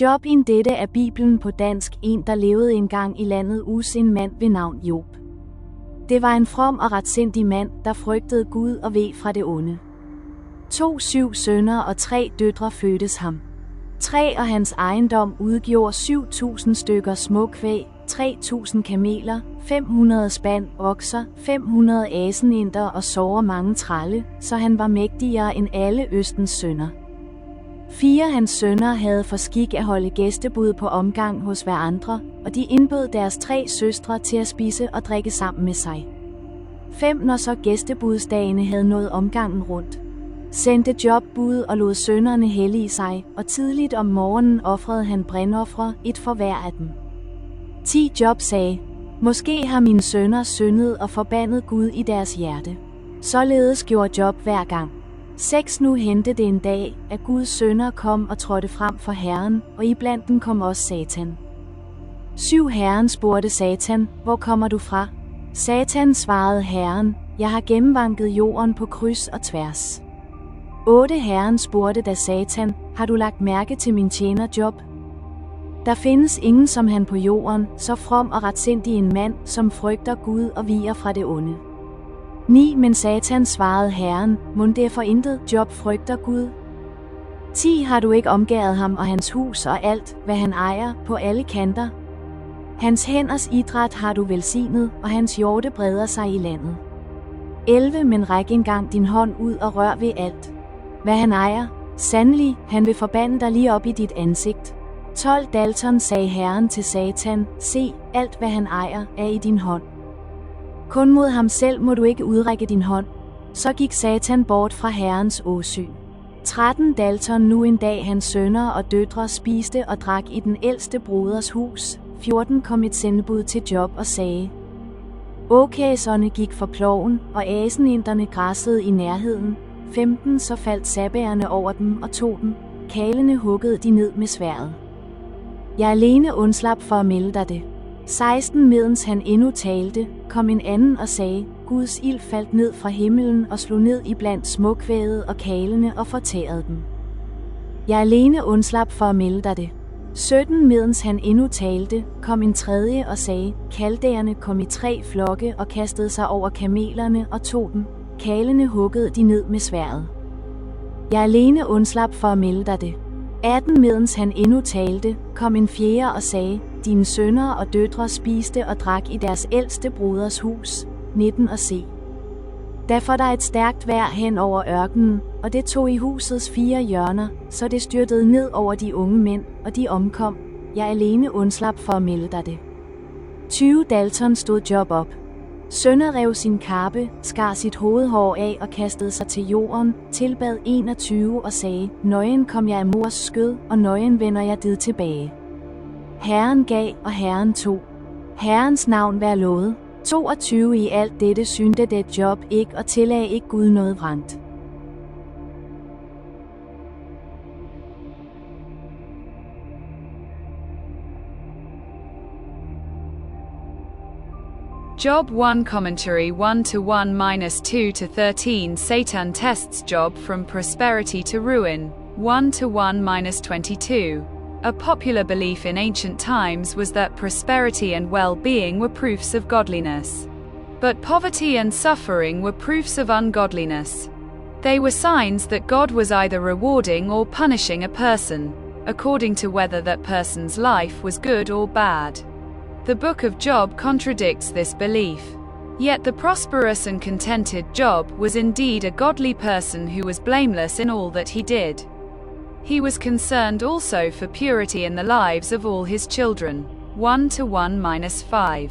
Job in dette er Bibelen på dansk, en der levede engang i landet Uz, en mand ved navn Job. Det var en from og retsindig mand, der frygtede Gud og veg fra det onde. 7 sønner og 3 døtre fødtes ham. 3 og hans ejendom udgjorde 7.000 stykker småkvæg, 3.000 kameler, 500 spand okser, 500 aseninder og såre mange trælle, så han var mægtigere end alle Østens sønner. 4 hans sønner havde for skik at holde gæstebud på omgang hos hverandre, og de indbød deres 3 søstre til at spise og drikke sammen med sig. 5 når så gæstebudsdagene havde nået omgangen rundt, sendte Job bud og lod sønnerne hellige sig, og tidligt om morgenen ofrede han brandofre, et for hver af dem. 10 Job sagde, måske har mine sønner syndet og forbandet Gud i deres hjerte. Således gjorde Job hver gang. 6 nu hentede det en dag, at Guds sønner kom og trådte frem for Herren, og iblandt dem kom også Satan. 7 Herren spurgte Satan, hvor kommer du fra? Satan svarede Herren, jeg har gennemvanket jorden på kryds og tværs. 8 Herren spurgte da Satan, har du lagt mærke til min tjener Job? Der findes ingen som han på jorden, så from og retsindig en mand, som frygter Gud og viger fra det onde. 9 Men Satan svarede Herren, mon det er for intet, Job frygter Gud? 10 Har du ikke omgærdet ham og hans hus og alt, hvad han ejer, på alle kanter? Hans hænders idræt har du velsignet, og hans hjorte breder sig i landet. 11 Men ræk engang din hånd ud og rør ved alt, hvad han ejer. Sandelig, han vil forbande dig lige op i dit ansigt. 12 Dalton sagde Herren til Satan, se, alt hvad han ejer, er i din hånd. Kun mod ham selv må du ikke udrække din hånd. Så gik Satan bort fra Herrens åsyn. 13 Dalton nu en dag hans sønner og døtre spiste og drak i den ældste broders hus. 14 kom et sendebud til Job og sagde, åkæserne gik for ploven, og aseninderne græssede i nærheden. 15 Så faldt sabærerne over dem og tog dem. Kalene huggede de ned med sværdet. Jeg alene undslap for at melde dig det. 16 Medens han endnu talte, kom en anden og sagde, Guds ild faldt ned fra himmelen og slog ned iblandt småkvæget og kalene og fortærede dem. Jeg alene undslap for at melde dig det. 17 Medens han endnu talte, kom en tredje og sagde, kaldæerne kom i 3 flokke og kastede sig over kamelerne og tog dem. Kalene huggede de ned med sværdet. Jeg alene undslap for at melde dig det. 18 Medens han endnu talte, kom en fjerde og sagde, dine sønner og døtre spiste og drak i deres ældste broders hus. 19 Og se, da får der et stærkt vejr hen over ørkenen, og det tog i husets 4 hjørner, så det styrtede ned over de unge mænd, og de omkom. Jeg alene undslap for at melde dig det. 20 Dalton stod Job op. Sønner rev sin kappe, skar sit hovedhår af og kastede sig til jorden, tilbad 21 og sagde, nøgen kom jeg af mors skød, og nøgen vender jeg did tilbage. Herren gav, og Herren tog. Herrens navn vær lovet. 22 I alt dette synte det Job ikke og tillagde ikke Gud noget vrangt. Job 1 Commentary 1:1-2-13 Satan tests Job from prosperity to ruin. 1:1-22. A popular belief in ancient times was that prosperity and well-being were proofs of godliness. But poverty and suffering were proofs of ungodliness. They were signs that God was either rewarding or punishing a person, according to whether that person's life was good or bad. The book of Job contradicts this belief. Yet the prosperous and contented Job was indeed a godly person who was blameless in all that he did. He was concerned also for purity in the lives of all his children. 1:1-5.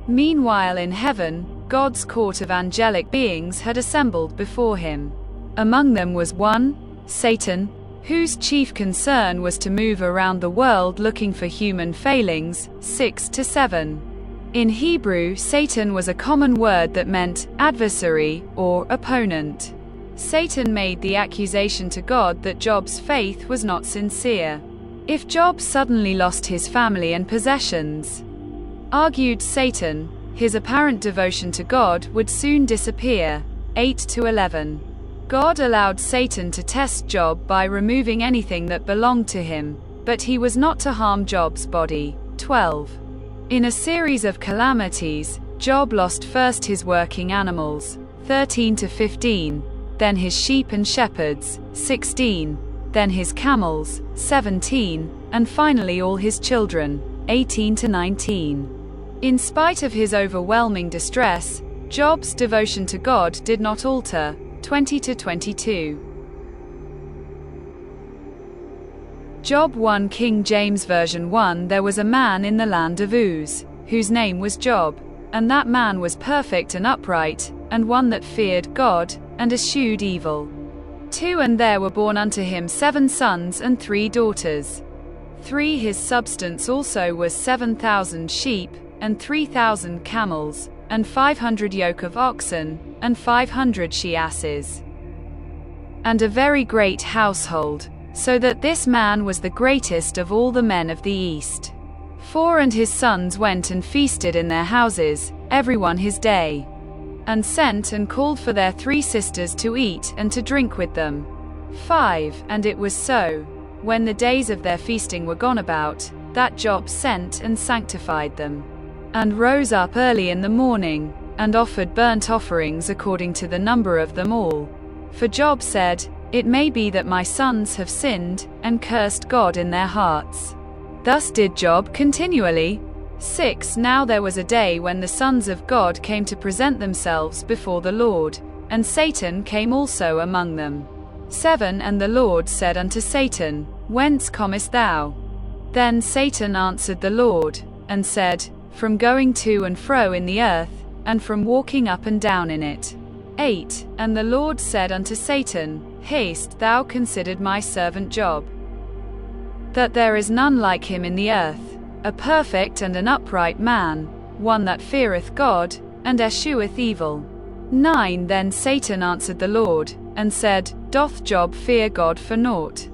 Meanwhile in heaven, God's court of angelic beings had assembled before him. Among them was one, Satan, whose chief concern was to move around the world looking for human failings. 6-7. In Hebrew, Satan was a common word that meant adversary or opponent. Satan made the accusation to God that Job's faith was not sincere. If Job suddenly lost his family and possessions, argued Satan, his apparent devotion to God would soon disappear. 8-11. God allowed Satan to test Job by removing anything that belonged to him, but he was not to harm Job's body. 12. In a series of calamities, Job lost first his working animals, 13 to 15, then his sheep and shepherds, 16, then his camels, 17, and finally all his children, 18 to 19. In spite of his overwhelming distress, Job's devotion to God did not alter, 20 to 22. Job 1 King James Version 1 There was a man in the land of Uz, whose name was Job, and that man was perfect and upright, and one that feared God, and eschewed evil. 2 And there were born unto him 7 sons and 3 daughters. 3 His substance also was 7,000 sheep, and 3,000 camels, and 500 yoke of oxen, and 500 she-asses. And a very great household, so that this man was the greatest of all the men of the east. 4 And his sons went and feasted in their houses, every one his day, and sent and called for their 3 sisters to eat and to drink with them. 5 And it was so, when the days of their feasting were gone about, that Job sent and sanctified them, and rose up early in the morning, and offered burnt offerings according to the number of them all. For Job said, It may be that my sons have sinned, and cursed God in their hearts. Thus did Job continually. 6 Now there was a day when the sons of God came to present themselves before the Lord, and Satan came also among them. 7 And the Lord said unto Satan, Whence comest thou? Then Satan answered the Lord, and said, From going to and fro in the earth, and from walking up and down in it. 8 And the Lord said unto Satan, Hast thou considered my servant Job? That there is none like him in the earth, a perfect and an upright man, one that feareth God, and escheweth evil. 9 Then Satan answered the Lord, and said, Doth Job fear God for naught?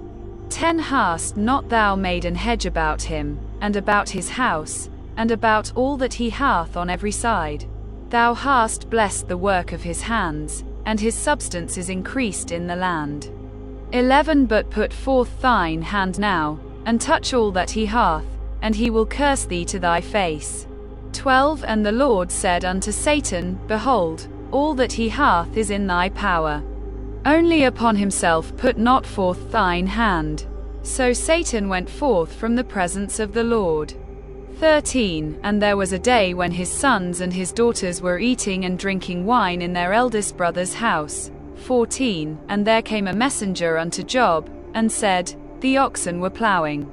10 Hast not thou made an hedge about him, and about his house, and about all that he hath on every side? Thou hast blessed the work of his hands, and his substance is increased in the land. 11 But put forth thine hand now, and touch all that he hath, and he will curse thee to thy face. 12 And the Lord said unto Satan, Behold, all that he hath is in thy power. Only upon himself put not forth thine hand. So Satan went forth from the presence of the Lord. 13 And there was a day when his sons and his daughters were eating and drinking wine in their eldest brother's house. 14 And there came a messenger unto Job, and said, The oxen were plowing,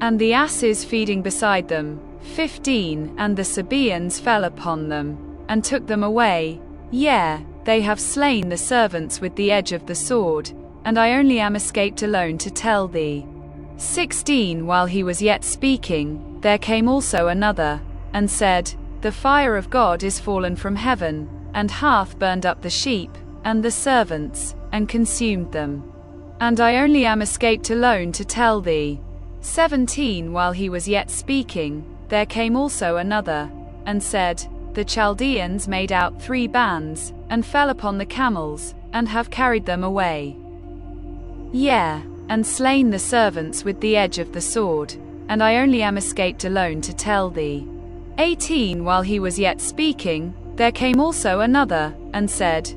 and the asses feeding beside them. 15 And the Sabaeans fell upon them, and took them away. Yea, they have slain the servants with the edge of the sword, and I only am escaped alone to tell thee. 16 While he was yet speaking, there came also another, and said, The fire of God is fallen from heaven, and hath burned up the sheep, and the servants, and consumed them. And I only am escaped alone to tell thee. 17 While he was yet speaking, there came also another, and said, The Chaldeans made out 3 bands, and fell upon the camels, and have carried them away. Yea, and slain the servants with the edge of the sword, and I only am escaped alone to tell thee. 18 While he was yet speaking, there came also another, and said,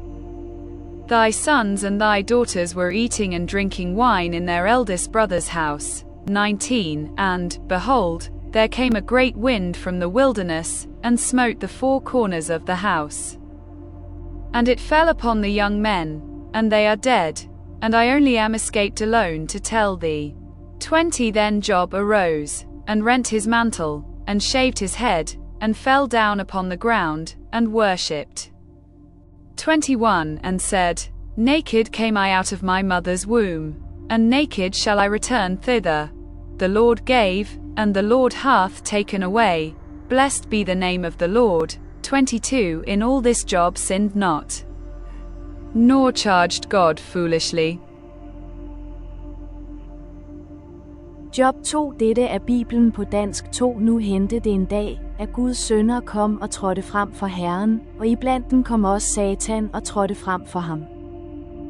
Thy sons and thy daughters were eating and drinking wine in their eldest brother's house. 19 And, behold, there came a great wind from the wilderness, and smote the 4 corners of the house. And it fell upon the young men, and they are dead, and I only am escaped alone to tell thee. 20 Then Job arose, and rent his mantle, and shaved his head, and fell down upon the ground, and worshipped. 21 And said, Naked came I out of my mother's womb, and naked shall I return thither. The Lord gave, and the Lord hath taken away. Blessed be the name of the Lord. 22 In all this Job sinned not, nor charged God foolishly. Job 2 Dette er Bibelen på dansk 2 Nu hente det en dag, at Guds sønner kom og trådte frem for Herren, og iblandt dem kom også Satan og trådte frem for ham.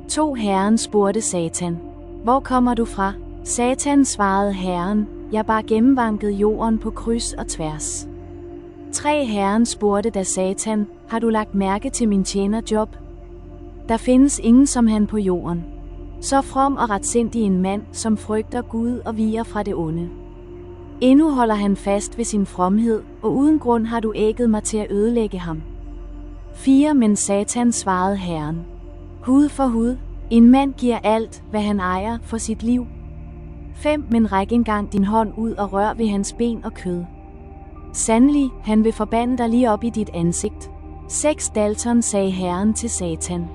2 Herren spurgte Satan, Hvor kommer du fra? Satan, svarede Herren, jeg bar gennemvanket jorden på kryds og tværs. 3. Herren spurgte da Satan, har du lagt mærke til min tjenerjob? Der findes ingen som han på jorden. Så from og retsindig en mand, som frygter Gud og viger fra det onde. Endnu holder han fast ved sin fromhed, og uden grund har du ægget mig til at ødelægge ham. 4. Men Satan, svarede Herren. Hud for hud. En mand giver alt, hvad han ejer, for sit liv. 5. Men ræk engang din hånd ud og rør ved hans ben og kød. Sandelig, han vil forbande dig lige op i dit ansigt. 6. Dalton, sagde Herren til Satan.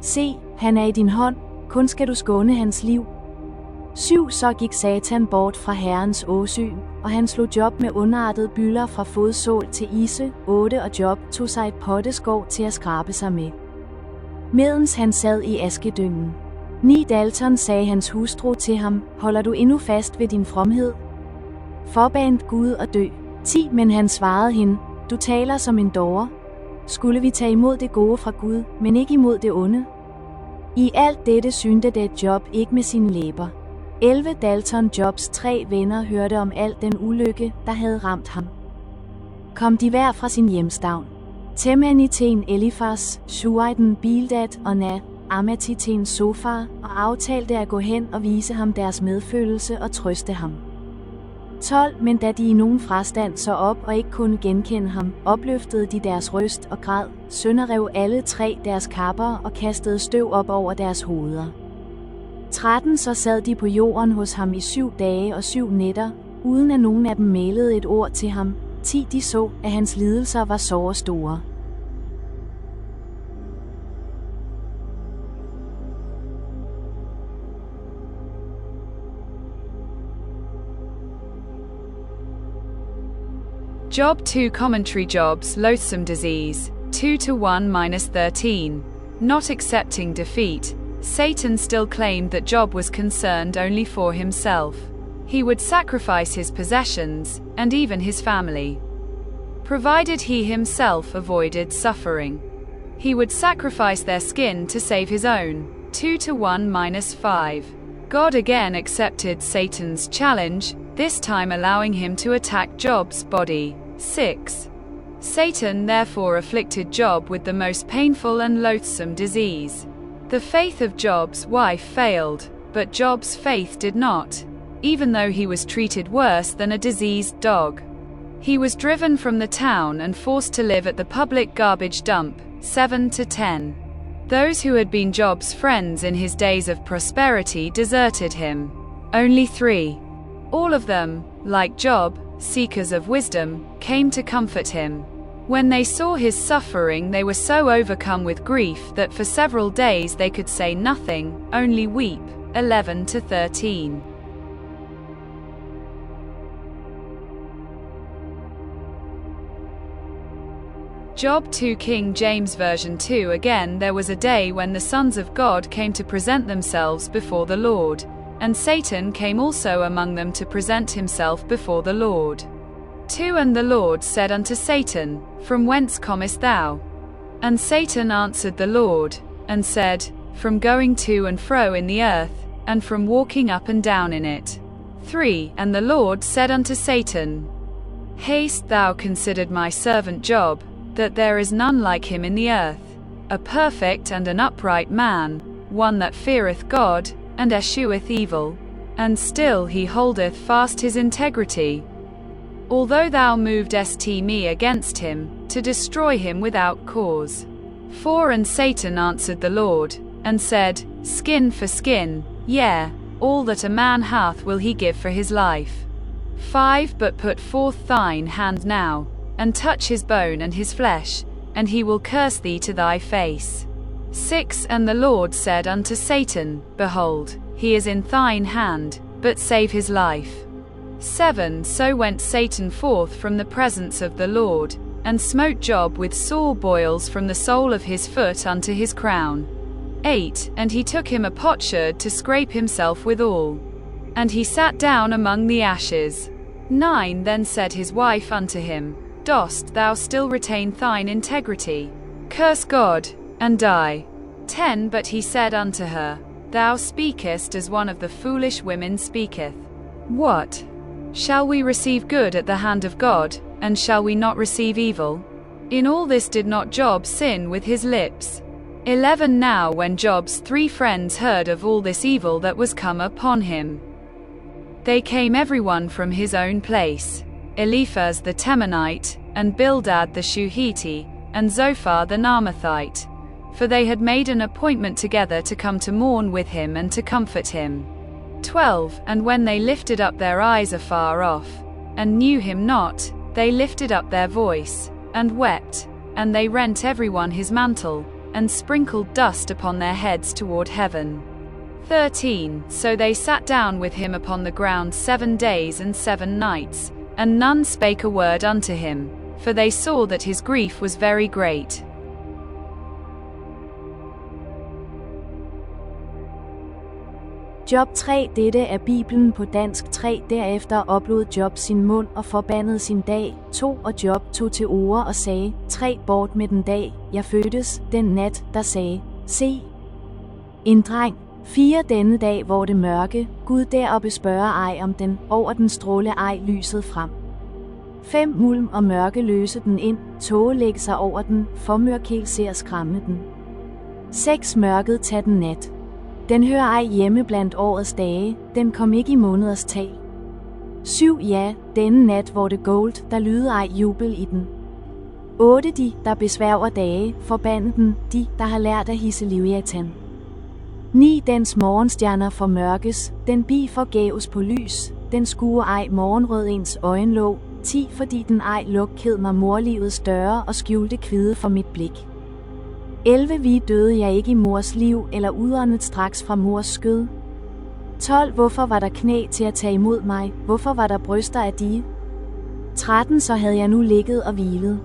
Se, han er i din hånd, kun skal du skåne hans liv. 7. Så gik Satan bort fra Herrens åsyn, og han slog Job med ondartede bylder fra fodsål til ise. 8. Og Job tog sig et potteskår til at skrabe sig med, medens han sad i askedyngen. 9. Dalton, sagde hans hustru til ham, holder du endnu fast ved din fromhed? Forbandt Gud og dø. 10. Men han svarede hende, du taler som en dåre. Skulle vi tage imod det gode fra Gud, men ikke imod det onde? I alt dette synte det Job ikke med sine læber. 11. Dalton, Jobs 3 venner, hørte om al den ulykke, der havde ramt ham. Kom de hver fra sin hjemstavn. Temaniten Elifas, Shuaiden Bildad og Na, Amatiten Sofar, og aftalte at gå hen og vise ham deres medfølelse og trøste ham. 12. Men da de i nogen frastand så op og ikke kunne genkende ham, opløftede de deres røst og græd, sønderrev alle 3 deres kapper og kastede støv op over deres hoveder. 13. Så sad de på jorden hos ham i 7 dage og 7 nætter, uden at nogen af dem mælede et ord til ham. 10. De så, at hans lidelser var såre store. Job 2 Commentary. Job's loathsome disease, 2-1-13. Not accepting defeat, Satan still claimed that Job was concerned only for himself. He would sacrifice his possessions, and even his family, provided he himself avoided suffering. He would sacrifice their skin to save his own, 2-1-5. God again accepted Satan's challenge, this time allowing him to attack Job's body. 6. Satan therefore afflicted Job with the most painful and loathsome disease. The faith of Job's wife failed, but Job's faith did not, even though he was treated worse than a diseased dog. He was driven from the town and forced to live at the public garbage dump. 7-10. Those who had been Job's friends in his days of prosperity deserted him. Only 3. All of them, like Job, seekers of wisdom, came to comfort him. When they saw his suffering, they were so overcome with grief that for several days they could say nothing, only weep. 11-13. Job 2 King James Version 2. Again there was a day when the sons of God came to present themselves before the Lord, and Satan came also among them to present himself before the Lord. 2 And the Lord said unto Satan, From whence comest thou? And Satan answered the Lord, and said, From going to and fro in the earth, and from walking up and down in it. 3 And the Lord said unto Satan, Hast thou considered my servant Job, that there is none like him in the earth, a perfect and an upright man, one that feareth God, and escheweth evil, and still he holdeth fast his integrity. Although thou movest me against him, to destroy him without cause. 4 And Satan answered the Lord, and said, Skin for skin, yea, all that a man hath will he give for his life. 5 But put forth thine hand now, and touch his bone and his flesh, and he will curse thee to thy face. 6 And the Lord said unto Satan, Behold, he is in thine hand, but save his life. 7 So went Satan forth from the presence of the Lord, and smote Job with sore boils from the sole of his foot unto his crown. 8 And he took him a potsherd to scrape himself withal. And he sat down among the ashes. 9 Then said his wife unto him, Dost thou still retain thine integrity? Curse God, and die. 10 But he said unto her, Thou speakest as one of the foolish women speaketh. What? Shall we receive good at the hand of God, and shall we not receive evil? In all this did not Job sin with his lips? 11 Now when Job's 3 friends heard of all this evil that was come upon him, they came everyone from his own place, Eliphaz the Temanite, and Bildad the Shuhite, and Zophar the Naamathite, for they had made an appointment together to come to mourn with him and to comfort him. 12 And when they lifted up their eyes afar off, and knew him not, they lifted up their voice, and wept, and they rent everyone his mantle, and sprinkled dust upon their heads toward heaven. 13 So they sat down with him upon the ground 7 days and 7 nights, and none spake a word unto him, for they saw that his grief was very great. Job 3. Dette er Bibelen på dansk 3. Derefter oplod Job sin mund og forbandede sin dag. 2 Og Job tog til orde og sagde, 3 Bort med den dag, jeg fødtes, den nat, der sagde, se, en dreng. 4 Denne dag, hvor det mørke, Gud deroppe spørger ej om den, over den stråle ej lyset frem. 5 Mulm og mørke løse den ind, tåge lægge sig over den, formørkel ser skræmme den. 6 Mørket tag den nat. Den hører ej hjemme blandt årets dage, den kom ikke i måneders tal. 7 Ja, denne nat hvor det gold, der lyder ej jubel i den. 8 De, der besværger dage, forbande den, de, der har lært at hisse Leviathan. 9 Dens morgenstjerner formørkes, den bi forgæves på lys, den skuer ej morgenrød ens øjenlåg. 10 Fordi den ej lukkede mig morlivet større og skjulte kvide for mit blik. 11 Vi døde jeg ikke i mors liv, eller udåndet straks fra mors skød. 12 Hvorfor var der knæ til at tage imod mig, hvorfor var der bryster af dige? 13 Så havde jeg nu ligget og hvilet.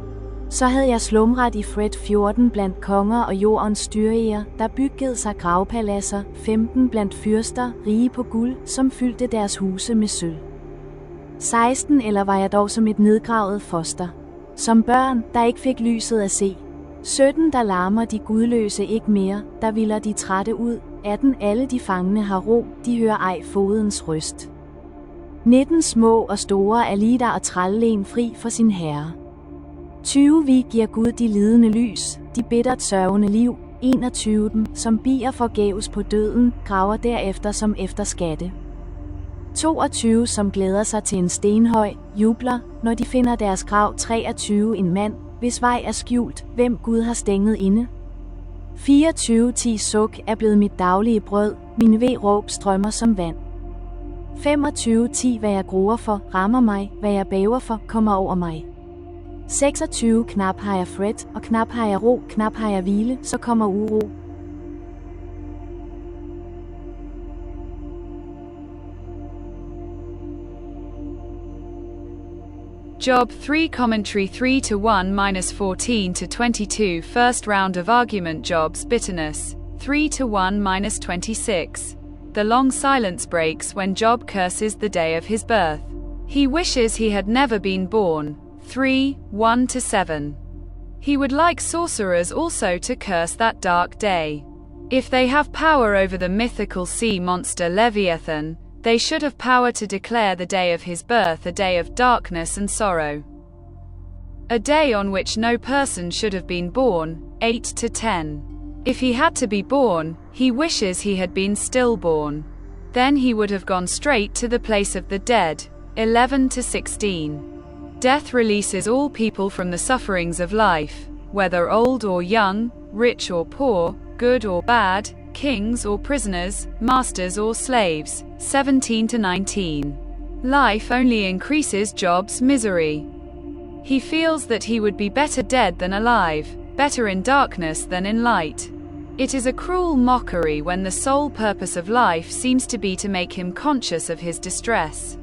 Så havde jeg slumret i fred 14 blandt konger og jordens styreer, der byggede sig gravpaladser. 15 Blandt fyrster, rige på guld, som fyldte deres huse med sølv. 16 Eller var jeg dog som et nedgravet foster, som børn, der ikke fik lyset at se. 17 Der larmer de gudløse ikke mere, der hviler de trætte ud. 18 Alle de fangne har ro, de hører ej fodens røst. 19 Små og store er lige der og trællen fri for sin herre. 20 Vi giver Gud de lidende lys, de bittert sørgende liv. 21 Dem, som bier forgæves på døden, graver derefter som efter skatte. 22 Som glæder sig til en stenhøj, jubler, når de finder deres grav. 23 En mand, hvis vej er skjult, hvem Gud har stænget inde. 24 10 Suk er blevet mit daglige brød, mine ve-råb strømmer som vand. 25 10 Hvad jeg gruer for, rammer mig, hvad jeg bæver for, kommer over mig. 26 Knap har jeg fred, og knap har jeg ro, knap har jeg hvile, så kommer uro. Job 3 Commentary 3:1-14-22 First round of argument Job's bitterness, 3:1-26. The long silence breaks when Job curses the day of his birth. He wishes he had never been born, 3:1-7. He would like sorcerers also to curse that dark day. If they have power over the mythical sea monster Leviathan, they should have power to declare the day of his birth a day of darkness and sorrow. A day on which no person should have been born, 8-10. If he had to be born, he wishes he had been stillborn. Then he would have gone straight to the place of the dead, 11-16. Death releases all people from the sufferings of life, whether old or young, rich or poor, good or bad, kings or prisoners, masters or slaves, 17-19. Life only increases Job's misery. He feels that he would be better dead than alive, better in darkness than in light. It is a cruel mockery when the sole purpose of life seems to be to make him conscious of his distress.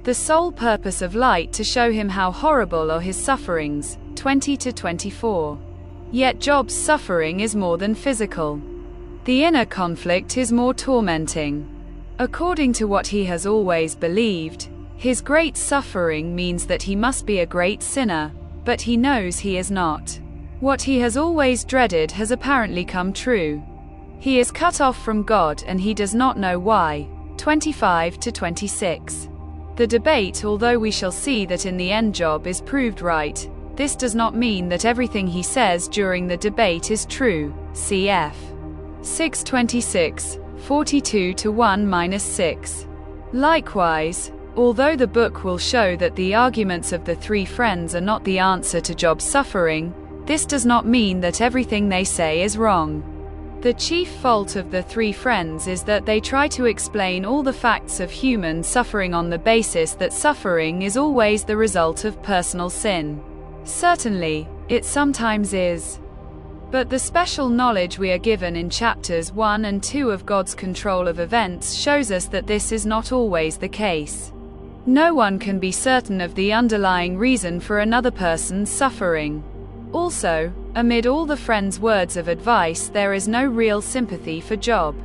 The sole purpose of light to show him how horrible are his sufferings, 20-24. Yet Job's suffering is more than physical. The inner conflict is more tormenting. According to what he has always believed, his great suffering means that he must be a great sinner, but he knows he is not. What he has always dreaded has apparently come true. He is cut off from God and he does not know why. 25-26. The debate. Although we shall see that in the end Job is proved right, this does not mean that everything he says during the debate is true. Cf. 6:26, 42-1-6. Likewise, although the book will show that the arguments of the three friends are not the answer to Job's suffering, this does not mean that everything they say is wrong. The chief fault of the three friends is that they try to explain all the facts of human suffering on the basis that suffering is always the result of personal sin. Certainly, it sometimes is. But the special knowledge we are given in chapters 1 and 2 of God's control of events shows us that this is not always the case. No one can be certain of the underlying reason for another person's suffering. Also, amid all the friends' words of advice, there is no real sympathy for Job,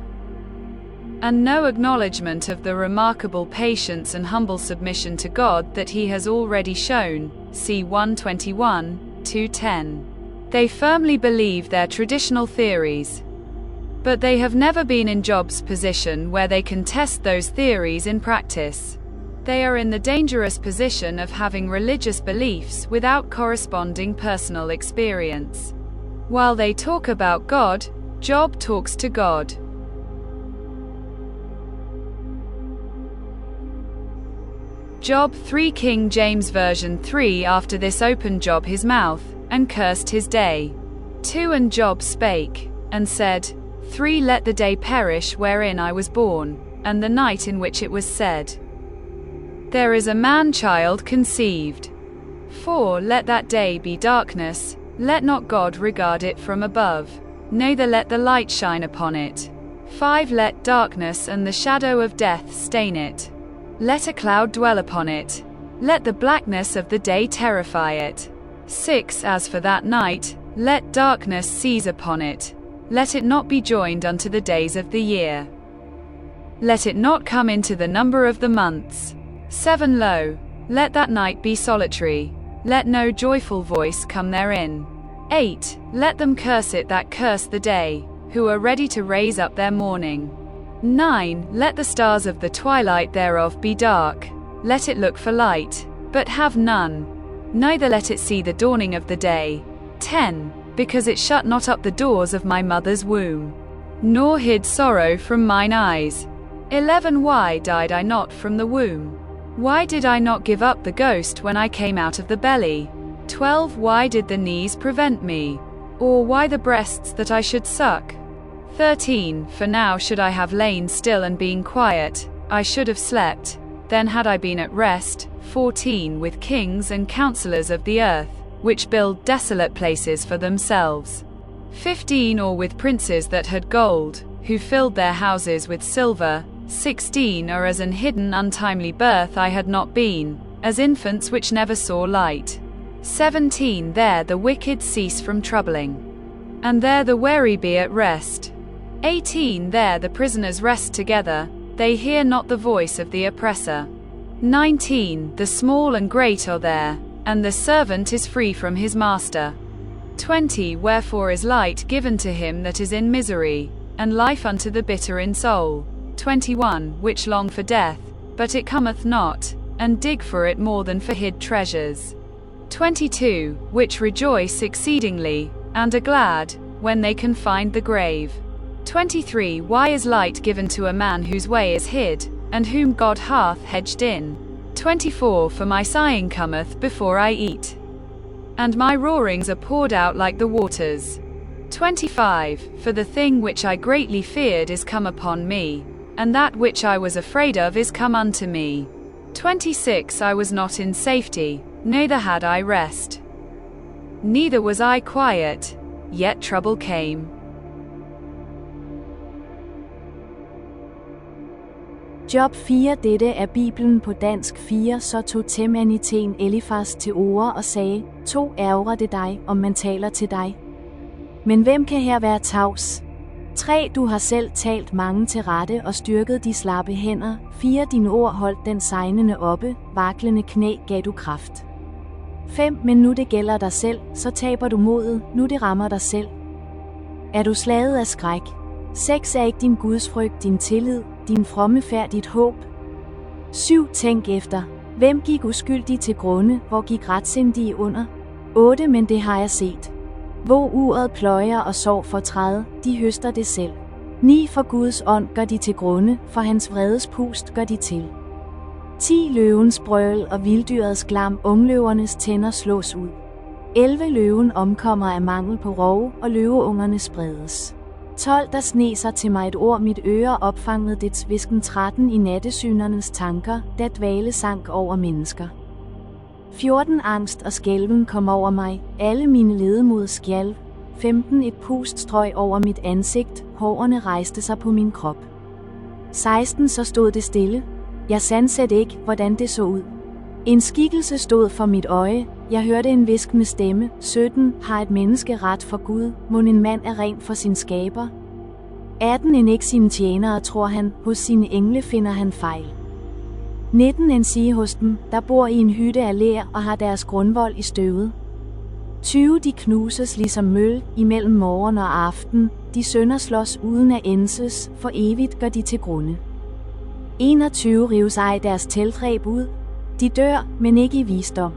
and no acknowledgement of the remarkable patience and humble submission to God that he has already shown. See 1:21-10. They firmly believe their traditional theories, but they have never been in Job's position where they can test those theories in practice. They are in the dangerous position of having religious beliefs without corresponding personal experience. While they talk about God, Job talks to God. Job 3 King James Version 3. After this opened Job his mouth, and cursed his day. 2 And Job spake, and said, 3 Let the day perish wherein I was born, and the night in which it was said, there is a man-child conceived. 4 Let that day be darkness, let not God regard it from above, neither let the light shine upon it. 5 Let darkness and the shadow of death stain it. Let a cloud dwell upon it. Let the blackness of the day terrify it. 6 As for that night, let darkness seize upon it. Let it not be joined unto the days of the year. Let it not come into the number of the months. 7 Lo, let that night be solitary. Let no joyful voice come therein. 8 Let them curse it that curse the day, who are ready to raise up their mourning. 9 Let the stars of the twilight thereof be dark. Let it look for light, but have none. Neither let it see the dawning of the day. 10 Because it shut not up the doors of my mother's womb, nor hid sorrow from mine eyes. 11 Why died I not from the womb? Why did I not give up the ghost when I came out of the belly? 12 Why did the knees prevent me? Or why the breasts that I should suck? 13 For now should I have lain still and been quiet, I should have slept, then had I been at rest. 14 With kings and counselors of the earth, which build desolate places for themselves. 15 Or with princes that had gold, who filled their houses with silver. 16 Or as an hidden untimely birth I had not been, as infants which never saw light. 17 There the wicked cease from troubling, and there the weary be at rest. 18 There the prisoners rest together, they hear not the voice of the oppressor. 19 The small and great are there, and the servant is free from his master. 20 Wherefore is light given to him that is in misery, and life unto the bitter in soul. 21 Which long for death, but it cometh not, and dig for it more than for hid treasures. 22 Which rejoice exceedingly, and are glad, when they can find the grave. 23 Why is light given to a man whose way is hid, and whom God hath hedged in? 24 For my sighing cometh before I eat, and my roarings are poured out like the waters. 25 For the thing which I greatly feared is come upon me, and that which I was afraid of is come unto me. 26 I was not in safety, neither had I rest. Neither was I quiet, yet trouble came. Job 4. Dette er Bibelen på dansk 4. Så tog Temaniten Elifas til orde og sagde, 2 ærgrer det dig, om man taler til dig. Men hvem kan her være tavs? 3 Du har selv talt mange til rette og styrket de slappe hænder. 4 Dine ord holdt den sejnende oppe, vaklende knæ gav du kraft. 5 Men nu det gælder dig selv, så taber du modet, nu det rammer dig selv. Er du slaget af skræk? 6. Er ikke din gudsfrygt, din tillid, din fromme færd, dit håb? 7. Tænk efter. Hvem gik uskyldig til grunde, hvor gik retsindige under? 8. Men det har jeg set. Hvor uret pløjer og sorg fortræde, de høster det selv. 9. For Guds ånd gør de til grunde, for hans vredes pust gør de til. 10. Løvens brøl og vilddyrets glam, ungløvernes tænder slås ud. 11. Løven omkommer af mangel på rov, og løveungerne spredes. 12. Der sne sig til mig et ord, mit øre opfangede dets hvisken. 13. I nattesynernes tanker, da dvale sank over mennesker. 14. Angst og skælven kom over mig, alle mine ledemod skjalv. 15. Et pust strøg over mit ansigt, hårene rejste sig på min krop. 16. Så stod det stille. Jeg sansede ikke, hvordan det så ud. En skikkelse stod for mit øje, jeg hørte en hviskende stemme. 17. Har et menneske ret for Gud, mon en mand er ren for sin skaber? 18. En ikke sine tjenere tror han, hos sine engle finder han fejl. 19. En sige hos dem, der bor i en hytte af ler og har deres grundvold i støvet. 20. De knuses ligesom møl, imellem morgen og aften, de sønder slås uden at enses, for evigt gør de til grunde. 21. Rives ej deres teltræb ud, de dør, men ikke i visdom.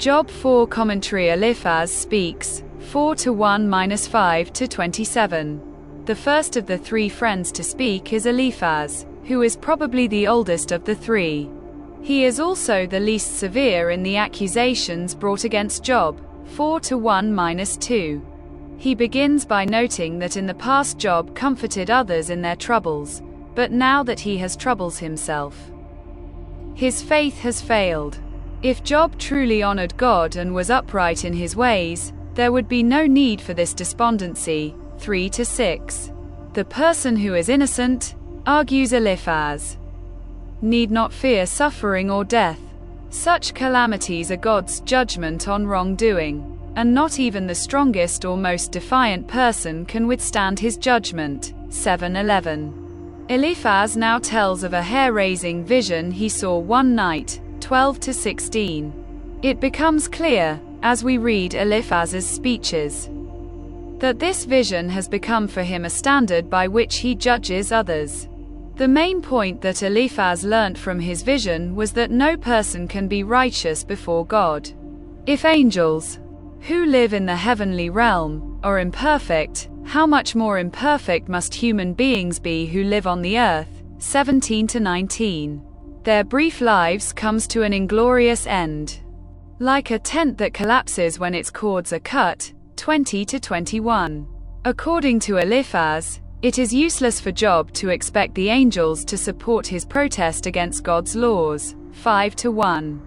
Job 4 commentary. Eliphaz speaks, 4:1-5-27. The first of the three friends to speak is Eliphaz, who is probably the oldest of the three. He is also the least severe in the accusations brought against Job, 4:1-2. He begins by noting that in the past Job comforted others in their troubles, but now that he has troubles himself, his faith has failed. If Job truly honored God and was upright in his ways, there would be no need for this despondency. 3-6. The person who is innocent, argues Eliphaz, need not fear suffering or death. Such calamities are God's judgment on wrongdoing, and not even the strongest or most defiant person can withstand his judgment. 7:11. Eliphaz now tells of a hair-raising vision he saw one night. 12-16. It becomes clear, as we read Eliphaz's speeches, that this vision has become for him a standard by which he judges others. The main point that Eliphaz learnt from his vision was that no person can be righteous before God. If angels, who live in the heavenly realm, are imperfect, how much more imperfect must human beings be who live on the earth? 17-19. Their brief lives comes to an inglorious end, like a tent that collapses when its cords are cut. 20-21. According to Eliphaz, it is useless for Job to expect the angels to support his protest against God's laws. 5-1.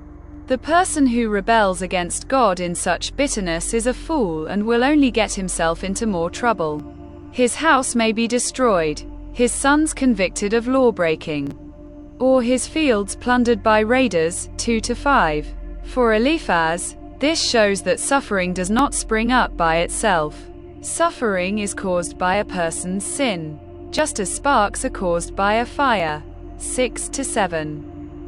The person who rebels against God in such bitterness is a fool and will only get himself into more trouble. His house may be destroyed, his sons convicted of lawbreaking, or his fields plundered by raiders. 2-5. For Eliphaz, this shows that suffering does not spring up by itself. Suffering is caused by a person's sin, just as sparks are caused by a fire. 6-7.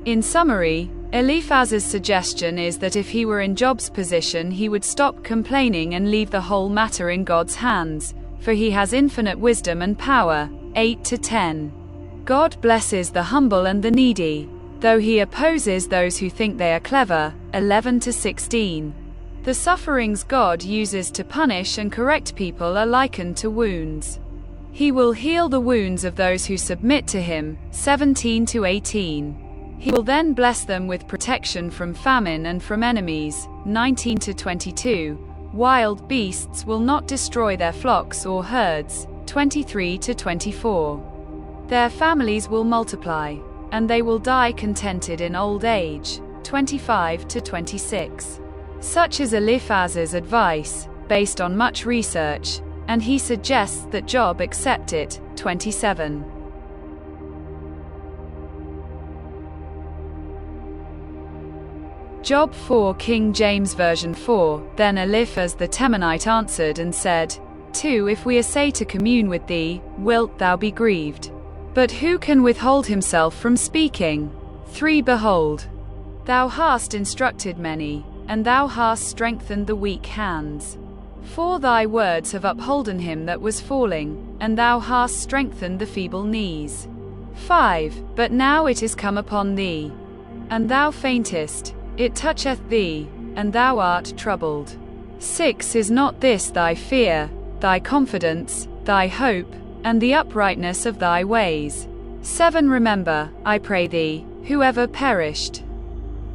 In summary, Eliphaz's suggestion is that if he were in Job's position, he would stop complaining and leave the whole matter in God's hands, for he has infinite wisdom and power. 8-10. God blesses the humble and the needy, though he opposes those who think they are clever. 11-16. The sufferings God uses to punish and correct people are likened to wounds. He will heal the wounds of those who submit to him. 17-18. He will then bless them with protection from famine and from enemies. 19-22. Wild beasts will not destroy their flocks or herds. 23-24. Their families will multiply, and they will die contented in old age. 25-26. Such is Eliphaz's advice, based on much research, and he suggests that Job accept it. 27. Job 4 King James Version 4. Then Eliphaz the Temanite answered and said, 2. If we essay to commune with thee, wilt thou be grieved? But who can withhold himself from speaking? 3. Behold, thou hast instructed many, and thou hast strengthened the weak hands. 4. Thy words have upholden him that was falling, and thou hast strengthened the feeble knees. 5. But now it is come upon thee, and thou faintest, it toucheth thee, and thou art troubled. 6. Is not this thy fear, thy confidence, thy hope, and the uprightness of thy ways? 7. Remember, I pray thee, whoever perished,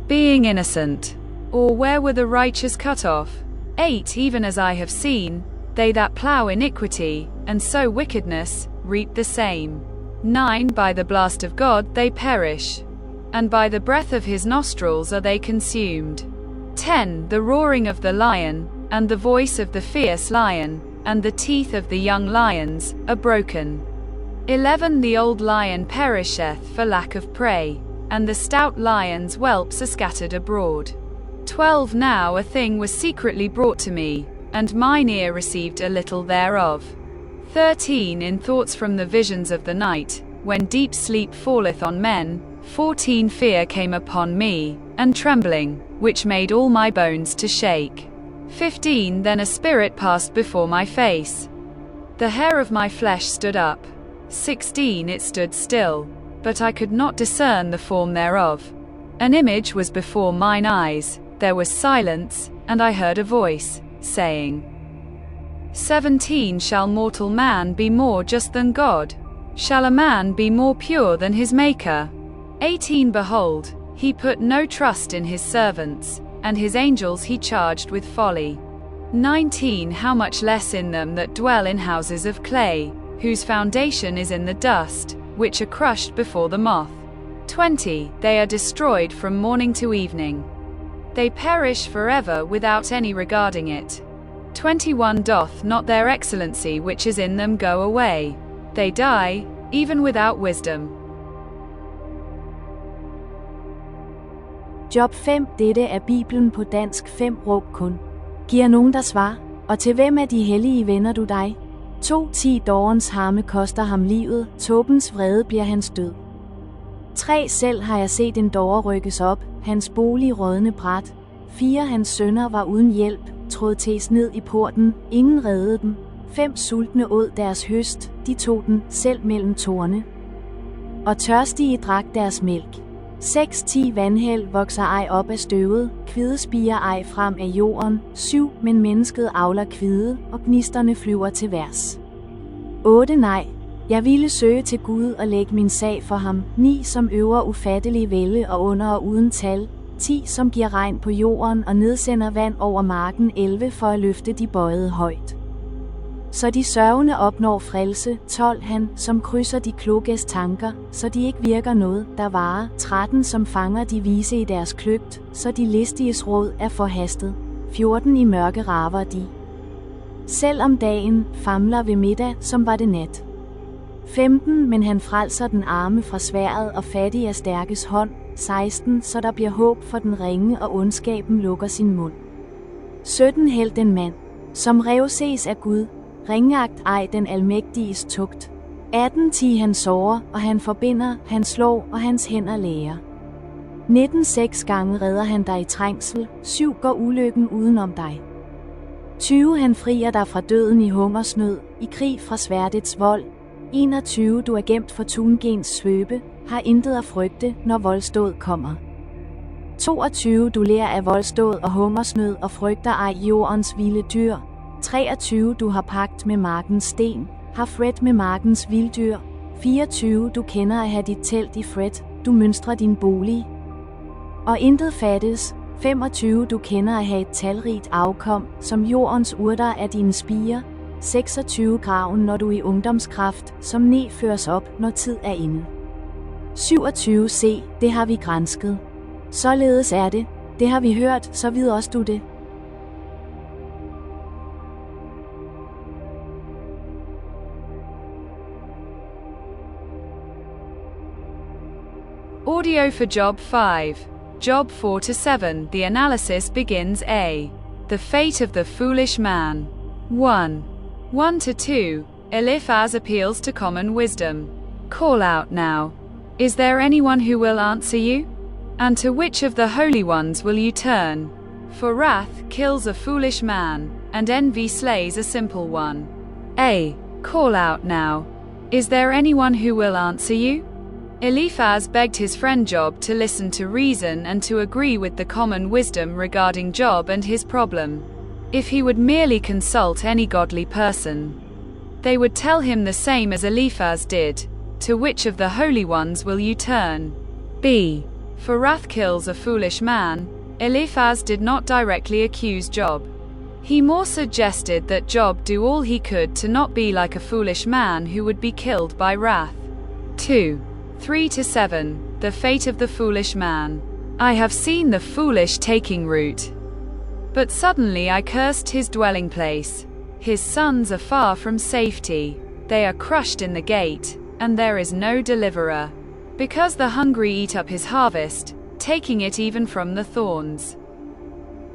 being innocent, or where were the righteous cut off? 8. Even as I have seen, they that plough iniquity, and sow wickedness, reap the same. 9. By the blast of God they perish, and by the breath of his nostrils are they consumed. 10. The roaring of the lion, and the voice of the fierce lion, and the teeth of the young lions, are broken. 11. The old lion perisheth for lack of prey, and the stout lion's whelps are scattered abroad. 12. Now a thing was secretly brought to me, and mine ear received a little thereof. 13. In thoughts from the visions of the night, when deep sleep falleth on men. 14. Fear came upon me, and trembling, which made all my bones to shake. 15. Then a spirit passed before my face. The hair of my flesh stood up. 16. It stood still, but I could not discern the form thereof. An image was before mine eyes, there was silence, and I heard a voice, saying, 17. Shall mortal man be more just than God? Shall a man be more pure than his Maker? 18. Behold, he put no trust in his servants, and his angels he charged with folly. 19. How much less in them that dwell in houses of clay, whose foundation is in the dust, which are crushed before the moth. 20. They are destroyed from morning to evening. They perish forever without any regarding it. 21. Doth not their excellency which is in them go away? They die, even without wisdom. Job 5. Dette er Bibelen på dansk. 5. Råb kun. Giver nogen der svar? Og til hvem af de hellige vender du dig? 2. 10. Dårens harme koster ham livet, tåbens vrede bliver hans død. 3. Selv har jeg set en dårer rykkes op, hans bolig rådne bræt. 4. Hans sønner var uden hjælp, tråd tes ned i porten, ingen reddede dem. 5. Sultne åd deres høst, de tog den, selv mellem torne. Og tørstige drak deres mælk. 6. 10. Vandhæld vokser ej op af støvet, kvide spiger ej frem af jorden. 7. Men mennesket avler kvide, og gnisterne flyver til værs. 8. Nej, jeg ville søge til Gud og lægge min sag for ham. 9. Som øver ufattelig vælde og under og uden tal. 10. Som giver regn på jorden og nedsender vand over marken. 11. For at løfte de bøjede højt, så de sørgende opnår frelse. 12. Han, som krydser de kloges tanker, så de ikke virker noget, der varer. 13. Som fanger de vise i deres kløgt, så de listiges råd er forhastet. 14. I mørke raver de, selv om dagen, famler ved middag, som var det nat. 15. Men han frelser den arme fra sværdet og fattig af stærkes hånd. 16. Så der bliver håb for den ringe, og ondskaben lukker sin mund. 17. Held den mand, som rev ses af Gud, ringagt ej den almægtiges tugt. 18. 10. Han sårer, og han forbinder, han slår, og hans hænder læger. 19. 6 gange redder han dig i trængsel, 7 går ulykken udenom dig. 20. Han frier dig fra døden i hungersnød, i krig fra sværdets vold. 21. Du er gemt for tungens svøbe, har intet at frygte, når voldsdåd kommer. 22. Du lærer af voldsdåd og hungersnød og frygter ej jordens vilde dyr. 23. Du har pagt med markens sten, har fred med markens vilddyr. 24. Du kender at have dit telt i fred, du mønstrer din bolig, og intet fattes. 25. Du kender at have et talrigt afkom, som jordens urter er dine spirer. 26. Graven når du i ungdomskraft, som ne føres op, når tid er inde. 27. Se, det har vi gransket. Således er det, det har vi hørt, så vid også du det. Audio for Job 5. Job 4-7. The analysis begins. A. The fate of the foolish man. 1. 1-2, Eliphaz appeals to common wisdom. Call out now. Is there anyone who will answer you? And to which of the holy ones will you turn? For wrath kills a foolish man, and envy slays a simple one. A. Call out now. Is there anyone who will answer you? Eliphaz begged his friend Job to listen to reason and to agree with the common wisdom regarding Job and his problem. If he would merely consult any godly person, they would tell him the same as Eliphaz did. To which of the holy ones will you turn? B. For wrath kills a foolish man. Eliphaz did not directly accuse Job. He more suggested that Job do all he could to not be like a foolish man who would be killed by wrath. 2. 3-7, the fate of the foolish man. I have seen the foolish taking root. But suddenly I cursed his dwelling place. His sons are far from safety. They are crushed in the gate, and there is no deliverer. Because the hungry eat up his harvest, taking it even from the thorns.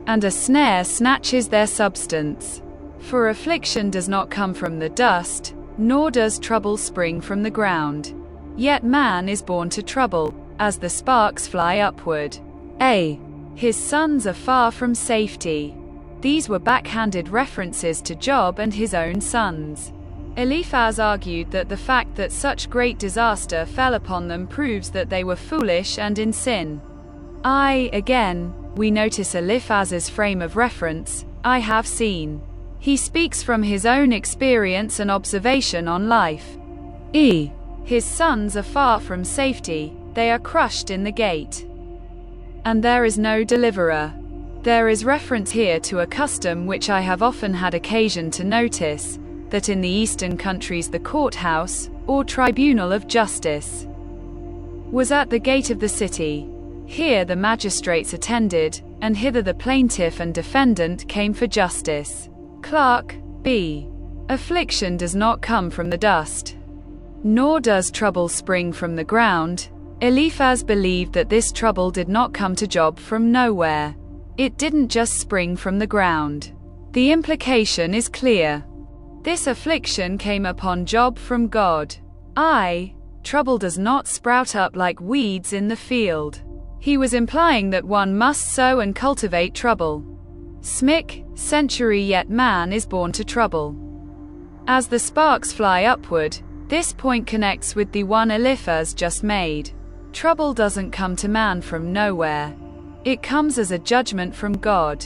And a snare snatches their substance. For affliction does not come from the dust, nor does trouble spring from the ground. Yet man is born to trouble, as the sparks fly upward. A. His sons are far from safety. These were backhanded references to Job and his own sons. Eliphaz argued that the fact that such great disaster fell upon them proves that they were foolish and in sin. Again, we notice Eliphaz's frame of reference, I have seen. He speaks from his own experience and observation on life. E. His sons are far from safety, they are crushed in the gate. And there is no deliverer. There is reference here to a custom which I have often had occasion to notice, that in the eastern countries the courthouse, or tribunal of justice, was at the gate of the city. Here the magistrates attended, and hither the plaintiff and defendant came for justice. Clark, B. Affliction does not come from the dust, nor does trouble spring from the ground. Eliphaz believed that this trouble did not come to Job from nowhere. It didn't just spring from the ground. The implication is clear. This affliction came upon Job from God. Trouble does not sprout up like weeds in the field. He was implying that one must sow and cultivate trouble. Smic, century yet man is born to trouble. As the sparks fly upward, this point connects with the one Eliphaz just made. Trouble doesn't come to man from nowhere. It comes as a judgment from God.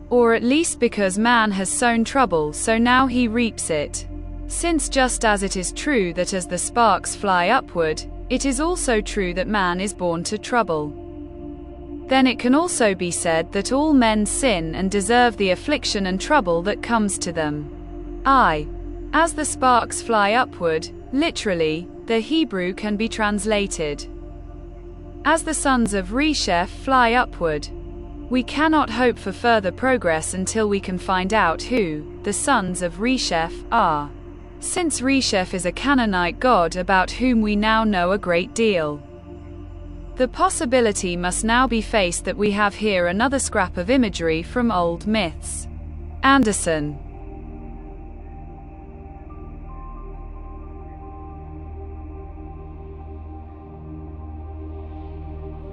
Or at least because man has sown trouble, so now he reaps it. Since just as it is true that as the sparks fly upward, it is also true that man is born to trouble, then it can also be said that all men sin and deserve the affliction and trouble that comes to them. As the sparks fly upward, literally, the Hebrew can be translated as the sons of Resheph fly upward. We cannot hope for further progress until we can find out who the sons of Resheph are, since Resheph is a Canaanite god about whom we now know a great deal. The possibility must now be faced that we have here another scrap of imagery from old myths. Anderson.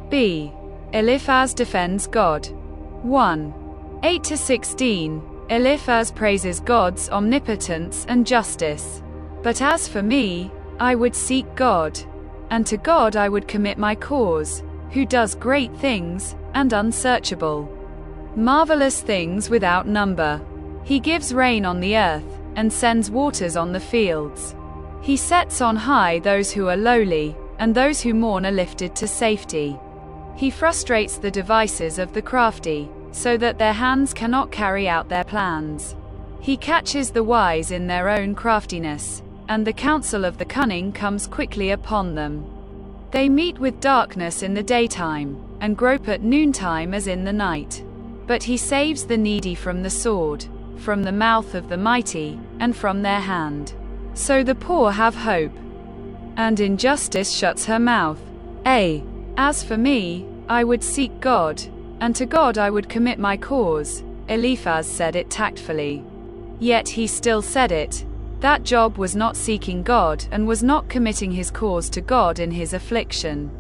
B. Eliphaz defends God. 1. 8-16, Eliphaz praises God's omnipotence and justice. But as for me, I would seek God, and to God I would commit my cause, who does great things, and unsearchable, marvelous things without number. He gives rain on the earth, and sends waters on the fields. He sets on high those who are lowly, and those who mourn are lifted to safety. He frustrates the devices of the crafty, so that their hands cannot carry out their plans. He catches the wise in their own craftiness, and the counsel of the cunning comes quickly upon them. They meet with darkness in the daytime, and grope at noontime as in the night. But he saves the needy from the sword, from the mouth of the mighty, and from their hand. So the poor have hope, and injustice shuts her mouth. As for me, I would seek God, and to God I would commit my cause. Eliphaz said it tactfully. Yet he still said it. That Job was not seeking God and was not committing his cause to God in his affliction.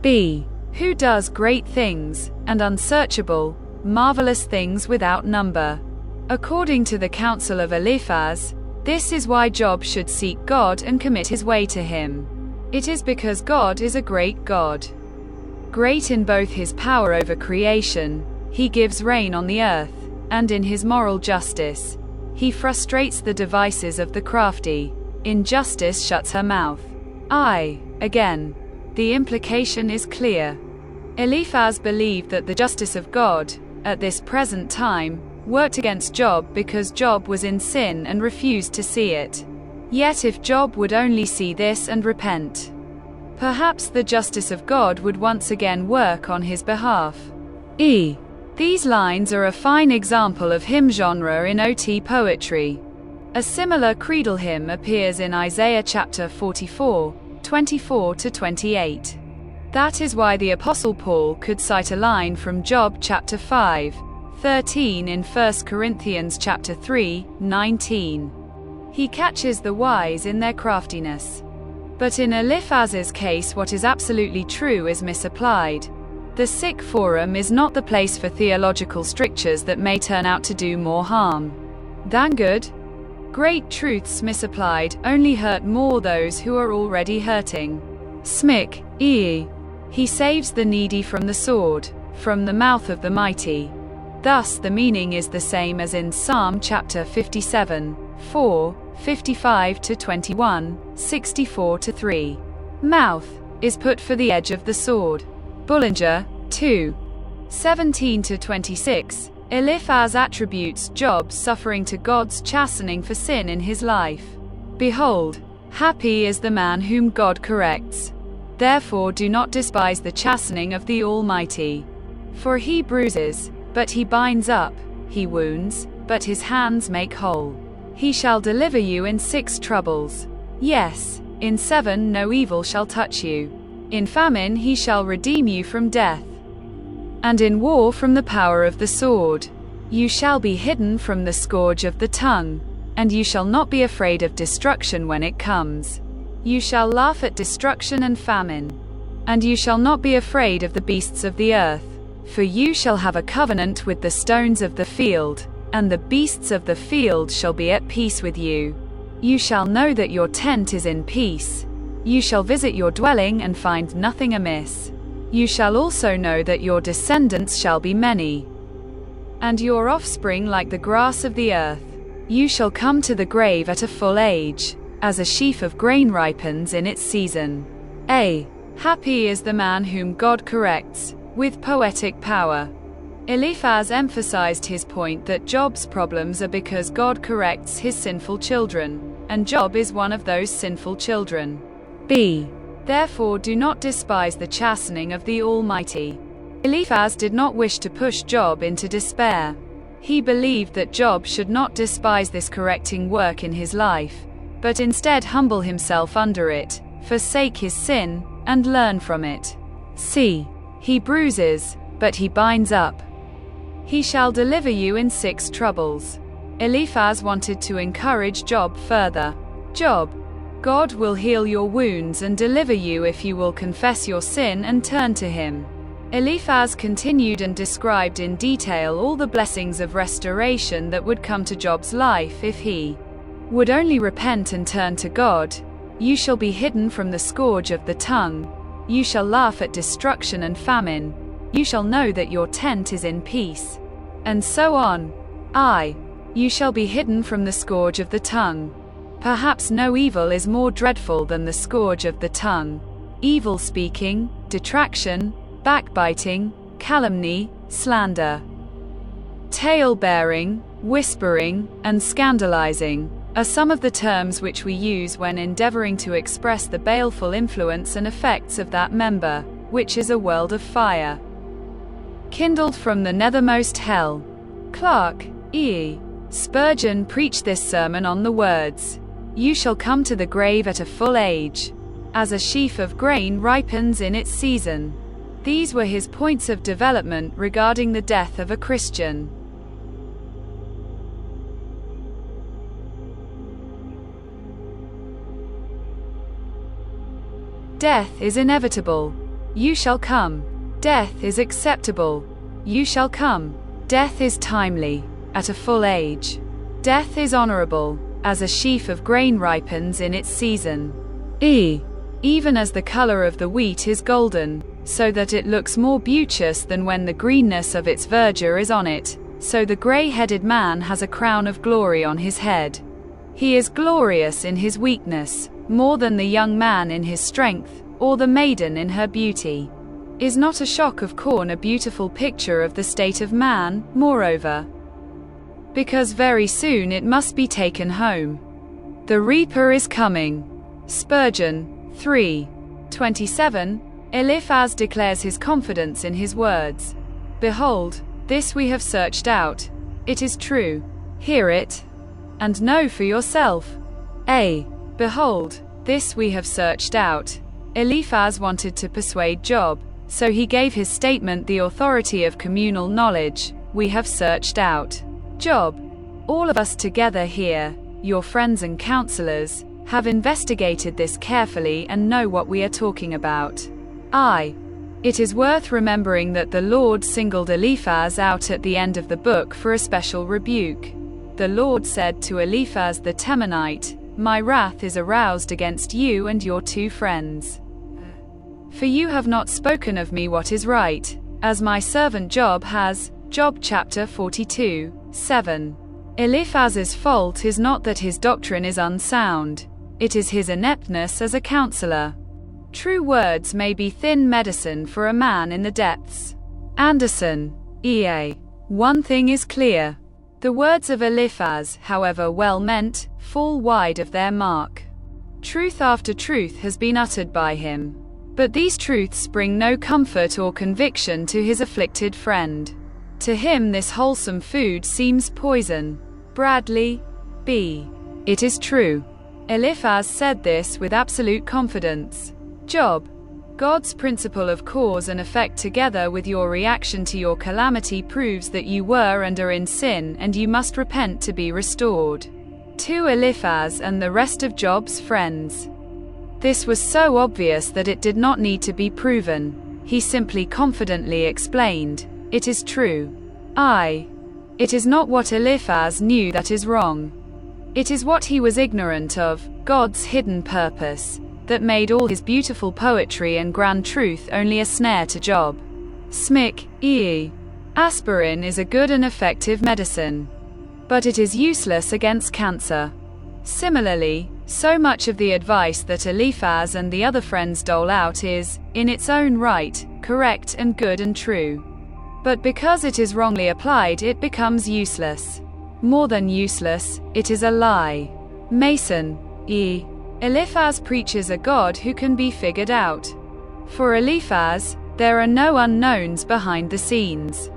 B. Who does great things, and unsearchable, marvelous things without number. According to the counsel of Eliphaz, this is why Job should seek God and commit his way to him. It is because God is a great God. Great in both his power over creation, he gives rain on the earth, and in his moral justice. He frustrates the devices of the crafty. Injustice shuts her mouth. Again. The implication is clear. Eliphaz believed that the justice of God, at this present time, worked against Job because Job was in sin and refused to see it. Yet if Job would only see this and repent, perhaps the justice of God would once again work on his behalf. These lines are a fine example of hymn genre in OT poetry. A similar creedal hymn appears in Isaiah chapter 44, 24-28. That is why the Apostle Paul could cite a line from Job chapter 5, 13 in 1 Corinthians chapter 3, 19. He catches the wise in their craftiness. But in Eliphaz's case, what is absolutely true is misapplied. The Sikh forum is not the place for theological strictures that may turn out to do more harm than good. Great truths misapplied only hurt more those who are already hurting. Smic, E. He saves the needy from the sword, from the mouth of the mighty. Thus the meaning is the same as in Psalm chapter 57, 4, 55-21, 64-3. Mouth is put for the edge of the sword. Bullinger, 2. 17-26. Eliphaz attributes Job's suffering to God's chastening for sin in his life. Behold, happy is the man whom God corrects. Therefore do not despise the chastening of the Almighty. For he bruises, but he binds up, he wounds, but his hands make whole. He shall deliver you in 6 troubles. Yes, in 7 no evil shall touch you. In famine he shall redeem you from death. And in war from the power of the sword. You shall be hidden from the scourge of the tongue, and you shall not be afraid of destruction when it comes. You shall laugh at destruction and famine. And you shall not be afraid of the beasts of the earth, for you shall have a covenant with the stones of the field, and the beasts of the field shall be at peace with you. You shall know that your tent is in peace. You shall visit your dwelling and find nothing amiss. You shall also know that your descendants shall be many, and your offspring like the grass of the earth. You shall come to the grave at a full age, as a sheaf of grain ripens in its season. Happy is the man whom God corrects, with poetic power. Eliphaz emphasized his point that Job's problems are because God corrects his sinful children, and Job is one of those sinful children. B. Therefore do not despise the chastening of the Almighty. Eliphaz did not wish to push Job into despair. He believed that Job should not despise this correcting work in his life, but instead humble himself under it, forsake his sin, and learn from it. C. He bruises, but he binds up. He shall deliver you in 6 troubles. Eliphaz wanted to encourage Job further. Job, God will heal your wounds and deliver you if you will confess your sin and turn to him. Eliphaz continued and described in detail all the blessings of restoration that would come to Job's life if he would only repent and turn to God. You shall be hidden from the scourge of the tongue. You shall laugh at destruction and famine. You shall know that your tent is in peace. And so on. You shall be hidden from the scourge of the tongue. Perhaps no evil is more dreadful than the scourge of the tongue. Evil speaking, detraction, backbiting, calumny, slander, tale-bearing, whispering, and scandalizing are some of the terms which we use when endeavoring to express the baleful influence and effects of that member, which is a world of fire, kindled from the nethermost hell. Clark, E. Spurgeon preached this sermon on the words, "You shall come to the grave at a full age, as a sheaf of grain ripens in its season." These were his points of development regarding the death of a Christian. Death is inevitable. You shall come. Death is acceptable. You shall come. Death is timely, at a full age. Death is honorable, as a sheaf of grain ripens in its season. Even as the color of the wheat is golden, so that it looks more beauteous than when the greenness of its verdure is on it, so the gray-headed man has a crown of glory on his head. He is glorious in his weakness, more than the young man in his strength, or the maiden in her beauty. Is not a shock of corn a beautiful picture of the state of man, moreover? Because very soon it must be taken home. The reaper is coming. Spurgeon 3:27. Eliphaz declares his confidence in his words. Behold, this we have searched out. It is true. Hear it, and know for yourself. Behold, this we have searched out. Eliphaz wanted to persuade Job, so he gave his statement the authority of communal knowledge. We have searched out. Job, all of us together here, your friends and counselors, have investigated this carefully and know what we are talking about. It is worth remembering that the Lord singled Eliphaz out at the end of the book for a special rebuke. The Lord said to Eliphaz the Temanite, My wrath is aroused against you and your 2 friends. For you have not spoken of me what is right, as my servant Job has. Job chapter 42:7. Eliphaz's fault is not that his doctrine is unsound. It is his ineptness as a counselor. True words may be thin medicine for a man in the depths. Anderson, E.A. One thing is clear. The words of Eliphaz, however well meant, fall wide of their mark. Truth after truth has been uttered by him. But these truths bring no comfort or conviction to his afflicted friend. To him this wholesome food seems poison. Bradley, B. It is true. Eliphaz said this with absolute confidence. Job, God's principle of cause and effect together with your reaction to your calamity proves that you were and are in sin and you must repent to be restored. To Eliphaz and the rest of Job's friends. This was so obvious that it did not need to be proven. He simply confidently explained, It is true. It is not what Eliphaz knew that is wrong. It is what he was ignorant of, God's hidden purpose, that made all his beautiful poetry and grand truth only a snare to Job. Smick, E. Aspirin is a good and effective medicine, but it is useless against cancer. Similarly, so much of the advice that Eliphaz and the other friends dole out is, in its own right, correct and good and true. But because it is wrongly applied, it becomes useless. More than useless, it is a lie. Mason, E. Eliphaz preaches a God who can be figured out. For Eliphaz, there are no unknowns behind the scenes.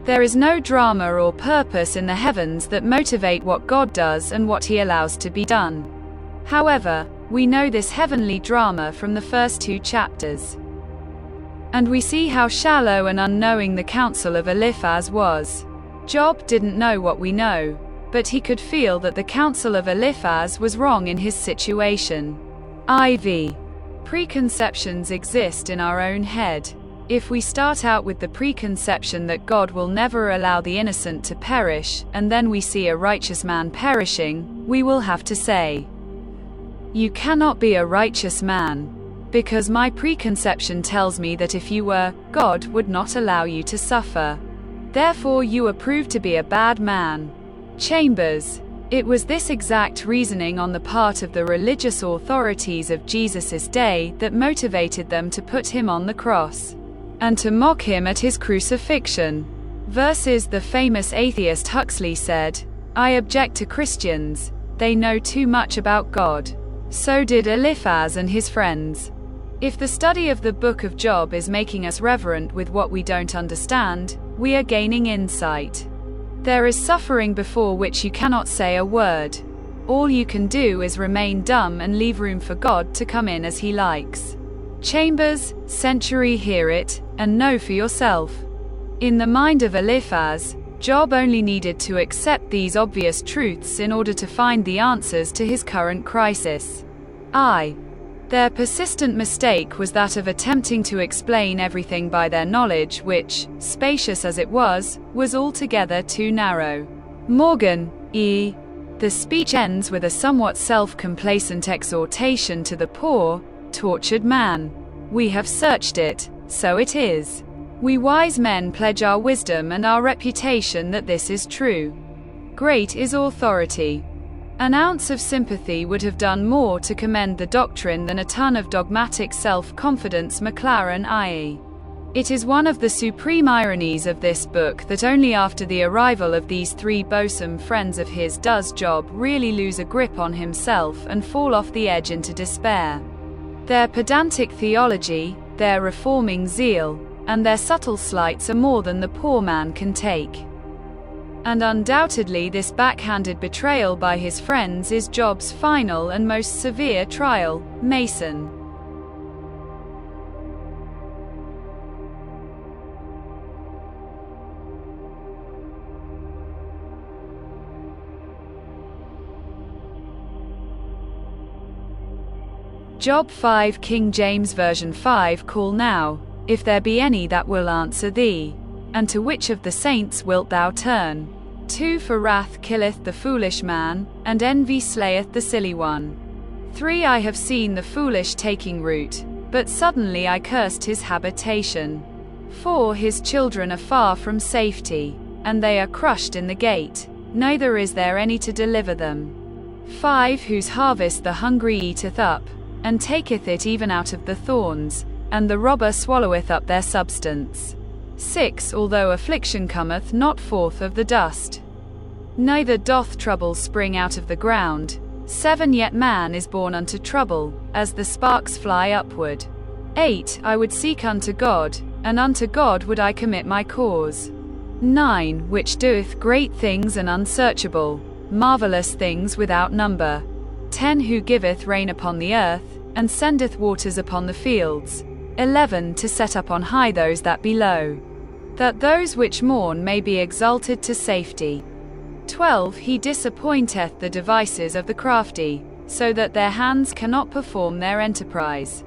There is no drama or purpose in the heavens that motivate what God does and what he allows to be done. However, we know this heavenly drama from the first 2 chapters. And we see how shallow and unknowing the counsel of Eliphaz was. Job didn't know what we know, but he could feel that the counsel of Eliphaz was wrong in his situation. IV. Preconceptions exist in our own head. If we start out with the preconception that God will never allow the innocent to perish, and then we see a righteous man perishing, we will have to say, You cannot be a righteous man, because my preconception tells me that if you were, God would not allow you to suffer. Therefore you are proved to be a bad man. Chambers. It was this exact reasoning on the part of the religious authorities of Jesus' day that motivated them to put him on the cross, and to mock him at his crucifixion. Versus the famous atheist Huxley said, I object to Christians, they know too much about God. So did Eliphaz and his friends. If the study of the book of Job is making us reverent with what we don't understand, we are gaining insight. There is suffering before which you cannot say a word. All you can do is remain dumb and leave room for God to come in as he likes. Chambers, Century. Hear it, and know for yourself. In the mind of Eliphaz, Job only needed to accept these obvious truths in order to find the answers to his current crisis. Their persistent mistake was that of attempting to explain everything by their knowledge, which, spacious as it was altogether too narrow. Morgan, E. The speech ends with a somewhat self-complacent exhortation to the poor, tortured man. We have searched it, so it is. We wise men pledge our wisdom and our reputation that this is true. Great is authority. An ounce of sympathy would have done more to commend the doctrine than a ton of dogmatic self-confidence. Maclaren IE. It is one of the supreme ironies of this book that only after the arrival of these three bosom friends of his does Job really lose a grip on himself and fall off the edge into despair. Their pedantic theology, their reforming zeal, and their subtle slights are more than the poor man can take. And undoubtedly this backhanded betrayal by his friends is Job's final and most severe trial. Mason. Job 5 King James Version 5 Call now, if there be any that will answer thee. And to which of the saints wilt thou turn? 2 For wrath killeth the foolish man, and envy slayeth the silly one. 3 I have seen the foolish taking root, but suddenly I cursed his habitation. 4 His children are far from safety, and they are crushed in the gate, neither is there any to deliver them. 5 Whose harvest the hungry eateth up, and taketh it even out of the thorns, and the robber swalloweth up their substance. 6 Although affliction cometh not forth of the dust, neither doth trouble spring out of the ground. 7 Yet man is born unto trouble, as the sparks fly upward. 8 I would seek unto God, and unto God would I commit my cause. 9 Which doeth great things and unsearchable, marvelous things without number. 10 Who giveth rain upon the earth, and sendeth waters upon the fields. 11 To set up on high those that be low, that those which mourn may be exalted to safety. 12 He disappointeth the devices of the crafty, so that their hands cannot perform their enterprise.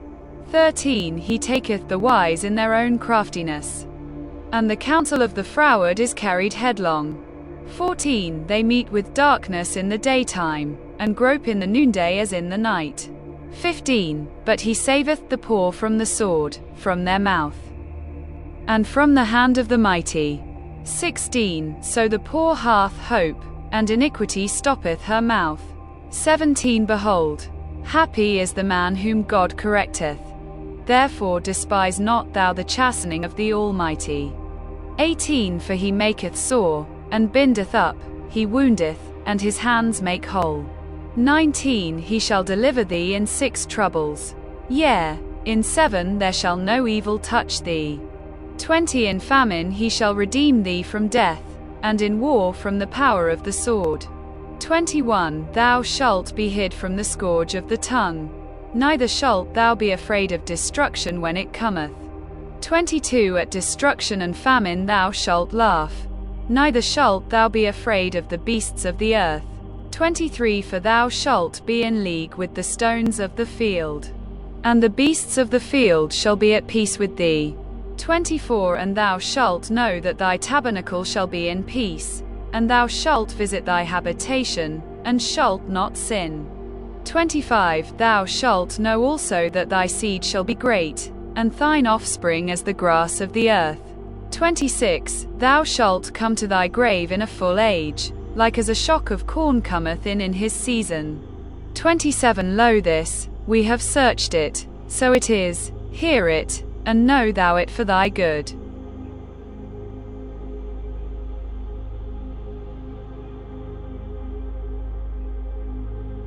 13 He taketh the wise in their own craftiness, and the counsel of the froward is carried headlong. 14 They meet with darkness in the daytime, and grope in the noonday as in the night. 15 But he saveth the poor from the sword, from their mouth, and from the hand of the mighty. 16 So the poor hath hope, and iniquity stoppeth her mouth. 17 Behold, happy is the man whom God correcteth. Therefore despise not thou the chastening of the Almighty. 18 For he maketh sore, and bindeth up, he woundeth, and his hands make whole. 19 He shall deliver thee in 6 troubles. Yea, in 7 there shall no evil touch thee. 20 In famine he shall redeem thee from death, and in war from the power of the sword. 21 Thou shalt be hid from the scourge of the tongue, neither shalt thou be afraid of destruction when it cometh. 22 At destruction and famine thou shalt laugh, neither shalt thou be afraid of the beasts of the earth. 23 For thou shalt be in league with the stones of the field, and the beasts of the field shall be at peace with thee. 24 And thou shalt know that thy tabernacle shall be in peace, and thou shalt visit thy habitation, and shalt not sin. 25 Thou shalt know also that thy seed shall be great, and thine offspring as the grass of the earth. 26 Thou shalt come to thy grave in a full age, like as a shock of corn cometh in his season. 27 Lo this, we have searched it, so it is, hear it, and know thou it for thy good.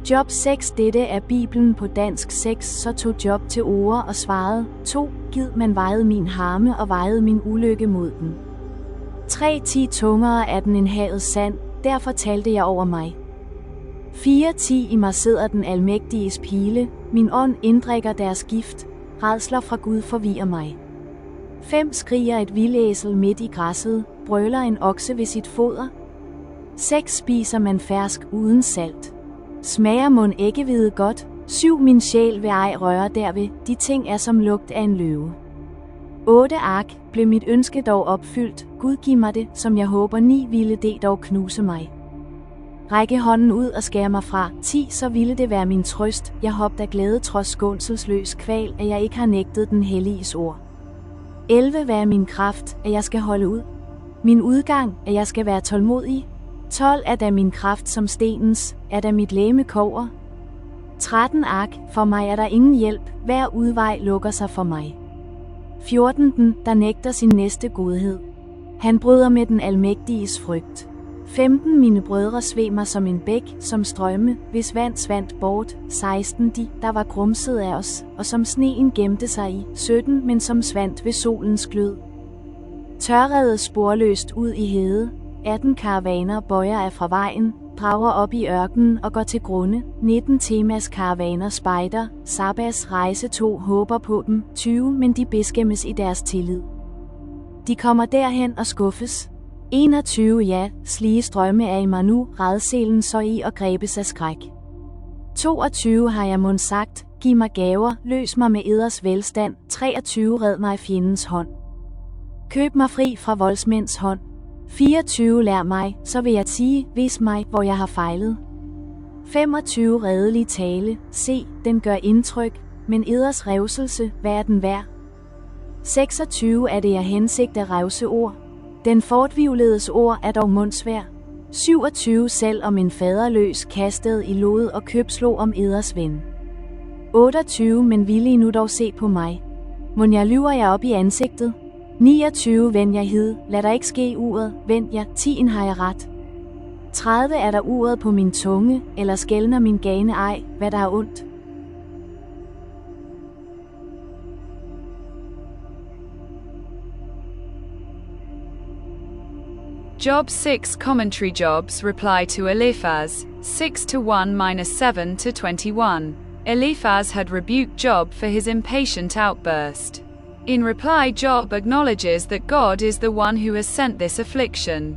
Job 6 Dette er Bibelen på dansk 6. Så tog Job til orde og svarede, 2 Gid man vejede min harme og vejede min ulykke mod den. 3 10 tungere er den end havet sand, derfor talte jeg over mig. 4 10 I mig sidder den almægtiges pile, min ånd inddrikker deres gift, rædsler fra Gud forvirrer mig. 5 Skriger et vildæsel midt i græsset, brøler en okse ved sit foder. 6 Spiser man fersk uden salt. Smager mon æggehvide godt, 7. Min sjæl vil ej røre derved, de ting er som lugt af en løve. 8. Ark, blev mit ønske dog opfyldt, Gud giv mig det, som jeg håber. 9. Ville det dog knuse mig. Række hånden ud og skære mig fra. 10. Så ville det være min trøst, jeg hopte af glæde trods skånselsløs kval, at jeg ikke har nægtet den helliges ord. 11. Hvad er min kraft, at jeg skal holde ud? Min udgang, at jeg skal være tålmodig? 12. Er da min kraft som stenens, er da mit legeme kobber? 13. Ark, for mig er der ingen hjælp, hver udvej lukker sig for mig. 14. Den, der nægter sin næste godhed. Han bryder med den almægtiges frygt. 15. Mine brødre sved mig som en bæk, som strømme, hvis vand svandt bort. 16. De, der var grumset af os, og som sneen gemte sig i. 17. Men som svandt ved solens glød. Tørrede sporløst ud i hede. 18. Karavaner bøjer af fra vejen, drager op i ørkenen og går til grunde. 19. Temas karavaner spejder, Sabas rejse 2 håber på dem. 20. Men de beskæmmes i deres tillid. De kommer derhen og skuffes. 21. Ja, slige strømme er i mig nu, rædselen så i og grebes af skræk. 22. Har jeg mund sagt, giv mig gaver, løs mig med eders velstand. 23. Red mig i fjendens hånd. Køb mig fri fra voldsmænds hånd. 24. Lær mig, så vil jeg sige, vis mig, hvor jeg har fejlet. 25. Redelig tale, se, den gør indtryk, men eders revselse, hvad er den værd? 26. Er det jeg hensigt at revse ord? Den fortvivledes ord er dog mundsvær. 27. Selv om en faderløs kastede i lod og købslog om eders ven. 28. Men ville I nu dog se på mig? Mon jeg lyver jer op i ansigtet? 29. Vend jeg hid, lad der ikke ske uret, vend jer, 10. Har jeg ret. 30. Er der uret på min tunge, eller skælner min gane ej, hvad der er ondt? Job 6 Commentary. Job's reply to Eliphaz, 6:1-7-21. Eliphaz had rebuked Job for his impatient outburst. In reply, Job acknowledges that God is the one who has sent this affliction.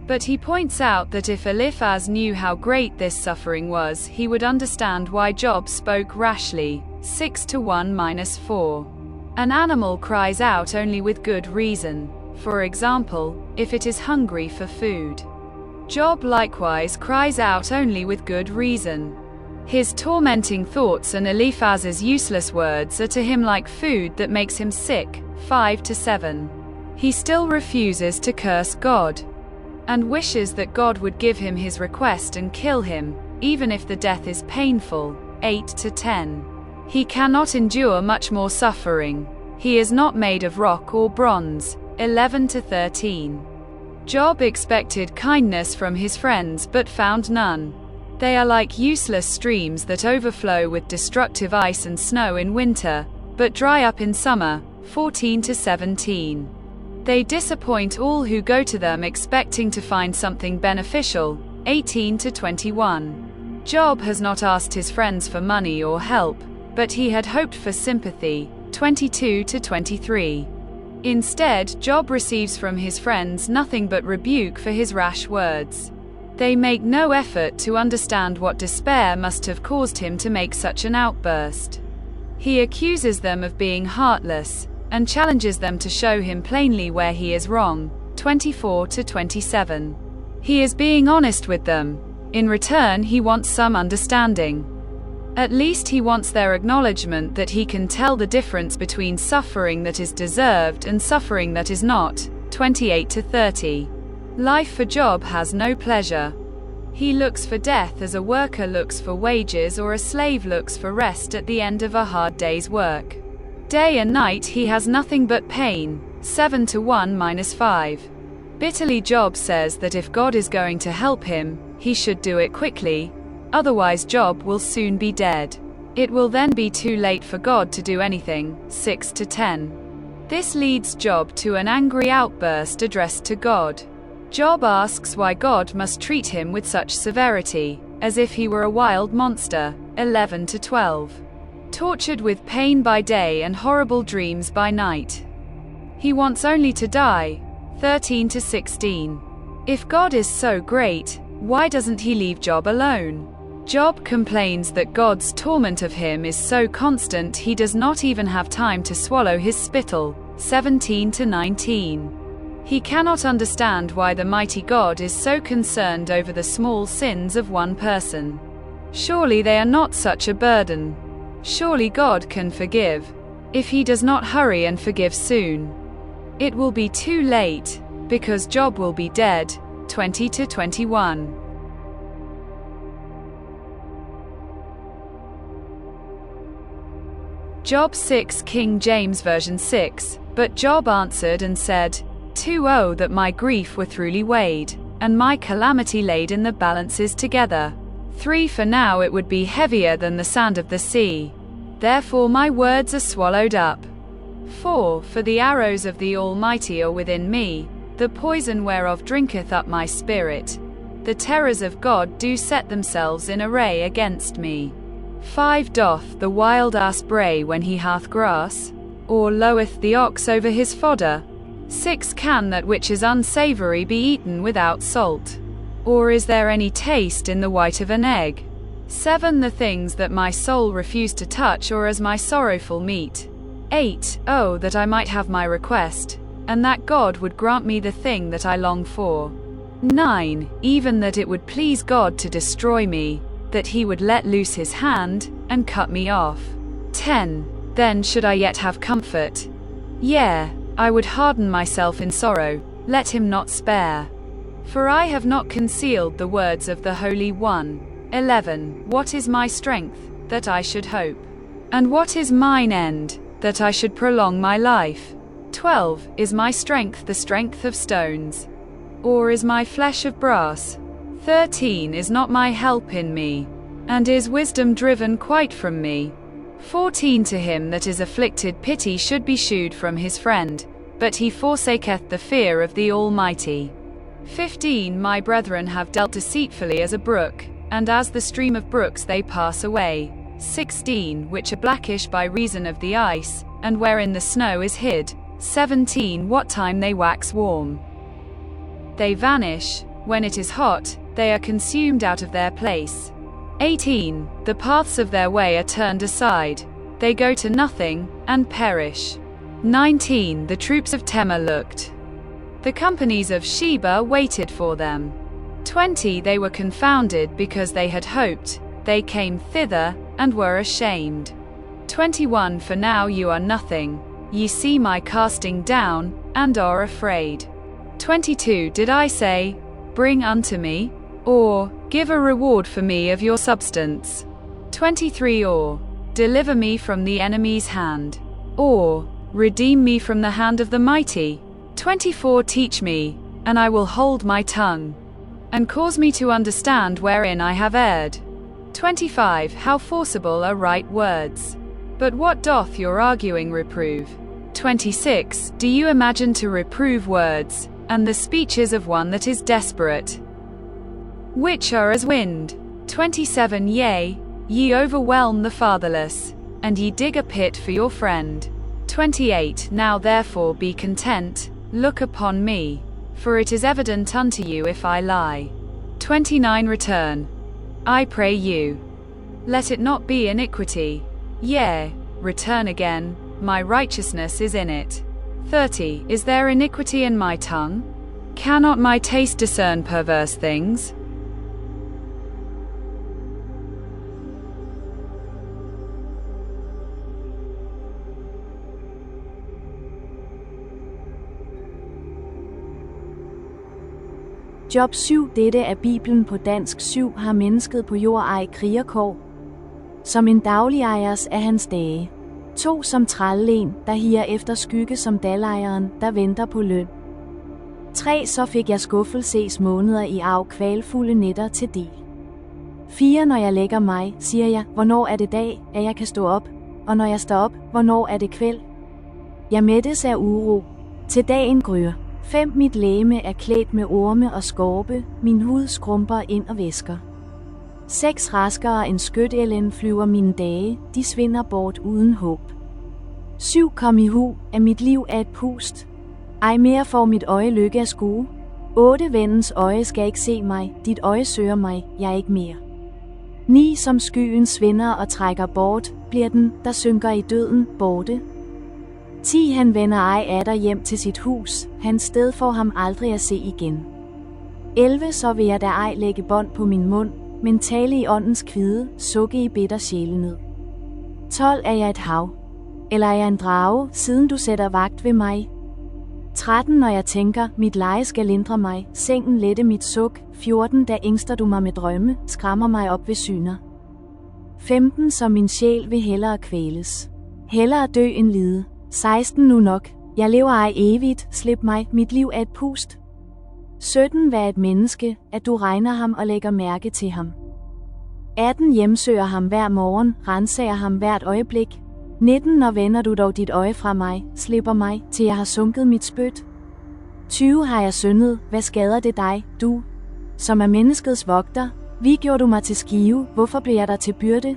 But he points out that if Eliphaz knew how great this suffering was, he would understand why Job spoke rashly. 6:1-4. An animal cries out only with good reason. For example, if it is hungry for food. Job likewise cries out only with good reason. His tormenting thoughts and Eliphaz's useless words are to him like food that makes him sick. 5-7. He still refuses to curse God, and wishes that God would give him his request and kill him, even if the death is painful. 8-10. He cannot endure much more suffering. He is not made of rock or bronze. 11-13. Job expected kindness from his friends but found none. They are like useless streams that overflow with destructive ice and snow in winter, but dry up in summer. 14-17. They disappoint all who go to them expecting to find something beneficial. 18-21. Job has not asked his friends for money or help, but he had hoped for sympathy. 22-23. Instead, Job receives from his friends nothing but rebuke for his rash words. They make no effort to understand what despair must have caused him to make such an outburst. He accuses them of being heartless, and challenges them to show him plainly where he is wrong. 24-27. He is being honest with them. In return, he wants some understanding. At least he wants their acknowledgement that he can tell the difference between suffering that is deserved and suffering that is not. 28-30. Life for Job has no pleasure. He looks for death as a worker looks for wages or a slave looks for rest at the end of a hard day's work. Day and night he has nothing but pain. 7-1-5. Bitterly Job says that if God is going to help him, he should do it quickly. Otherwise Job will soon be dead. It will then be too late for God to do anything. 6-10. This leads Job to an angry outburst addressed to God. Job asks why God must treat him with such severity, as if he were a wild monster. 11-12. Tortured with pain by day and horrible dreams by night. He wants only to die. 13-16. If God is so great, why doesn't he leave Job alone? Job complains that God's torment of him is so constant he does not even have time to swallow his spittle. 17-19. He cannot understand why the mighty God is so concerned over the small sins of one person. Surely they are not such a burden. Surely God can forgive. If he does not hurry and forgive soon, it will be too late, because Job will be dead. 20-21. Job 6 King James Version 6. But Job answered and said, Oh, that my grief were truly weighed, and my calamity laid in the balances together. 3 For now it would be heavier than the sand of the sea. Therefore my words are swallowed up. 4 For the arrows of the Almighty are within me, the poison whereof drinketh up my spirit. The terrors of God do set themselves in array against me. 5 Doth the wild ass bray when he hath grass? Or loweth the ox over his fodder? 6 Can that which is unsavory be eaten without salt? Or is there any taste in the white of an egg? 7 The things that my soul refused to touch or as my sorrowful meat. 8 Oh, that I might have my request, and that God would grant me the thing that I long for. 9 Even that it would please God to destroy me, that he would let loose his hand, and cut me off. 10 Then should I yet have comfort? Yea, I would harden myself in sorrow, let him not spare. For I have not concealed the words of the Holy One. 11 What is my strength, that I should hope? And what is mine end, that I should prolong my life? 12 Is my strength the strength of stones? Or is my flesh of brass? 13 Is not my help in me? And is wisdom driven quite from me? 14 To him that is afflicted pity should be shewed from his friend, but he forsaketh the fear of the Almighty. 15 My brethren have dealt deceitfully as a brook, and as the stream of brooks they pass away. 16 Which are blackish by reason of the ice, and wherein the snow is hid. 17 What time they wax warm, they vanish, when it is hot, they are consumed out of their place. 18 The paths of their way are turned aside, they go to nothing, and perish. 19 The troops of Tema looked, the companies of Sheba waited for them. 20 They were confounded because they had hoped, they came thither, and were ashamed. 21 For now you are nothing, ye see my casting down, and are afraid. 22 Did I say, bring unto me? Or, give a reward for me of your substance? 23 Or, deliver me from the enemy's hand? Or, redeem me from the hand of the mighty? 24 Teach me, and I will hold my tongue, and cause me to understand wherein I have erred. 25 How forcible are right words! But what doth your arguing reprove? 26 Do you imagine to reprove words, and the speeches of one that is desperate, which are as wind? 27 Yea, ye overwhelm the fatherless, and ye dig a pit for your friend. 28 Now therefore be content, look upon me, for it is evident unto you if I lie. 29 Return, I pray you, let it not be iniquity. Yea, return again, my righteousness is in it. 30 Is there iniquity in my tongue? Cannot my taste discern perverse things? Job 7 Dette er Bibelen på dansk. 7 Har mennesket på jord ej krigerkår? Som en dagligejers af hans dage. 2 Som trællen, der higer efter skygge som dalejeren, der venter på løn. 3 Så fik jeg skuffelses måneder i arv kvalfulde nætter til del. 4 Når jeg lægger mig, siger jeg, hvornår er det dag, at jeg kan stå op, og når jeg står op, hvornår er det kvæld? Jeg mættes af uro, til dagen gryer. 5 Mit legeme er klædt med orme og skorpe, min hud skrumper ind og væsker. 6 Raskere end skytælden flyver mine dage, de svinder bort uden håb. 7 Kom i hu, at mit liv er et pust. Ej mere får mit øje lykke at skue. 8 Vennens øje skal ikke se mig, dit øje søger mig, jeg ikke mere. 9 som skyen svinder og trækker bort, bliver den, der synker i døden, borte. 10 han vender ej atter hjem til sit hus, hans sted får ham aldrig at se igen. 11 så vil jeg da ej lægge bånd på min mund, men tale i åndens kvide, sukke i bitter sjælenød. 12 er jeg et hav, eller er jeg en drage, siden du sætter vagt ved mig. 13 når jeg tænker, mit leje skal lindre mig, sengen lette mit suk. 14 da ængster du mig med drømme, skræmmer mig op ved syner. 15 så min sjæl vil hellere kvæles, hellere dø end lide. 16 nu nok, jeg lever ej evigt, slip mig, mit liv er et pust. 17 hvad et menneske, at du regner ham og lægger mærke til ham. 18 hjemsøger ham hver morgen, rensager ham hvert øjeblik. 19 når vender du dog dit øje fra mig, slipper mig, til jeg har sunket mit spyt. 20 har jeg syndet, hvad skader det dig, du, som er menneskets vogter? Wie gjorde du mig til skive, hvorfor blev jeg der til byrde?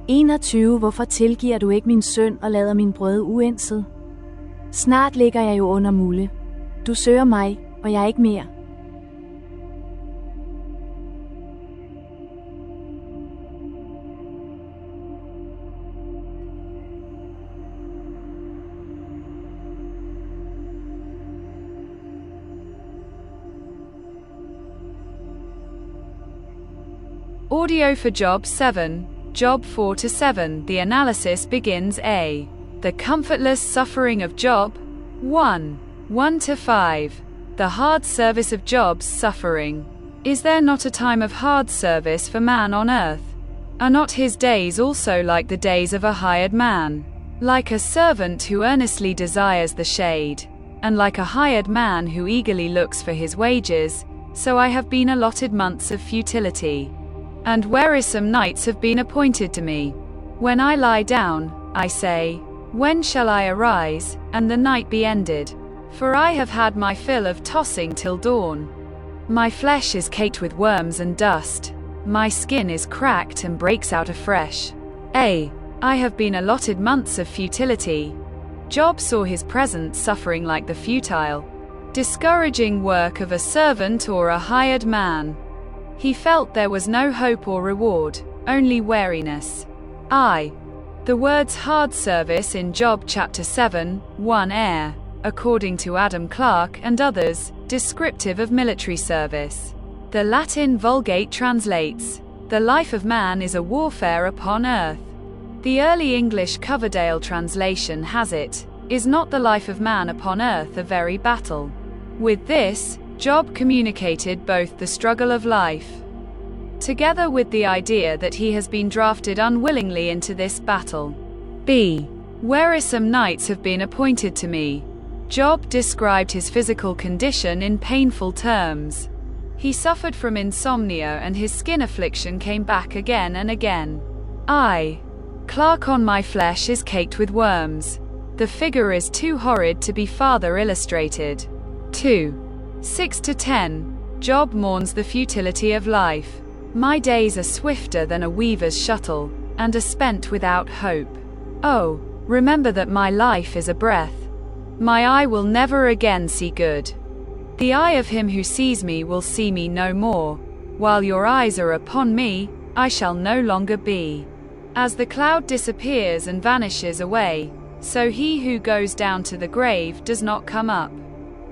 21 hvorfor tilgiver du ikke min synd og lader min brød uænset? Snart ligger jeg jo under mulde. Du søger mig, og jeg er ikke mere. Audio for Job 7, Job 4-7. The analysis begins. A. The comfortless suffering of Job. 1. 1-5. The hard service of Job's suffering. Is there not a time of hard service for man on earth? Are not his days also like the days of a hired man? Like a servant who earnestly desires the shade, and like a hired man who eagerly looks for his wages, so I have been allotted months of futility, and wearisome nights have been appointed to me. When I lie down, I say, when shall I arise, and the night be ended? For I have had my fill of tossing till dawn. My flesh is caked with worms and dust. My skin is cracked and breaks out afresh. A. I have been allotted months of futility. Job saw his present suffering like the futile, discouraging work of a servant or a hired man. He felt there was no hope or reward, only weariness. I. The words hard service in Job chapter 7, 1 are, according to Adam Clarke and others, descriptive of military service. The Latin Vulgate translates, the life of man is a warfare upon earth. The early English Coverdale translation has it, is not the life of man upon earth a very battle? With this, Job communicated both the struggle of life, together with the idea that he has been drafted unwillingly into this battle. B. Wearisome nights have been appointed to me. Job described his physical condition in painful terms. He suffered from insomnia and his skin affliction came back again and again. I. Clarke on my flesh is caked with worms. The figure is too horrid to be farther illustrated. 2. 6-10. Job mourns the futility of life. My days are swifter than a weaver's shuttle, and are spent without hope. Oh, remember that my life is a breath. My eye will never again see good. The eye of him who sees me will see me no more. While your eyes are upon me, I shall no longer be. As the cloud disappears and vanishes away, so he who goes down to the grave does not come up.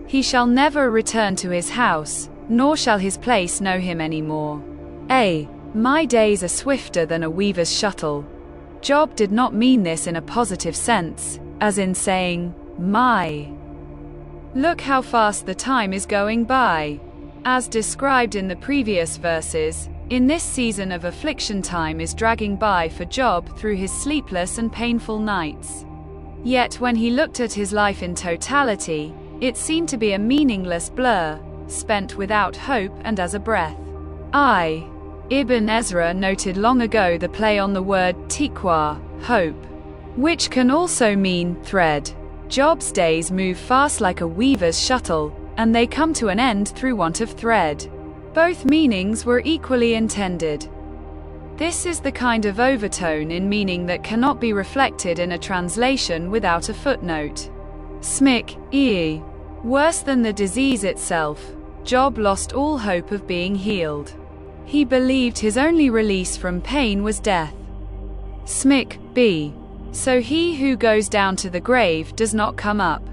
He shall never return to his house, nor shall his place know him any more. A. My days are swifter than a weaver's shuttle. Job did not mean this in a positive sense, as in saying, my. Look how fast the time is going by. As described in the previous verses, in this season of affliction time is dragging by for Job through his sleepless and painful nights. Yet when he looked at his life in totality, it seemed to be a meaningless blur, spent without hope and as a breath. I. Ibn Ezra noted long ago the play on the word tikwa, hope, which can also mean thread. Job's days move fast like a weaver's shuttle, and they come to an end through want of thread. Both meanings were equally intended. This is the kind of overtone in meaning that cannot be reflected in a translation without a footnote. Smic, e. Worse than the disease itself, Job lost all hope of being healed. He believed his only release from pain was death. Smic. B. So he who goes down to the grave does not come up.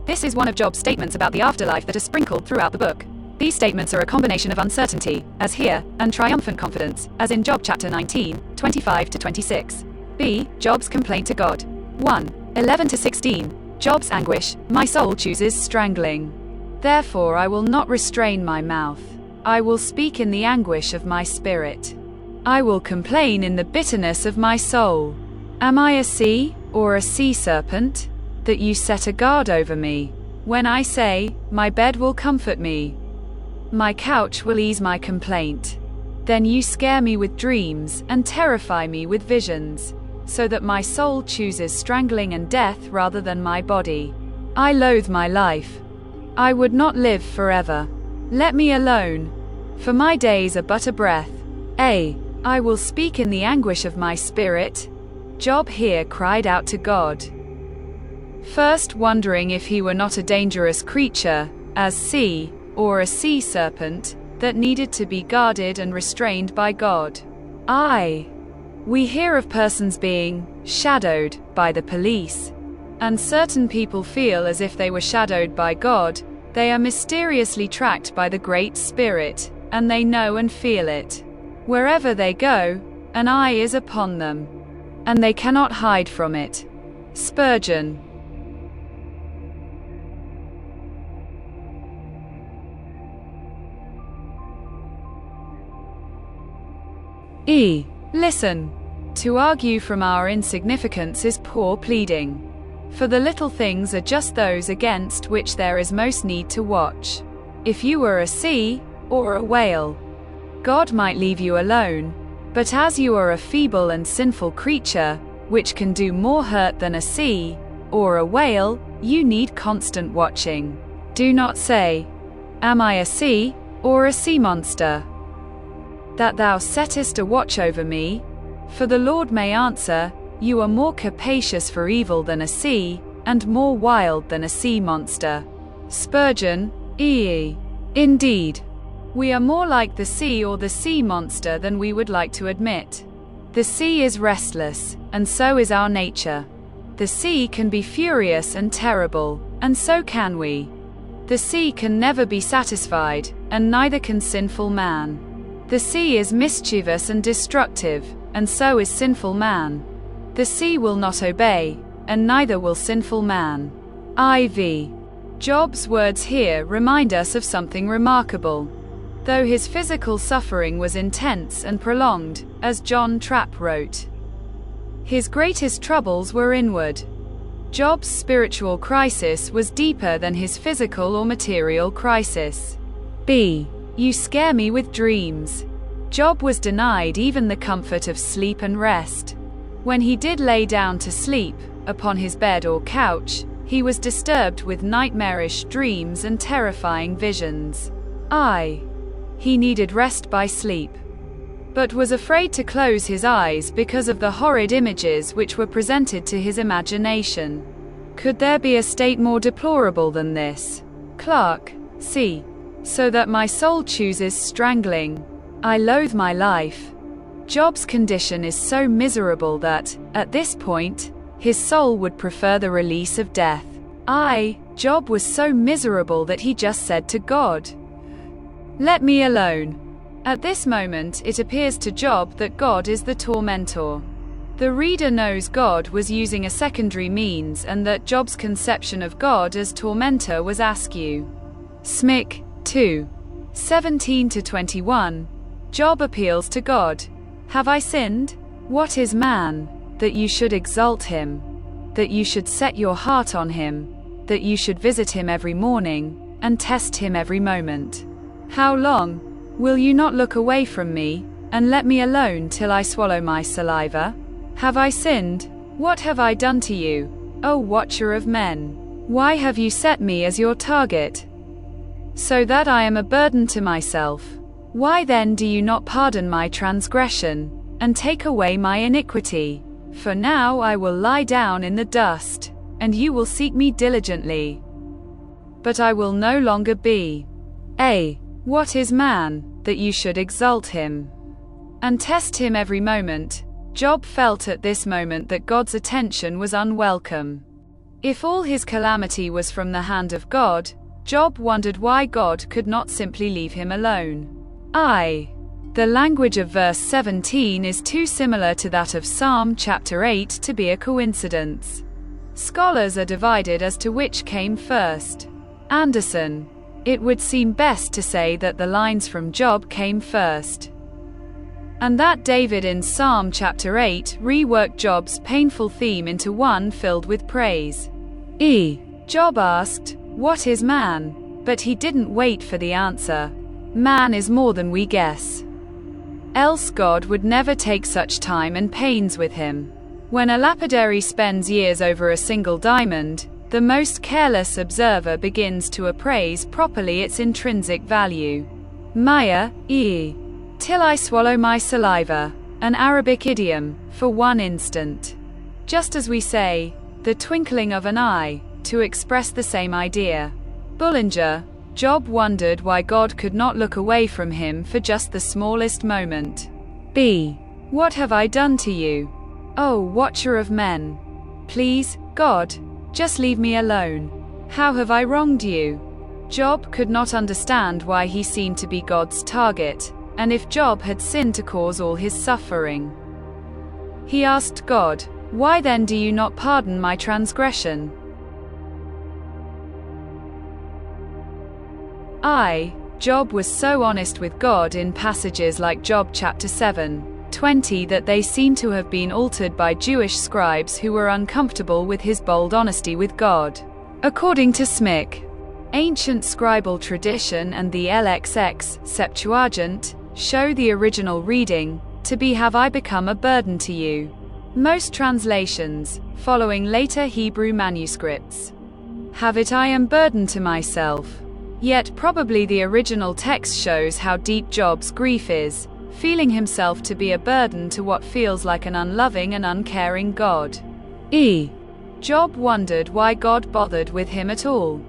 This is one of Job's statements about the afterlife that are sprinkled throughout the book. These statements are a combination of uncertainty, as here, and triumphant confidence, as in Job chapter 19, 25-26. B. Job's complaint to God. 1. 11-16. Job's anguish, my soul chooses strangling. Therefore I will not restrain my mouth. I will speak in the anguish of my spirit. I will complain in the bitterness of my soul. Am I a sea, or a sea serpent, that you set a guard over me? When I say, my bed will comfort me, my couch will ease my complaint. Then you scare me with dreams, and terrify me with visions, so that my soul chooses strangling and death rather than my body. I loathe my life. I would not live forever. Let me alone, for my days are but a breath. A. I will speak in the anguish of my spirit. Job here cried out to God, first wondering if he were not a dangerous creature, as sea, or a sea serpent, that needed to be guarded and restrained by God. We hear of persons being shadowed by the police, and certain people feel as if they were shadowed by God. They are mysteriously tracked by the Great Spirit, and they know and feel it. Wherever they go, an eye is upon them, and they cannot hide from it. Spurgeon. E. Listen. To argue from our insignificance is poor pleading. For the little things are just those against which there is most need to watch. If you were a sea, or a whale, God might leave you alone, but as you are a feeble and sinful creature, which can do more hurt than a sea, or a whale, you need constant watching. Do not say, am I a sea, or a sea monster, that thou settest a watch over me? For the Lord may answer, you are more capacious for evil than a sea, and more wild than a sea monster. Spurgeon. E. Indeed, we are more like the sea or the sea monster than we would like to admit. The sea is restless, and so is our nature. The sea can be furious and terrible, and so can we. The sea can never be satisfied, and neither can sinful man. The sea is mischievous and destructive, and so is sinful man. The sea will not obey, and neither will sinful man. IV. Job's words here remind us of something remarkable. Though his physical suffering was intense and prolonged, as John Trapp wrote, his greatest troubles were inward. Job's spiritual crisis was deeper than his physical or material crisis. B. You scare me with dreams. Job was denied even the comfort of sleep and rest. When he did lay down to sleep, upon his bed or couch, he was disturbed with nightmarish dreams and terrifying visions. He needed rest by sleep, but was afraid to close his eyes because of the horrid images which were presented to his imagination. Could there be a state more deplorable than this? Clark. C. So that my soul chooses strangling. I loathe my life. Job's condition is so miserable that, at this point, his soul would prefer the release of death. Job was so miserable that he just said to God, let me alone. At this moment it appears to Job that God is the tormentor. The reader knows God was using a secondary means and that Job's conception of God as tormentor was askew. Smic. 2. 17-21. Job appeals to God. Have I sinned? What is man, that you should exalt him? That you should set your heart on him? That you should visit him every morning, and test him every moment? How long? Will you not look away from me, and let me alone till I swallow my saliva? Have I sinned? What have I done to you, O watcher of men? Why have you set me as your target, so that I am a burden to myself? Why then do you not pardon my transgression, and take away my iniquity? For now I will lie down in the dust, and you will seek me diligently. But I will no longer be. A. What is man, that you should exalt him and test him every moment. Job felt at this moment that God's attention was unwelcome. If all his calamity was from the hand of God, Job wondered why God could not simply leave him alone. The language of verse 17 is too similar to that of Psalm chapter 8 to be a coincidence. Scholars are divided as to which came first. Anderson: it would seem best to say that the lines from Job came first, and that David in Psalm chapter 8 reworked Job's painful theme into one filled with praise. Job asked, "What is man?" But he didn't wait for the answer. Man is more than we guess. Else God would never take such time and pains with him. When a lapidary spends years over a single diamond, the most careless observer begins to appraise properly its intrinsic value. Maya, till I swallow my saliva, an Arabic idiom, for one instant. Just as we say, the twinkling of an eye, to express the same idea. Bullinger: Job wondered why God could not look away from him for just the smallest moment. What have I done to you? Oh, watcher of men! Please, God, just leave me alone. How have I wronged you? Job could not understand why he seemed to be God's target, and if Job had sinned to cause all his suffering. He asked God, "Why then do you not pardon my transgression?" Job was so honest with God in passages like Job chapter 7:20 that they seem to have been altered by Jewish scribes who were uncomfortable with his bold honesty with God. According to Smyk, ancient scribal tradition and the LXX Septuagint show the original reading to be "Have I become a burden to you?" Most translations, following later Hebrew manuscripts, have it "I am burdened to myself." Yet probably the original text shows how deep Job's grief is, feeling himself to be a burden to what feels like an unloving and uncaring God. Job wondered why God bothered with him at all.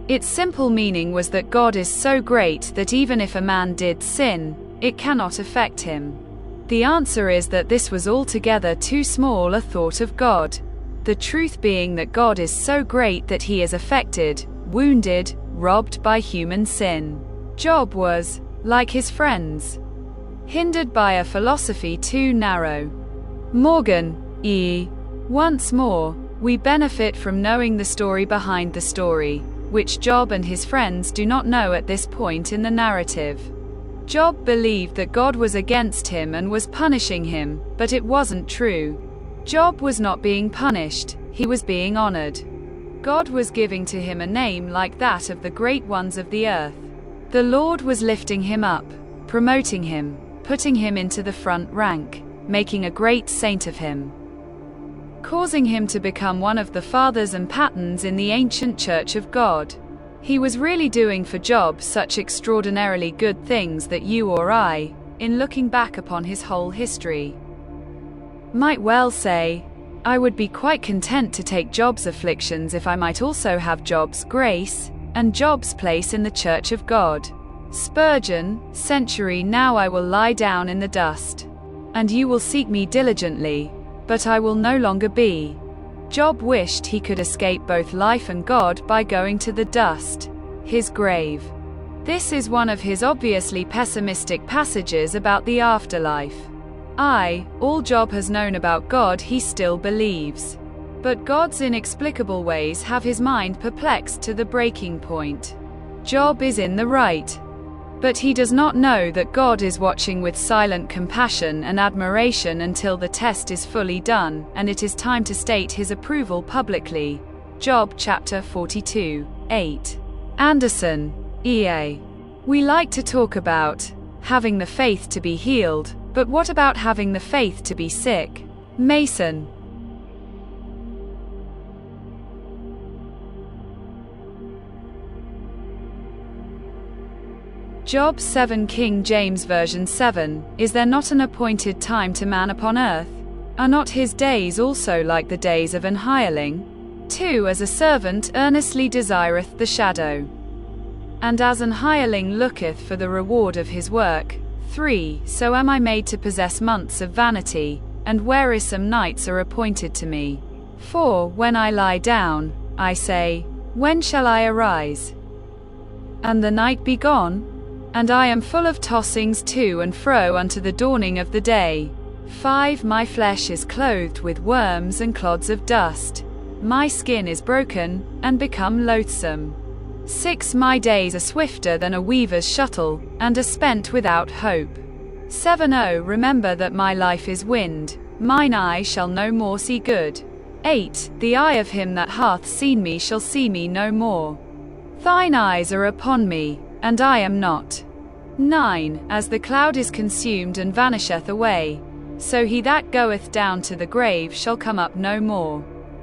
Its simple meaning was that God is so great that even if a man did sin, it cannot affect him. The answer is that this was altogether too small a thought of God. The truth being that God is so great that he is affected, wounded, robbed by human sin. Job was, like his friends, hindered by a philosophy too narrow. Morgan, once more, we benefit from knowing the story behind the story, which Job and his friends do not know at this point in the narrative. Job believed that God was against him and was punishing him, but it wasn't true. Job was not being punished, he was being honored. God was giving to him a name like that of the great ones of the earth. The Lord was lifting him up, promoting him, putting him into the front rank, making a great saint of him, causing him to become one of the fathers and patterns in the ancient church of God. He was really doing for Job such extraordinarily good things that you or I, in looking back upon his whole history, might well say, I would be quite content to take Job's afflictions if I might also have Job's grace, and Job's place in the church of God. Spurgeon: century now I will lie down in the dust, and you will seek me diligently, but I will no longer be. Job wished he could escape both life and God by going to the dust, his grave. This is one of his obviously pessimistic passages about the afterlife. All Job has known about God he still believes. But God's inexplicable ways have his mind perplexed to the breaking point. Job is in the right. But he does not know that God is watching with silent compassion and admiration until the test is fully done, and it is time to state his approval publicly. Job chapter 42:8. Anderson, E.A. We like to talk about having the faith to be healed, but what about having the faith to be sick? Mason. Job 7 King James Version 7, Is there not an appointed time to man upon earth? Are not his days also like the days of an hireling? 2 As a servant earnestly desireth the shadow and as an hireling looketh for the reward of his work. 3. So am I made to possess months of vanity, and wearisome nights are appointed to me. 4. When I lie down, I say, when shall I arise? And the night be gone? And I am full of tossings to and fro unto the dawning of the day. 5. My flesh is clothed with worms and clods of dust. My skin is broken, and become loathsome. 6. My days are swifter than a weaver's shuttle, and are spent without hope. 7. Oh, remember that my life is wind, mine eye shall no more see good. 8. The eye of him that hath seen me shall see me no more. Thine eyes are upon me, and I am not. 9. As the cloud is consumed and vanisheth away, so he that goeth down to the grave shall come up no more.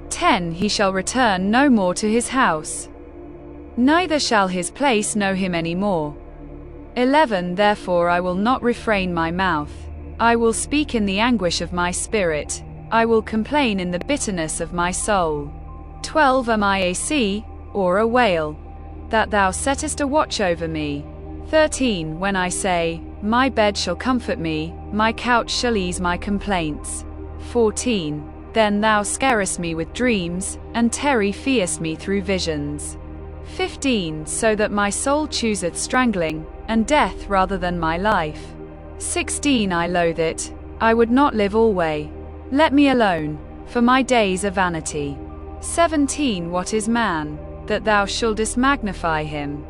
10. He shall return no more to his house, neither shall his place know him any more. 11. Therefore I will not refrain my mouth. I will speak in the anguish of my spirit. I will complain in the bitterness of my soul. 12. Am I a sea, or a whale, that thou settest a watch over me? 13. When I say, my bed shall comfort me, my couch shall ease my complaints. 14. Then thou scarest me with dreams, and terrifiest me through visions. 15. So that my soul chooseth strangling, and death rather than my life. 16. I loathe it, I would not live alway. Let me alone, for my days are vanity. 17. What is man, that thou shouldest magnify him,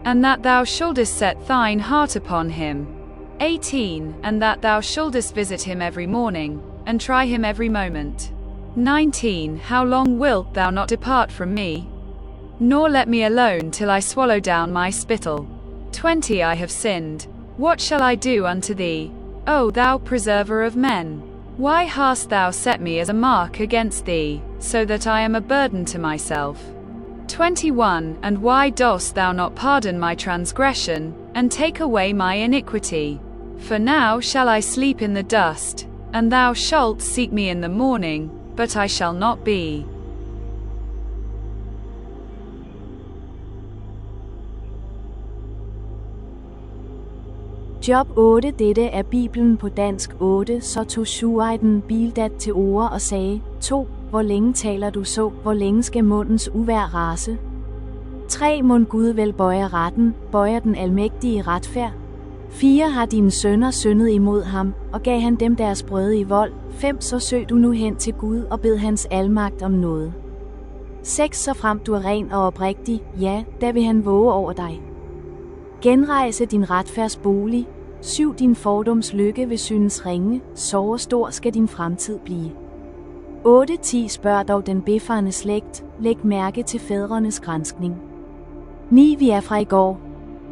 and that thou shouldest set thine heart upon him? 18. And that thou shouldest visit him every morning, and try him every moment. 19. How long wilt thou not depart from me, nor let me alone till I swallow down my spittle? 20. I have sinned. What shall I do unto thee, O thou preserver of men? Why hast thou set me as a mark against thee, so that I am a burden to myself? 21. And why dost thou not pardon my transgression, and take away my iniquity? For now shall I sleep in the dust, and thou shalt seek me in the morning, but I shall not be. Job 8. Dette er Bibelen på dansk 8. Så tog Shuaiden Bildad til orde og sagde, 2. Hvor længe taler du så, hvor længe skal mundens uvær rase? 3. Mon Gud vel bøjer retten, bøjer den almægtige retfærd? 4. Har dine sønner syndet imod ham, og gav han dem deres brøde i vold? 5. Så søg du nu hen til Gud og bed hans almagt om noget. 6. Så frem du er ren og oprigtig, ja, da vil han våge over dig. Genrejse din retfærds bolig. 7. Din fordoms lykke vil synes ringe, såre stor skal din fremtid blive. 8-10. Spørg dog den befarne slægt, læg mærke til fædrenes granskning. 9. Vi er fra i går,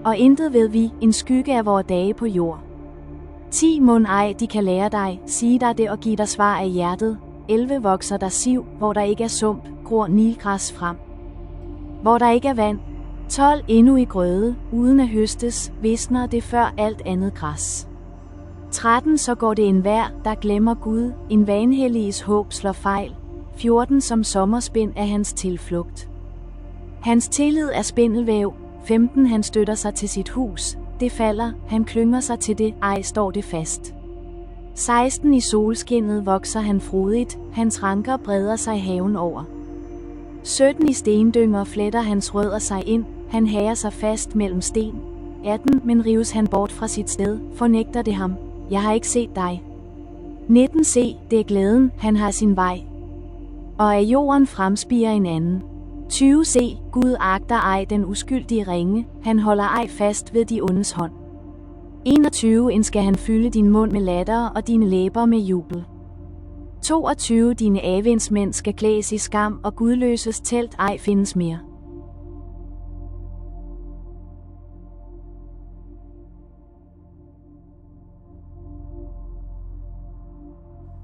og intet ved vi, en skygge af vore dage på jord. 10. Mon ej de kan lære dig, sige dig det og give dig svar af hjertet. 11. Vokser der siv, hvor der ikke er sump, gror nilgræs frem, hvor der ikke er vand. 12. Endnu i grøde, uden at høstes, visner det før alt andet græs. 13. Så går det enhver, der glemmer Gud, en vanhelliges håb slår fejl. 14. Som sommerspind er hans tilflugt. Hans tillid er spindelvæv. 15. Han støtter sig til sit hus, det falder, han klynger sig til det, ej står det fast. 16. I solskinnet vokser han frodigt, hans ranker breder sig haven over. 17. I stendynger fletter hans rødder sig ind, han hager sig fast mellem sten. 18. Men rives han bort fra sit sted, fornægter det ham, jeg har ikke set dig. 19. Se, det er glæden, han har sin vej, og af jorden fremspiger en anden. 20. Se, Gud agter ej den uskyldige ringe, han holder ej fast ved de ondes hånd. 21. End skal han fylde din mund med latter og dine læber med jubel. 22. Dine avindsmænd skal klædes i skam, og gudløses telt ej findes mere.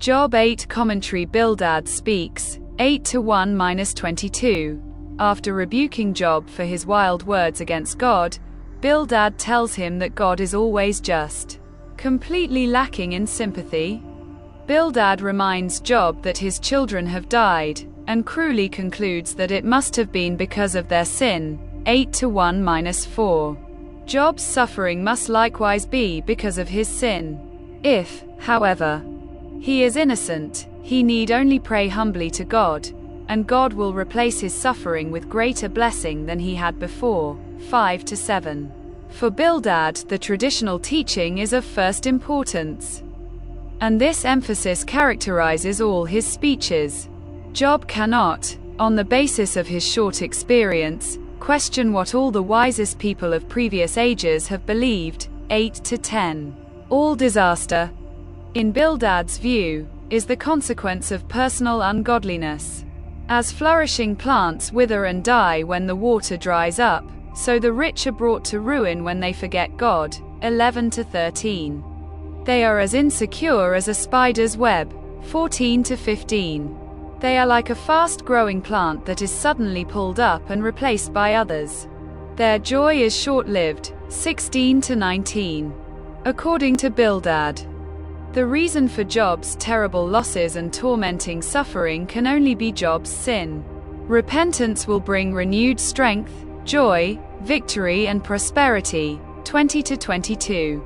Job 8 commentary. Bildad speaks, 8-1-22. After rebuking Job for his wild words against God, Bildad tells him that God is always just, completely lacking in sympathy. Bildad reminds Job that his children have died, and cruelly concludes that it must have been because of their sin, 8-1-4. Job's suffering must likewise be because of his sin. If, however, he is innocent, he need only pray humbly to God, and God will replace his suffering with greater blessing than he had before. 5-7. For Bildad, the traditional teaching is of first importance, and this emphasis characterizes all his speeches. Job cannot, on the basis of his short experience, question what all the wisest people of previous ages have believed. 8-10. All disaster, in Bildad's view, is the consequence of personal ungodliness. As flourishing plants wither and die when the water dries up, so the rich are brought to ruin when they forget God. 11-13. They are as insecure as a spider's web. 14-15. They are like a fast-growing plant that is suddenly pulled up and replaced by others. Their joy is short-lived. 16-19. According to Bildad, the reason for Job's terrible losses and tormenting suffering can only be Job's sin. Repentance will bring renewed strength, joy, victory and prosperity. 20-22.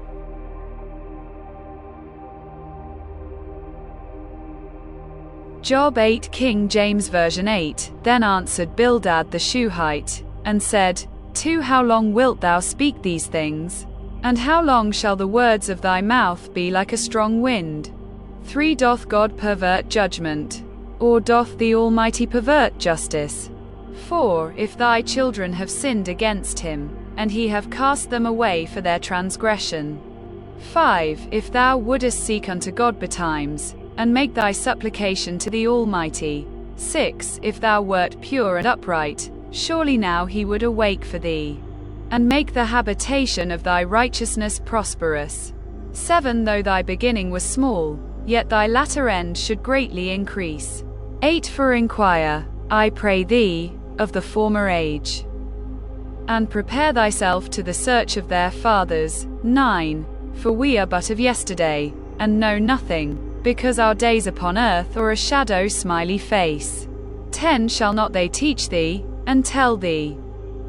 Job 8 King James Version 8. Then answered Bildad the Shuhite, and said, To how long wilt thou speak these things? And how long shall the words of thy mouth be like a strong wind? 3 Doth God pervert judgment? Or doth the Almighty pervert justice? 4 If thy children have sinned against him, and he have cast them away for their transgression. 5 If thou wouldest seek unto God betimes, and make thy supplication to the Almighty. 6 If thou wert pure and upright, surely now he would awake for thee, and make the habitation of thy righteousness prosperous. 7 Though thy beginning was small, yet thy latter end should greatly increase. 8 For inquire, I pray thee, of the former age, and prepare thyself to the search of their fathers. 9 For we are but of yesterday, and know nothing, because our days upon earth are a shadow smiley face. 10 Shall not they teach thee, and tell thee,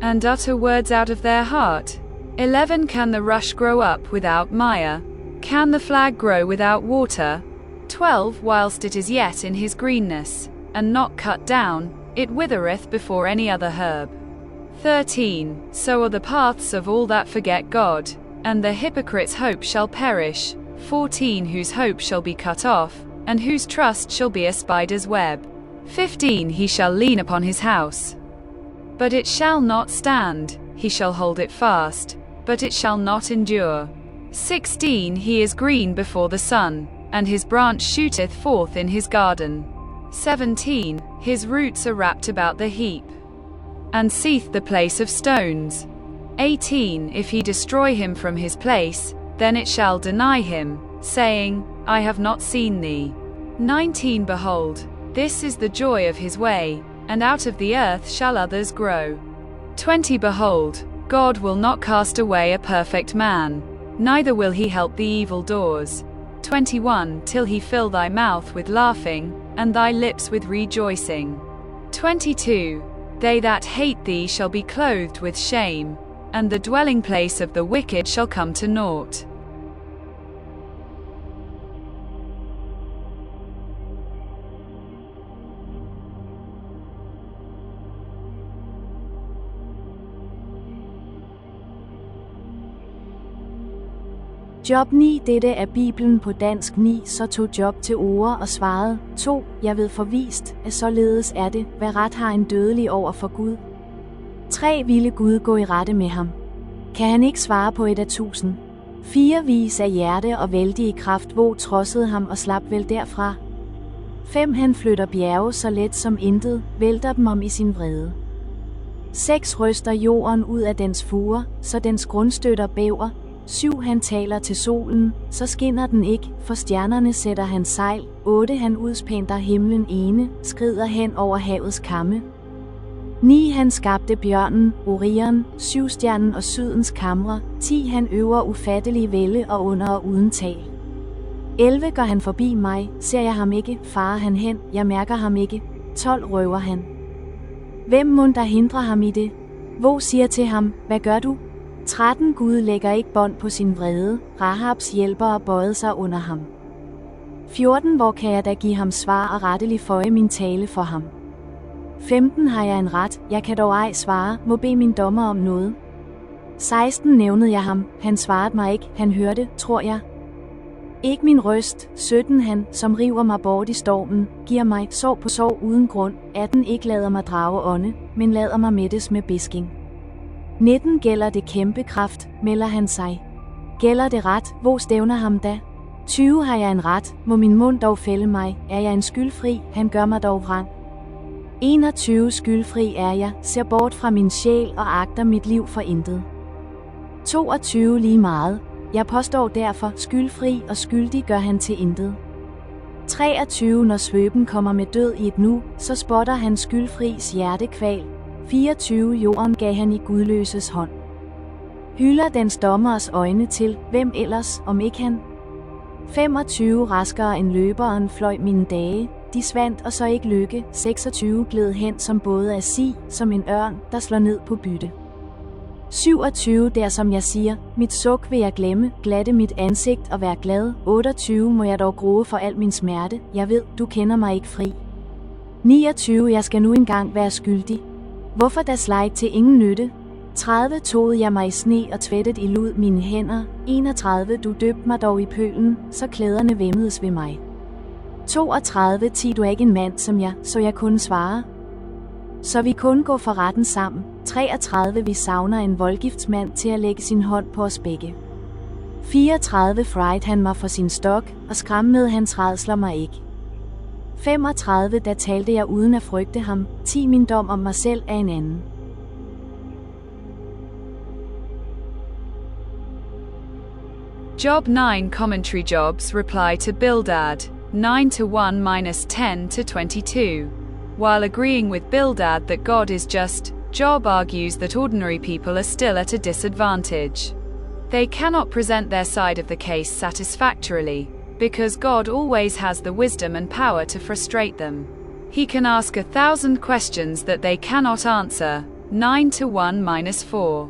and utter words out of their heart? 11 Can the rush grow up without mire? Can the flag grow without water? 12 Whilst it is yet in his greenness, and not cut down, it withereth before any other herb. 13 So are the paths of all that forget God, and the hypocrite's hope shall perish. 14 Whose hope shall be cut off, and whose trust shall be a spider's web. 15 He shall lean upon his house, but it shall not stand. He shall hold it fast, but it shall not endure. 16 He is green before the sun, and his branch shooteth forth in his garden. 17 His roots are wrapped about the heap, and seeth the place of stones. 18 If he destroy him from his place, then it shall deny him, saying, I have not seen thee. 19 Behold, this is the joy of his way, and out of the earth shall others grow. 20 Behold, God will not cast away a perfect man, neither will he help the evildoers. 21 Till he fill thy mouth with laughing, and thy lips with rejoicing. 22 They that hate thee shall be clothed with shame, and the dwelling place of the wicked shall come to naught. Job 9. Dette er Bibelen på dansk 9. Så tog Job til orde og svarede, 2. Jeg ved forvist, at således er det, hvad ret har en dødelig over for Gud. 3. Ville Gud gå i rette med ham? Kan han ikke svare på et af 1000? 4. Vis af hjerte og vældig i kraft, hvor trodsede ham og slap vel derfra. 5. Han flytter bjerge så let som intet, vælter dem om i sin vrede. 6. Ryster jorden ud af dens fuger, så dens grundstøtter bæver. 7. Han taler til solen, så skinner den ikke, for stjernerne sætter han sejl. 8. Han udspænter himlen ene, skrider hen over havets kamme. 9. Han skabte bjørnen, Orion, syvstjernen og sydens kamre. 10. Han øver ufattelig vælde og under og uden tal. 11. Går han forbi mig, ser jeg ham ikke, farer han hen, jeg mærker ham ikke. 12. Røver han. Hvem mon der hindrer ham i det? Hvor siger til ham, hvad gør du? 13. Gud lægger ikke bånd på sin vrede, Rahabs hjælpere bøjede sig under ham. 14. Hvor kan jeg da give ham svar og rettelig føje min tale for ham? 15. Har jeg en ret, jeg kan dog ej svare, må bede min dommer om noget. 16. Nævnede jeg ham, han svarede mig ikke, han hørte, tror jeg. Ikke min røst. 17. Han, som river mig bort i stormen, giver mig sorg på sorg uden grund. 18. Ikke lader mig drage ånde, men lader mig mættes med bisking. 19. Gælder det kæmpe kraft, melder han sig. Gælder det ret, hvor stævner ham da? 20. Har jeg en ret, må min mund dog fælde mig, er jeg en skyldfri, han gør mig dog vrang. 21. Skyldfri er jeg, ser bort fra min sjæl og agter mit liv for intet. 22. Lige meget, jeg påstår derfor, skyldfri og skyldig gør han til intet. 23. Når svøben kommer med død i et nu, så spotter han skyldfris hjertekval. 24. Jorden gav han i gudløses hånd. Hylder dens dommeres øjne til, hvem ellers, om ikke han? 25. Raskere end løberen fløj mine dage, de svandt og så ikke lykke. 26. Gled hen som både af si, som en ørn, der slår ned på bytte. 27. Der som jeg siger, mit suk vil jeg glemme, glatte mit ansigt og være glad. 28. Må jeg dog gråde for al min smerte, jeg ved, du kender mig ikke fri. 29. Jeg skal nu engang være skyldig. Hvorfor da slejt til ingen nytte? 30. Tog jeg mig i sne og tvættet i lud mine hænder. 31. Du døbte mig dog i pølen, så klæderne væmmedes ved mig. 32. 10. Du er ikke en mand som jeg, så jeg kunne svare. Så vi kun går for retten sammen. 33. Vi savner en voldgiftsmand til at lægge sin hånd på os begge. 34. Fried han mig for sin stok, og skræmmede hans rædsler mig ikke. 35. Da talte jeg uden at frygte ham, 10. Min dom om mig selv er en anden. Job 9 commentary Job's reply to Bildad, 9-1-10-22. While agreeing with Bildad that God is just, Job argues that ordinary people are still at a disadvantage. They cannot present their side of the case satisfactorily, because God always has the wisdom and power to frustrate them. He can ask 1,000 questions that they cannot answer, 9-1-4.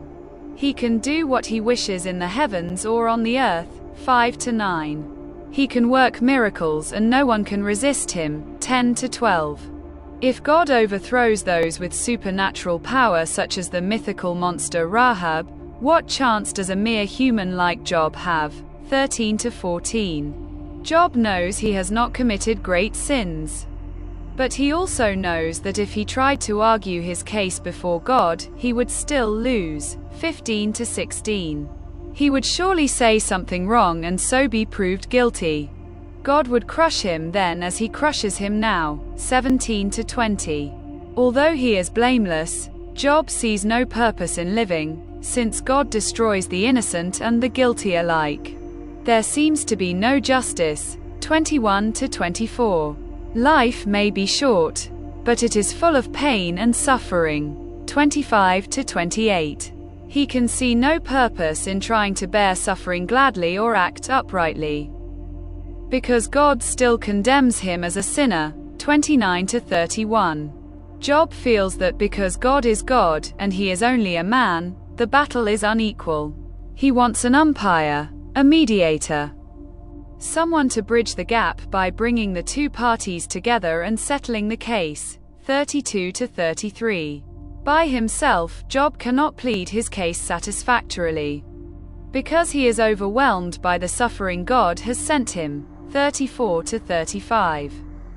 He can do what he wishes in the heavens or on the earth, 5-9. He can work miracles and no one can resist him, 10-12. If God overthrows those with supernatural power such as the mythical monster Rahab, what chance does a mere human like Job have, 13-14. Job knows he has not committed great sins. But he also knows that if he tried to argue his case before God, he would still lose, 15-16. He would surely say something wrong and so be proved guilty. God would crush him then as he crushes him now, 17-20. Although he is blameless, Job sees no purpose in living, since God destroys the innocent and the guilty alike. There seems to be no justice, 21-24. Life may be short, but it is full of pain and suffering, 25-28. He can see no purpose in trying to bear suffering gladly or act uprightly, because God still condemns him as a sinner, 29-31. Job feels that because God is God and he is only a man, the battle is unequal. He wants an umpire, a mediator, someone to bridge the gap by bringing the two parties together and settling the case, 32-33. By himself, Job cannot plead his case satisfactorily, because he is overwhelmed by the suffering God has sent him, 34-35.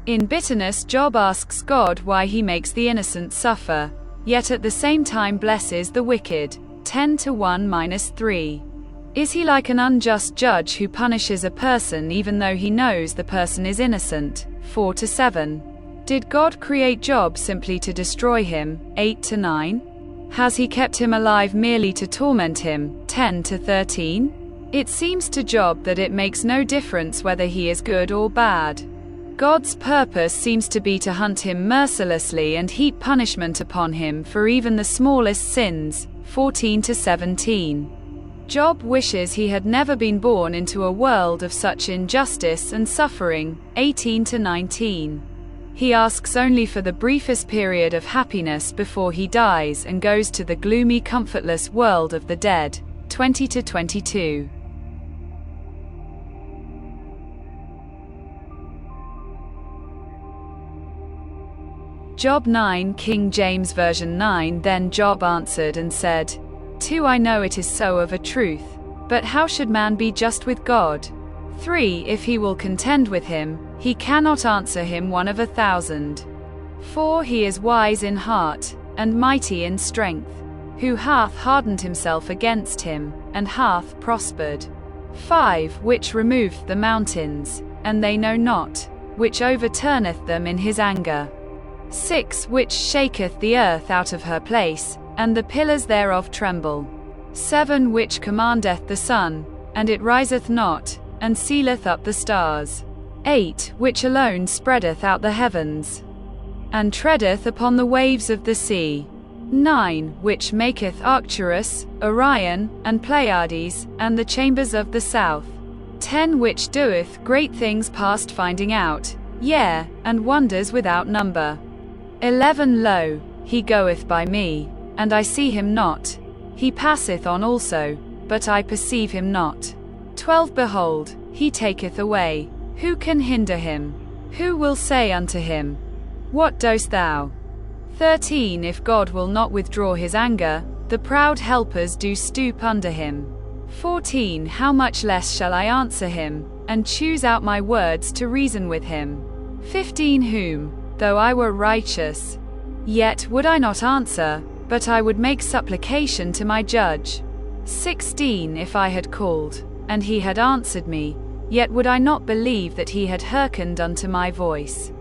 In bitterness, Job asks God why he makes the innocent suffer, yet at the same time blesses the wicked, 10-1-3. Is he like an unjust judge who punishes a person even though he knows the person is innocent, 4-7. Did God create Job simply to destroy him, 8-9? Has he kept him alive merely to torment him, 10-13? It seems to Job that it makes no difference whether he is good or bad. God's purpose seems to be to hunt him mercilessly and heap punishment upon him for even the smallest sins, 14-17. Job wishes he had never been born into a world of such injustice and suffering, 18-19. He asks only for the briefest period of happiness before he dies and goes to the gloomy, comfortless world of the dead. 20-22. Job 9, King James Version 9. Then Job answered and said, 2 I know it is so of a truth. But how should man be just with God? 3 If he will contend with him, he cannot answer him 1 of 1,000. 4 He is wise in heart, and mighty in strength. Who hath hardened himself against him, and hath prospered? 5 Which removeth the mountains, and they know not, which overturneth them in his anger. 6 Which shaketh the earth out of her place, and the pillars thereof tremble. 7 Which commandeth the sun, and it riseth not, and sealeth up the stars. 8 Which alone spreadeth out the heavens, and treadeth upon the waves of the sea. 9 Which maketh Arcturus, Orion, and Pleiades, and the chambers of the south. 10 Which doeth great things past finding out, yea, and wonders without number. 11 Lo, he goeth by me, and I see him not. He passeth on also, but I perceive him not. 12 Behold, he taketh away. Who can hinder him? Who will say unto him, What dost thou? 13 If God will not withdraw his anger, the proud helpers do stoop under him. 14 How much less shall I answer him, and choose out my words to reason with him? 15 Whom, though I were righteous, yet would I not answer, but I would make supplication to my judge. 16 If I had called, and he had answered me, yet would I not believe that he had hearkened unto my voice.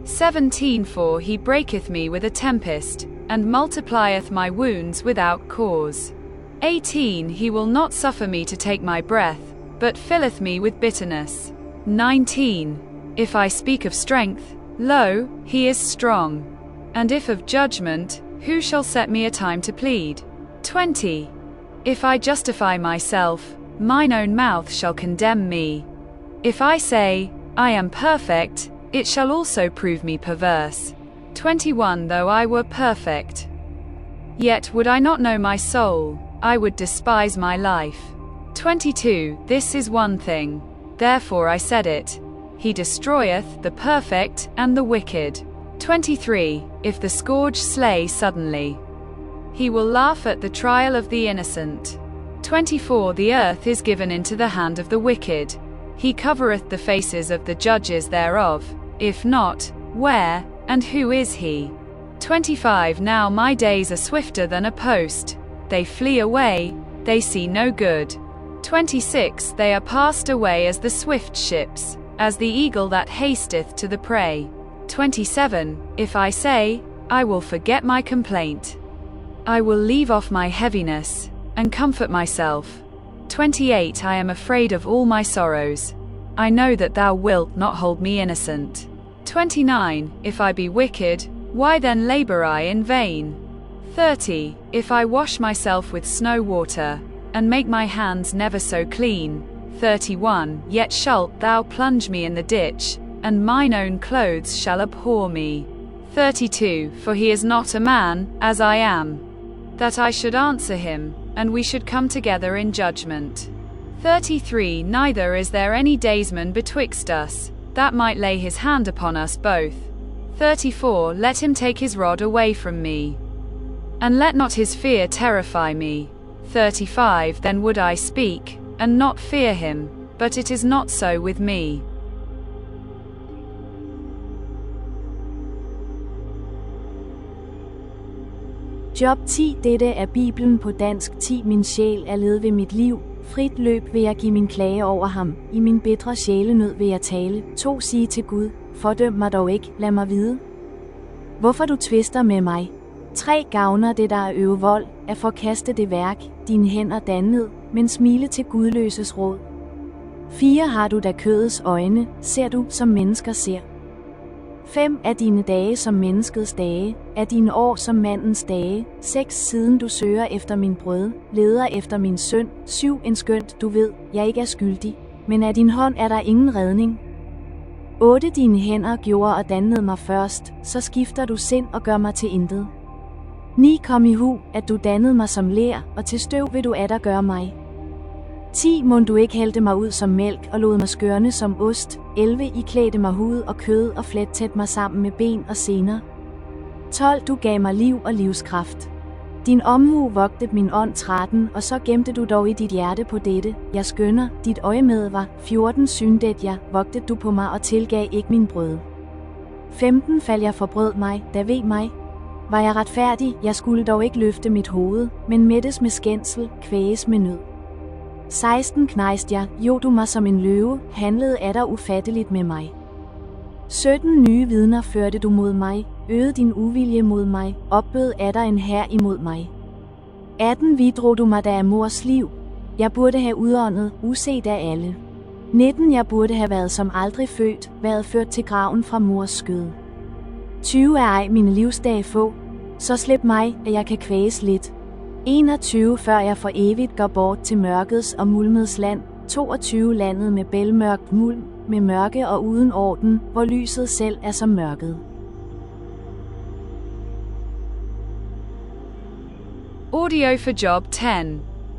17 For he breaketh me with a tempest, and multiplieth my wounds without cause. 18 He will not suffer me to take my breath, but filleth me with bitterness. 19 If I speak of strength, lo, he is strong. And if of judgment, who shall set me a time to plead? 20 If I justify myself, mine own mouth shall condemn me. If I say, I am perfect, it shall also prove me perverse. 21 Though I were perfect, yet would I not know my soul, I would despise my life. 22 This is one thing, therefore I said it, he destroyeth the perfect and the wicked. 23 If the scourge slay suddenly, he will laugh at the trial of the innocent. 24 The earth is given into the hand of the wicked. He covereth the faces of the judges thereof. If not, where, and who is he? 25 Now my days are swifter than a post. They flee away, they see no good. 26 They are passed away as the swift ships, as the eagle that hasteth to the prey. 27 If I say, I will forget my complaint, I will leave off my heaviness, and comfort myself. 28 I am afraid of all my sorrows. I know that thou wilt not hold me innocent. 29 If I be wicked, why then labor I in vain? 30 If I wash myself with snow water, and make my hands never so clean. 31 Yet shalt thou plunge me in the ditch, and mine own clothes shall abhor me. 32 For he is not a man, as I am, that I should answer him, and we should come together in judgment. 33 Neither is there any daysman betwixt us, that might lay his hand upon us both. 34 Let him take his rod away from me, and let not his fear terrify me. 35 Then would I speak, and not fear him, but it is not so with me. Job 10. Dette er Bibelen på dansk. 10. Min sjæl er led ved mit liv. Frit løb vil jeg give min klage over ham. I min bitre sjælenød vil jeg tale. 2. Sige til Gud, fordøm mig dog ikke, lad mig vide, hvorfor du tvister med mig. 3. Gavner det der at øve vold, at forkaste det værk, dine hænder dannede, men smile til gudløses råd. 4. Har du da kødets øjne, ser du som mennesker ser. 5. Er dine dage som menneskets dage, er dine år som mandens dage. 6. Siden du søger efter min brød, leder efter min søn. 7. En skønt du ved, jeg ikke er skyldig, men af din hånd er der ingen redning. 8 Dine hænder gjorde og dannede mig først, så skifter du sind og gør mig til intet. 9 Kom i hu, at du dannede mig som ler, og til støv vil du atter gøre mig. 10 Mon du ikke hældte mig ud som mælk og lod mig skørne som ost. 11 I klædte mig hud og kød og flettede mig sammen med ben og sener. 12 Du gav mig liv og livskraft. Din omhu vogtede min ånd. 13 Og så gemte du dog i dit hjerte på dette, jeg skønner, dit øje med var. 14 Syndet jeg, vogtede du på mig og tilgav ikke min brød. 15 Fald jeg forbrød mig, da ved mig. Var jeg retfærdig, jeg skulle dog ikke løfte mit hoved, men mættes med skændsel, kvæges med nød. 16 Knejste jeg, jo du mig som en løve, handlede atter ufatteligt med mig. 17 Nye vidner førte du mod mig, øgede din uvilje mod mig, opbød atter en hær imod mig. 18 Vidrog du mig da af mors liv, jeg burde have udåndet, uset af alle. 19 Jeg burde have været som aldrig født, været ført til graven fra mors skød. 20 Er ej mine livsdage få, så slip mig, at jeg kan kvæges lidt. 21 Før jeg for evigt går bort til mørkets og mulmets land. 22 Landet med bælmørkt mulm, med mørke og uden orden, hvor lyset selv er som mørket. Audio for Job 10.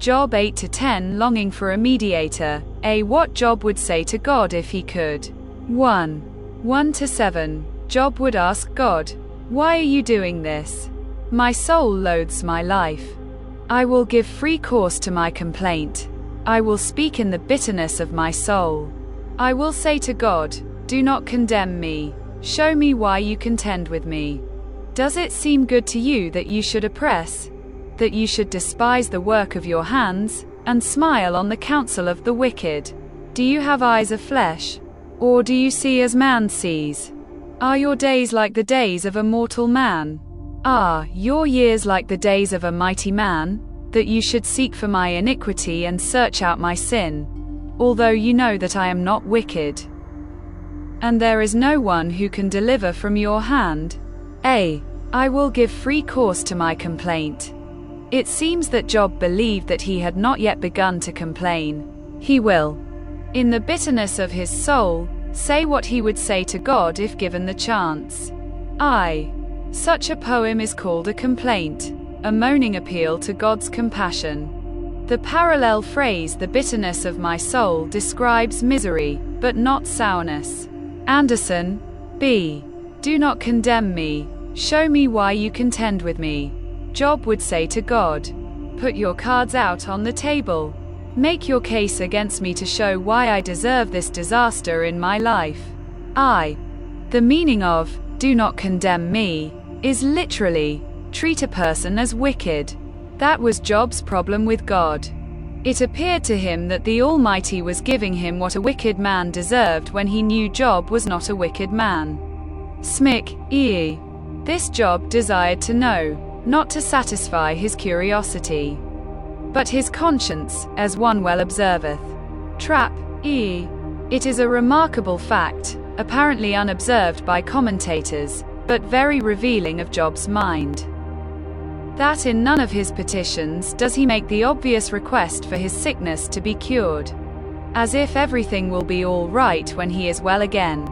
Job 8-10 Longing for a mediator. A. What Job would say to God if he could. 1. 1-7. Job would ask God, "Why are you doing this? My soul loathes my life. I will give free course to my complaint. I will speak in the bitterness of my soul. I will say to God, do not condemn me. Show me why you contend with me. Does it seem good to you that you should oppress, that you should despise the work of your hands, and smile on the counsel of the wicked? Do you have eyes of flesh, or do you see as man sees? Are your days like the days of a mortal man? Are your years like the days of a mighty man, that you should seek for my iniquity and search out my sin, although you know that I am not wicked? And there is no one who can deliver from your hand. A. I will give free course to my complaint. It seems that Job believed that he had not yet begun to complain. He will, in the bitterness of his soul, say what he would say to God if given the chance. Such a poem is called a complaint, a moaning appeal to God's compassion. The parallel phrase, the bitterness of my soul, describes misery, but not sourness. Anderson, B. Do not condemn me. Show me why you contend with me. Job would say to God, put your cards out on the table. Make your case against me to show why I deserve this disaster in my life. The meaning of, do not condemn me, is literally, treat a person as wicked. That was Job's problem with God. It appeared to him that the Almighty was giving him what a wicked man deserved when he knew Job was not a wicked man. Smick, E. This Job desired to know, not to satisfy his curiosity, but his conscience, as one well observeth. Trap, E. It is a remarkable fact, apparently unobserved by commentators, but very revealing of Job's mind, that in none of his petitions does he make the obvious request for his sickness to be cured, as if everything will be all right when he is well again.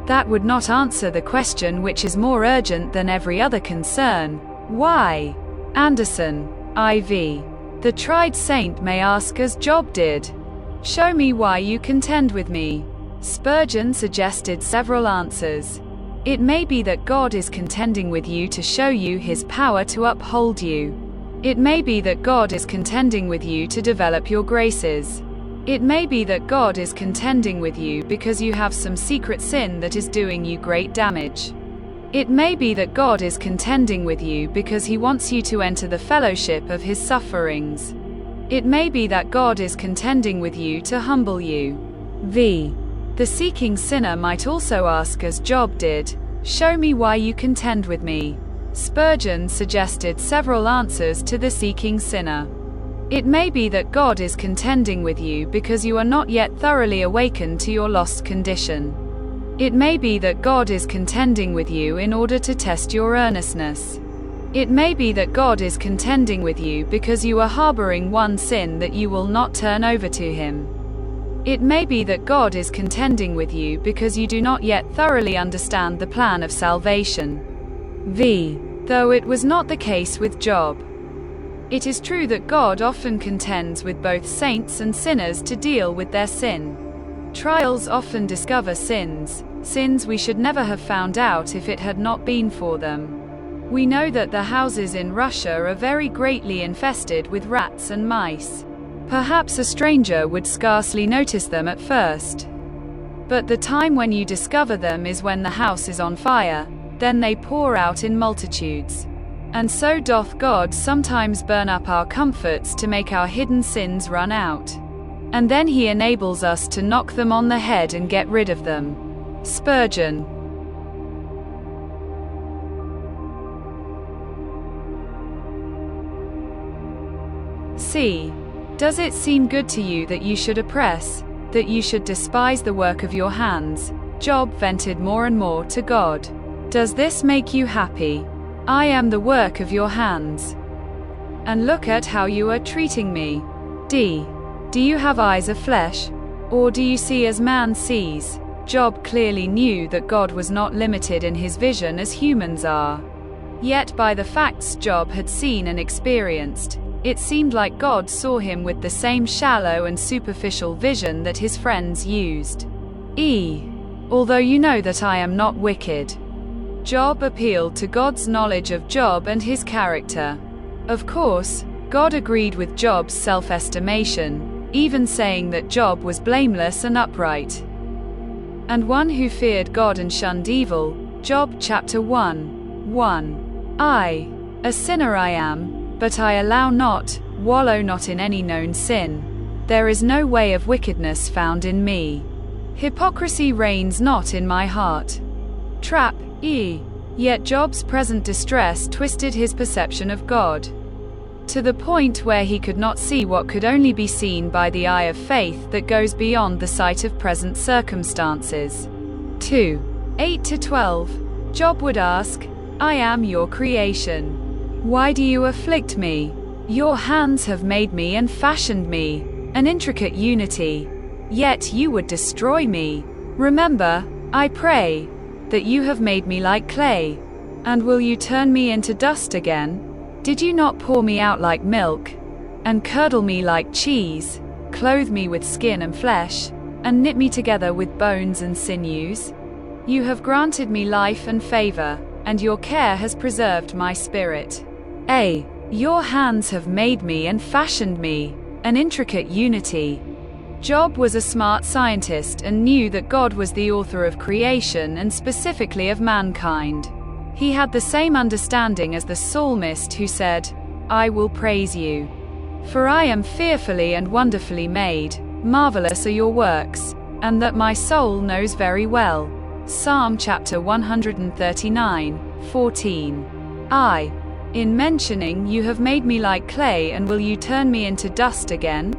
That would not answer the question which is more urgent than every other concern. Why? Anderson, IV. The tried saint may ask as Job did, show me why you contend with me. Spurgeon suggested several answers. It may be that God is contending with you to show you his power to uphold you. It may be that God is contending with you to develop your graces. It may be that God is contending with you because you have some secret sin that is doing you great damage. It may be that God is contending with you because he wants you to enter the fellowship of his sufferings. It may be that God is contending with you to humble you. V. The seeking sinner might also ask as Job did, show me why you contend with me. Spurgeon suggested several answers to the seeking sinner. It may be that God is contending with you because you are not yet thoroughly awakened to your lost condition. It may be that God is contending with you in order to test your earnestness. It may be that God is contending with you because you are harboring one sin that you will not turn over to him. It may be that God is contending with you because you do not yet thoroughly understand the plan of salvation. V. Though it was not the case with Job. It is true that God often contends with both saints and sinners to deal with their sin. Trials often discover sins we should never have found out if it had not been for them. We know that the houses in Russia are very greatly infested with rats and mice. Perhaps a stranger would scarcely notice them at first. But the time when you discover them is when the house is on fire, then they pour out in multitudes. And so doth God sometimes burn up our comforts to make our hidden sins run out. And then he enables us to knock them on the head and get rid of them. Spurgeon. C. Does it seem good to you that you should oppress, that you should despise the work of your hands? Job vented more and more to God. Does this make you happy? I am the work of your hands. And look at how you are treating me. D. Do you have eyes of flesh? Or do you see as man sees? Job clearly knew that God was not limited in his vision as humans are. Yet by the facts Job had seen and experienced, it seemed like God saw him with the same shallow and superficial vision that his friends used. E. Although you know that I am not wicked. Job appealed to God's knowledge of Job and his character. Of course, God agreed with Job's self-estimation, even saying that Job was blameless and upright, and one who feared God and shunned evil. Job chapter 1:1. I, a sinner I am, but I allow not, wallow not in any known sin. There is no way of wickedness found in me. Hypocrisy reigns not in my heart. Trap. E. Yet Job's present distress twisted his perception of God, to the point where he could not see what could only be seen by the eye of faith that goes beyond the sight of present circumstances. 2. 8-12. Job would ask, I am your creation. Why do you afflict me? Your hands have made me and fashioned me, an intricate unity. Yet you would destroy me. Remember, I pray, that you have made me like clay. And will you turn me into dust again? Did you not pour me out like milk, and curdle me like cheese, clothe me with skin and flesh, and knit me together with bones and sinews? You have granted me life and favor, and your care has preserved my spirit. A. Your hands have made me and fashioned me, an intricate unity. Job was a smart scientist and knew that God was the author of creation and specifically of mankind. He had the same understanding as the psalmist who said, I will praise you. For I am fearfully and wonderfully made, marvelous are your works, and that my soul knows very well. Psalm chapter 139:14. I. In mentioning, you have made me like clay and will you turn me into dust again?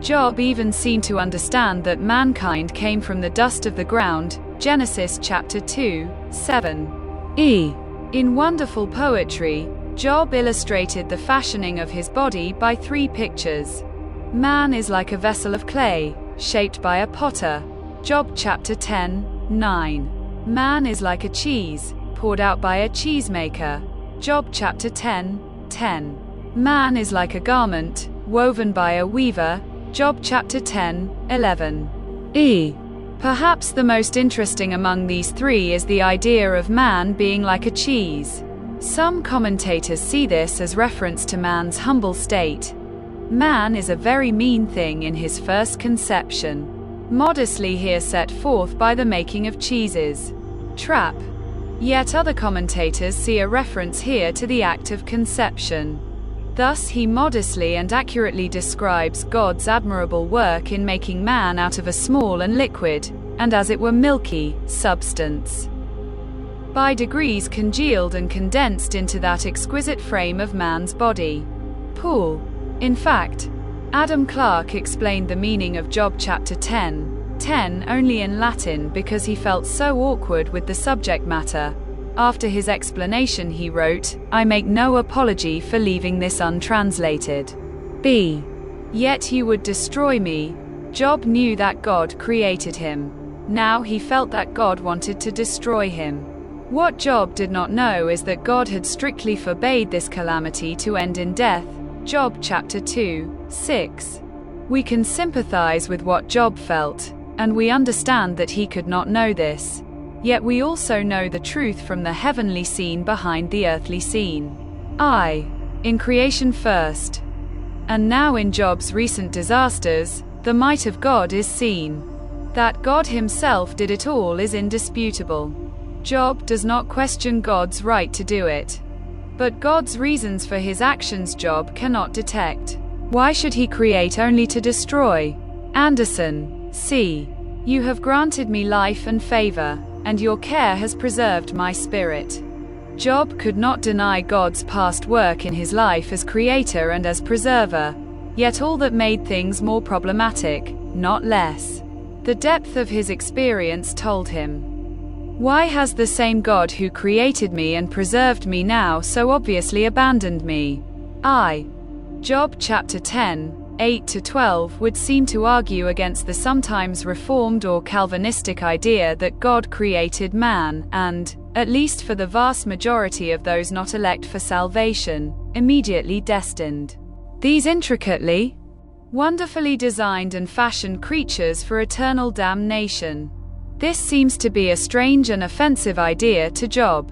Job even seemed to understand that mankind came from the dust of the ground, Genesis chapter 2:7. E. In wonderful poetry, Job illustrated the fashioning of his body by 3 pictures. Man is like a vessel of clay, shaped by a potter. Job chapter 10:9. Man is like a cheese, poured out by a cheesemaker. Job chapter 10:10. Man is like a garment, woven by a weaver. Job chapter 10:11. E. Perhaps the most interesting among these 3 is the idea of man being like a cheese. Some commentators see this as reference to man's humble state. Man is a very mean thing in his first conception, modestly here set forth by the making of cheeses. Trap. Yet other commentators see a reference here to the act of conception. Thus he modestly and accurately describes God's admirable work in making man out of a small and liquid, and as it were milky, substance, by degrees congealed and condensed into that exquisite frame of man's body. Poole. In fact, Adam Clarke explained the meaning of Job chapter 10:10 only in Latin because he felt so awkward with the subject matter. After his explanation he wrote, I make no apology for leaving this untranslated. B. Yet you would destroy me. Job knew that God created him. Now he felt that God wanted to destroy him. What Job did not know is that God had strictly forbade this calamity to end in death. Job chapter 2:6. We can sympathize with what Job felt, and we understand that he could not know this. Yet we also know the truth from the heavenly scene behind the earthly scene. In creation first. And now in Job's recent disasters, the might of God is seen. That God himself did it all is indisputable. Job does not question God's right to do it. But God's reasons for his actions Job cannot detect. Why should he create only to destroy? Anderson, C. You have granted me life and favor, and your care has preserved my spirit. Job could not deny God's past work in his life as creator and as preserver, yet all that made things more problematic, not less. The depth of his experience told him. Why has the same God who created me and preserved me now so obviously abandoned me? Job chapter 10:8-12 would seem to argue against the sometimes reformed or Calvinistic idea that God created man and, at least for the vast majority of those not elect for salvation, immediately destined these intricately, wonderfully designed and fashioned creatures for eternal damnation. This seems to be a strange and offensive idea to Job,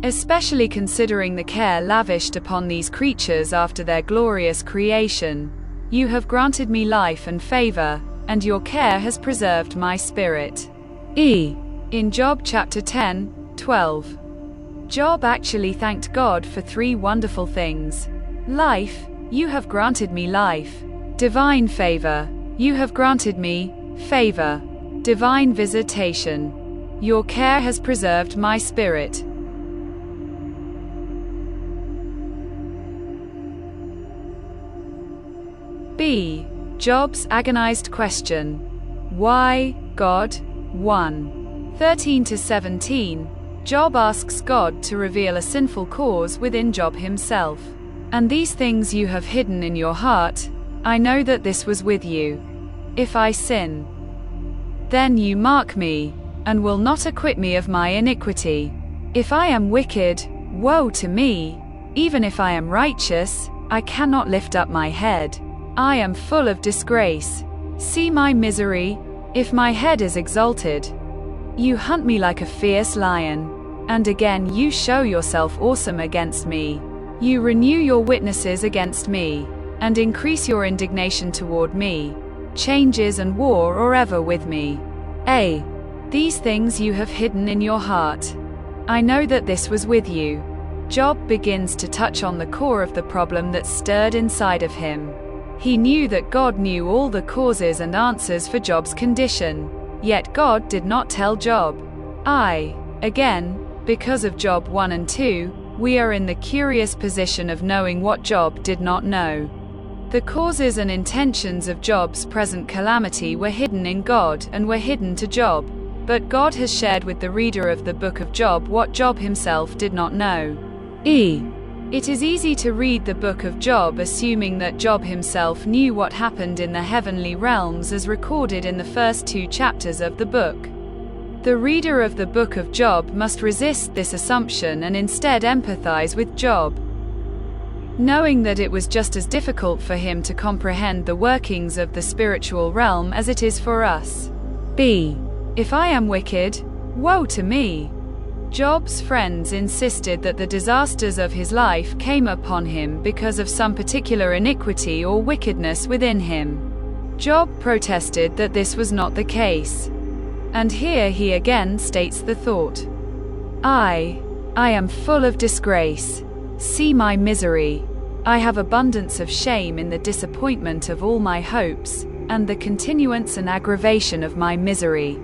especially considering the care lavished upon these creatures after their glorious creation. You have granted me life and favor, and your care has preserved my spirit. In Job chapter 10:12. Job actually thanked God for three wonderful things. Life, you have granted me life. Divine favor, you have granted me favor. Divine visitation, your care has preserved my spirit. Job's agonized question. Why, God? 1:13-17. Job asks God to reveal a sinful cause within Job himself. And these things you have hidden in your heart, I know that this was with you. If I sin, then you mark me, and will not acquit me of my iniquity. If I am wicked, woe to me. Even if I am righteous, I cannot lift up my head. I am full of disgrace. See my misery, if my head is exalted. You hunt me like a fierce lion, and again you show yourself awesome against me. You renew your witnesses against me, and increase your indignation toward me. Changes and war are ever with me. These things you have hidden in your heart. I know that this was with you. Job begins to touch on the core of the problem that stirred inside of him. He knew that God knew all the causes and answers for Job's condition. Yet God did not tell Job. Again, because of Job 1 and 2, we are in the curious position of knowing what Job did not know. The causes and intentions of Job's present calamity were hidden in God and were hidden to Job. But God has shared with the reader of the book of Job what Job himself did not know. It is easy to read the book of Job assuming that Job himself knew what happened in the heavenly realms as recorded in the first 2 chapters of the book. The reader of the book of Job must resist this assumption and instead empathize with Job, knowing that it was just as difficult for him to comprehend the workings of the spiritual realm as it is for us. If I am wicked, woe to me. Job's friends insisted that the disasters of his life came upon him because of some particular iniquity or wickedness within him. Job protested that this was not the case. And here he again states the thought. I am full of disgrace. See my misery. I have abundance of shame in the disappointment of all my hopes, and the continuance and aggravation of my misery,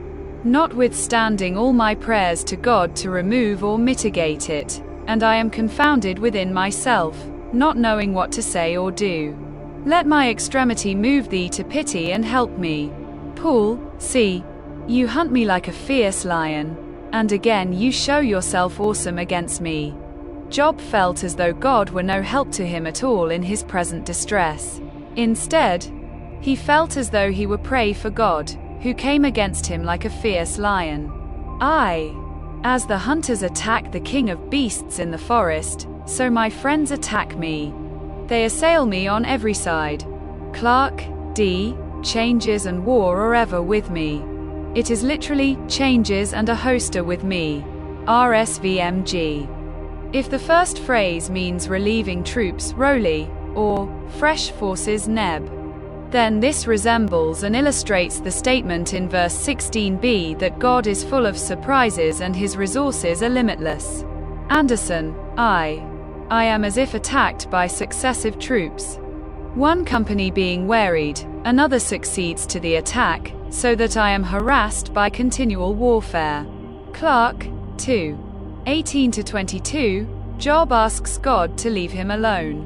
notwithstanding all my prayers to God to remove or mitigate it, and I am confounded within myself, not knowing what to say or do. Let my extremity move thee to pity and help me. Paul, see, you hunt me like a fierce lion, and again you show yourself awesome against me. Job felt as though God were no help to him at all in his present distress. Instead, He felt as though he were prey for God, who came against him like a fierce lion. As the hunters attack the king of beasts in the forest, so my friends attack me. They assail me on every side. Clark, D. Changes and war are ever with me. It is literally, changes and a host are with me. RSVMG. If the first phrase means relieving troops, Roli, or fresh forces, Neb, then this resembles and illustrates the statement in verse 16b that God is full of surprises and his resources are limitless. Anderson, I am as if attacked by successive troops. One company being wearied, another succeeds to the attack, so that I am harassed by continual warfare. Clark, 2. 18-22, Job asks God to leave him alone.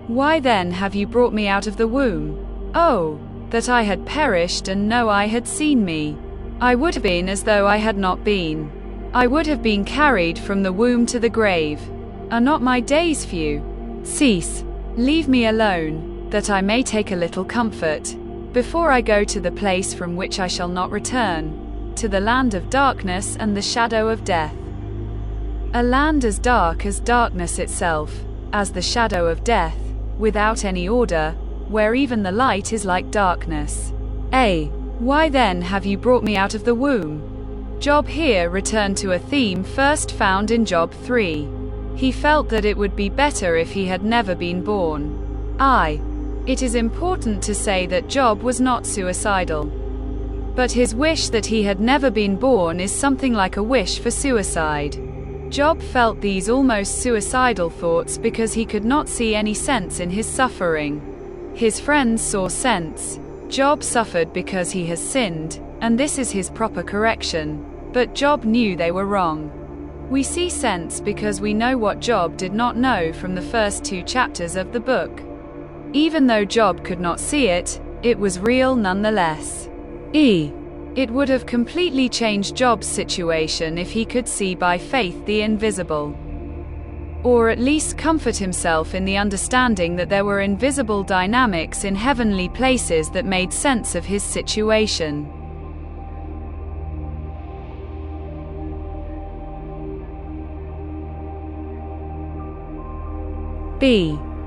Why then have you brought me out of the womb? Oh, that I had perished and no eye had seen me. I would have been as though I had not been. I would have been carried from the womb to the grave. Are not my days few? Cease. Leave me alone, that I may take a little comfort, before I go to the place from which I shall not return, to the land of darkness and the shadow of death. A land as dark as darkness itself, as the shadow of death, without any order, where even the light is like darkness. Why then have you brought me out of the womb? Job here returned to a theme first found in Job 3. He felt that it would be better if he had never been born. It is important to say that Job was not suicidal. But his wish that he had never been born is something like a wish for suicide. Job felt these almost suicidal thoughts because he could not see any sense in his suffering. His friends saw sense. Job suffered because he has sinned, and this is his proper correction. But Job knew they were wrong. We see sense because we know what Job did not know from the first 2 chapters of the book. Even though Job could not see it, it was real nonetheless. It would have completely changed Job's situation if he could see by faith the invisible. Or at least comfort himself in the understanding that there were invisible dynamics in heavenly places that made sense of his situation.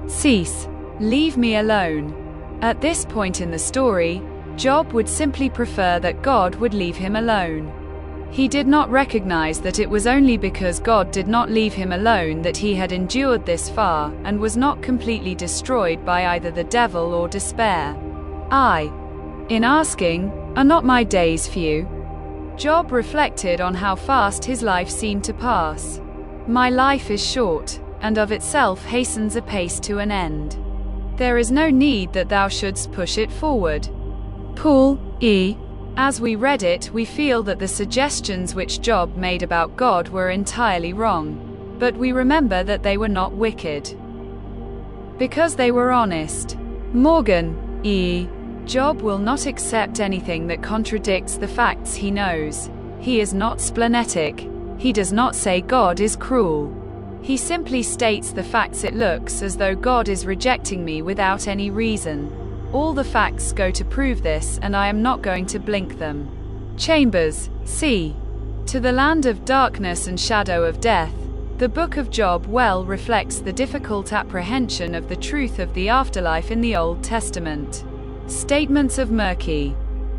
Cease. Leave me alone. At this point in the story, Job would simply prefer that God would leave him alone. He did not recognize that it was only because God did not leave him alone that he had endured this far, and was not completely destroyed by either the devil or despair. In asking, "Are not my days few?" Job reflected on how fast his life seemed to pass. My life is short, and of itself hastens apace to an end. There is no need that thou shouldst push it forward. Paul, As we read it, we feel that the suggestions which Job made about God were entirely wrong. But we remember that they were not wicked, because they were honest. Morgan, Job will not accept anything that contradicts the facts he knows. He is not splenetic. He does not say God is cruel. He simply states the facts. It looks as though God is rejecting me without any reason. All the facts go to prove this, and I am not going to blink them. Chambers, C. To the land of darkness and shadow of death. The book of Job well reflects the difficult apprehension of the truth of the afterlife in the Old Testament. Statements of murky,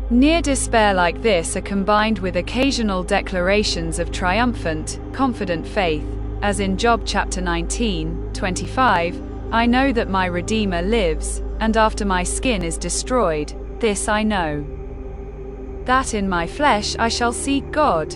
near despair like this are combined with occasional declarations of triumphant, confident faith, as in Job chapter 19:25, I know that my Redeemer lives, and after my skin is destroyed, this I know, that in my flesh I shall see God.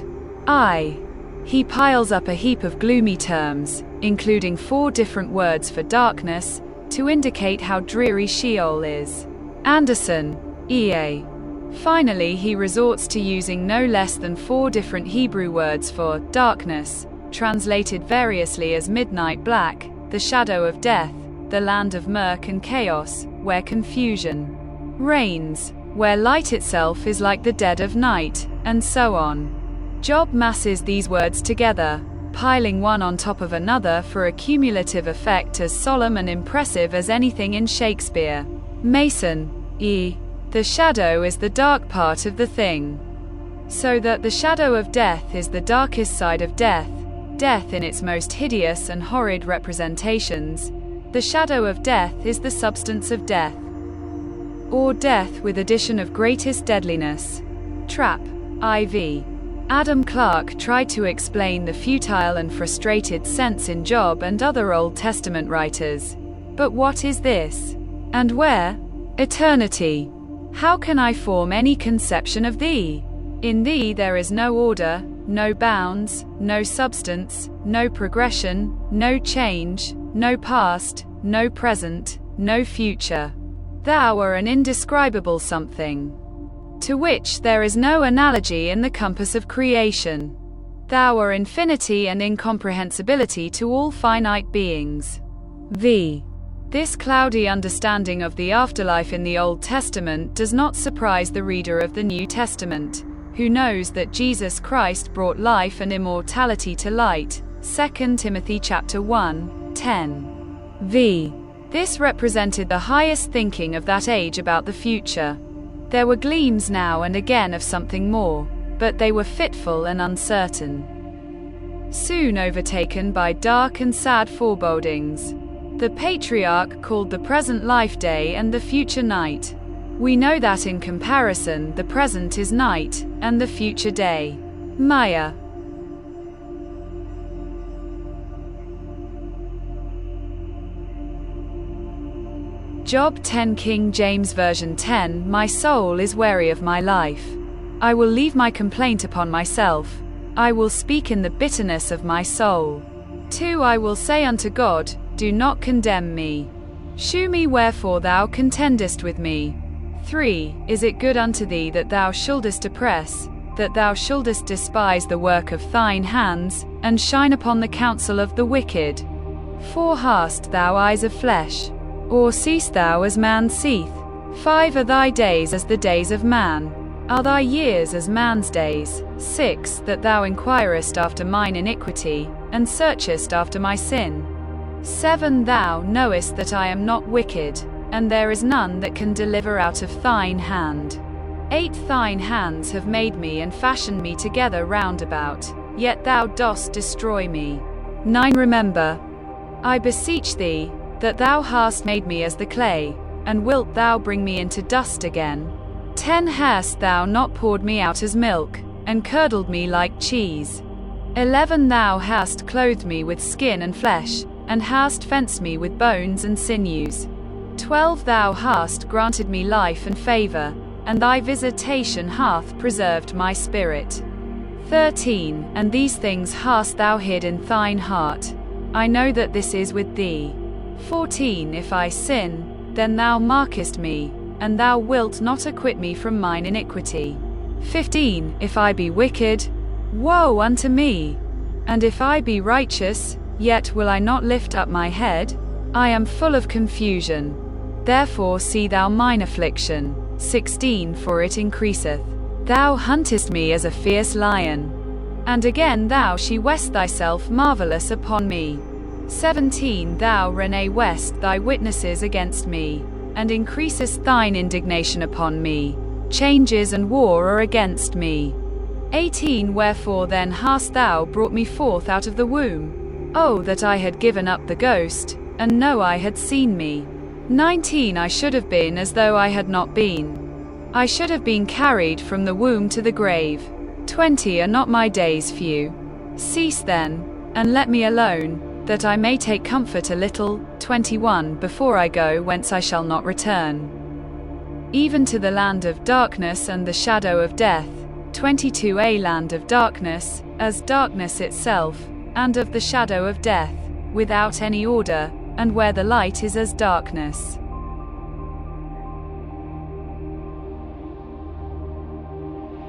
He piles up a heap of gloomy terms, including 4 different words for darkness, to indicate how dreary Sheol is. Anderson, E.A. Finally, he resorts to using no less than 4 different Hebrew words for darkness, translated variously as midnight black, the shadow of death, the land of murk and chaos, where confusion reigns, where light itself is like the dead of night, and so on. Job masses these words together, piling one on top of another for a cumulative effect as solemn and impressive as anything in Shakespeare. Mason, The shadow is the dark part of the thing. So that the shadow of death is the darkest side of death, death in its most hideous and horrid representations. The shadow of death is the substance of death, or death with addition of greatest deadliness. Trapp, IV. Adam Clarke tried to explain the futile and frustrated sense in Job and other Old Testament writers. But what is this? And where? Eternity. How can I form any conception of thee? In thee there is no order, no bounds, no substance, no progression, no change, no past, no present, no future. Thou art an indescribable something, to which there is no analogy in the compass of creation. Thou art infinity and incomprehensibility to all finite beings. V. This cloudy understanding of the afterlife in the Old Testament does not surprise the reader of the New Testament, who knows that Jesus Christ brought life and immortality to light. 2 Timothy chapter 1, 10. V. This represented the highest thinking of that age about the future. There were gleams now and again of something more, but they were fitful and uncertain, soon overtaken by dark and sad forebodings. The patriarch called the present life day and the future night. We know that in comparison, the present is night, and the future day. Maya. Job 10 King James Version 10 My soul is weary of my life. I will leave my complaint upon myself. I will speak in the bitterness of my soul. 2 I will say unto God, do not condemn me. Shew me wherefore thou contendest with me. 3 Is it good unto thee that thou shouldest oppress, that thou shouldest despise the work of thine hands, and shine upon the counsel of the wicked? 4 Hast thou eyes of flesh? Or seest thou as man seeth? 5 Are thy days as the days of man? Are thy years as man's days? 6 That thou inquirest after mine iniquity, and searchest after my sin. 7 Thou knowest that I am not wicked, and there is none that can deliver out of thine hand. 8 Thine hands have made me and fashioned me together round about, yet thou dost destroy me. 9 Remember, I beseech thee, that thou hast made me as the clay, and wilt thou bring me into dust again? 10 Hast thou not poured me out as milk, and curdled me like cheese? 11 Thou hast clothed me with skin and flesh, and hast fenced me with bones and sinews. 12 Thou hast granted me life and favor, and thy visitation hath preserved my spirit. 13 And these things hast thou hid in thine heart. I know that this is with thee. 14 If I sin, then thou markest me, and thou wilt not acquit me from mine iniquity. 15 If I be wicked, woe unto me! And if I be righteous, yet will I not lift up my head. I am full of confusion. Therefore see thou mine affliction. 16 For it increaseth. Thou huntest me as a fierce lion. And again thou shewest thyself marvelous upon me. 17 Thou renewest thy witnesses against me, and increasest thine indignation upon me. Changes and war are against me. 18 Wherefore then hast thou brought me forth out of the womb? Oh, that I had given up the ghost, and no eye had seen me. 19 I should have been as though I had not been. I should have been carried from the womb to the grave. 20 Are not my days few? Cease then, and let me alone, that I may take comfort a little. 21 Before I go whence I shall not return, even to the land of darkness and the shadow of death. 22 A land of darkness, as darkness itself, and of the shadow of death, without any order, and where the light is as darkness.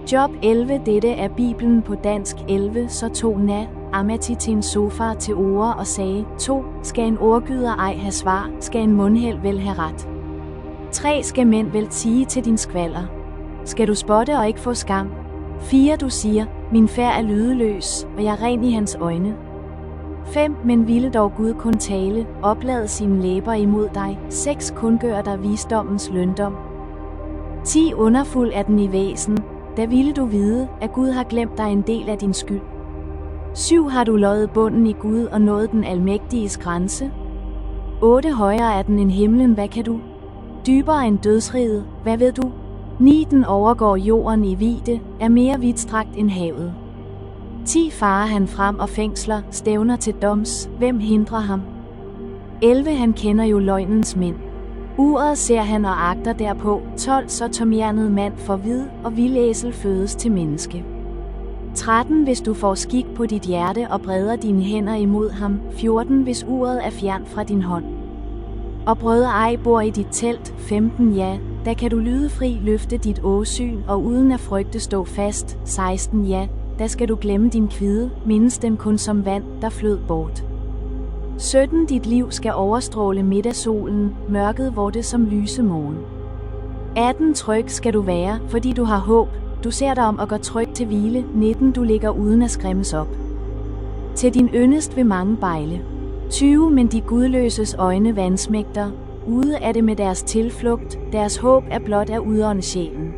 Job 11 Dette er Bibelen på dansk 11 Så tog Amatitin Sofar til orde og sagde 2 Skal en ordgyder ej have svar, skal en mundheld vel have ret? 3 Skal mænd vel tie til din skvalder? Skal du spotte og ikke få skam? 4 Du siger, min færd er lydeløs, og jeg er ren i hans øjne. 5 Men ville dog Gud kun tale, oplade sine læber imod dig. 6 Kundgør dig visdommens løndom. 10 underfuld er den i væsen, da ville du vide, at Gud har glemt dig en del af din skyld. 7 har du løjet bunden i Gud og nået den almægtiges grænse. 8 højere er den end himlen, hvad kan du? Dybere end dødsriget, hvad ved du? 9 den overgår jorden i vidde, er mere vidtstrakt end havet. 10 farer han frem og fængsler, stævner til doms, hvem hindrer ham? 11 han kender jo løgnens mænd. Uret ser han og agter derpå, 12 så tomhjernet mand får vid, og vildæsel fødes til menneske. 13 hvis du får skik på dit hjerte og breder dine hænder imod ham, 14 hvis uret er fjern fra din hånd. Og brødre ej bor i dit telt, 15 ja, da kan du lyde fri løfte dit åsyn og uden at frygte stå fast, 16 ja, da skal du glemme din kvide, mindes den kun som vand, der flød bort. 17 dit liv skal overstråle midt af solen, mørket hvor det som lyse morgen. 18 tryg skal du være, fordi du har håb, du ser dig om og går trygt til hvile, 19 du ligger uden at skræmmes op. Til din yndest ved mange bejle. 20 men de gudløses øjne vansmægter, ude er det med deres tilflugt, deres håb er blot at udånde sjælen.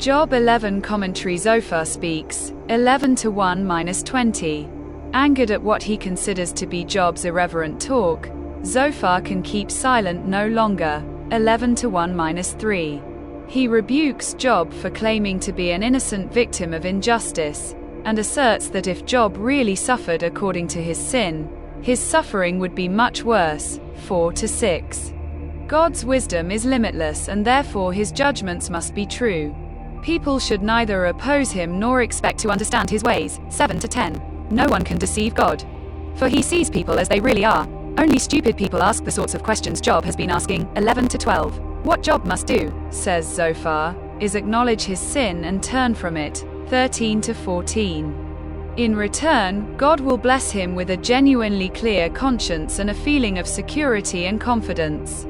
Job 11 commentary. Zophar speaks, 11-1-20. Angered at what he considers to be Job's irreverent talk, Zophar can keep silent no longer, 11-1-3. He rebukes Job for claiming to be an innocent victim of injustice, and asserts that if Job really suffered according to his sin, his suffering would be much worse, 4-6. God's wisdom is limitless and therefore his judgments must be true. People should neither oppose him nor expect to understand his ways, 7-10. No one can deceive God, for he sees people as they really are. Only stupid people ask the sorts of questions Job has been asking, 11-12. What Job must do, says Zophar, is acknowledge his sin and turn from it, 13-14. In return, God will bless him with a genuinely clear conscience and a feeling of security and confidence.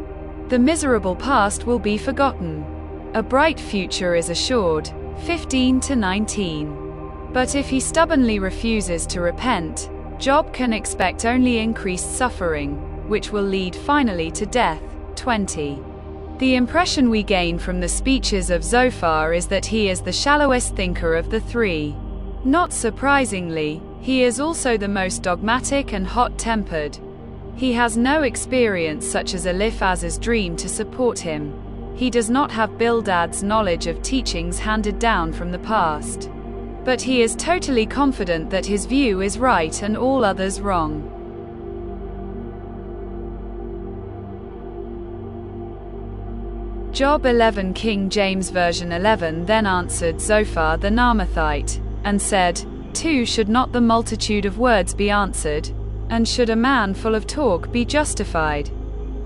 The miserable past will be forgotten. A bright future is assured, 15-19. But if he stubbornly refuses to repent, Job can expect only increased suffering, which will lead finally to death, 20. The impression we gain from the speeches of Zophar is that he is the shallowest thinker of the three. Not surprisingly, he is also the most dogmatic and hot-tempered. He has no experience such as Eliphaz's dream to support him. He does not have Bildad's knowledge of teachings handed down from the past. But he is totally confident that his view is right and all others wrong. Job 11 King James Version 11 Then answered Zophar the Naamathite, and said, 2 Should not the multitude of words be answered? And should a man full of talk be justified?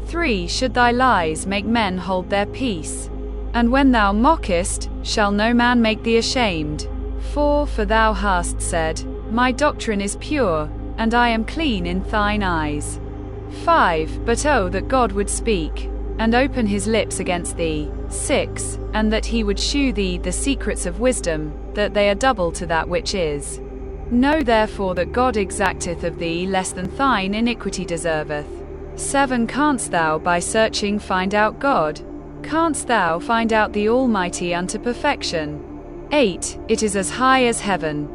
3 Should thy lies make men hold their peace? And when thou mockest, shall no man make thee ashamed? 4 For thou hast said, My doctrine is pure, and I am clean in thine eyes. 5 But oh that God would speak, and open his lips against thee. 6 And that he would shew thee the secrets of wisdom, that they are double to that which is. Know therefore that God exacteth of thee less than thine iniquity deserveth. 7 Canst thou by searching find out God? Canst thou find out the Almighty unto perfection? 8 It is as high as heaven.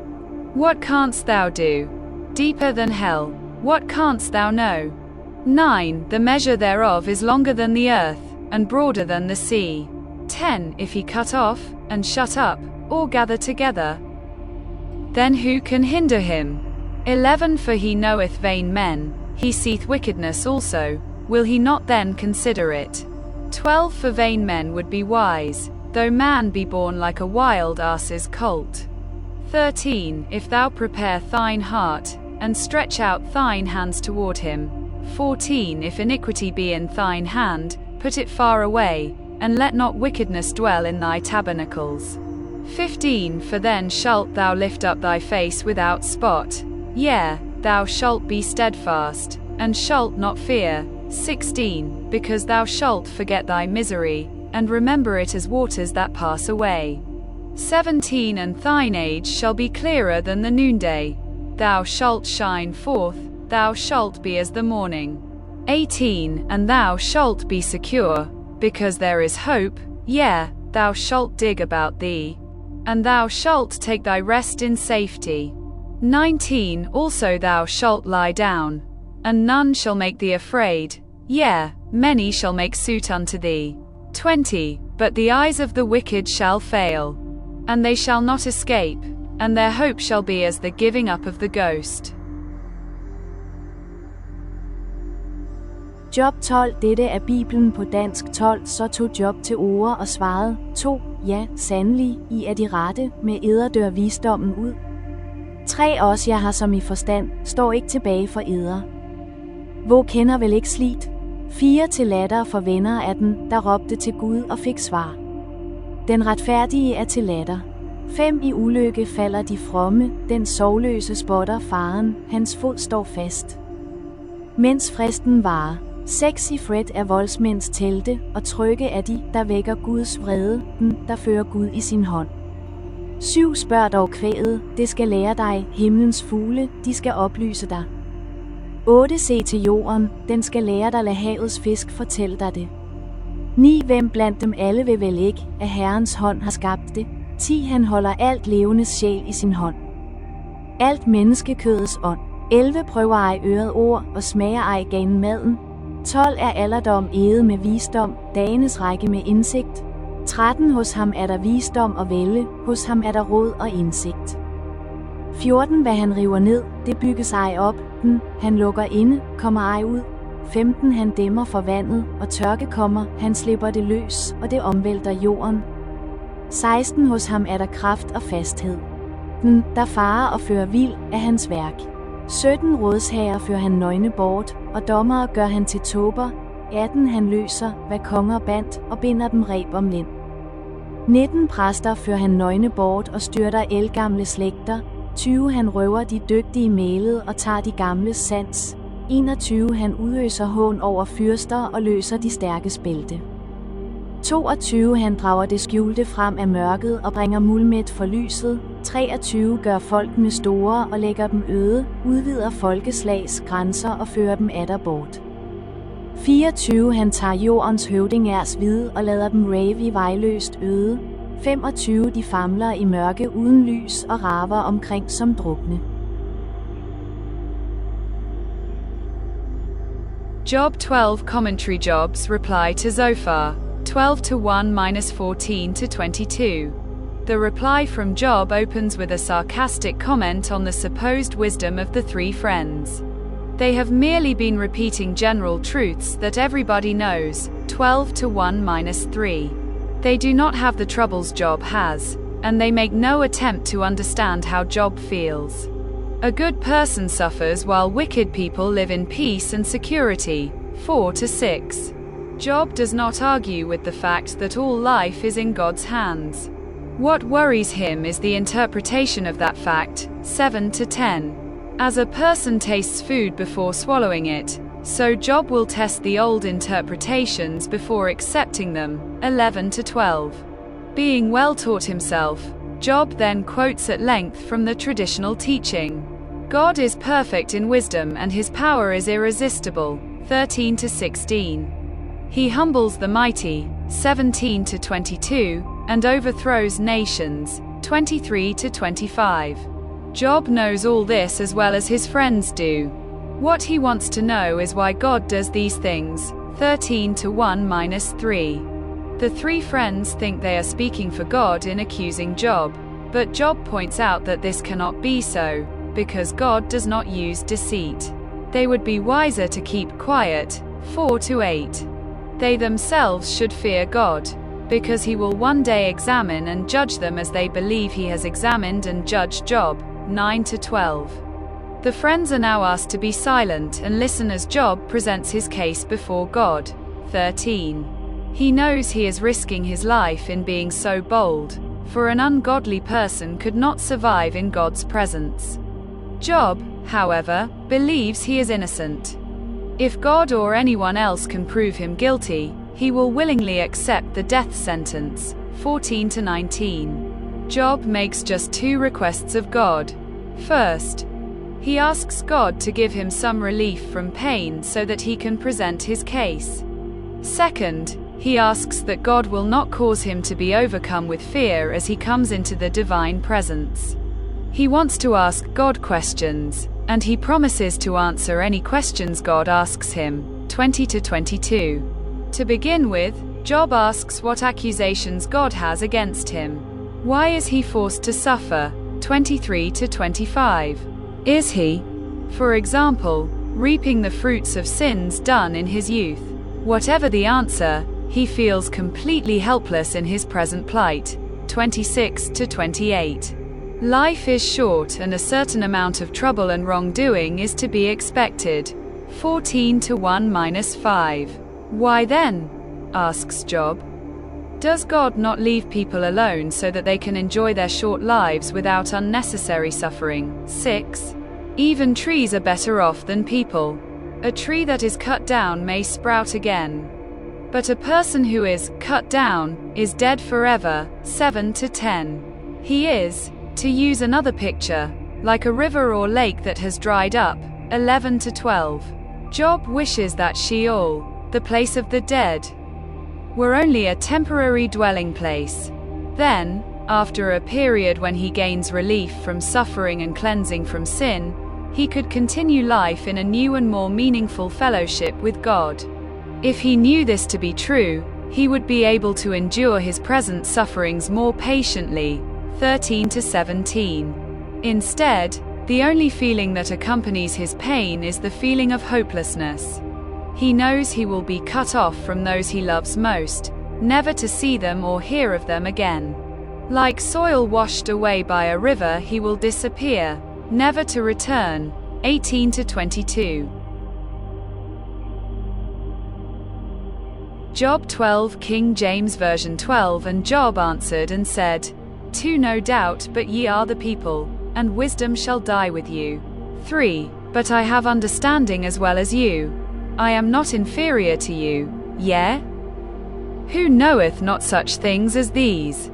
What canst thou do? Deeper than hell. What canst thou know? 9 The measure thereof is longer than the earth, and broader than the sea. 10 If he cut off, and shut up, or gather together, then who can hinder him? 11 For he knoweth vain men, he seeth wickedness also, will he not then consider it? 12 For vain men would be wise, though man be born like a wild ass's colt. 13 If thou prepare thine heart, and stretch out thine hands toward him. 14 If iniquity be in thine hand, put it far away, and let not wickedness dwell in thy tabernacles. 15 For then shalt thou lift up thy face without spot. Yea, thou shalt be steadfast, and shalt not fear. 16 Because thou shalt forget thy misery, and remember it as waters that pass away. 17 And thine age shall be clearer than the noonday. Thou shalt shine forth, thou shalt be as the morning. 18 And thou shalt be secure, because there is hope, yea, thou shalt dig about thee, and thou shalt take thy rest in safety. 19 Also thou shalt lie down, and none shall make thee afraid, yea, many shall make suit unto thee. 20 But the eyes of the wicked shall fail, and they shall not escape, and their hope shall be as the giving up of the ghost. Job 12. Dette er Bibelen på dansk 12. Så tog Job til orde og svarede, 2. Ja, sandelig, I er de rette, med eder dør visdommen ud. 3. Også jeg har som i forstand, står ikke tilbage for eder. Hvor kender vel ikke slit? 4. Til latter for venner af den, der råbte til Gud og fik svar. Den retfærdige er til latter. 5. I ulykke falder de fromme, den sorgløse spotter faren, hans fod står fast. Mens fristen varer. 6. I fred er voldsmænds telte, og trygge er de, der vækker Guds vrede, den, der fører Gud i sin hånd. 7. Spørg dog kvæget, det skal lære dig, himlens fugle, de skal oplyse dig. 8. Se til jorden, den skal lære dig, lad havets fisk fortælle dig det. 9. Hvem blandt dem alle vil vel ikke, at Herrens hånd har skabt det? 10. Han holder alt levendes sjæl i sin hånd. Alt menneskekødets ånd. 11. Prøver ej øret ord, og smager ej ganen maden. 12. Er alderdom æget med visdom, dagenes række med indsigt. 13. Hos ham er der visdom og vælde, hos ham er der råd og indsigt. 14. Hvad han river ned, det bygges ej op, den, han lukker inde, kommer ej ud. 15. Han dæmmer for vandet, og tørke kommer, han slipper det løs, og det omvælter jorden. 16. Hos ham er der kraft og fasthed. Den, der farer og fører vild, er hans værk. 17. Rådsherrer fører han nøgne bort, og dommere gør han til tåber. 18. Han løser, hvad konger bandt, og binder dem reb om lind. 19. Præster fører han nøgne bort og styrter ældgamle slægter. 20. Han røver de dygtige mælet og tager de gamles sans. 21. Han udøser hån over fyrster og løser de stærkes bælte. 22. Han drager det skjulte frem af mørket og bringer mulmet for lyset. 23. Gør folkene store og lægger dem øde, udvider folkeslags grænser og fører dem atter bort. 24. Han tager jordens høvdingers vid og lader dem rave i vejløst øde. 25. De famler i mørke uden lys og raver omkring som drukne. Job 12 Commentary Job's reply to Zophar, 12:1-14-22. The reply from Job opens with a sarcastic comment on the supposed wisdom of the three friends. They have merely been repeating general truths that everybody knows, 12:1-3. They do not have the troubles Job has, and they make no attempt to understand how Job feels. A good person suffers while wicked people live in peace and security, 4-6. Job does not argue with the fact that all life is in God's hands. What worries him is the interpretation of that fact, 7-10. As a person tastes food before swallowing it, so Job will test the old interpretations before accepting them, 11-12. Being well taught himself, Job then quotes at length from the traditional teaching. God is perfect in wisdom and his power is irresistible, 13-16. He humbles the mighty, 17-22, and overthrows nations, 23-25. Job knows all this as well as his friends do. What he wants to know is why God does these things, 13-1-3. The three friends think they are speaking for God in accusing Job, but Job points out that this cannot be so, because God does not use deceit. They would be wiser to keep quiet, 4-8. They themselves should fear God, because he will one day examine and judge them as they believe he has examined and judged Job, 9-12. The friends are now asked to be silent and listen as Job presents his case before God, 13. He knows he is risking his life in being so bold, for an ungodly person could not survive in God's presence. Job, however, believes he is innocent. If God or anyone else can prove him guilty, he will willingly accept the death sentence, 14-19. Job makes just two requests of God. First, He asks God to give him some relief from pain so that he can present his case. Second, he asks that God will not cause him to be overcome with fear as he comes into the divine presence. He wants to ask God questions, and he promises to answer any questions God asks him. 20-22. To begin with, Job asks what accusations God has against him. Why is he forced to suffer? 23-25. Is he, for example, reaping the fruits of sins done in his youth? Whatever the answer, he feels completely helpless in his present plight. 26-28. Life is short and a certain amount of trouble and wrongdoing is to be expected. 14-1-5. Why then? Asks Job. Does God not leave people alone so that they can enjoy their short lives without unnecessary suffering? 6. Even trees are better off than people. A tree that is cut down may sprout again. But a person who is cut down is dead forever. 7-10. He is, to use another picture, like a river or lake that has dried up. 11-12. Job wishes that Sheol, the place of the dead, were only a temporary dwelling place. Then, after a period when he gains relief from suffering and cleansing from sin, he could continue life in a new and more meaningful fellowship with God. If he knew this to be true, he would be able to endure his present sufferings more patiently. 13-17. Instead, the only feeling that accompanies his pain is the feeling of hopelessness. He knows he will be cut off from those he loves most, never to see them or hear of them again. Like soil washed away by a river, he will disappear, never to return. 18-22. Job 12, King James Version 12. And Job answered and said, 2 No doubt, but ye are the people, and wisdom shall die with you. 3 But I have understanding as well as you. I am not inferior to you, yea? Who knoweth not such things as these?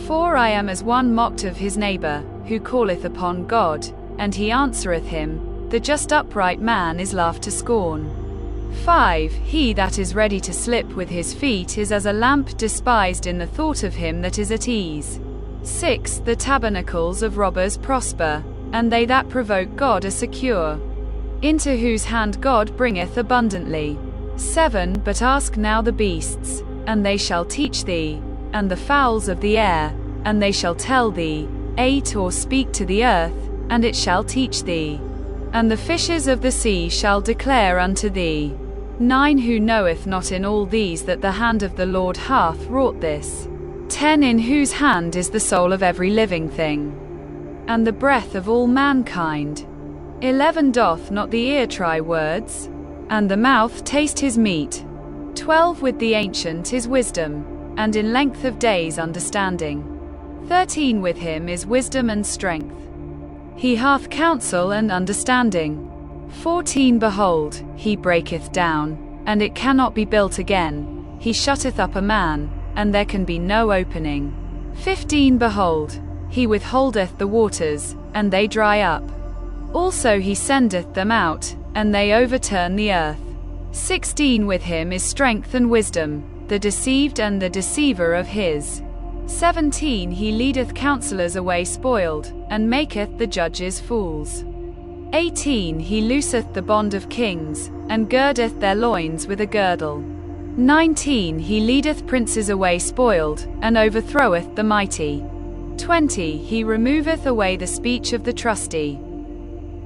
4 I am as one mocked of his neighbor, who calleth upon God, and he answereth him. The just upright man is laughed to scorn. 5 He that is ready to slip with his feet is as a lamp despised in the thought of him that is at ease. 6 The tabernacles of robbers prosper, and they that provoke God are secure, into whose hand God bringeth abundantly. 7 But ask now the beasts, and they shall teach thee, and the fowls of the air, and they shall tell thee. 8 Or speak to the earth, and it shall teach thee, and the fishes of the sea shall declare unto thee. 9 Who knoweth not in all these that the hand of the Lord hath wrought this? 10 In whose hand is the soul of every living thing, and the breath of all mankind? 11 Doth not the ear try words, and the mouth taste his meat? 12 With the ancient is wisdom, and in length of days understanding. 13 With him is wisdom and strength. He hath counsel and understanding. 14 Behold, he breaketh down, and it cannot be built again. He shutteth up a man, and there can be no opening. 15 Behold, he withholdeth the waters, and they dry up. Also he sendeth them out, and they overturn the earth. 16 With him is strength and wisdom, the deceived and the deceiver of his. 17 He leadeth counselors away spoiled, and maketh the judges fools. 18 He looseth the bond of kings, and girdeth their loins with a girdle. 19 He leadeth princes away spoiled, and overthroweth the mighty. 20 He removeth away the speech of the trusty,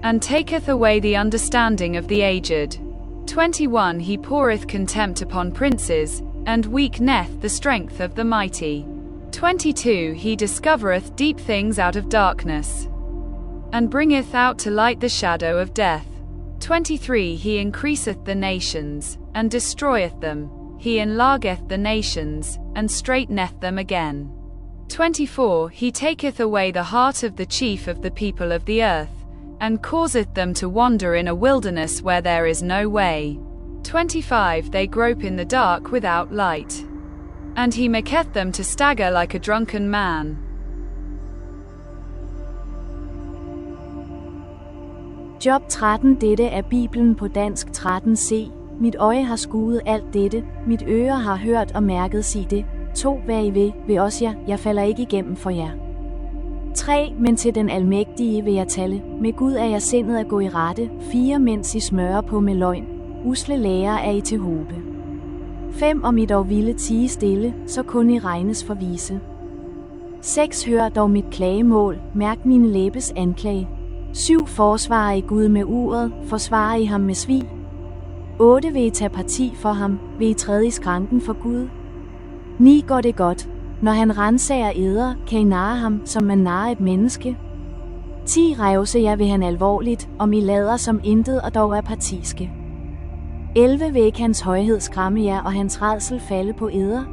and taketh away the understanding of the aged. 21 He poureth contempt upon princes, and weakeneth the strength of the mighty. 22 He discovereth deep things out of darkness, and bringeth out to light the shadow of death. 23 He increaseth the nations, and destroyeth them. He enlargeth the nations, and straightneth them again. 24 He taketh away the heart of the chief of the people of the earth, and causeth them to wander in a wilderness where there is no way. 25 They grope in the dark without light, and he maketh them to stagger like a drunken man. Job 13. Dette er Bibelen på dansk 13c. Mit øje har skuet alt dette, mit øre har hørt og mærket sig det. 2. Vær I ved os jer, jeg falder ikke igennem for jer. 3. Men til den almægtige vil jeg tale, med Gud er jeg sindet at gå i rette. 4. Mens I smører på med løgn, usle lærer er I til håbe. 5. Om I dog ville tie stille, så kun I regnes for vise. 6. Hør dog mit klagemål, mærk mine læbes anklage. 7. Forsvarer I Gud med uret, forsvarer I ham med svig. 8. Vil I tage parti for ham, vil I træde i skranken for Gud. 9. Går det godt, når han rensager eder, kan I narre ham, som man narrer et menneske. 10. Revse jer ved han alvorligt, om I lader som intet og dog er partiske. 11. Vil ikke hans højhed skræmme jer, og hans rædsel falde på eder.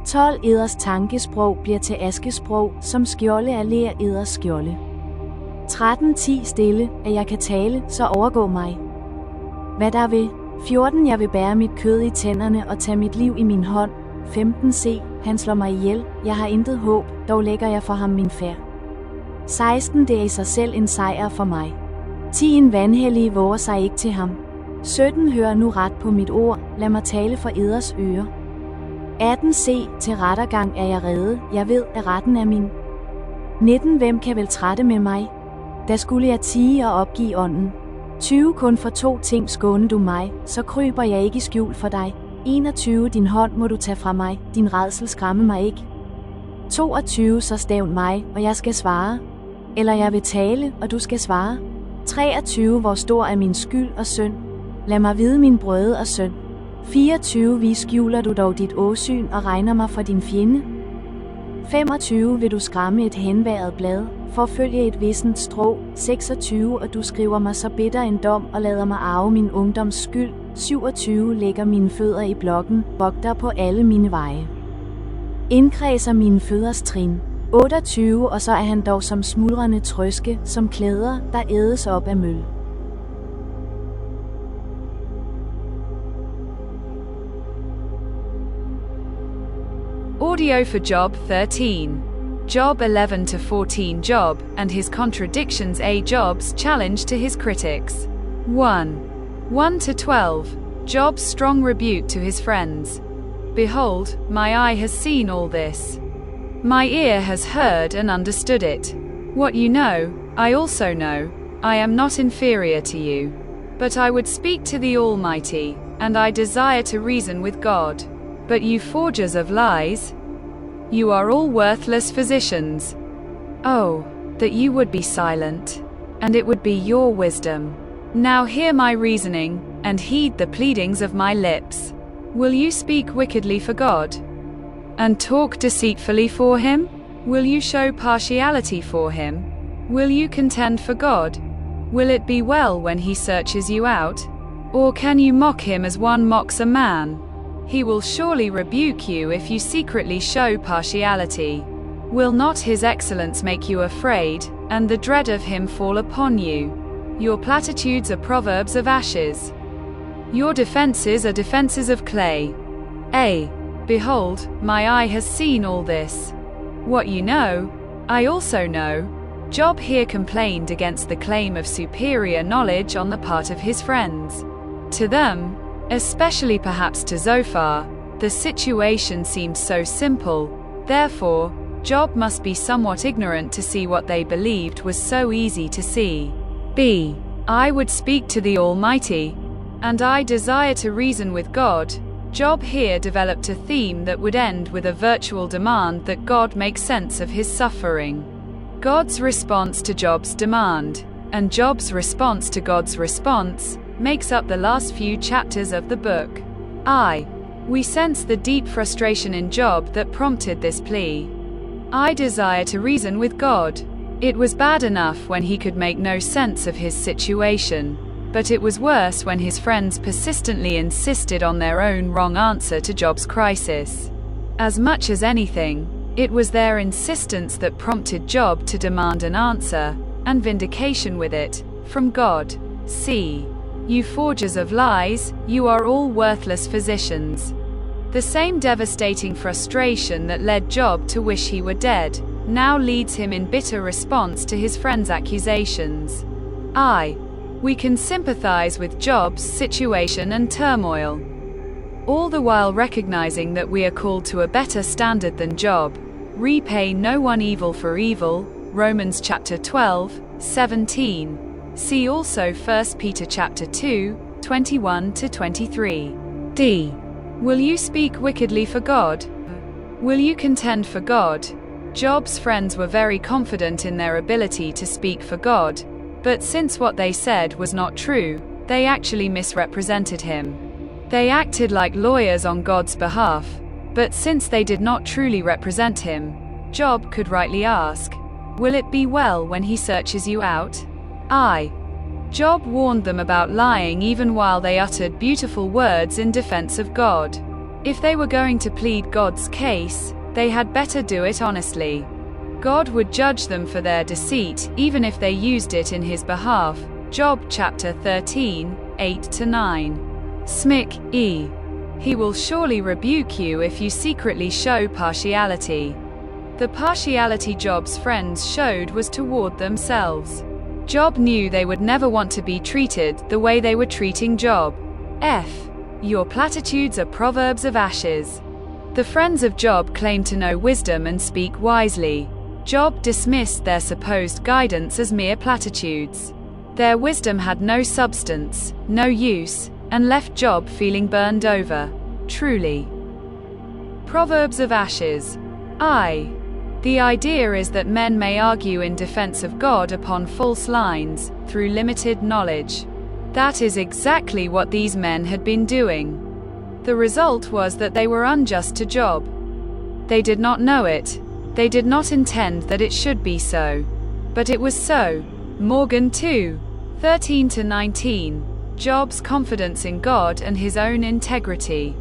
12. Eders tankesprog bliver til askesprog, som skjolde er ler eders skjolde. 13. 10. Stille, at jeg kan tale, så overgå mig. Hvad der vil? 14. Jeg vil bære mit kød i tænderne og tage mit liv i min hånd. 15. Se, han slår mig ihjel, jeg har intet håb, dog lægger jeg for ham min færd. 16. Det er i sig selv en sejr for mig. 10. En vanhellige våger sig ikke til ham. 17. Hør nu ret på mit ord, lad mig tale for eders øre. 18. Se, til rettergang er jeg rede, jeg ved, at retten er min. 19. Hvem kan vel trætte med mig? Da skulle jeg tie og opgive ånden. 20. Kun for 2 ting skåne du mig, så kryber jeg ikke i skjul for dig. 21. Din hånd må du tage fra mig, din rædsel skræmme mig ikke. 22. Så stævn mig, og jeg skal svare. Eller jeg vil tale, og du skal svare. 23. Hvor stor er min skyld og synd? Lad mig vide min brøde og søn. 24. Vis skjuler du dog dit åsyn og regner mig for din fjende. 25. Vil du skræmme et henværet blad, forfølge et vissent strå. 26. Og du skriver mig så bitter en dom og lader mig arve min ungdoms skyld. 27. Lægger mine fødder i blokken, vogter på alle mine veje. Indkredser mine fødders trin. 28. Og så er han dog som smuldrende trøske, som klæder, der ædes op af møl. Audio for Job 13. Job 11-14. Job and his contradictions. Job's challenge to his critics. 1. 1-12. Job's strong rebuke to his friends. Behold, my eye has seen all this. My ear has heard and understood it. What you know, I also know. I am not inferior to you. But I would speak to the Almighty, and I desire to reason with God. But you forgers of lies, you are all worthless physicians. Oh, that you would be silent, and it would be your wisdom. Now hear my reasoning, and heed the pleadings of my lips. Will you speak wickedly for God? And talk deceitfully for him? Will you show partiality for him? Will you contend for God? Will it be well when he searches you out? Or can you mock him as one mocks a man? He will surely rebuke you if you secretly show partiality. Will not his excellence make you afraid, and the dread of him fall upon you? Your platitudes are proverbs of ashes. Your defenses are defenses of clay. Behold, my eye has seen all this. What you know, I also know. Job here complained against the claim of superior knowledge on the part of his friends. To them, especially perhaps to Zophar, the situation seemed so simple. Therefore, Job must be somewhat ignorant to see what they believed was so easy to see. I would speak to the Almighty, and I desire to reason with God. Job here developed a theme that would end with a virtual demand that God make sense of his suffering. God's response to Job's demand, and Job's response to God's response, makes up the last few chapters of the book. We sense the deep frustration in Job that prompted this plea. I desire to reason with God. It was bad enough when he could make no sense of his situation, but it was worse when his friends persistently insisted on their own wrong answer to Job's crisis. As much as anything, it was their insistence that prompted Job to demand an answer, and vindication with it, from God. You forgers of lies, you are all worthless physicians. The same devastating frustration that led Job to wish he were dead, now leads him in bitter response to his friends' accusations. We can sympathize with Job's situation and turmoil, all the while recognizing that we are called to a better standard than Job. Repay no one evil for evil, Romans chapter 12, 17. See also 1 Peter chapter 2, 21-23. D. Will you speak wickedly for God? Will you contend for God? Job's friends were very confident in their ability to speak for God, but since what they said was not true, they actually misrepresented him. They acted like lawyers on God's behalf, but since they did not truly represent him, Job could rightly ask, "Will it be well when he searches you out?" Job warned them about lying even while they uttered beautiful words in defense of God. If they were going to plead God's case, they had better do it honestly. God would judge them for their deceit even if they used it in his behalf. Job chapter 13, 8-9. Smic, E. He will surely rebuke you if you secretly show partiality. The partiality Job's friends showed was toward themselves. Job knew they would never want to be treated the way they were treating Job. F. Your platitudes are proverbs of ashes. The friends of Job claimed to know wisdom and speak wisely. Job dismissed their supposed guidance as mere platitudes. Their wisdom had no substance, no use, and left Job feeling burned over. Truly. Proverbs of ashes. The idea is that men may argue in defense of God upon false lines, through limited knowledge. That is exactly what these men had been doing. The result was that they were unjust to Job. They did not know it. They did not intend that it should be so. But it was so. Morgan 2, 13-19. Job's confidence in God and his own integrity.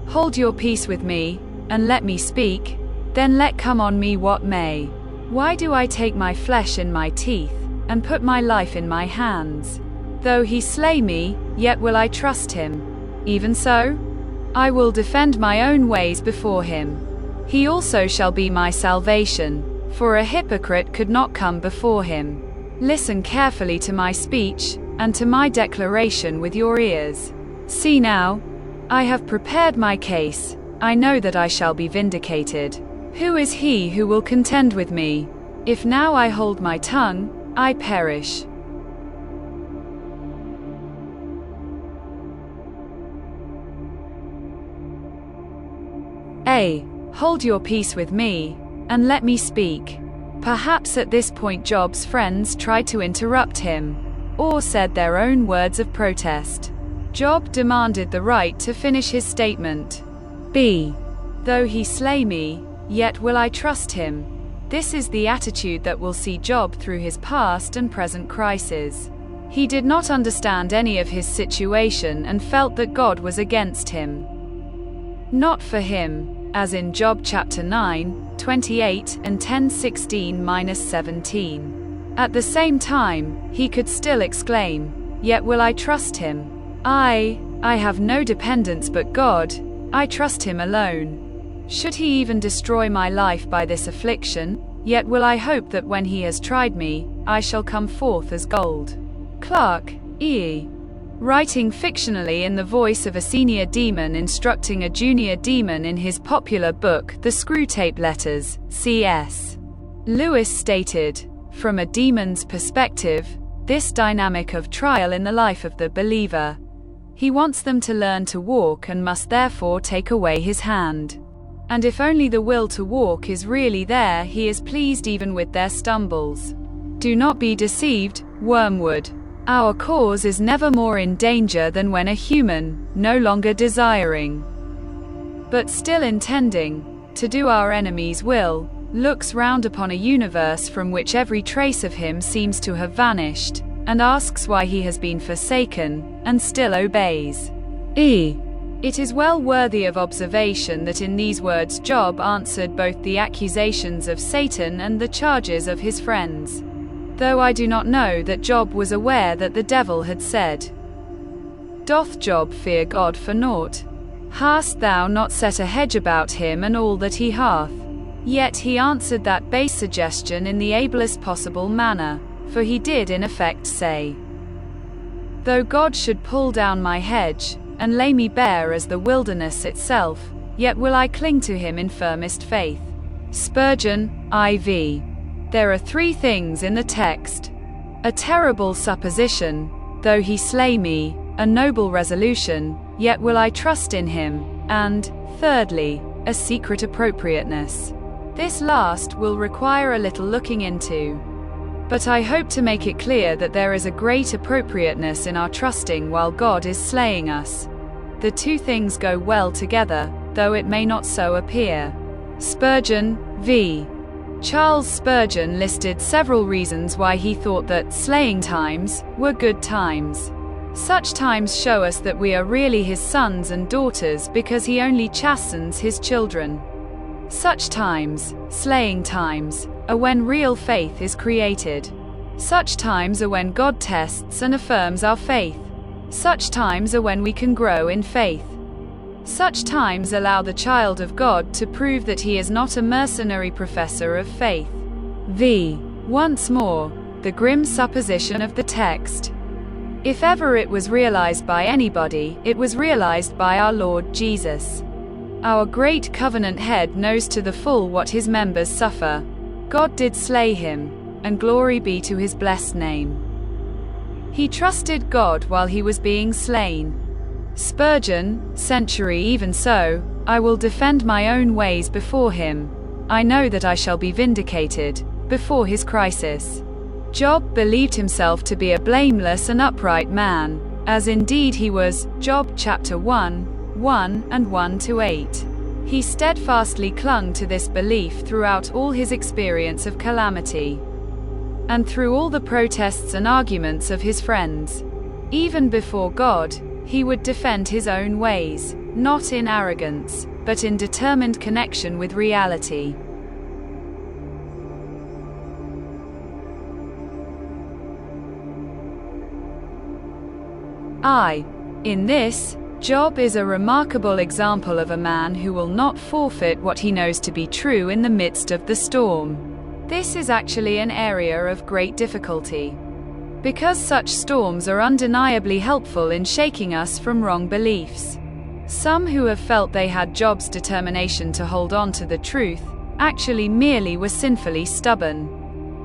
Hold your peace with me, and let me speak. Then let come on me what may. Why do I take my flesh in my teeth, and put my life in my hands? Though he slay me, yet will I trust him. Even so, I will defend my own ways before him. He also shall be my salvation, for a hypocrite could not come before him. Listen carefully to my speech, and to my declaration with your ears. See now, I have prepared my case, I know that I shall be vindicated. Who is he who will contend with me? If now I hold my tongue, I perish. A. Hold your peace with me, and let me speak. Perhaps at this point Job's friends tried to interrupt him, or said their own words of protest. Job demanded the right to finish his statement. B. Though he slay me, yet will I trust him. This is the attitude that will see Job through his past and present crises. He did not understand any of his situation and felt that God was against him. Not for him, as in Job chapter 9, 28 and 10:16-17. At the same time, he could still exclaim, "Yet will I trust him. I have no dependence but God, I trust him alone. Should he even destroy my life by this affliction, yet will I hope that when he has tried me, I shall come forth as gold." Clark, E. Writing fictionally in the voice of a senior demon instructing a junior demon in his popular book, The Screwtape Letters, C.S. Lewis stated, from a demon's perspective, this dynamic of trial in the life of the believer. He wants them to learn to walk and must therefore take away his hand. And if only the will to walk is really there, he is pleased even with their stumbles. Do not be deceived, Wormwood. Our cause is never more in danger than when a human, no longer desiring, but still intending, to do our enemy's will, looks round upon a universe from which every trace of him seems to have vanished, and asks why he has been forsaken, and still obeys. E. It is well worthy of observation that in these words Job answered both the accusations of Satan and the charges of his friends. Though I do not know that Job was aware that the devil had said, "Doth Job fear God for naught? Hast thou not set a hedge about him and all that he hath?" Yet he answered that base suggestion in the ablest possible manner, for he did in effect say, Though God should pull down my hedge, and lay me bare as the wilderness itself, yet will I cling to him in firmest faith. Spurgeon, IV. There are three things in the text. A terrible supposition, though he slay me, a noble resolution, yet will I trust in him, and, thirdly, a secret appropriateness. This last will require a little looking into. But I hope to make it clear that there is a great appropriateness in our trusting while God is slaying us. The two things go well together, though it may not so appear. Spurgeon, v. Charles Spurgeon listed several reasons why he thought that slaying times were good times. Such times show us that we are really his sons and daughters because he only chastens his children. Such times, slaying times, are when real faith is created. Such times are when God tests and affirms our faith. Such times are when we can grow in faith. Such times allow the child of God to prove that he is not a mercenary professor of faith. V. Once more, the grim supposition of the text. If ever it was realized by anybody, it was realized by our Lord Jesus. Our great covenant head knows to the full what his members suffer. God did slay him, and glory be to his blessed name. He trusted God while he was being slain. Spurgeon, century. Even so, I will defend my own ways before him. I know that I shall be vindicated before his crisis. Job believed himself to be a blameless and upright man, as indeed he was. Job chapter 1:1 and 1-8. He steadfastly clung to this belief throughout all his experience of calamity, and through all the protests and arguments of his friends. Even before God, he would defend his own ways, not in arrogance, but in determined connection with reality. In this, Job is a remarkable example of a man who will not forfeit what he knows to be true in the midst of the storm. This is actually an area of great difficulty, because such storms are undeniably helpful in shaking us from wrong beliefs. Some who have felt they had Job's determination to hold on to the truth, actually merely were sinfully stubborn.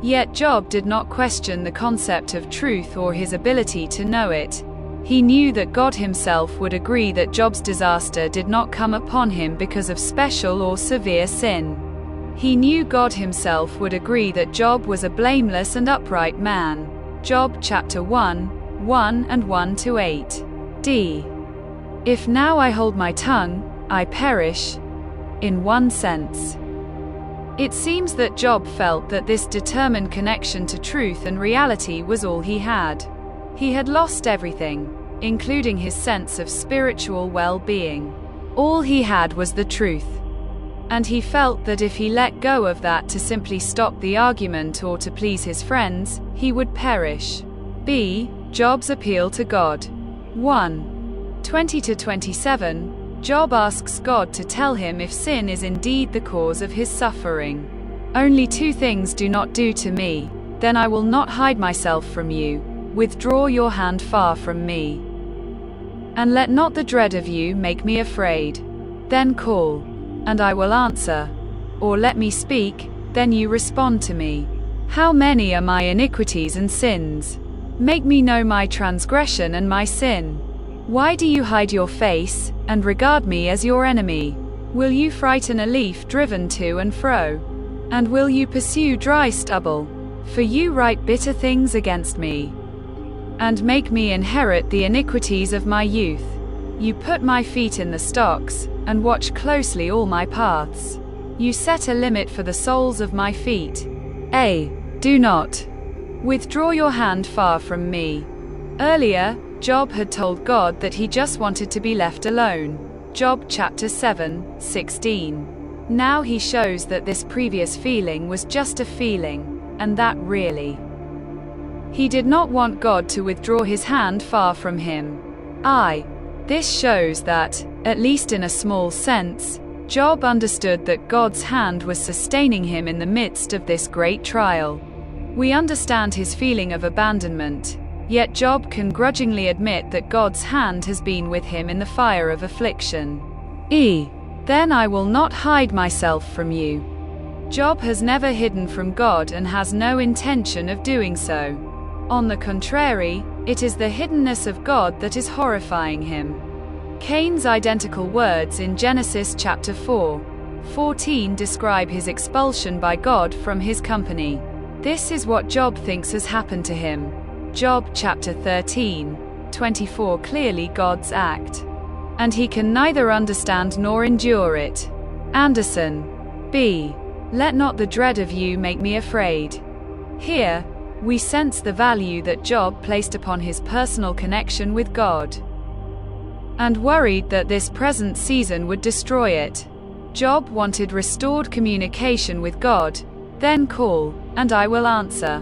Yet Job did not question the concept of truth or his ability to know it. He knew that God himself would agree that Job's disaster did not come upon him because of special or severe sin. He knew God himself would agree that Job was a blameless and upright man. Job chapter 1:1 and 1-8. D. If now I hold my tongue, I perish. In one sense, it seems that Job felt that this determined connection to truth and reality was all he had. He had lost everything, including his sense of spiritual well-being. All he had was the truth. And he felt that if he let go of that to simply stop the argument or to please his friends, he would perish. B. Job's appeal to God. 1:20-27, Job asks God to tell him if sin is indeed the cause of his suffering. Only two things do not do to me, then I will not hide myself from you. Withdraw your hand far from me. And let not the dread of you make me afraid. Then call, and I will answer. Or let me speak, then you respond to me. How many are my iniquities and sins? Make me know my transgression and my sin. Why do you hide your face, and regard me as your enemy? Will you frighten a leaf driven to and fro? And will you pursue dry stubble? For you write bitter things against me, and make me inherit the iniquities of my youth. You put my feet in the stocks, and watch closely all my paths. You set a limit for the soles of my feet. Do not withdraw your hand far from me. Earlier, Job had told God that he just wanted to be left alone. Job chapter 7:16. Now he shows that this previous feeling was just a feeling, and that really, he did not want God to withdraw his hand far from him. This shows that, at least in a small sense, Job understood that God's hand was sustaining him in the midst of this great trial. We understand his feeling of abandonment. Yet Job can grudgingly admit that God's hand has been with him in the fire of affliction. Then I will not hide myself from you. Job has never hidden from God and has no intention of doing so. On the contrary, it is the hiddenness of God that is horrifying him. Cain's identical words in Genesis chapter 4:14 describe his expulsion by God from his company. This is what Job thinks has happened to him. Job chapter 13:24 clearly God's act. And he can neither understand nor endure it. Anderson. B. Let not the dread of you make me afraid. Here, we sense the value that Job placed upon his personal connection with God, and worried that this present season would destroy it. Job wanted restored communication with God. Then call, and I will answer.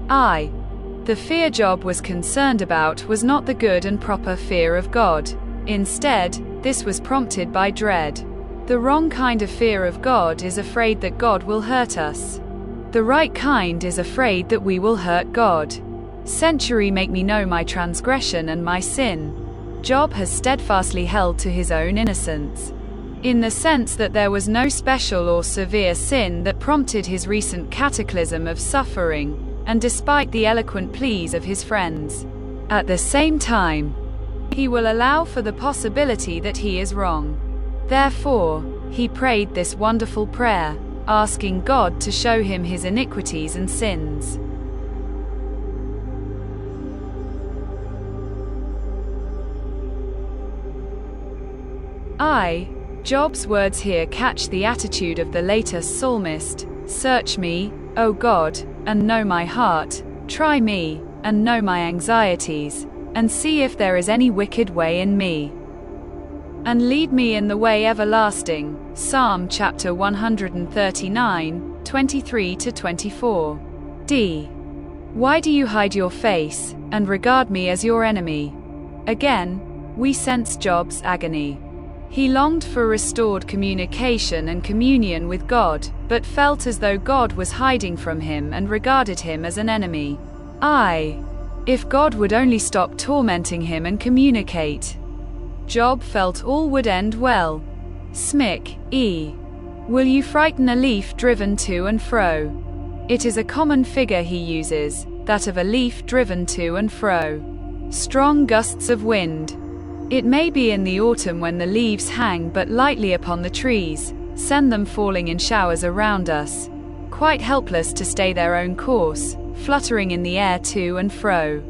The fear Job was concerned about was not the good and proper fear of God. Instead, this was prompted by dread. The wrong kind of fear of God is afraid that God will hurt us. The right kind is afraid that we will hurt God. Century make me know my transgression and my sin. Job has steadfastly held to his own innocence, in the sense that there was no special or severe sin that prompted his recent cataclysm of suffering, and despite the eloquent pleas of his friends. At the same time, he will allow for the possibility that he is wrong. Therefore, he prayed this wonderful prayer, asking God to show him his iniquities and sins. Job's words here catch the attitude of the later psalmist. Search me, O God, and know my heart. Try me, and know my anxieties, and see if there is any wicked way in me, and lead me in the way everlasting. Psalm chapter 139:23-24. D. Why do you hide your face, and regard me as your enemy? Again, we sense Job's agony. He longed for restored communication and communion with God, but felt as though God was hiding from him and regarded him as an enemy. If God would only stop tormenting him and communicate. Job felt all would end well. Smick, E. Will you frighten a leaf driven to and fro? It is a common figure he uses, that of a leaf driven to and fro. Strong gusts of wind. It may be in the autumn when the leaves hang but lightly upon the trees, send them falling in showers around us, quite helpless to stay their own course, fluttering in the air to and fro.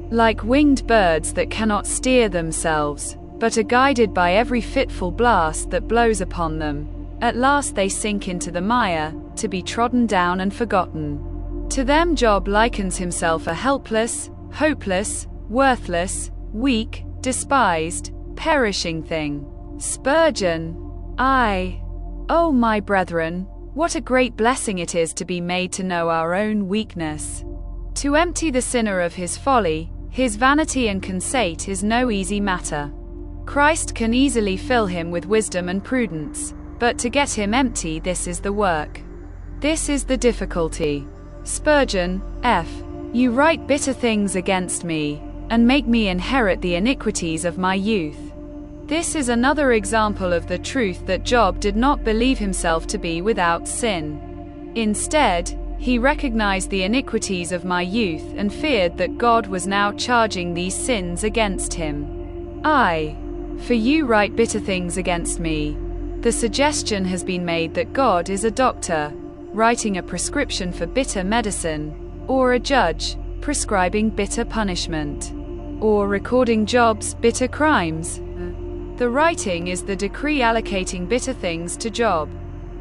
Like winged birds that cannot steer themselves, but are guided by every fitful blast that blows upon them, at last they sink into the mire, to be trodden down and forgotten. To them Job likens himself a helpless, hopeless, worthless, weak, despised, perishing thing. Spurgeon. Oh my brethren, what a great blessing it is to be made to know our own weakness. To empty the sinner of his folly, his vanity and conceit is no easy matter. Christ can easily fill him with wisdom and prudence, but to get him empty, this is the work. This is the difficulty. Spurgeon, F. You write bitter things against me, and make me inherit the iniquities of my youth. This is another example of the truth that Job did not believe himself to be without sin. Instead, he recognized the iniquities of my youth and feared that God was now charging these sins against him. For you write bitter things against me. The suggestion has been made that God is a doctor, writing a prescription for bitter medicine, or a judge, prescribing bitter punishment, or recording Job's bitter crimes. The writing is the decree allocating bitter things to Job.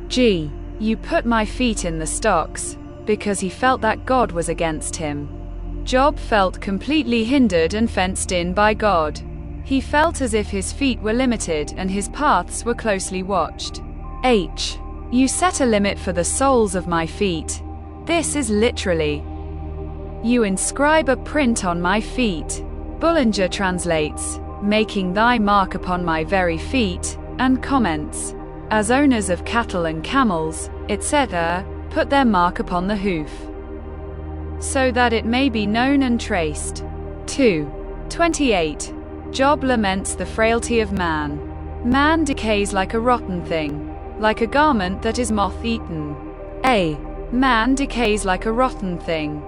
G. You put my feet in the stocks, because he felt that God was against him. Job felt completely hindered and fenced in by God. He felt as if his feet were limited and his paths were closely watched. H. You set a limit for the soles of my feet. This is literally, you inscribe a print on my feet. Bullinger translates, making thy mark upon my very feet, and comments, as owners of cattle and camels, etc., put their mark upon the hoof. so that it may be known and traced. 2:28. Job laments the frailty of man. Man decays like a rotten thing, like a garment that is moth-eaten. Man decays like a rotten thing.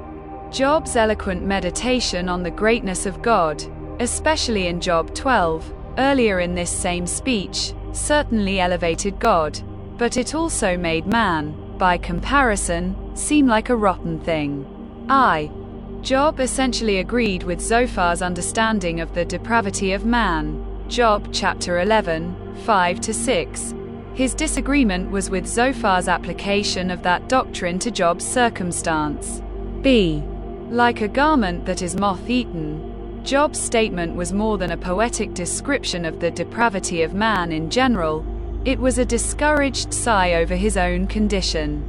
Job's eloquent meditation on the greatness of God, especially in Job 12, earlier in this same speech, certainly elevated God, but it also made man, by comparison, seem like a rotten thing. Job essentially agreed with Zophar's understanding of the depravity of man. Job chapter 11, 5-6. His disagreement was with Zophar's application of that doctrine to Job's circumstance. Like a garment that is moth-eaten. Job's statement was more than a poetic description of the depravity of man in general. It was a discouraged sigh over his own condition.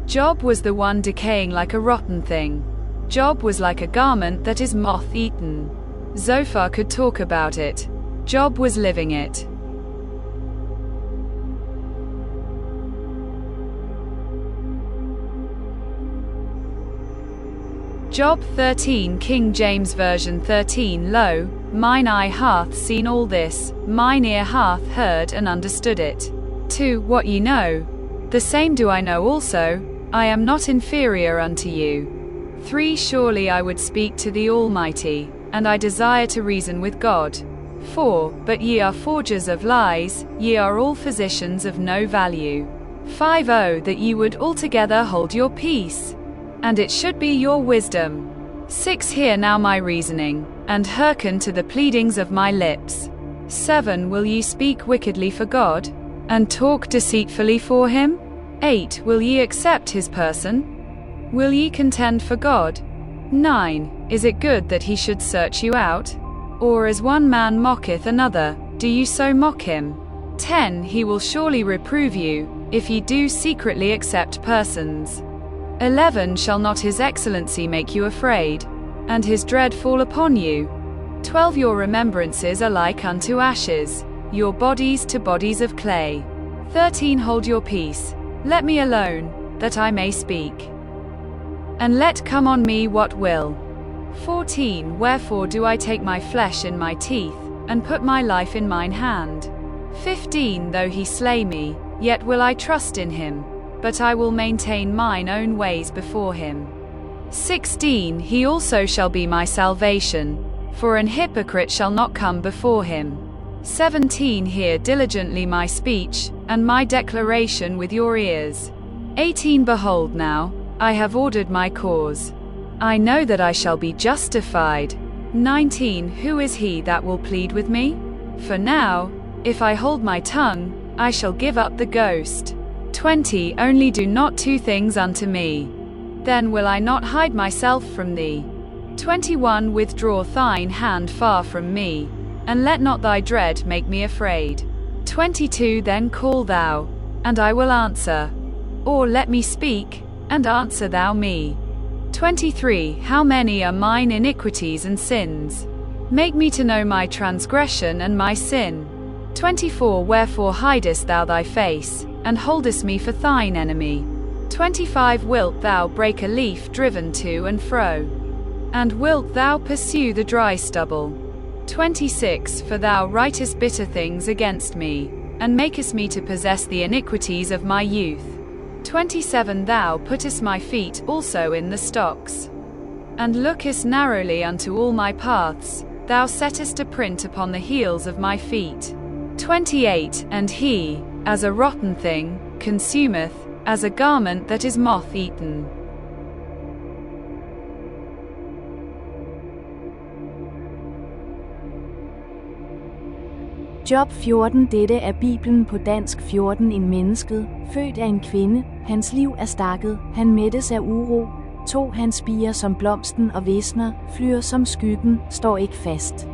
Job was the one decaying like a rotten thing. Job was like a garment that is moth-eaten. Zophar could talk about it. Job was living it. Job 13, King James Version 13. Lo, mine eye hath seen all this, mine ear hath heard and understood it. 2. What ye know, the same do I know also, I am not inferior unto you. 3. Surely I would speak to the Almighty, and I desire to reason with God. 4. But ye are forgers of lies, ye are all physicians of no value. 5. Oh, that ye would altogether hold your peace, and it should be your wisdom. 6. Hear now my reasoning, and hearken to the pleadings of my lips. 7. Will ye speak wickedly for God, and talk deceitfully for him? 8. Will ye accept his person? Will ye contend for God? 9. Is it good that he should search you out? Or as one man mocketh another, do you so mock him? 10. He will surely reprove you, if ye do secretly accept persons. 11. Shall not his excellency make you afraid, and his dread fall upon you? 12. Your remembrances are like unto ashes, your bodies to bodies of clay. 13. Hold your peace, let me alone, that I may speak, and let come on me what will. 14. Wherefore do I take my flesh in my teeth, and put my life in mine hand? 15. Though he slay me, yet will I trust in him, but I will maintain mine own ways before him. 16. He also shall be my salvation, for an hypocrite shall not come before him. 17. Hear diligently my speech, and my declaration with your ears. 18. Behold now, I have ordered my cause. I know that I shall be justified. 19. Who is he that will plead with me? For now, if I hold my tongue, I shall give up the ghost. 20. Only do not two things unto me, then will I not hide myself from thee. 21. Withdraw thine hand far from me, and let not thy dread make me afraid. 22. Then call thou, and I will answer, or let me speak, and answer thou me. 23. How many are mine iniquities and sins? Make me to know my transgression and my sin. 24. Wherefore hidest thou thy face, and holdest me for thine enemy? 25. Wilt thou break a leaf driven to and fro? And wilt thou pursue the dry stubble? 26. For thou writest bitter things against me, and makest me to possess the iniquities of my youth. 27. Thou puttest my feet also in the stocks, and lookest narrowly unto all my paths, thou settest a print upon the heels of my feet. 28. And he, as a rotten thing, consumeth, as a garment that is moth-eaten. Job 14. Dette er Bibelen på dansk 14. En mennesket, født af en kvinde, hans liv er stakket, han mættes af uro. 2. Han spirer som blomsten og visner, flyer som skyggen, står ikke fast.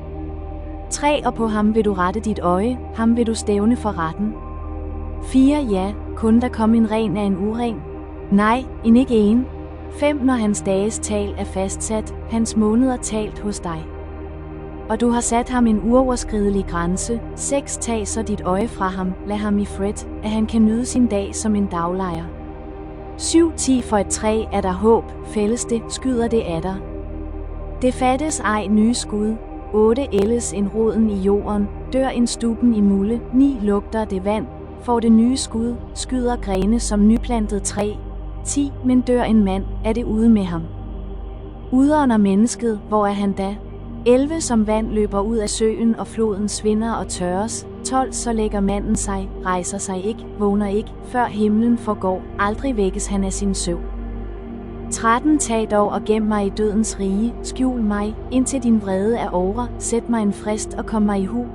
3. Og på ham vil du rette dit øje, ham vil du stævne for retten. 4. Ja, kun der kom en ren af en uren. Nej, en ikke en. 5. Når hans dages tal er fastsat, hans måneder talt hos dig. Og du har sat ham en uoverskridelig grænse. 6. Tag så dit øje fra ham, lad ham i fred, at han kan nyde sin dag som en daglejer. 7:10 For et træ er der håb, fældes det, skyder det af dig. Det fattes ej nye skud. 8 ældes en roden i jorden, dør en stuben i mulde. 9 lugter det vand, får det nye skud, skyder grene som nyplantet træ. 10 Men dør en mand, er det ude med ham. Udånder mennesket, hvor er han da? 11 Som vand løber ud af søen, og floden svinder og tørres. 12 Så lægger manden sig, rejser sig ikke, vågner ikke, før himlen forgår, aldrig vækkes han af sin søvn. 13 Tag dog og gem mig i dødens rige, skjul mig, indtil din vrede er over, sæt mig en frist og kom mig i hu.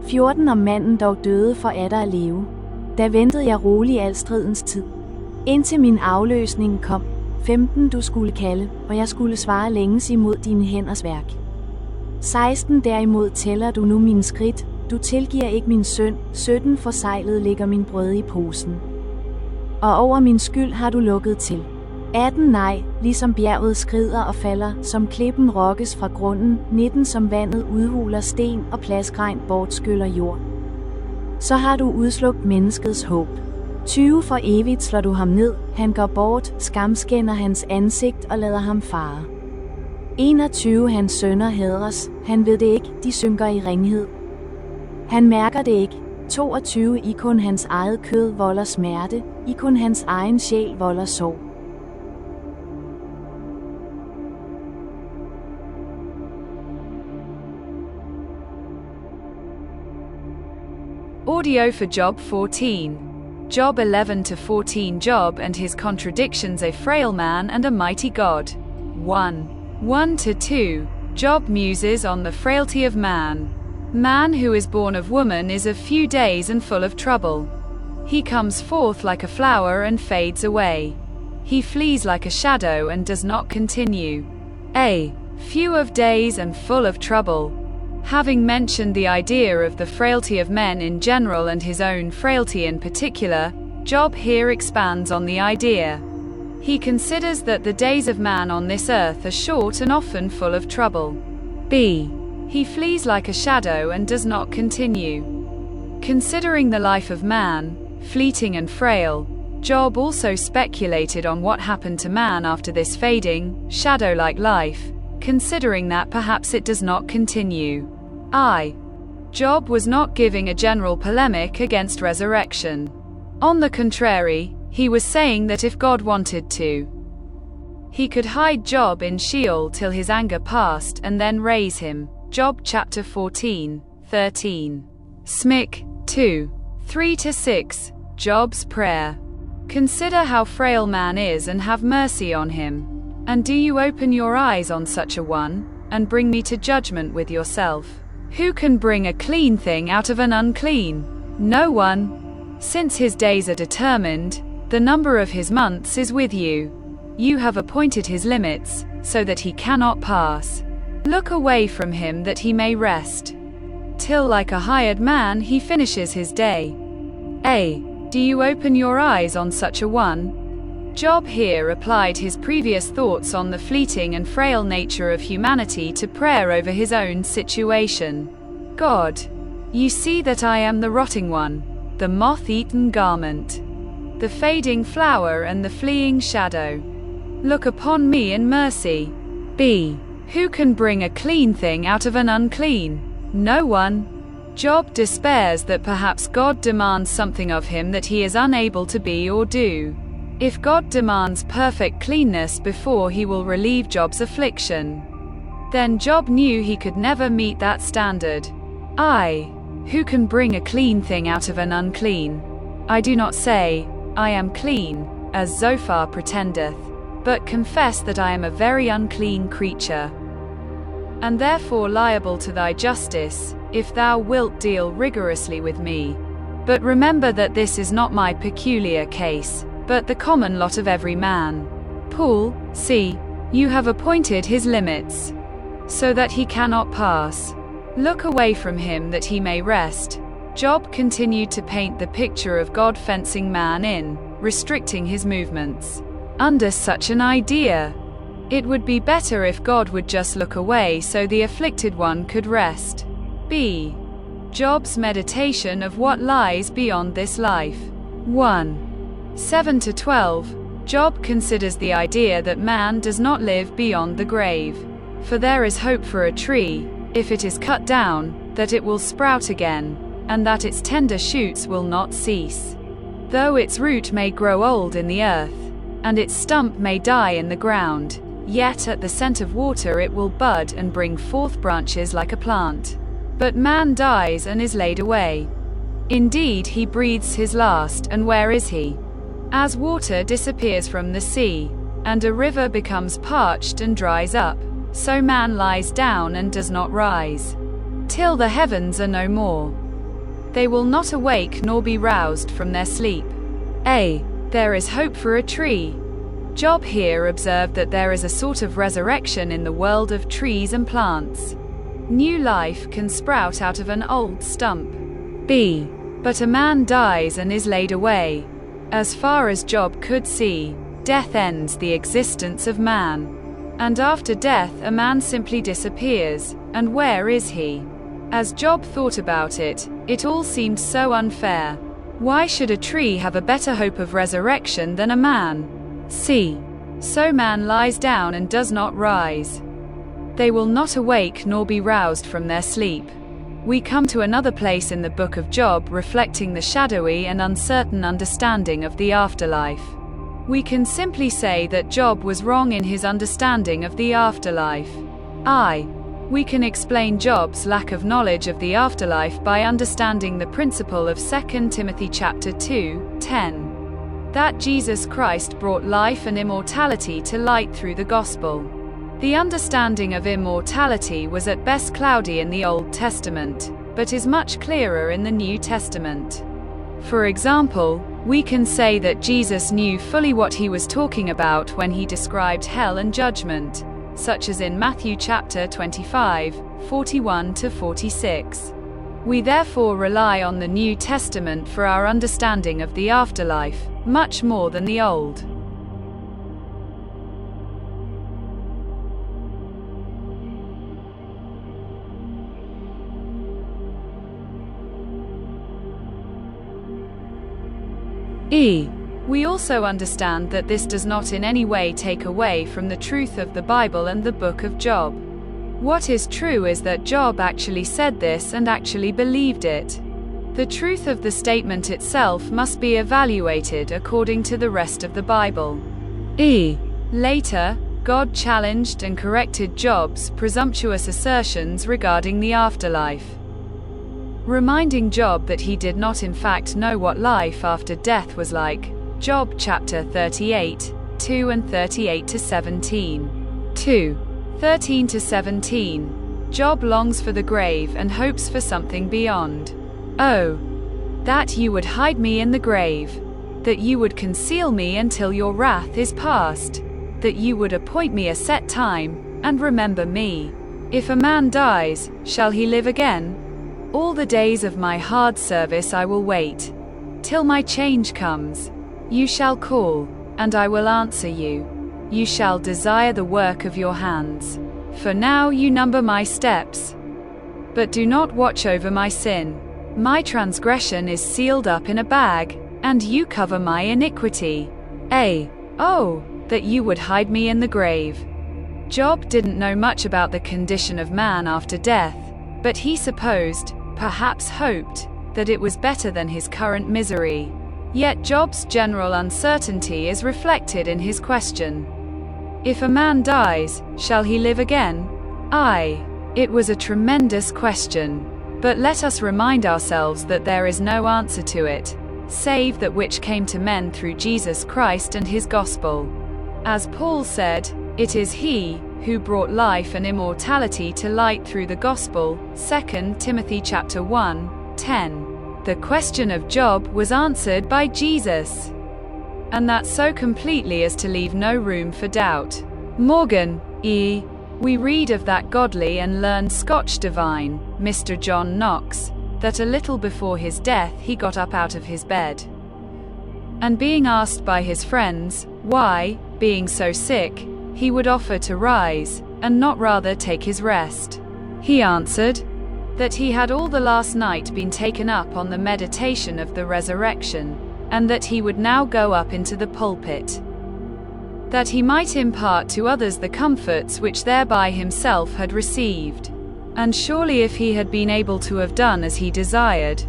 14 Om manden dog døde for atter at leve. Da ventede jeg rolig al stridens tid, indtil min afløsning kom. 15 Du skulle kalde, og jeg skulle svare længes imod dine hænders værk. 16 Derimod tæller du nu mine skridt, du tilgiver ikke min synd. 17 Forseglet ligger min brød i posen, og over min skyld har du lukket til. 18 Nej, ligesom bjerget skrider og falder, som klippen rokkes fra grunden. 19 Som vandet udhuler sten og plaskregn bortskyller jord, så har du udslugt menneskets håb. 20 For evigt slår du ham ned, han går bort, skamskænder hans ansigt og lader ham fare. 21 Hans sønner hædres, han ved det ikke, de synker i ringhed. Han mærker det ikke. 22 I kun hans eget kød volder smerte, i kun hans egen sjæl volder sorg. Audio for Job 14. Job 11-14 Job and his contradictions, a frail man and a mighty God. 1. 1-2 Job muses on the frailty of man. Man who is born of woman is of few days and full of trouble. He comes forth like a flower and fades away. He flees like a shadow and does not continue. A. Few of days and full of trouble. Having mentioned the idea of the frailty of men in general and his own frailty in particular, Job here expands on the idea. He considers that the days of man on this earth are short and often full of trouble. B. He flees like a shadow and does not continue. Considering the life of man, fleeting and frail, Job also speculated on what happened to man after this fading, shadow-like life, considering that perhaps it does not continue. Job was not giving a general polemic against resurrection. On the contrary, he was saying that if God wanted to, he could hide Job in Sheol till his anger passed and then raise him. Job chapter 14, 13. Smik, 2. 3-6. Job's prayer. Consider how frail man is and have mercy on him. And do you open your eyes on such a one, and bring me to judgment with yourself? Who can bring a clean thing out of an unclean? No one. Since his days are determined, the number of his months is with you. You have appointed his limits, so that he cannot pass. Look away from him that he may rest, till like a hired man he finishes his day. A. Do you open your eyes on such a one? Job here applied his previous thoughts on the fleeting and frail nature of humanity to prayer over his own situation. God, you see that I am the rotting one, the moth-eaten garment, the fading flower and the fleeing shadow. Look upon me in mercy. B. Who can bring a clean thing out of an unclean? No one. Job despairs that perhaps God demands something of him that he is unable to be or do. If God demands perfect cleanness before he will relieve Job's affliction, then Job knew he could never meet that standard. Who can bring a clean thing out of an unclean? I do not say, I am clean, as Zophar pretendeth, but confess that I am a very unclean creature, and therefore liable to thy justice, if thou wilt deal rigorously with me. But remember that this is not my peculiar case, but the common lot of every man. Paul, see, you have appointed his limits, so that he cannot pass. Look away from him that he may rest. Job continued to paint the picture of God fencing man in, restricting his movements. Under such an idea, it would be better if God would just look away so the afflicted one could rest. B. Job's meditation of what lies beyond this life. 1. 7-12. Job considers the idea that man does not live beyond the grave. For there is hope for a tree, if it is cut down, that it will sprout again, and that its tender shoots will not cease. Though its root may grow old in the earth, and its stump may die in the ground, yet at the scent of water it will bud and bring forth branches like a plant. But man dies and is laid away. Indeed, he breathes his last, and where is he? As water disappears from the sea, and a river becomes parched and dries up, so man lies down and does not rise, till the heavens are no more. They will not awake nor be roused from their sleep. There is hope for a tree. Job here observed that there is a sort of resurrection in the world of trees and plants. New life can sprout out of an old stump. But a man dies and is laid away. As far as Job could see, death ends the existence of man. And after death a man simply disappears, and where is he? As Job thought about it, it all seemed so unfair. Why should a tree have a better hope of resurrection than a man? So man lies down and does not rise. They will not awake nor be roused from their sleep. We come to another place in the book of Job reflecting the shadowy and uncertain understanding of the afterlife. We can simply say that Job was wrong in his understanding of the afterlife. We can explain Job's lack of knowledge of the afterlife by understanding the principle of 2 Timothy chapter 2:10. That Jesus Christ brought life and immortality to light through the gospel. The understanding of immortality was at best cloudy in the Old Testament, but is much clearer in the New Testament. For example, we can say that Jesus knew fully what he was talking about when he described hell and judgment, such as in Matthew chapter 25:41-46. We therefore rely on the New Testament for our understanding of the afterlife, much more than the Old. We also understand that this does not in any way take away from the truth of the Bible and the book of Job. What is true is that Job actually said this and actually believed it. The truth of the statement itself must be evaluated according to the rest of the Bible. Later, God challenged and corrected Job's presumptuous assertions regarding the afterlife, reminding Job that he did not in fact know what life after death was like. Job chapter 38:2 and 38-17. 13-17. Job longs for the grave and hopes for something beyond. Oh, that you would hide me in the grave, that you would conceal me until your wrath is past, that you would appoint me a set time, and remember me. If a man dies, shall he live again? All the days of my hard service I will wait, till my change comes. You shall call, and I will answer you. You shall desire the work of your hands. For now you number my steps. But do not watch over my sin. My transgression is sealed up in a bag, and you cover my iniquity. Oh, that you would hide me in the grave. Job didn't know much about the condition of man after death, but he supposed, perhaps hoped, that it was better than his current misery. Yet Job's general uncertainty is reflected in his question. If a man dies, shall he live again? It was a tremendous question. But let us remind ourselves that there is no answer to it, save that which came to men through Jesus Christ and his gospel. As Paul said, it is he who brought life and immortality to light through the gospel, 2 Timothy chapter 1:10. The question of Job was answered by Jesus, and that so completely as to leave no room for doubt. Morgan, we read of that godly and learned Scotch divine, Mr. John Knox, that a little before his death he got up out of his bed, and being asked by his friends, why, being so sick, he would offer to rise, and not rather take his rest, he answered, that he had all the last night been taken up on the meditation of the resurrection, and that he would now go up into the pulpit, that he might impart to others the comforts which thereby himself had received. And surely if he had been able to have done as he desired,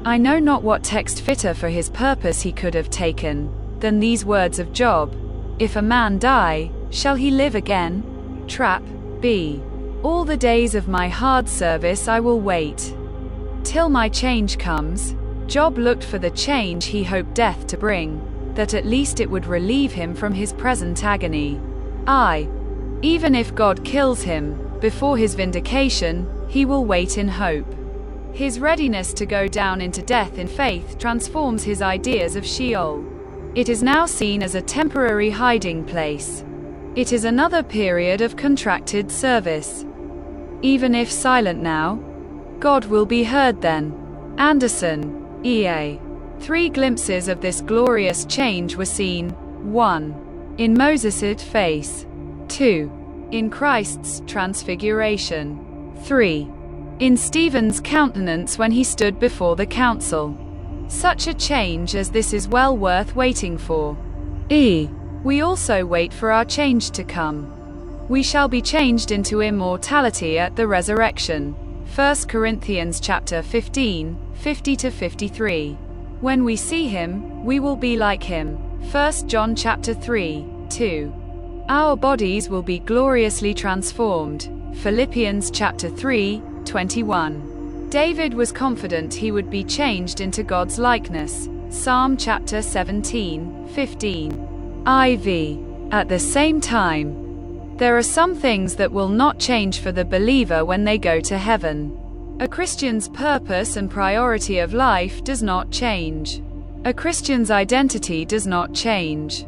I know not what text fitter for his purpose he could have taken, than these words of Job, "If a man die, shall he live again?" Trap. B. All the days of my hard service I will wait, till my change comes. Job looked for the change he hoped death to bring, that at least it would relieve him from his present agony. Even if God kills him, before his vindication, he will wait in hope. His readiness to go down into death in faith transforms his ideas of Sheol. It is now seen as a temporary hiding place. It is another period of contracted service. Even if silent now, God will be heard then. Anderson, E.A. 3 glimpses of this glorious change were seen: 1. In Moses' face. 2. In Christ's transfiguration. 3. In Stephen's countenance when he stood before the council. Such a change as this is well worth waiting for. We also wait for our change to come. We shall be changed into immortality at the resurrection. 1 Corinthians chapter 15, 50-53. When we see him, we will be like him. 1 John chapter 3, 2. Our bodies will be gloriously transformed. Philippians chapter 3, 21. David was confident he would be changed into God's likeness. Psalm chapter 17, 15. IV. At the same time, there are some things that will not change for the believer when they go to heaven. A Christian's purpose and priority of life does not change. A Christian's identity does not change.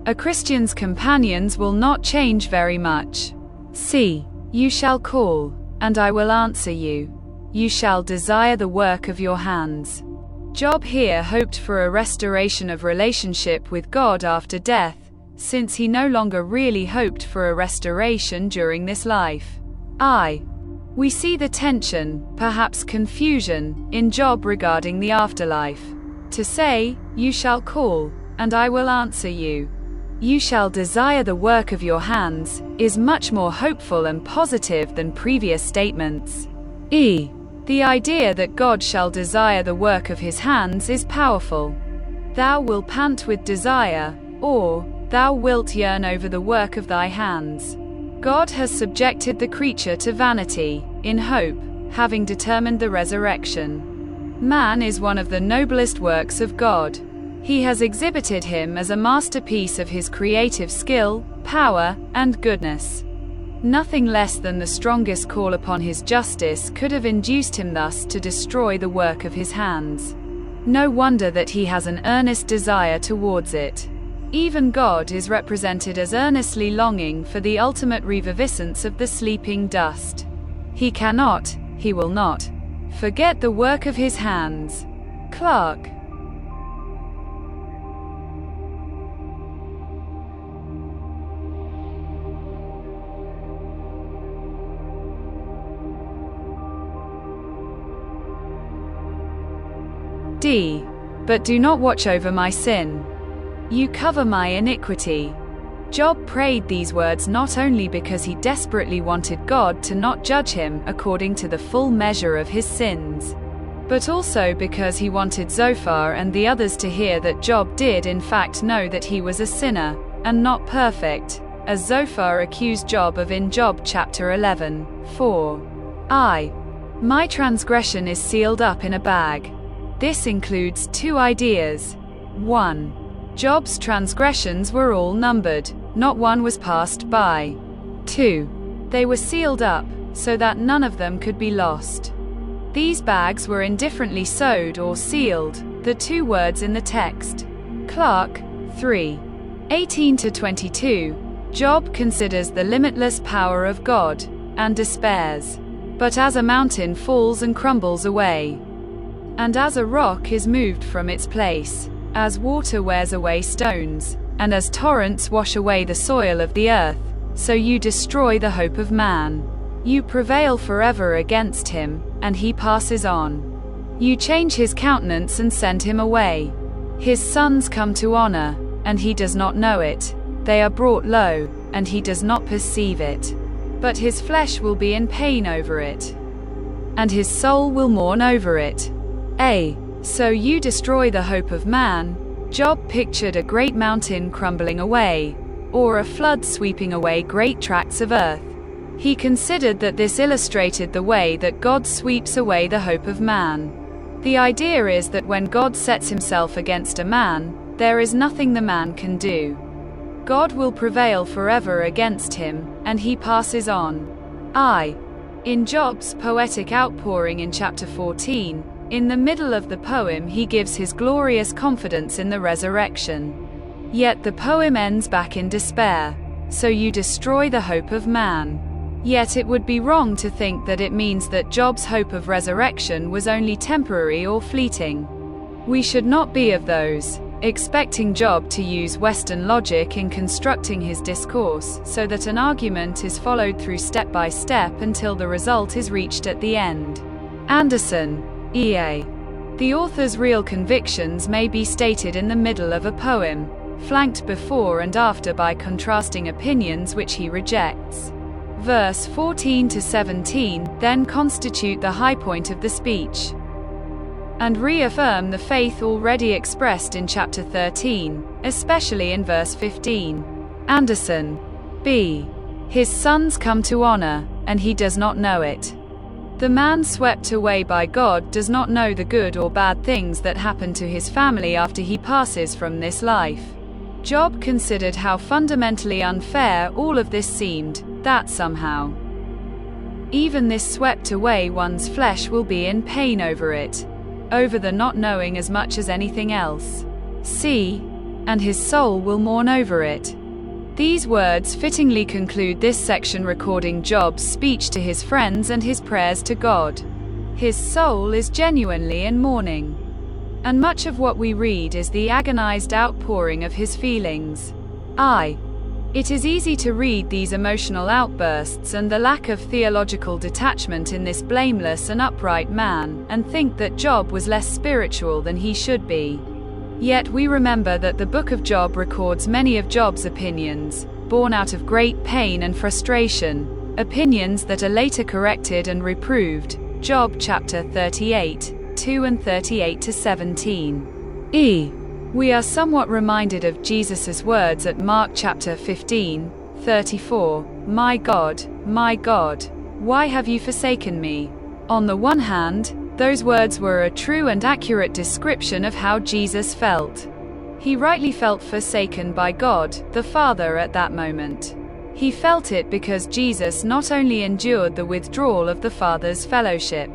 A Christian's companions will not change very much. C. You shall call, and I will answer you. You shall desire the work of your hands. Job here hoped for a restoration of relationship with God after death, since he no longer really hoped for a restoration during this life. We see the tension, perhaps confusion, in Job regarding the afterlife. To say, "You shall call, and I will answer you. You shall desire the work of your hands," is much more hopeful and positive than previous statements. The idea that God shall desire the work of his hands is powerful. Thou wilt pant with desire, or, thou wilt yearn over the work of thy hands. God has subjected the creature to vanity, in hope, having determined the resurrection. Man is one of the noblest works of God. He has exhibited him as a masterpiece of his creative skill, power, and goodness. Nothing less than the strongest call upon his justice could have induced him thus to destroy the work of his hands. No wonder that he has an earnest desire towards it. Even God is represented as earnestly longing for the ultimate reviviscence of the sleeping dust. He cannot, he will not, forget the work of his hands. Clark. D. But do not watch over my sin. You cover my iniquity. Job prayed these words not only because he desperately wanted God to not judge him according to the full measure of his sins, but also because he wanted Zophar and the others to hear that Job did in fact know that he was a sinner, and not perfect, as Zophar accused Job of in Job chapter 11, 4. My transgression is sealed up in a bag. This includes two ideas. 1. Job's transgressions were all numbered, not one was passed by. 2. They were sealed up, so that none of them could be lost. These bags were indifferently sewed or sealed, the two words in the text. Clark, 3. 18-22. Job considers the limitless power of God, and despairs. But as a mountain falls and crumbles away, and as a rock is moved from its place, as water wears away stones, and as torrents wash away the soil of the earth, so you destroy the hope of man. You prevail forever against him, and he passes on. You change his countenance and send him away. His sons come to honor, and he does not know it. they are brought low, and he does not perceive it. But his flesh will be in pain over it, and his soul will mourn over it. So you destroy the hope of man. Job pictured a great mountain crumbling away, or a flood sweeping away great tracts of earth. He considered that this illustrated the way that God sweeps away the hope of man. The idea is that when God sets himself against a man, there is nothing the man can do. God will prevail forever against him, and he passes on. In Job's poetic outpouring in chapter 14, in the middle of the poem he gives his glorious confidence in the resurrection. Yet the poem ends back in despair. So you destroy the hope of man. Yet it would be wrong to think that it means that Job's hope of resurrection was only temporary or fleeting. We should not be of those, expecting Job to use Western logic in constructing his discourse, so that an argument is followed through step by step until the result is reached at the end. Anderson, E.A. The author's real convictions may be stated in the middle of a poem, flanked before and after by contrasting opinions which he rejects. Verse 14 to 17 then constitute the high point of the speech, and reaffirm the faith already expressed in chapter 13, especially in verse 15. Anderson, B. His sons come to honor, and he does not know it. The man swept away by God does not know the good or bad things that happen to his family after he passes from this life. Job considered how fundamentally unfair all of this seemed, that somehow, even this swept away one's flesh will be in pain over it, over the not knowing as much as anything else. And his soul will mourn over it. These words fittingly conclude this section recording Job's speech to his friends and his prayers to God. His soul is genuinely in mourning. And much of what we read is the agonized outpouring of his feelings. It is easy to read these emotional outbursts and the lack of theological detachment in this blameless and upright man, and think that Job was less spiritual than he should be. Yet we remember that the book of Job records many of Job's opinions, born out of great pain and frustration, opinions that are later corrected and reproved. Job chapter 38, 2 and 38 to 17. We are somewhat reminded of Jesus' words at Mark chapter 15, 34, my God, why have you forsaken me? On the one hand, those words were a true and accurate description of how Jesus felt. He rightly felt forsaken by God, the Father, at that moment. He felt it because Jesus not only endured the withdrawal of the Father's fellowship,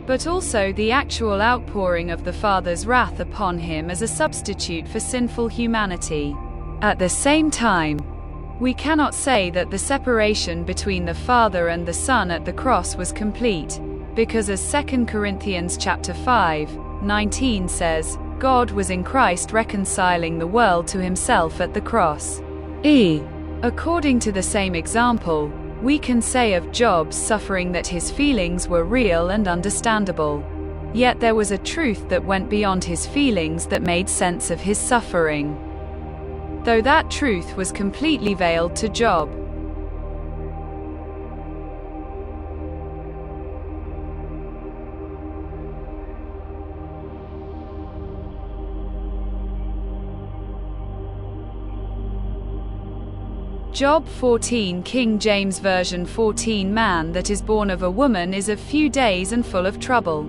but also the actual outpouring of the Father's wrath upon him as a substitute for sinful humanity. At the same time, we cannot say that the separation between the Father and the Son at the cross was complete, because as 2 Corinthians chapter 5:19 says, God was in Christ reconciling the world to himself at the cross. According to the same example, we can say of Job's suffering that his feelings were real and understandable. Yet there was a truth that went beyond his feelings that made sense of his suffering, though that truth was completely veiled to Job. Job 14 King James Version 14 Man that is born of a woman is of few days and full of trouble.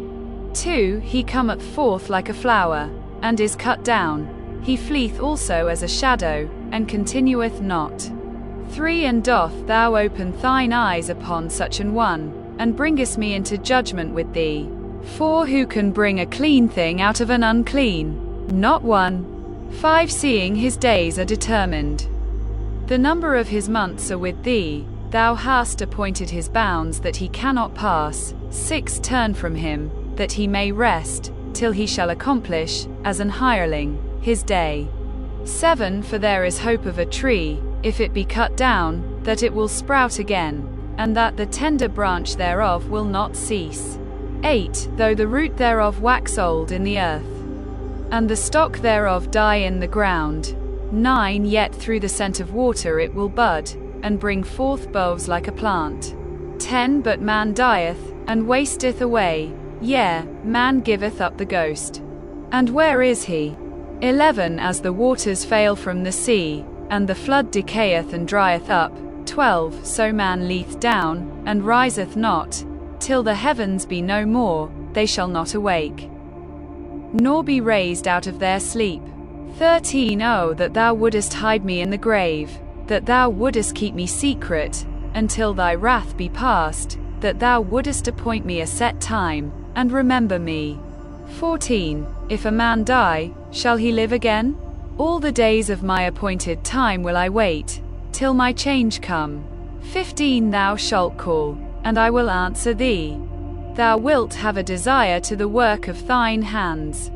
2 He cometh forth like a flower, and is cut down. He fleeth also as a shadow, and continueth not. 3 And doth thou open thine eyes upon such an one, and bringest me into judgment with thee? 4 Who can bring a clean thing out of an unclean? Not one. 5 Seeing his days are determined, the number of his months are with thee, thou hast appointed his bounds that he cannot pass. 6 Turn from him, that he may rest, till he shall accomplish, as an hireling, his day. 7 For there is hope of a tree, if it be cut down, that it will sprout again, and that the tender branch thereof will not cease. 8 Though the root thereof wax old in the earth, and the stock thereof die in the ground, 9 Yet through the scent of water it will bud, and bring forth boughs like a plant. 10 But man dieth, and wasteth away, yea, man giveth up the ghost. And where is he? 11 As the waters fail from the sea, and the flood decayeth and drieth up. 12 So man leeth down, and riseth not, till the heavens be no more, they shall not awake, nor be raised out of their sleep. 13 Oh, that thou wouldest hide me in the grave, that thou wouldest keep me secret, until thy wrath be past, that thou wouldest appoint me a set time, and remember me. 14 If a man die, shall he live again? All the days of my appointed time will I wait, till my change come. 15 Thou shalt call, and I will answer thee. Thou wilt have a desire to the work of thine hands.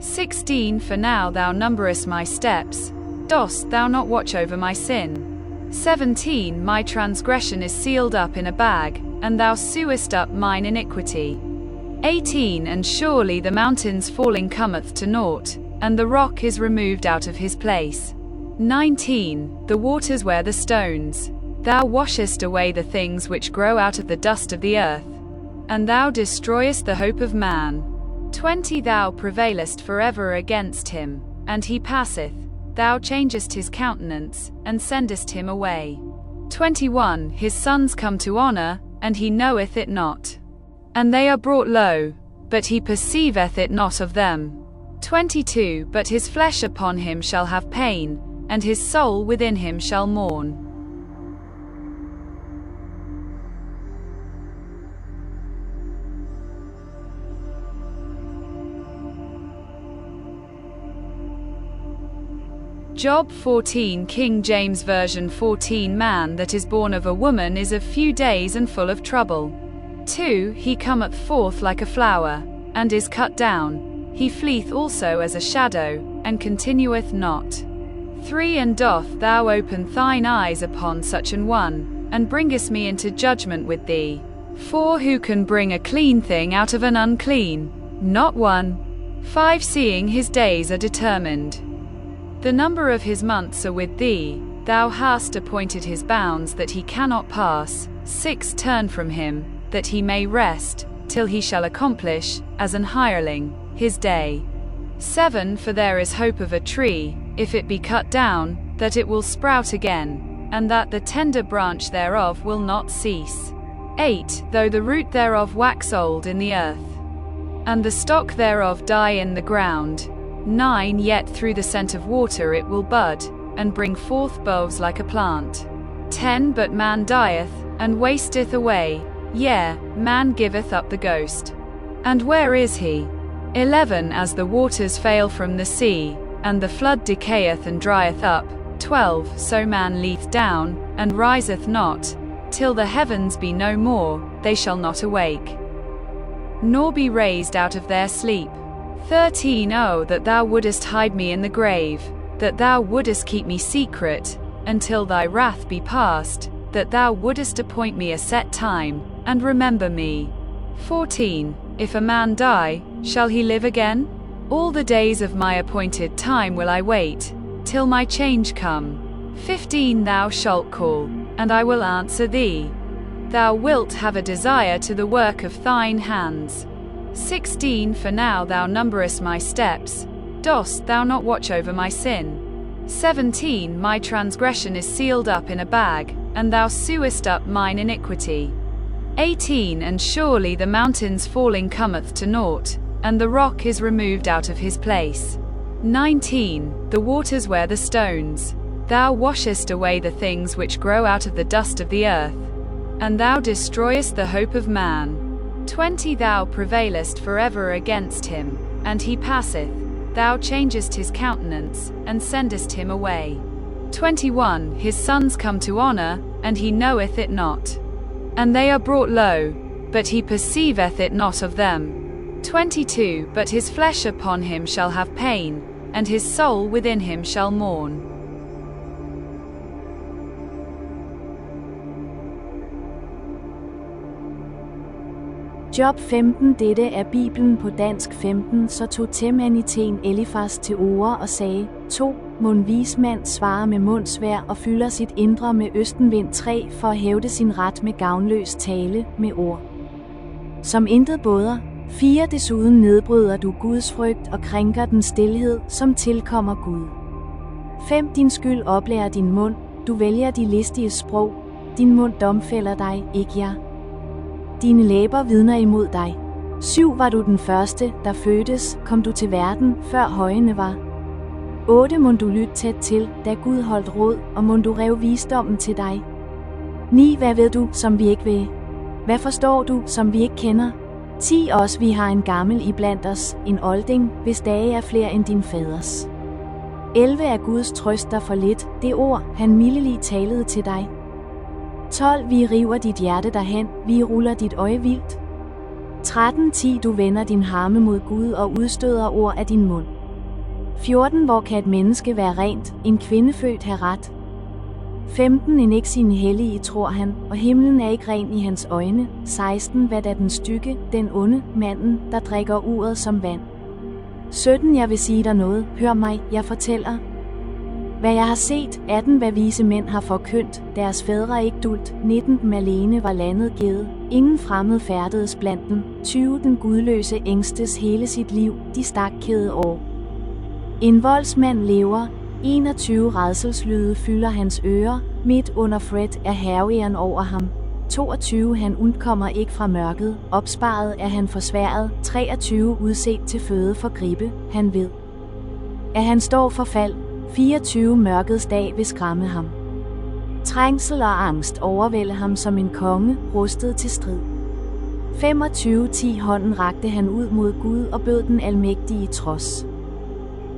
16 For now thou numberest my steps, dost thou not watch over my sin? 17 My transgression is sealed up in a bag, and thou sewest up mine iniquity. 18 And surely the mountains falling cometh to naught, and the rock is removed out of his place. 19 The waters wear the stones. Thou washest away the things which grow out of the dust of the earth, and thou destroyest the hope of man. 20 Thou prevailest forever against him, and he passeth. Thou changest his countenance, and sendest him away. 21 His sons come to honor, and he knoweth it not. And they are brought low, but he perceiveth it not of them. 22 But his flesh upon him shall have pain, and his soul within him shall mourn. Job 14 King James Version 14 Man that is born of a woman is of few days and full of trouble. 2 He cometh forth like a flower, and is cut down. He fleeth also as a shadow, and continueth not. 3 And doth thou open thine eyes upon such an one, and bringest me into judgment with thee? 4 Who can bring a clean thing out of an unclean? Not one. 5 Seeing his days are determined, the number of his months are with thee, thou hast appointed his bounds that he cannot pass. 6 Turn from him, that he may rest, till he shall accomplish, as an hireling, his day. 7 For there is hope of a tree, if it be cut down, that it will sprout again, and that the tender branch thereof will not cease. 8 Though the root thereof wax old in the earth, and the stock thereof die in the ground. 9 Yet through the scent of water it will bud, and bring forth boughs like a plant. 10 But man dieth, and wasteth away, yea, man giveth up the ghost. And where is he? 11 As the waters fail from the sea, and the flood decayeth and drieth up. 12 So man leeth down, and riseth not, till the heavens be no more, they shall not awake, nor be raised out of their sleep. 13 Oh, that thou wouldest hide me in the grave, that thou wouldest keep me secret, until thy wrath be past, that thou wouldest appoint me a set time, and remember me. 14 If a man die, shall he live again? All the days of my appointed time will I wait, till my change come. 15 Thou shalt call, and I will answer thee. Thou wilt have a desire to the work of thine hands. 16 For now thou numberest my steps, dost thou not watch over my sin? 17 My transgression is sealed up in a bag, and thou sewest up mine iniquity. 18 And surely the mountains falling cometh to naught, and the rock is removed out of his place. 19 The waters wear the stones. Thou washest away the things which grow out of the dust of the earth, and thou destroyest the hope of man. 20 Thou prevailest forever against him, and he passeth. Thou changest his countenance, and sendest him away. 21 His sons come to honor, and he knoweth it not. And they are brought low, but he perceiveth it not of them. 22 But his flesh upon him shall have pain, and his soul within him shall mourn. Job 15 Dette er Bibelen på dansk 15, så tog Temanitén Elifas til orde og sagde, 2 må en vismand svare med mundsvær og fylder sit indre med østenvind 3 for at hævde sin ret med gavnløs tale med ord, som intet båder. 4. Desuden nedbryder du Guds frygt og krænker den stilhed, som tilkommer Gud. 5. Din skyld oplærer din mund, du vælger de listige sprog, din mund domfælder dig, ikke jeg. Dine læber vidner imod dig. 7. Var du den første, der fødtes, kom du til verden, før højene var. 8. Må du lytte tæt til, da Gud holdt råd, og må du rev visdommen til dig. 9. Hvad ved du, som vi ikke ved? Hvad forstår du, som vi ikke kender? 10. Os vi har en gammel iblandt os, en olding, hvis dage er flere end din faders. 11. Er Guds trøst der for lidt, det ord, han mildelig talede til dig. 12. Vi river dit hjerte derhen, vi ruller dit øje vildt. 13. 10. Du vender din harme mod Gud og udstøder ord af din mund. 14. Hvor kan et menneske være rent, en kvinde født have ret? 15. En ikke sine hellige tror han, og himlen er ikke ren i hans øjne. 16. Hvad er den stygge, den onde, manden, der drikker uret som vand? 17. Jeg vil sige dig noget, hør mig, jeg fortæller. Hvad jeg har set, 18. Hvad vise mænd har forkyndt, deres fædre ikke duldt. 19. Dem alene var landet givet, ingen fremmed færdedes blandt dem. 20. Den gudløse ængstes hele sit liv, de stakkede år. En voldsmand lever, 21. Rædselslyde fylder hans ører, midt under Fred er herveren over ham. 22. Han undkommer ikke fra mørket, opsparet er han forsværet. 23. Udset til føde for gribe, han ved, at han står for fald. 24. Mørkets dag vil skræmme ham. Trængsel og angst overvælder ham som en konge, rustet til strid. 25. 10. Hånden rakte han ud mod Gud og bød den almægtige trods.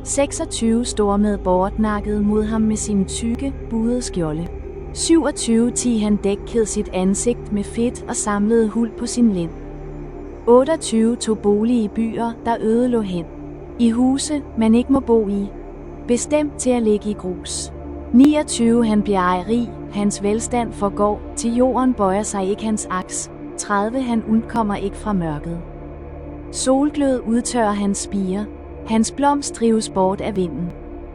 26. Stormed bortnakkede mod ham med sin tykke, buede skjolde. 27. 10. Han dækkede sit ansigt med fedt og samlede huld på sin lind. 28. Tog bolig i byer, der øde lå hen. I huse, man ikke må bo i. Bestemt til at ligge i grus. 29. Han bliver ej rig, hans velstand forgår, til jorden bøjer sig ikke hans aks. 30. Han undkommer ikke fra mørket. Solglød udtørrer hans spire. Hans blomst drives bort af vinden.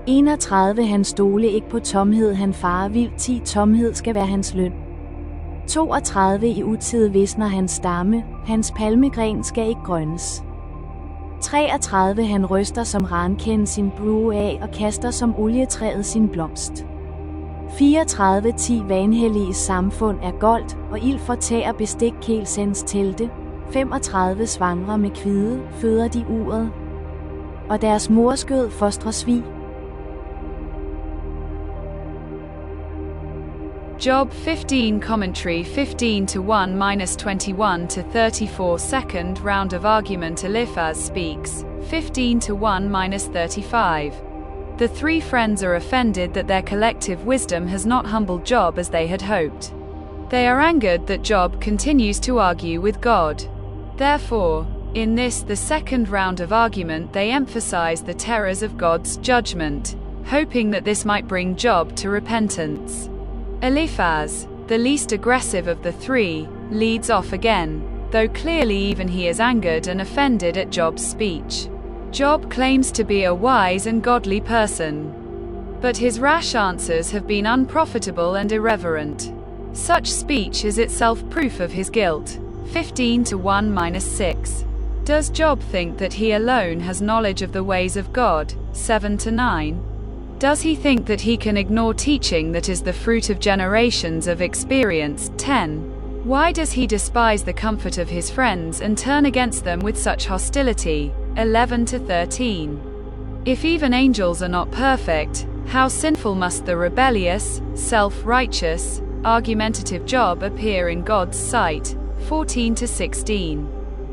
31. Han stole ikke på tomhed, han farer vildt. 10. Tomhed skal være hans løn. 32. I utide visner hans stamme, hans palmegren skal ikke grønnes. 33. Han ryster som rankende sin brue af og kaster som olietræet sin blomst. 34. 10. Vanhellige samfund er goldt, og ild fortærer bestik kelsens telte. 35. Svangre med kvide føder de uret, og deres morskød fostrer svig. Job 15 Commentary 15-1-21-34 Second round of argument. Eliphaz speaks, 15-1-35. The three friends are offended that their collective wisdom has not humbled Job as they had hoped. They are angered that Job continues to argue with God. Therefore, in this, the second round of argument, they emphasize the terrors of God's judgment, hoping that this might bring Job to repentance. Eliphaz, the least aggressive of the three, leads off again, though clearly even he is angered and offended at Job's speech. Job claims to be a wise and godly person, but his rash answers have been unprofitable and irreverent. Such speech is itself proof of his guilt. 15-1-6. Does Job think that he alone has knowledge of the ways of God? 7-9. Does he think that he can ignore teaching that is the fruit of generations of experience? 10. Why does he despise the comfort of his friends and turn against them with such hostility? 11-13. If even angels are not perfect, how sinful must the rebellious, self-righteous, argumentative Job appear in God's sight? 14-16.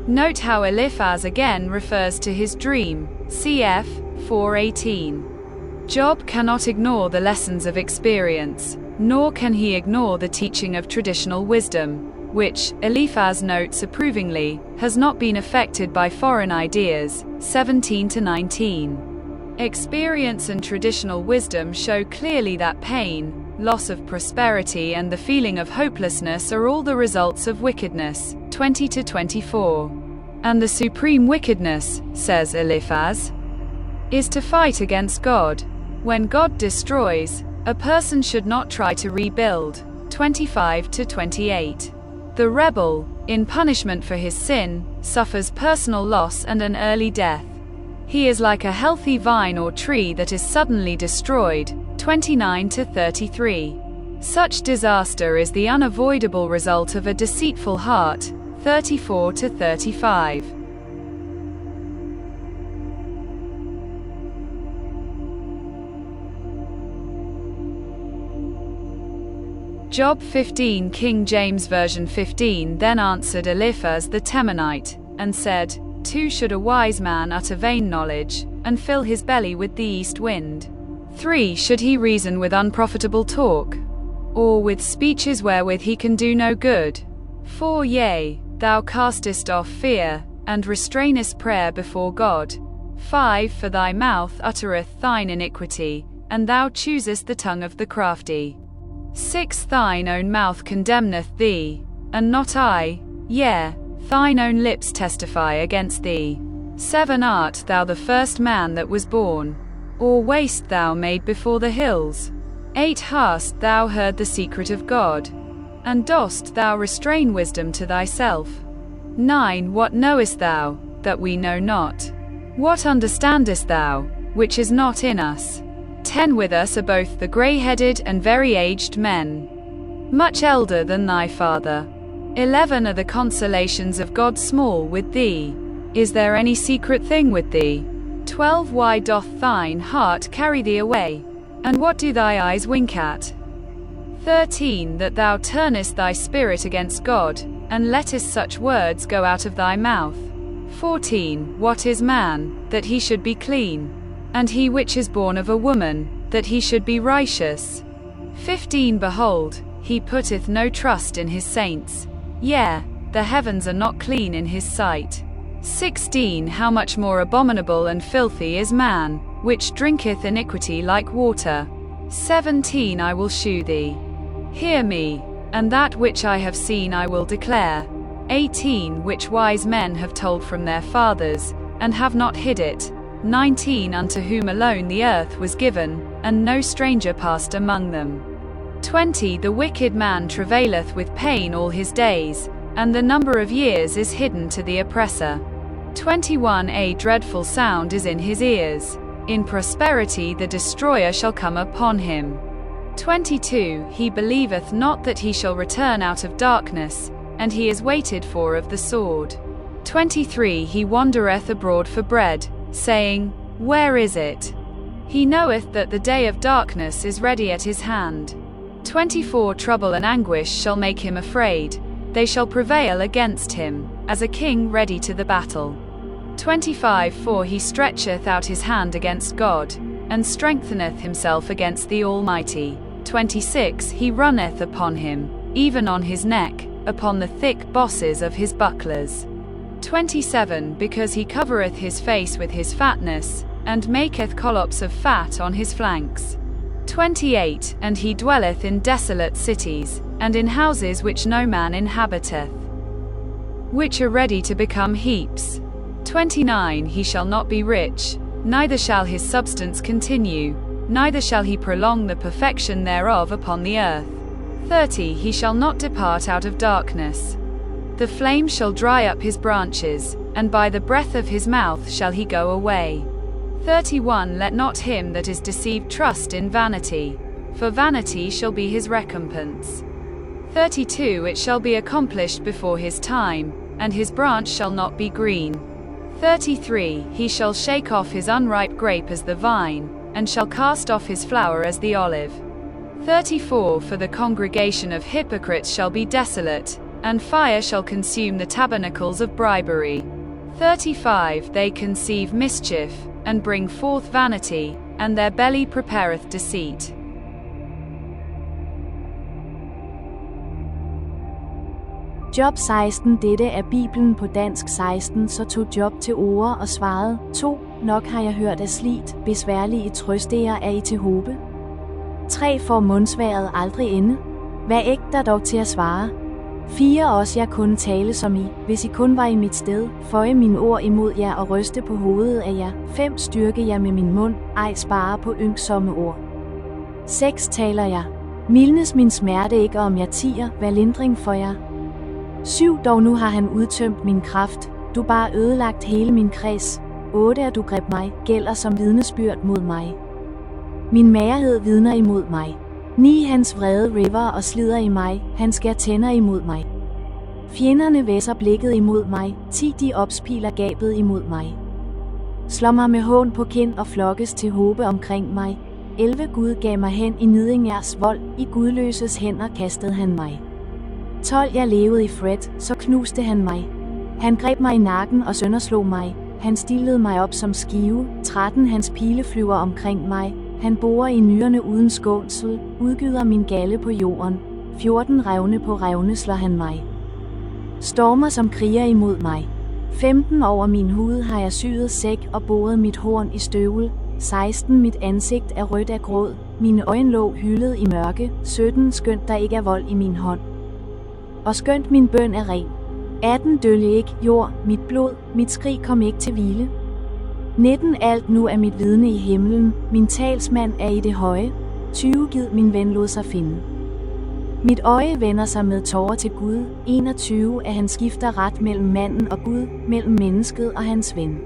Note how Eliphaz again refers to his dream, cf. 4:18. Job cannot ignore the lessons of experience, nor can he ignore the teaching of traditional wisdom, which, Eliphaz notes approvingly, has not been affected by foreign ideas. 17-19. Experience and traditional wisdom show clearly that pain, loss of prosperity and the feeling of hopelessness are all the results of wickedness. 20-24. And the supreme wickedness, says Eliphaz, is to fight against God. When God destroys, a person should not try to rebuild. 25-28. The rebel, in punishment for his sin, suffers personal loss and an early death. He is like a healthy vine or tree that is suddenly destroyed. 29-33. Such disaster is the unavoidable result of a deceitful heart. 34-35. Job 15 King James Version 15 Then answered Eliphaz the Temanite, and said, 2 Should a wise man utter vain knowledge, and fill his belly with the east wind? 3 Should he reason with unprofitable talk, or with speeches wherewith he can do no good? 4 Yea, thou castest off fear, and restrainest prayer before God. 5 For thy mouth uttereth thine iniquity, and thou choosest the tongue of the crafty. 6 Thine own mouth condemneth thee, and not I, yea, thine own lips testify against thee. 7 Art thou the first man that was born, or wast thou made before the hills? 8 Hast thou heard the secret of God, and dost thou restrain wisdom to thyself? 9 What knowest thou, that we know not? What understandest thou, which is not in us? 10 With us are both the grey-headed and very aged men, much elder than thy father. 11 Are the consolations of God small with thee? Is there any secret thing with thee? 12 Why doth thine heart carry thee away? And what do thy eyes wink at? 13 That thou turnest thy spirit against God, and lettest such words go out of thy mouth. 14 What is man, that he should be clean? And he which is born of a woman, that he should be righteous? 15 Behold, he putteth no trust in his saints. Yea, the heavens are not clean in his sight. 16 How much more abominable and filthy is man, which drinketh iniquity like water. 17 I will shew thee. Hear me, and that which I have seen I will declare. 18 Which wise men have told from their fathers, and have not hid it. 19 Unto whom alone the earth was given, and no stranger passed among them. 20 The wicked man travaileth with pain all his days, and the number of years is hidden to the oppressor. 21 A dreadful sound is in his ears. In prosperity the destroyer shall come upon him. 22 He believeth not that he shall return out of darkness, and he is waited for of the sword. 23 He wandereth abroad for bread, saying, Where is it? He knoweth that the day of darkness is ready at his hand. 24 Trouble and anguish shall make him afraid. They shall prevail against him, as a king ready to the battle. 25 For he stretcheth out his hand against God, and strengtheneth himself against the Almighty. 26 He runneth upon him, even on his neck, upon the thick bosses of his bucklers. 27 Because he covereth his face with his fatness, and maketh collops of fat on his flanks. 28 And he dwelleth in desolate cities, and in houses which no man inhabiteth, which are ready to become heaps. 29 He shall not be rich, neither shall his substance continue, neither shall he prolong the perfection thereof upon the earth. 30 He shall not depart out of darkness. The flame shall dry up his branches, and by the breath of his mouth shall he go away. 31 Let not him that is deceived trust in vanity, for vanity shall be his recompense. 32 It shall be accomplished before his time, and his branch shall not be green. 33 He shall shake off his unripe grape as the vine, and shall cast off his flower as the olive. 34 For the congregation of hypocrites shall be desolate, and fire shall consume the tabernacles of bribery. 35 They conceive mischief, and bring forth vanity, and their belly prepareth deceit. Job 16 Dette er Bibelen på dansk 16, så tog Job til orde og svarede, 2 Nok har jeg hørt af slit, besværlige trøsteer er I til håbe. 3 Får mundsværet aldrig ende? Hvad ægter dog til at svare? 4 Også jeg kunne tale som I, hvis I kun var i mit sted, føje mine ord imod jer og ryste på hovedet af jer. 5 Styrke jer med min mund, ej spare på ynksomme ord. 6 Taler jeg. Mildnes min smerte ikke, om jeg tier, vær lindring for jer. 7 Dog nu har han udtømt min kraft, du bare ødelagt hele min kreds. 8 Er du greb mig, gælder som vidnesbyrd mod mig. Min magerhed vidner imod mig. 9 Hans vrede river og slider i mig, han skær tænder imod mig. Fjenderne væsser blikket imod mig, 10 De opspiler gabet imod mig. Slår mig med hån på kind og flokkes til håbe omkring mig. 11 Gud gav mig hen i nidingers vold, i gudløses hænder kastede han mig. 12 Jeg levede i fret, så knuste han mig. Han greb mig i nakken og sønderslog mig, han stillede mig op som skive. 13 Hans pile flyver omkring mig, han borer i nyrerne uden skånsel, udgyder min galle på jorden. 14 Revne på revne slår han mig. Stormer som kriger imod mig. 15 Over min hud har jeg syet sæk og boret mit horn i støvel. 16 Mit ansigt er rødt af gråd, mine øjne lå hyldet i mørke. 17 Skønt der ikke er vold i min hånd, og skønt min bøn er ren. 18 Dølge ikke, jord, mit blod, mit skrig kom ikke til hvile. 19 Alt nu er mit vidne i himlen, min talsmand er i det høje. 20 Gid min ven lod sig finde. Mit øje vender sig med tårer til Gud. 21 Han skifter ret mellem manden og Gud, mellem mennesket og hans ven.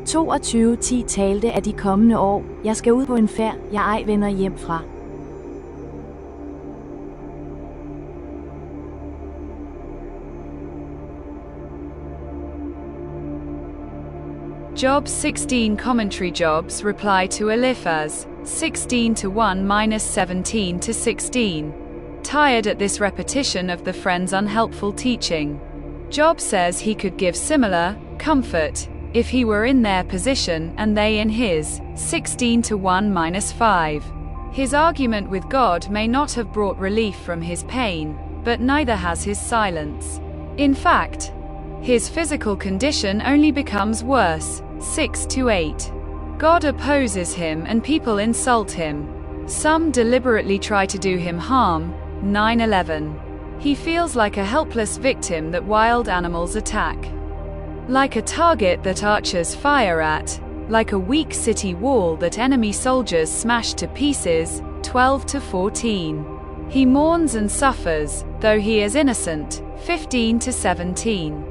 22 10 Talte af de kommende år, jeg skal ud på en færd, jeg ej vender hjem fra. Job 16 Commentary. Job's reply to Eliphaz, 16:1-17-16. Tired at this repetition of the friend's unhelpful teaching, Job says he could give similar comfort if he were in their position and they in his. 16:1-5. His argument with God may not have brought relief from his pain, but neither has his silence. In fact, his physical condition only becomes worse. 6-8. God opposes him and people insult him. Some deliberately try to do him harm. 9-11. He feels like a helpless victim that wild animals attack. Like a target that archers fire at. Like a weak city wall that enemy soldiers smash to pieces. 12-14. He mourns and suffers, though he is innocent. 15-17.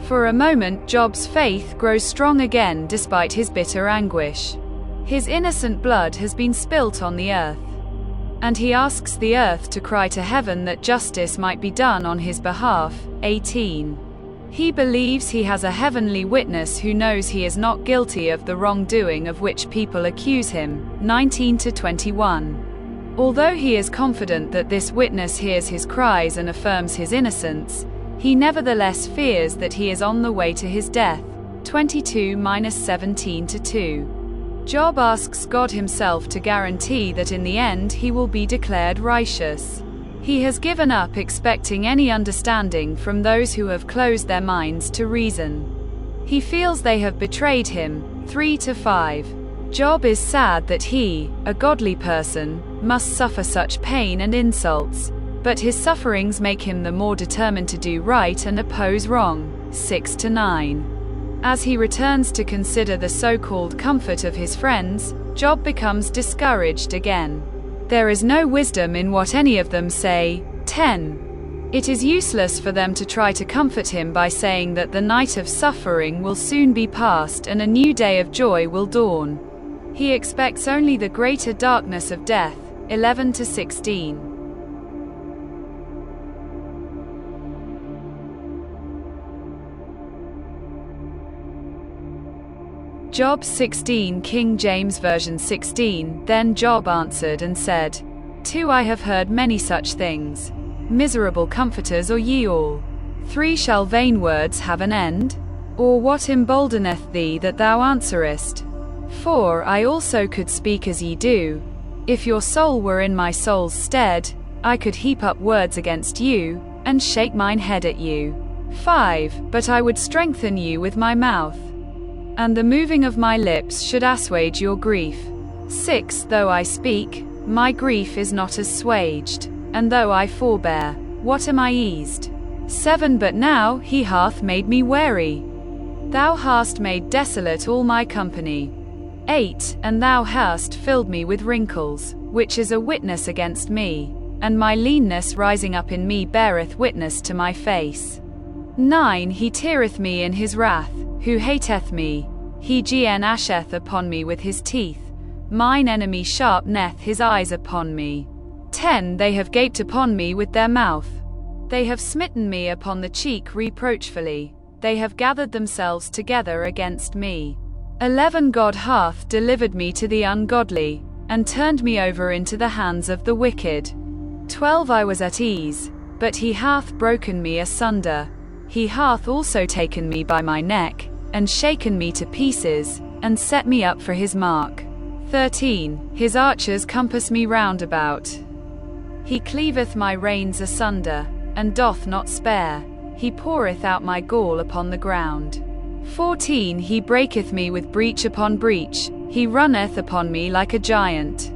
For a moment, Job's faith grows strong again despite his bitter anguish. His innocent blood has been spilt on the earth, and he asks the earth to cry to heaven that justice might be done on his behalf. 18. He believes he has a heavenly witness who knows he is not guilty of the wrongdoing of which people accuse him. 19-21. Although he is confident that this witness hears his cries and affirms his innocence, he nevertheless fears that he is on the way to his death. 22-17-2. Job asks God himself to guarantee that in the end he will be declared righteous. He has given up expecting any understanding from those who have closed their minds to reason. He feels they have betrayed him. 3-5. Job is sad that he, a godly person, must suffer such pain and insults, but his sufferings make him the more determined to do right and oppose wrong. 6-9. As he returns to consider the so-called comfort of his friends, Job becomes discouraged again. There is no wisdom in what any of them say. 10. It is useless for them to try to comfort him by saying that the night of suffering will soon be past and a new day of joy will dawn. He expects only the greater darkness of death. 11-16. Job 16 King James Version 16. Then Job answered and said, 2 I have heard many such things. Miserable comforters are ye all. 3 Shall vain words have an end? Or what emboldeneth thee that thou answerest? 4 I also could speak as ye do. If your soul were in my soul's stead, I could heap up words against you, and shake mine head at you. 5 But I would strengthen you with my mouth, and the moving of my lips should assuage your grief. 6 Though I speak, my grief is not assuaged, and though I forbear, what am I eased? 7 But now he hath made me weary. Thou hast made desolate all my company. 8 And thou hast filled me with wrinkles, which is a witness against me, and my leanness rising up in me beareth witness to my face. 9 He teareth me in his wrath, who hateth me, he gnasheth upon me with his teeth, mine enemy sharpeneth his eyes upon me. 10 They have gaped upon me with their mouth. They have smitten me upon the cheek reproachfully, they have gathered themselves together against me. 11 God hath delivered me to the ungodly, and turned me over into the hands of the wicked. 12 I was at ease, but he hath broken me asunder. He hath also taken me by my neck, and shaken me to pieces, and set me up for his mark. 13 His archers compass me round about. He cleaveth my reins asunder, and doth not spare. He poureth out my gall upon the ground. 14 He breaketh me with breach upon breach, he runneth upon me like a giant.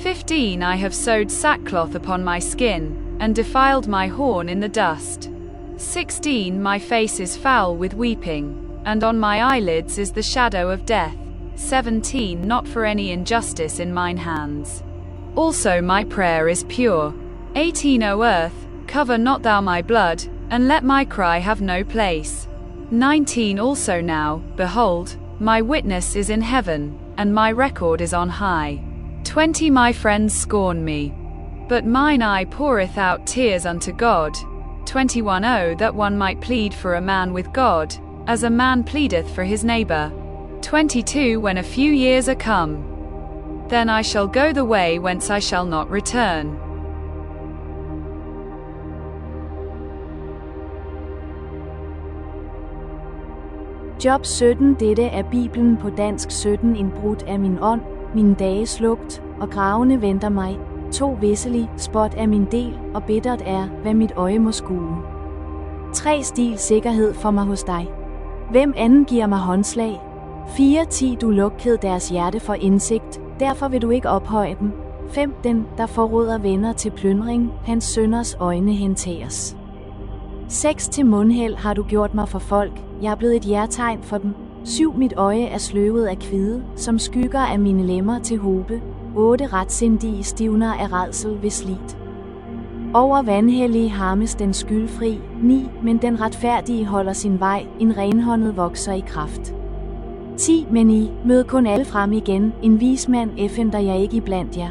15 I have sewed sackcloth upon my skin, and defiled my horn in the dust. 16 My face is foul with weeping, and on my eyelids is the shadow of death. 17 Not for any injustice in mine hands. Also my prayer is pure. 18 O earth, cover not thou my blood, and let my cry have no place. 19 Also now, behold, my witness is in heaven, and my record is on high. 20 My friends scorn me, but mine eye poureth out tears unto God. 21 Oh, that one might plead for a man with God, as a man pleadeth for his neighbor. 22 When a few years are come, then I shall go the way whence I shall not return. Job 17 Dette er Bibelen på dansk 17 Indbrudt af min ånd, mine dage slugt, og gravene venter mig. 2 Visselig, spot er min del, og bittert er, hvad mit øje må skue. 3 Stil sikkerhed for mig hos dig. Hvem anden giver mig håndslag? 4 10 Du lukkede deres hjerte for indsigt, derfor vil du ikke ophøje dem. 5 Den, der forråder venner til plyndring, hans sønners øjne hentages. 6 Til mundhæld har du gjort mig for folk, jeg er blevet et hjertegn for dem. 7 Mit øje er sløvet af kvide, som skygger af mine lemmer til hobe. 8 Retsindige stivner af rædsel ved slit. Over vanhellige harmes den skyldfri. 9 Men den retfærdige holder sin vej, en renhåndet vokser i kraft. 10 Men I mød kun alle frem igen, en vismand finder jeg ikke iblandt jer.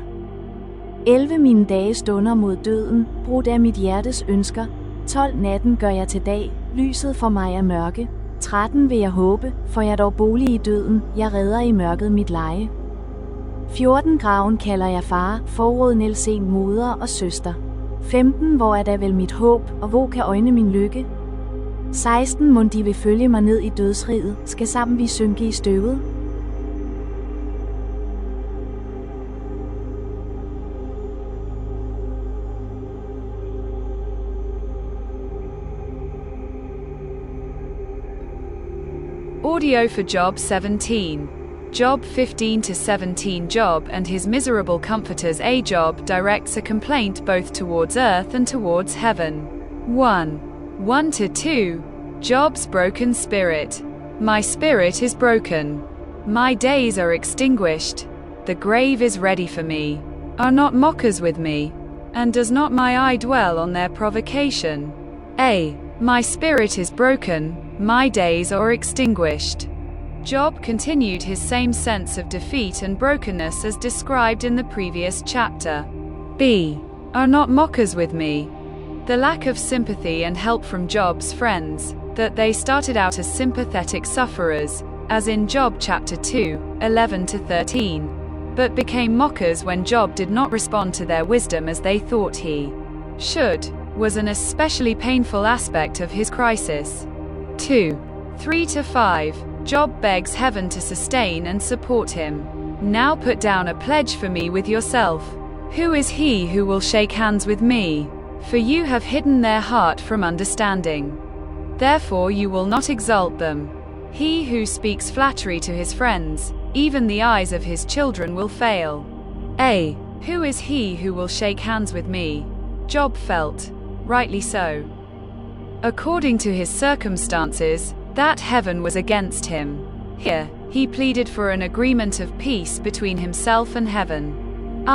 11 Mine dage stunder mod døden, brudt af mit hjertes ønsker. 12 Natten gør jeg til dag, lyset for mig er mørke. 13 Vil jeg håbe, for jeg dog bolig i døden, jeg redder i mørket mit leje. 14 Graven kalder jeg far, forråd Nielsen moder og søster. 15 Hvor er der vel mit håb, og hvor kan øjne min lykke? 16 Mon de vil følge mig ned i dødsriget, skal sammen vi synke i støvet? Audio for Job 17. Job 15-17 Job and his miserable comforters. A Job directs a complaint both towards earth and towards heaven. 1-2 Job's broken spirit. My spirit is broken. My days are extinguished. The grave is ready for me. Are not mockers with me? And does not my eye dwell on their provocation? A. My spirit is broken. My days are extinguished. Job continued his same sense of defeat and brokenness as described in the previous chapter. B. Are not mockers with me? The lack of sympathy and help from Job's friends, that they started out as sympathetic sufferers, as in Job chapter 2, 11-13, but became mockers when Job did not respond to their wisdom as they thought he should, was an especially painful aspect of his crisis. 3-5 Job begs heaven to sustain and support him. Now put down a pledge for me with yourself. Who is he who will shake hands with me? For you have hidden their heart from understanding. Therefore you will not exalt them. He who speaks flattery to his friends, even the eyes of his children will fail. A. Who is he who will shake hands with me? Job felt rightly so. According to his circumstances, that heaven was against him. Here, he pleaded for an agreement of peace between himself and heaven.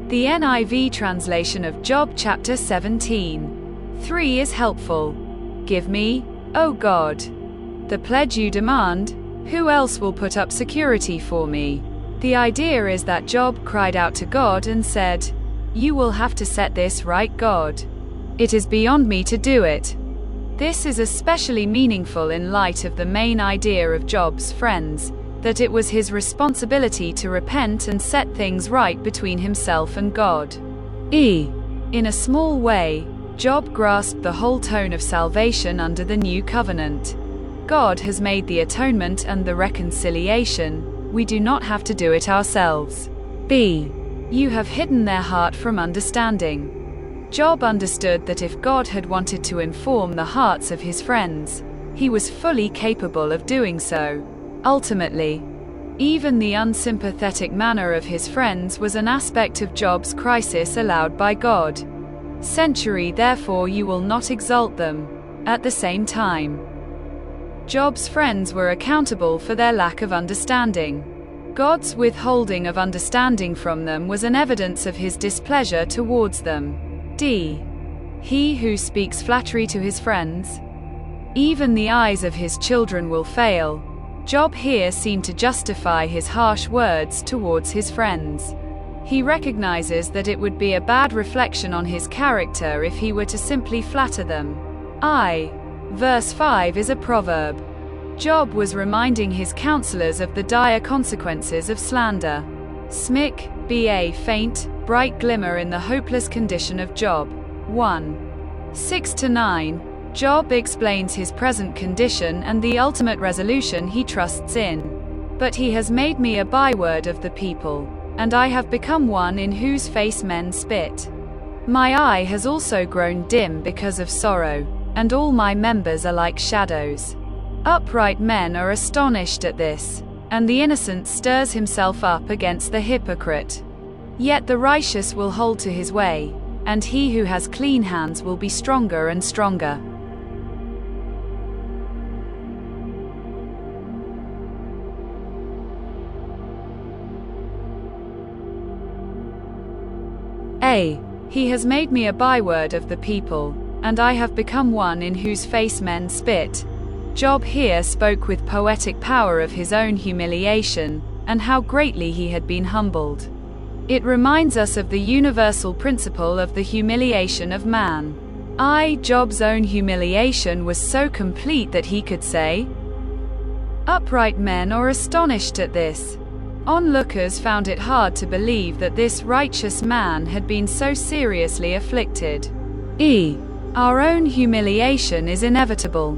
The NIV translation of Job chapter 17:3 is helpful. Give me, O God, the pledge you demand. Who else will put up security for me? The idea is that Job cried out to God and said, "You will have to set this right, God. It is beyond me to do it." This is especially meaningful in light of the main idea of Job's friends, that it was his responsibility to repent and set things right between himself and God. In a small way, Job grasped the whole tone of salvation under the new covenant. God has made the atonement and the reconciliation. We do not have to do it ourselves. You have hidden their heart from understanding. Job understood that if God had wanted to inform the hearts of his friends, he was fully capable of doing so. Ultimately, even the unsympathetic manner of his friends was an aspect of Job's crisis allowed by God. Century, therefore you will not exalt them. At the same time, Job's friends were accountable for their lack of understanding. God's withholding of understanding from them was an evidence of his displeasure towards them. He who speaks flattery to his friends, even the eyes of his children will fail. Job here seemed to justify his harsh words towards his friends. He recognizes that it would be a bad reflection on his character if he were to simply flatter them. Verse 5 is a proverb. Job was reminding his counselors of the dire consequences of slander. Smic, ba faint, bright glimmer in the hopeless condition of Job. 1:6-9. Job explains his present condition and the ultimate resolution he trusts in. But he has made me a byword of the people, and I have become one in whose face men spit. My eye has also grown dim because of sorrow, and all my members are like shadows. Upright men are astonished at this, and the innocent stirs himself up against the hypocrite. Yet the righteous will hold to his way, and he who has clean hands will be stronger and stronger. He has made me a byword of the people, and I have become one in whose face men spit. Job here spoke with poetic power of his own humiliation, and how greatly he had been humbled. It reminds us of the universal principle of the humiliation of man. Job's own humiliation was so complete that he could say, "Upright men are astonished at this." Onlookers found it hard to believe that this righteous man had been so seriously afflicted. Our own humiliation is inevitable.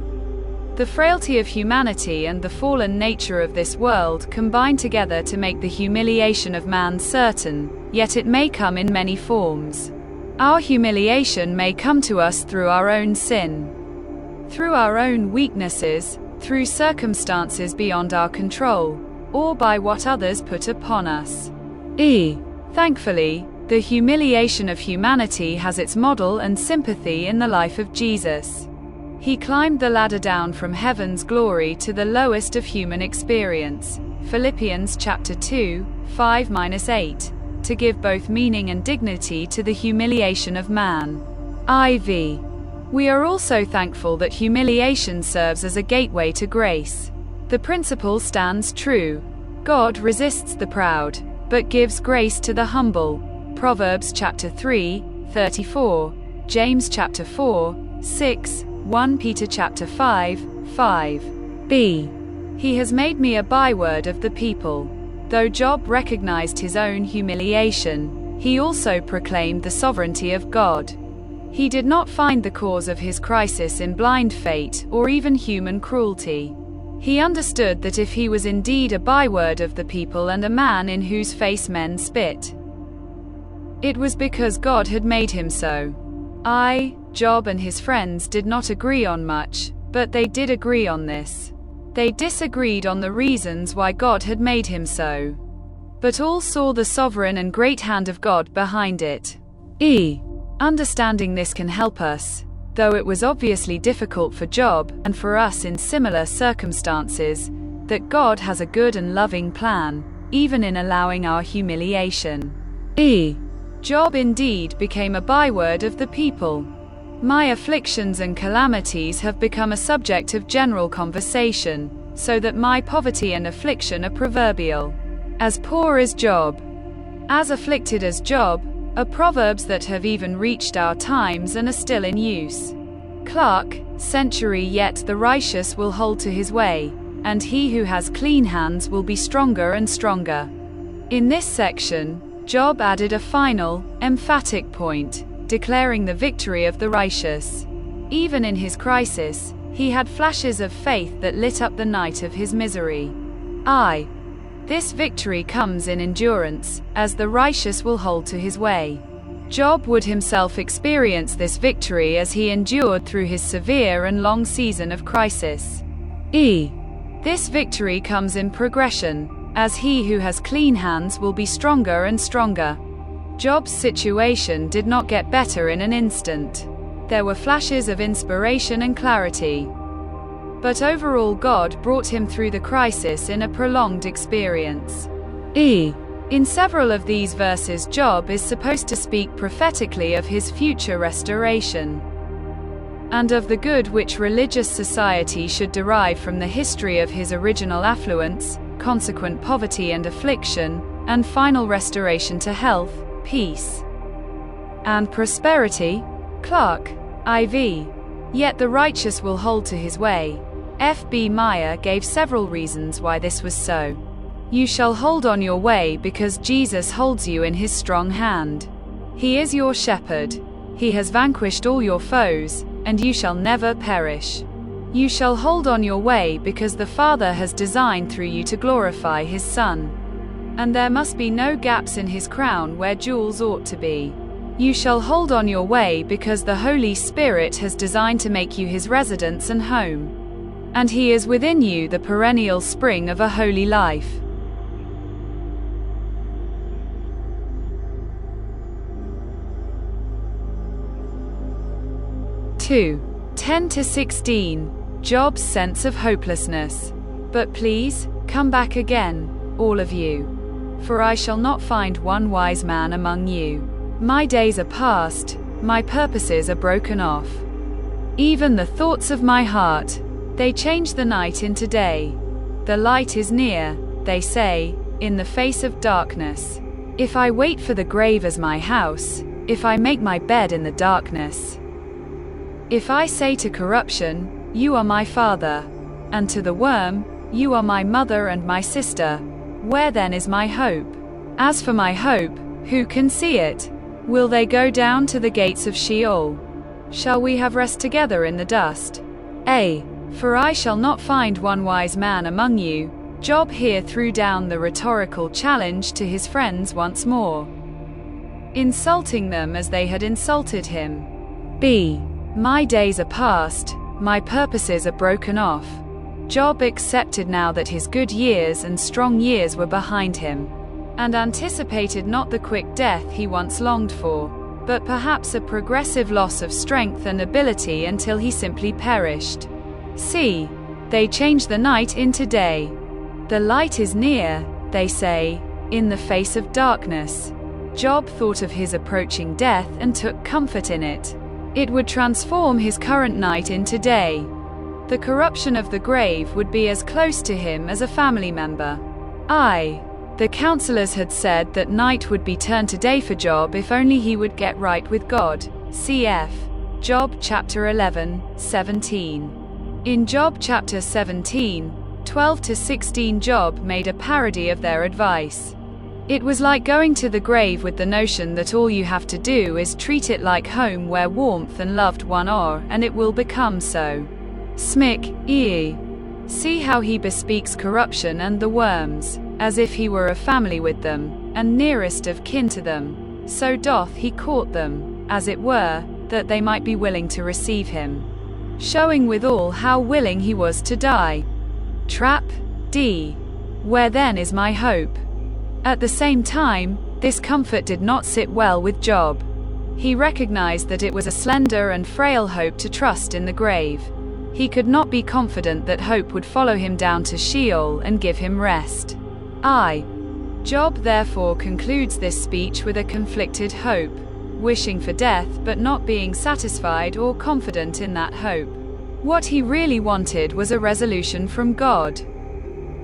The frailty of humanity and the fallen nature of this world combine together to make the humiliation of man certain, yet it may come in many forms. Our humiliation may come to us through our own sin, through our own weaknesses, through circumstances beyond our control, or by what others put upon us. Thankfully, the humiliation of humanity has its model and sympathy in the life of Jesus. He climbed the ladder down from heaven's glory to the lowest of human experience, Philippians chapter 2, 5-8, to give both meaning and dignity to the humiliation of man. We are also thankful that humiliation serves as a gateway to grace. The principle stands true. God resists the proud, but gives grace to the humble. Proverbs chapter 3:34, James chapter 4:6, 1 Peter chapter 5:5. He has made me a byword of the people. Though Job recognized his own humiliation, he also proclaimed the sovereignty of God. He did not find the cause of his crisis in blind fate or even human cruelty. He understood that if he was indeed a byword of the people and a man in whose face men spit, it was because God had made him so. Job and his friends did not agree on much, but they did agree on this. They disagreed on the reasons why God had made him so, but all saw the sovereign and great hand of God behind it. Understanding this can help us, though it was obviously difficult for Job, and for us in similar circumstances, that God has a good and loving plan, even in allowing our humiliation. Job indeed became a byword of the people. My afflictions and calamities have become a subject of general conversation, so that my poverty and affliction are proverbial. As poor as Job, as afflicted as Job, are proverbs that have even reached our times and are still in use. Clarke, century. Yet the righteous will hold to his way, and he who has clean hands will be stronger and stronger. In this section, Job added a final, emphatic point, declaring the victory of the righteous. Even in his crisis, he had flashes of faith that lit up the night of his misery. This victory comes in endurance, as the righteous will hold to his way. Job would himself experience this victory as he endured through his severe and long season of crisis. This victory comes in progression, as he who has clean hands will be stronger and stronger. Job's situation did not get better in an instant. There were flashes of inspiration and clarity. But overall, God brought him through the crisis in a prolonged experience. In several of these verses, Job is supposed to speak prophetically of his future restoration, and of the good which religious society should derive from the history of his original affluence, consequent poverty and affliction, and final restoration to health, peace, and prosperity. Clarke, IV. Yet the righteous will hold to his way. F.B. Meyer gave several reasons why this was so. You shall hold on your way because Jesus holds you in his strong hand. He is your shepherd. He has vanquished all your foes, and you shall never perish. You shall hold on your way because the Father has designed through you to glorify his Son. And there must be no gaps in his crown where jewels ought to be. You shall hold on your way because the Holy Spirit has designed to make you his residence and home. And he is within you, the perennial spring of a holy life. Two, 10-16. Job's sense of hopelessness. But please, come back again, all of you. For I shall not find one wise man among you. My days are past, my purposes are broken off. Even the thoughts of my heart, they change the night into day. The light is near, they say, in the face of darkness. If I wait for the grave as my house, if I make my bed in the darkness. If I say to corruption, you are my father, and to the worm, you are my mother and my sister, where then is my hope? As for my hope, who can see it? Will they go down to the gates of Sheol? Shall we have rest together in the dust? For I shall not find one wise man among you. Job here threw down the rhetorical challenge to his friends once more, insulting them as they had insulted him. My days are past, my purposes are broken off. Job accepted now that his good years and strong years were behind him, and anticipated not the quick death he once longed for, but perhaps a progressive loss of strength and ability until he simply perished. See, they change the night into day. The light is near, they say, in the face of darkness. Job thought of his approaching death and took comfort in it. It would transform his current night into day. The corruption of the grave would be as close to him as a family member. The counselors had said that night would be turned to day for Job if only he would get right with God. Cf. Job chapter 11, 17. In Job chapter 17, 12-16, Job made a parody of their advice. It was like going to the grave with the notion that all you have to do is treat it like home where warmth and loved one are, and it will become so. Smick, E. See how he bespeaks corruption and the worms, as if he were a family with them, and nearest of kin to them. So doth he court them, as it were, that they might be willing to receive him, showing withal how willing he was to die. Trap, D. Where then is my hope? At the same time, this comfort did not sit well with Job. He recognized that it was a slender and frail hope to trust in the grave. He could not be confident that hope would follow him down to Sheol and give him rest. Job therefore concludes this speech with a conflicted hope, wishing for death but not being satisfied or confident in that hope. What he really wanted was a resolution from God,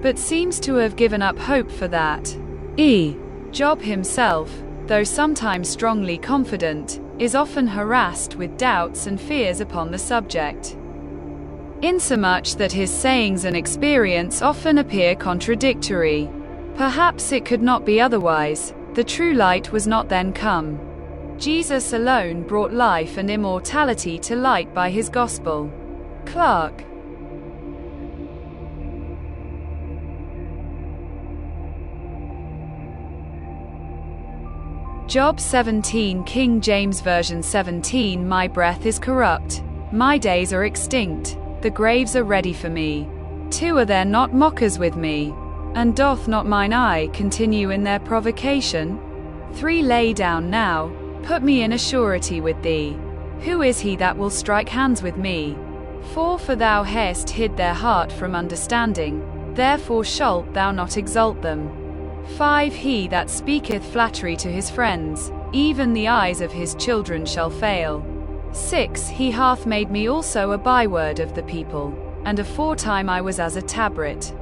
but seems to have given up hope for that. Job himself, though sometimes strongly confident, is often harassed with doubts and fears upon the subject, insomuch that his sayings and experience often appear contradictory. Perhaps it could not be otherwise. The true light was not then come. Jesus alone brought life and immortality to light by his gospel. Clark. Job 17, King James Version 17. My breath is corrupt, my days are extinct, the graves are ready for me. 2 Are there not mockers with me? And doth not mine eye continue in their provocation? 3 Lay down now, put me in a surety with thee. Who is he that will strike hands with me? 4 For thou hast hid their heart from understanding, therefore shalt thou not exalt them. 5 He that speaketh flattery to his friends, even the eyes of his children shall fail. 6 He hath made me also a byword of the people, and aforetime I was as a tabret.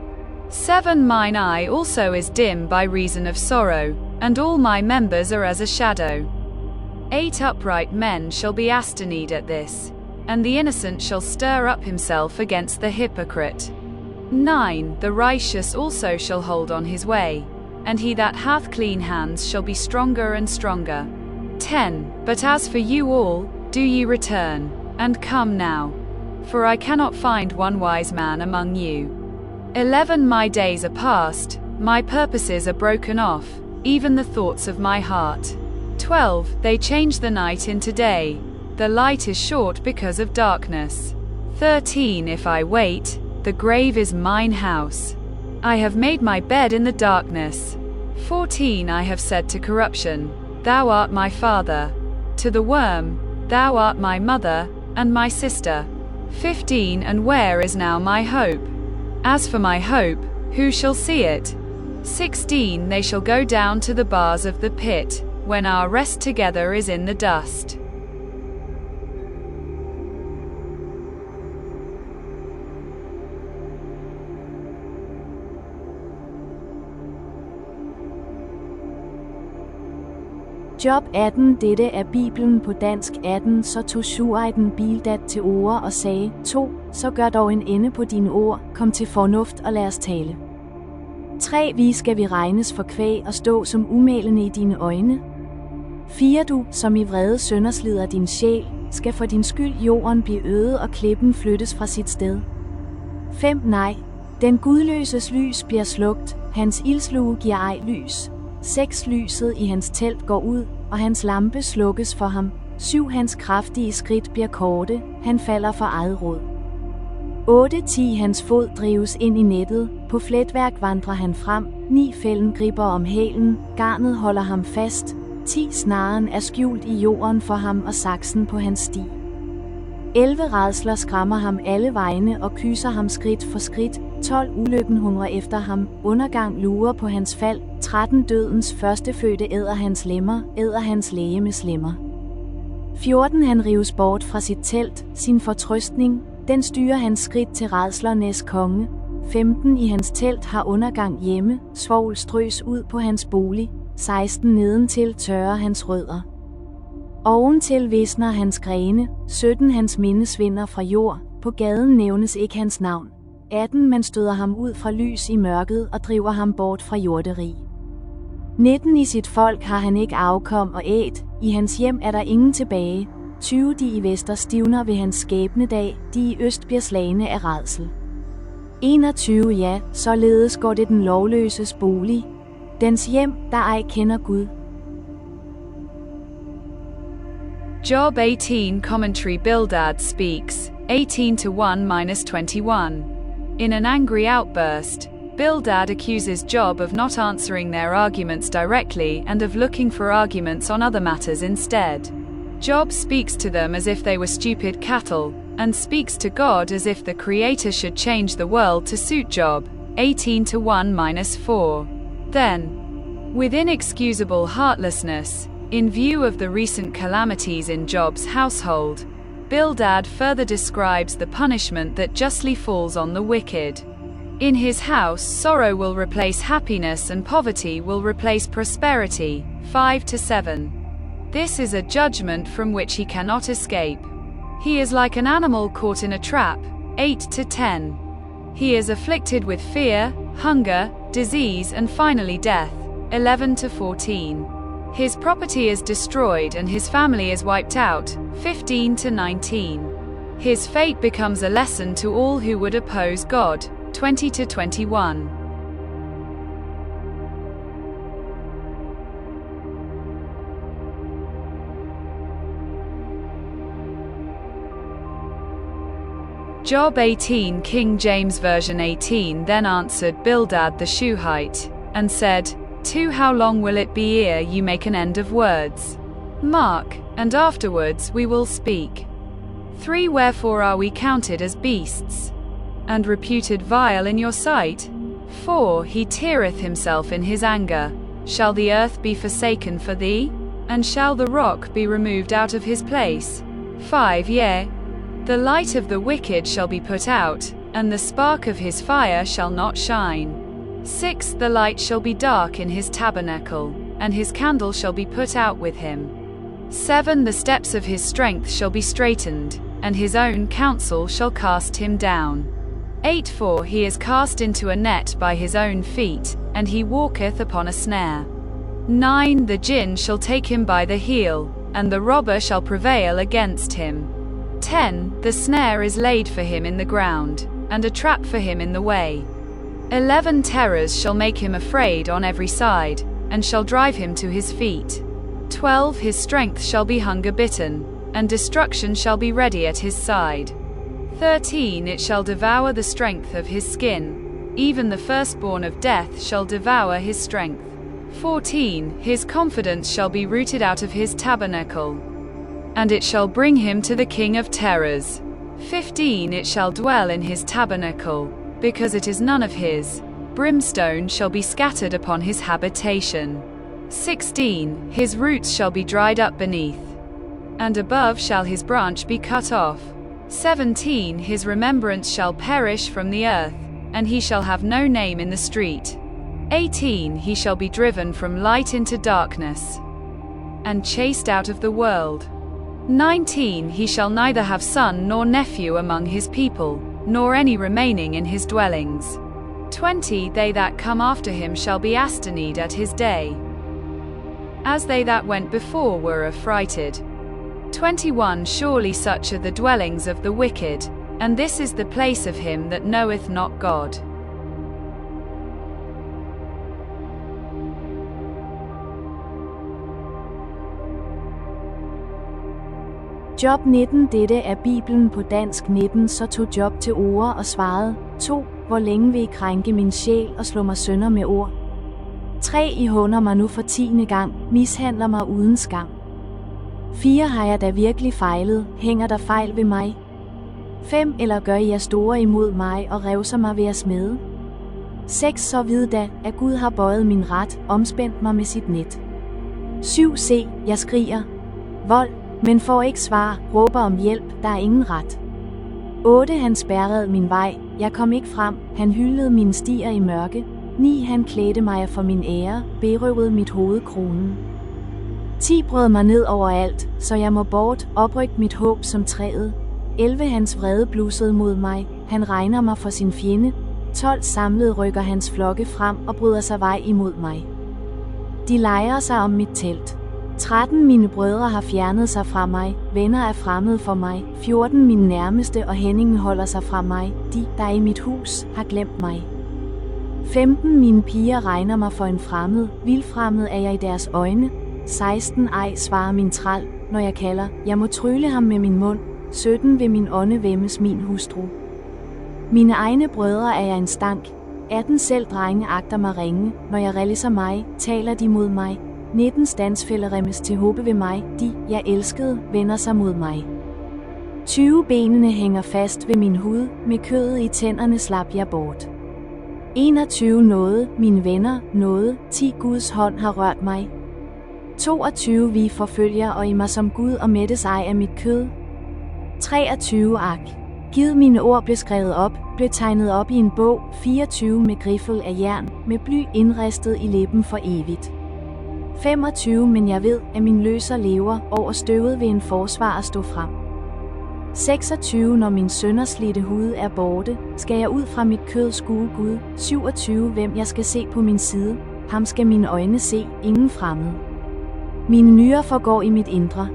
7 Mine eye also is dim by reason of sorrow, and all my members are as a shadow. 8 Upright men shall be astonied at this, and the innocent shall stir up himself against the hypocrite. 9 The righteous also shall hold on his way, and he that hath clean hands shall be stronger and stronger. 10 But as for you all, do ye return, and come now, for I cannot find one wise man among you. 11 My days are past, my purposes are broken off, even the thoughts of my heart. 12 They change the night into day, the light is short because of darkness. 13 If I wait, the grave is mine house. I have made my bed in the darkness. 14 I have said to corruption, thou art my father. To the worm, thou art my mother, and my sister. 15 And where is now my hope? As for my hope, who shall see it? 16 They shall go down to the bars of the pit, when our rest together is in the dust. Job 18. Dette er Bibelen på dansk 18. Så tog Shuaiten Bildad til orde og sagde, 2. Så gør dog en ende på dine ord, kom til fornuft og lad os tale. 3. Vi skal vi regnes for kvæg og stå som umælende i dine øjne. 4. Du, som i vrede sønderslider din sjæl, skal for din skyld jorden blive øde og klippen flyttes fra sit sted. 5. Nej, den gudløses lys bliver slukt, hans ildslue giver ej lys. 6. Lyset i hans telt går ud, og hans lampe slukkes for ham. 7. Hans kraftige skridt bliver korte, han falder for eget råd. 8. 10. Hans fod drives ind i nettet, på fletværk vandrer han frem. 9. Fælden griber om hælen, garnet holder ham fast. 10. Snaren er skjult i jorden for ham og saksen på hans sti. 11. Rædsler skræmmer ham alle vegne og kysser ham skridt for skridt. 12. Ulykken hungrer efter ham, undergang lurer på hans fald. 13. Dødens førstefødte æder hans lemmer, æder hans legemes lemmer. 14. Han rives bort fra sit telt, sin fortrøstning, den styrer hans skridt til rædslernes konge. 15. I hans telt har undergang hjemme, svovl strøs ud på hans bolig. 16. Nedentil tørrer hans rødder. Oventil visner hans grene. 17. Hans minde svinder fra jord, på gaden nævnes ikke hans navn. 18. Man støder ham ud fra lys i mørket og driver ham bort fra jorderi. 19. I sit folk har han ikke afkom og æt, i hans hjem er der ingen tilbage. 20. De i vester stivner ved hans skæbnedag, de i øst bliver slagne af rædsel. 21. Ja, således går det den lovløses bolig, dens hjem, der ej kender Gud. Job 18 Commentary Bildad speaks, 18-1-21. In an angry outburst, Bildad accuses Job of not answering their arguments directly and of looking for arguments on other matters instead. Job speaks to them as if they were stupid cattle, and speaks to God as if the Creator should change the world to suit Job. 18:1-4. Then, with inexcusable heartlessness, in view of the recent calamities in Job's household, Bildad further describes the punishment that justly falls on the wicked. In his house, sorrow will replace happiness and poverty will replace prosperity. 5-7. This is a judgment from which he cannot escape. He is like an animal caught in a trap. 8-10. He is afflicted with fear, hunger, disease, and finally death. 11-14. His property is destroyed and his family is wiped out. 15-19. His fate becomes a lesson to all who would oppose God. 20-21. Job 18, King James Version 18. Then answered Bildad the Shuhite, and said, "To how long will it be ere you make an end of words? Mark, and afterwards we will speak. 3. Wherefore are we counted as beasts, and reputed vile in your sight? 4. He teareth himself in his anger. Shall the earth be forsaken for thee? And shall the rock be removed out of his place? 5. Yea, the light of the wicked shall be put out, and the spark of his fire shall not shine. 6. The light shall be dark in his tabernacle, and his candle shall be put out with him. 7. The steps of his strength shall be straitened, and his own counsel shall cast him down. 8. For he is cast into a net by his own feet, and he walketh upon a snare. 9. The jinn shall take him by the heel, and the robber shall prevail against him. 10. The snare is laid for him in the ground, and a trap for him in the way. 11. Terrors shall make him afraid on every side, and shall drive him to his feet. 12. His strength shall be hunger-bitten, and destruction shall be ready at his side. 13. It shall devour the strength of his skin, even the firstborn of death shall devour his strength. 14. His confidence shall be rooted out of his tabernacle, and it shall bring him to the king of terrors. 15. It shall dwell in his tabernacle, because it is none of his. Brimstone shall be scattered upon his habitation. 16. His roots shall be dried up beneath, and above shall his branch be cut off. 17. His remembrance shall perish from the earth, and he shall have no name in the street. 18. He shall be driven from light into darkness, and chased out of the world. 19. He shall neither have son nor nephew among his people, nor any remaining in his dwellings. 20. They that come after him shall be astonied at his day, as they that went before were affrighted. 21. Surely such are the dwellings of the wicked, and this is the place of him that knoweth not God. Job 19. Dette er Bibelen på dansk 19. Så tog Job til orde og svarede. 2. Hvor længe vil I krænke min sjæl og slå mig sønder med ord? 3. I håner mig nu for 10. gang, mishandler mig uden skam. 4. Har jeg da virkelig fejlet, hænger der fejl ved mig? 5. Eller gør I jer store imod mig og revser mig ved at smede? 6. Så vid da, at Gud har bøjet min ret, omspændt mig med sit net. 7. Se, jeg skriger vold, men får ikke svar, råber om hjælp, der er ingen ret. 8. Han spærrede min vej, jeg kom ikke frem, han hyldede mine stier i mørke. 9. Han klædte mig for min ære, berøvede mit hoved kronen. 10. Brød mig ned overalt, så jeg må bort, oprygt mit håb som træet. 11. Hans vrede blussede mod mig, han regner mig for sin fjende. 12. Samlet rykker hans flokke frem og bryder sig vej imod mig. De lejer sig om mit telt. 13. Mine brødre har fjernet sig fra mig, venner er fremmede for mig. 14. Min nærmeste og hændingen holder sig fra mig, de, der er i mit hus, har glemt mig. 15. Mine piger regner mig for en fremmed, vildfremmed er jeg i deres øjne. 16. Ej, svarer min træl, når jeg kalder, jeg må trylle ham med min mund. 17. Ved min ånde væmmes min hustru. Mine egne brødre er jeg en stank. 18. Selv drenge agter mig ringe, når jeg rælser mig, taler de mod mig. 19 standsfælder remmes til håbe ved mig, de, jeg elskede, vender sig mod mig. 20 benene hænger fast ved min hud, med kødet i tænderne slap jeg bort. 21 nåde, mine venner, nåde, 10 Guds hånd har rørt mig. 22 vi forfølger og i mig som Gud og mættes ej af mit kød. 23 ak. Givet mine ord blev skrevet op, blev tegnet op i en bog, 24 med griffel af jern, med bly indristet i læben for evigt. 25 men jeg ved, at min løser lever, over støvet ved en forsvar at stå frem. 26 når min sønderslidte hud er borte, skal jeg ud fra mit kød skue Gud. 27 hvem jeg skal se på min side, ham skal mine øjne se, ingen fremmed. Mine nyrer forgår i mit indre.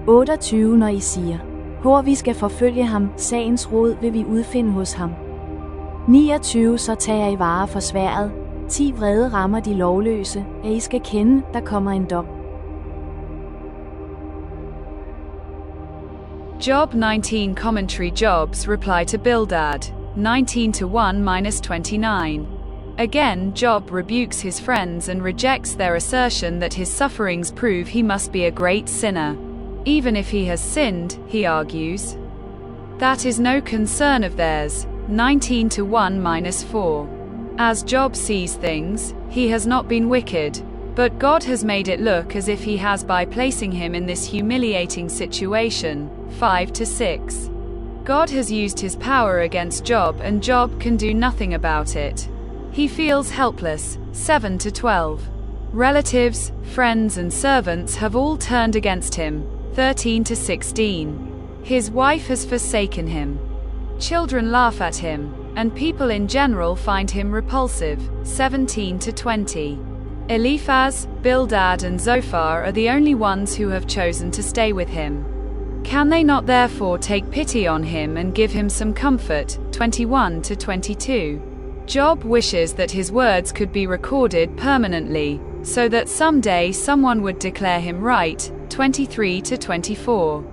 28 når I siger, hvor vi skal forfølge ham, sagens rod vil vi udfinde hos ham. 29 så tager I vare for sværdet, 10 vrede rammer de lovløse, at I skal kende, der kommer en dom. Job 19 Commentary Job's reply to Bildad, 19-1-29. Again, Job rebukes his friends and rejects their assertion that his sufferings prove he must be a great sinner. Even if he has sinned, he argues, that is no concern of theirs. 19-1-4. As Job sees things, he has not been wicked, but God has made it look as if he has by placing him in this humiliating situation. 5-6. God has used his power against Job and Job can do nothing about it. He feels helpless. 7-12. Relatives, friends and servants have all turned against him. 13-16. His wife has forsaken him. Children laugh at him, and people in general find him repulsive. 17-20. Eliphaz, Bildad and Zophar are the only ones who have chosen to stay with him. Can they not therefore take pity on him and give him some comfort? 21-22. Job wishes that his words could be recorded permanently, so that someday someone would declare him right. 23-24.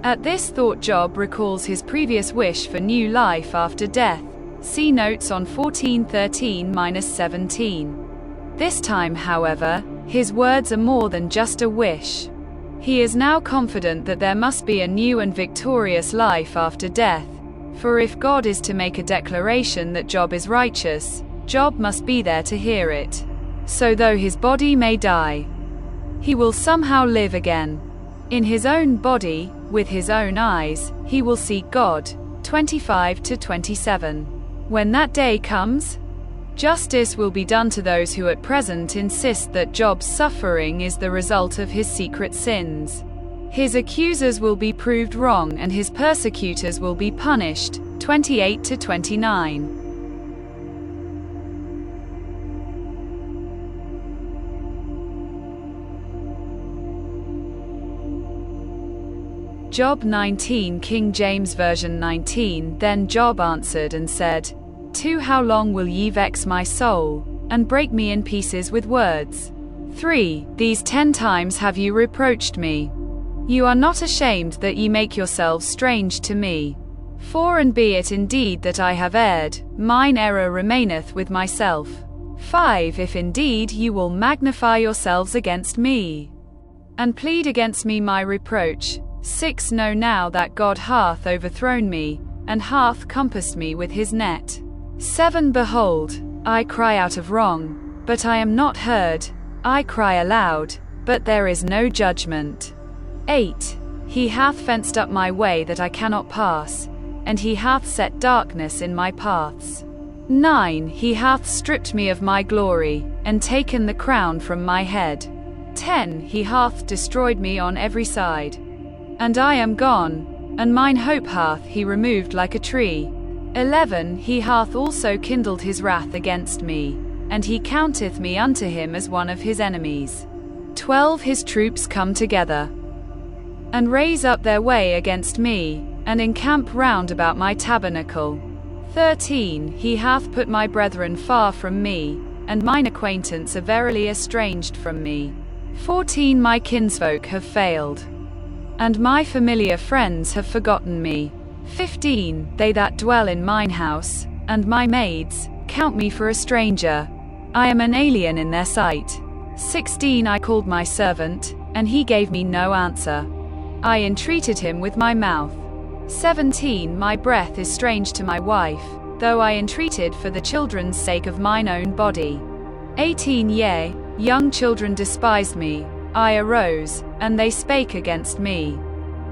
At this thought Job recalls his previous wish for new life after death. See notes on 14:13-17. This time, however, his words are more than just a wish. He is now confident that there must be a new and victorious life after death, for if God is to make a declaration that Job is righteous, Job must be there to hear it. So though his body may die, he will somehow live again. In his own body, with his own eyes, he will see God. 25-27. When that day comes, justice will be done to those who at present insist that Job's suffering is the result of his secret sins. His accusers will be proved wrong and his persecutors will be punished. 28-29. Job 19 King James Version 19. Then Job answered and said, To how long will ye vex my soul, and break me in pieces with words? 3. These 10 times have you reproached me. You are not ashamed that ye make yourselves strange to me. 4. And be it indeed that I have erred, mine error remaineth with myself. 5. If indeed you will magnify yourselves against me, and plead against me my reproach. 6. Know now that God hath overthrown me, and hath compassed me with his net. 7. Behold, I cry out of wrong, but I am not heard. I cry aloud, but there is no judgment. 8. He hath fenced up my way that I cannot pass, and he hath set darkness in my paths. 9. He hath stripped me of my glory, and taken the crown from my head. 10. He hath destroyed me on every side, and I am gone, and mine hope hath he removed like a tree. 11. He hath also kindled his wrath against me, and he counteth me unto him as one of his enemies. 12. His troops come together, and raise up their way against me, and encamp round about my tabernacle. 13. He hath put my brethren far from me, and mine acquaintance are verily estranged from me. 14. My kinsfolk have failed, and my familiar friends have forgotten me. 15. They that dwell in mine house, and my maids, count me for a stranger. I am an alien in their sight. 16 I called my servant, and he gave me no answer. I entreated him with my mouth. 17 My breath is strange to my wife, though I entreated for the children's sake of mine own body. 18 Yea, young children despised me, I arose, and they spake against me.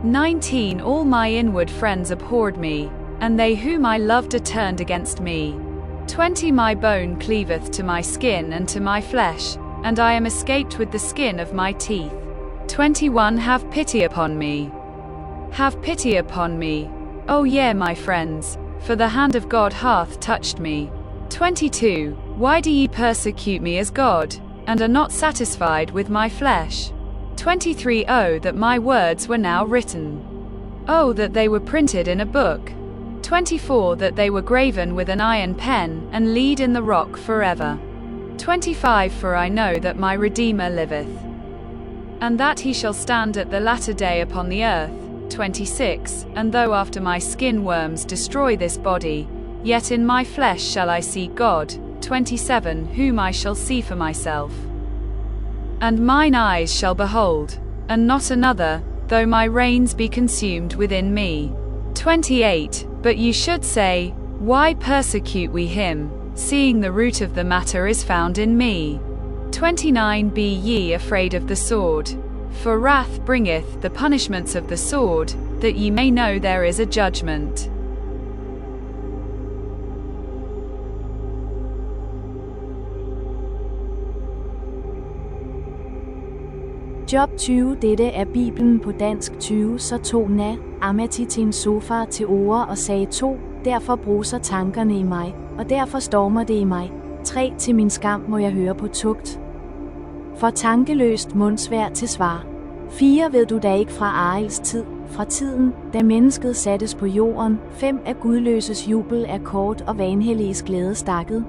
19 All my inward friends abhorred me, and they whom I loved are turned against me. 20 My bone cleaveth to my skin and to my flesh, and I am escaped with the skin of my teeth. 21 Have pity upon me. Have pity upon me, O yea, my friends, for the hand of God hath touched me. 22 Why do ye persecute me as God, and are not satisfied with my flesh? 23 Oh, that my words were now written. Oh, that they were printed in a book. 24 That they were graven with an iron pen, and lead in the rock forever. 25 For I know that my Redeemer liveth, and that he shall stand at the latter day upon the earth. 26 And though after my skin worms destroy this body, yet in my flesh shall I see God. 27 Whom I shall see for myself, and mine eyes shall behold, and not another, though my reins be consumed within me. 28 But ye should say, Why persecute we him, seeing the root of the matter is found in me? 29 Be ye afraid of the sword, for wrath bringeth the punishments of the sword, that ye may know there is a judgment. Job 20. Dette er Bibelen på dansk 20. Så tog Amatitin Sofar til orde og sagde 2. Derfor bruser tankerne i mig, og derfor stormer det i mig. 3. Til min skam må jeg høre på tugt. For tankeløst mundsvær til svar. 4. Ved du da ikke fra Ariels tid, fra tiden, da mennesket sattes på jorden. 5. Af gudløses jubel er kort og vanhelliges glæde stakket.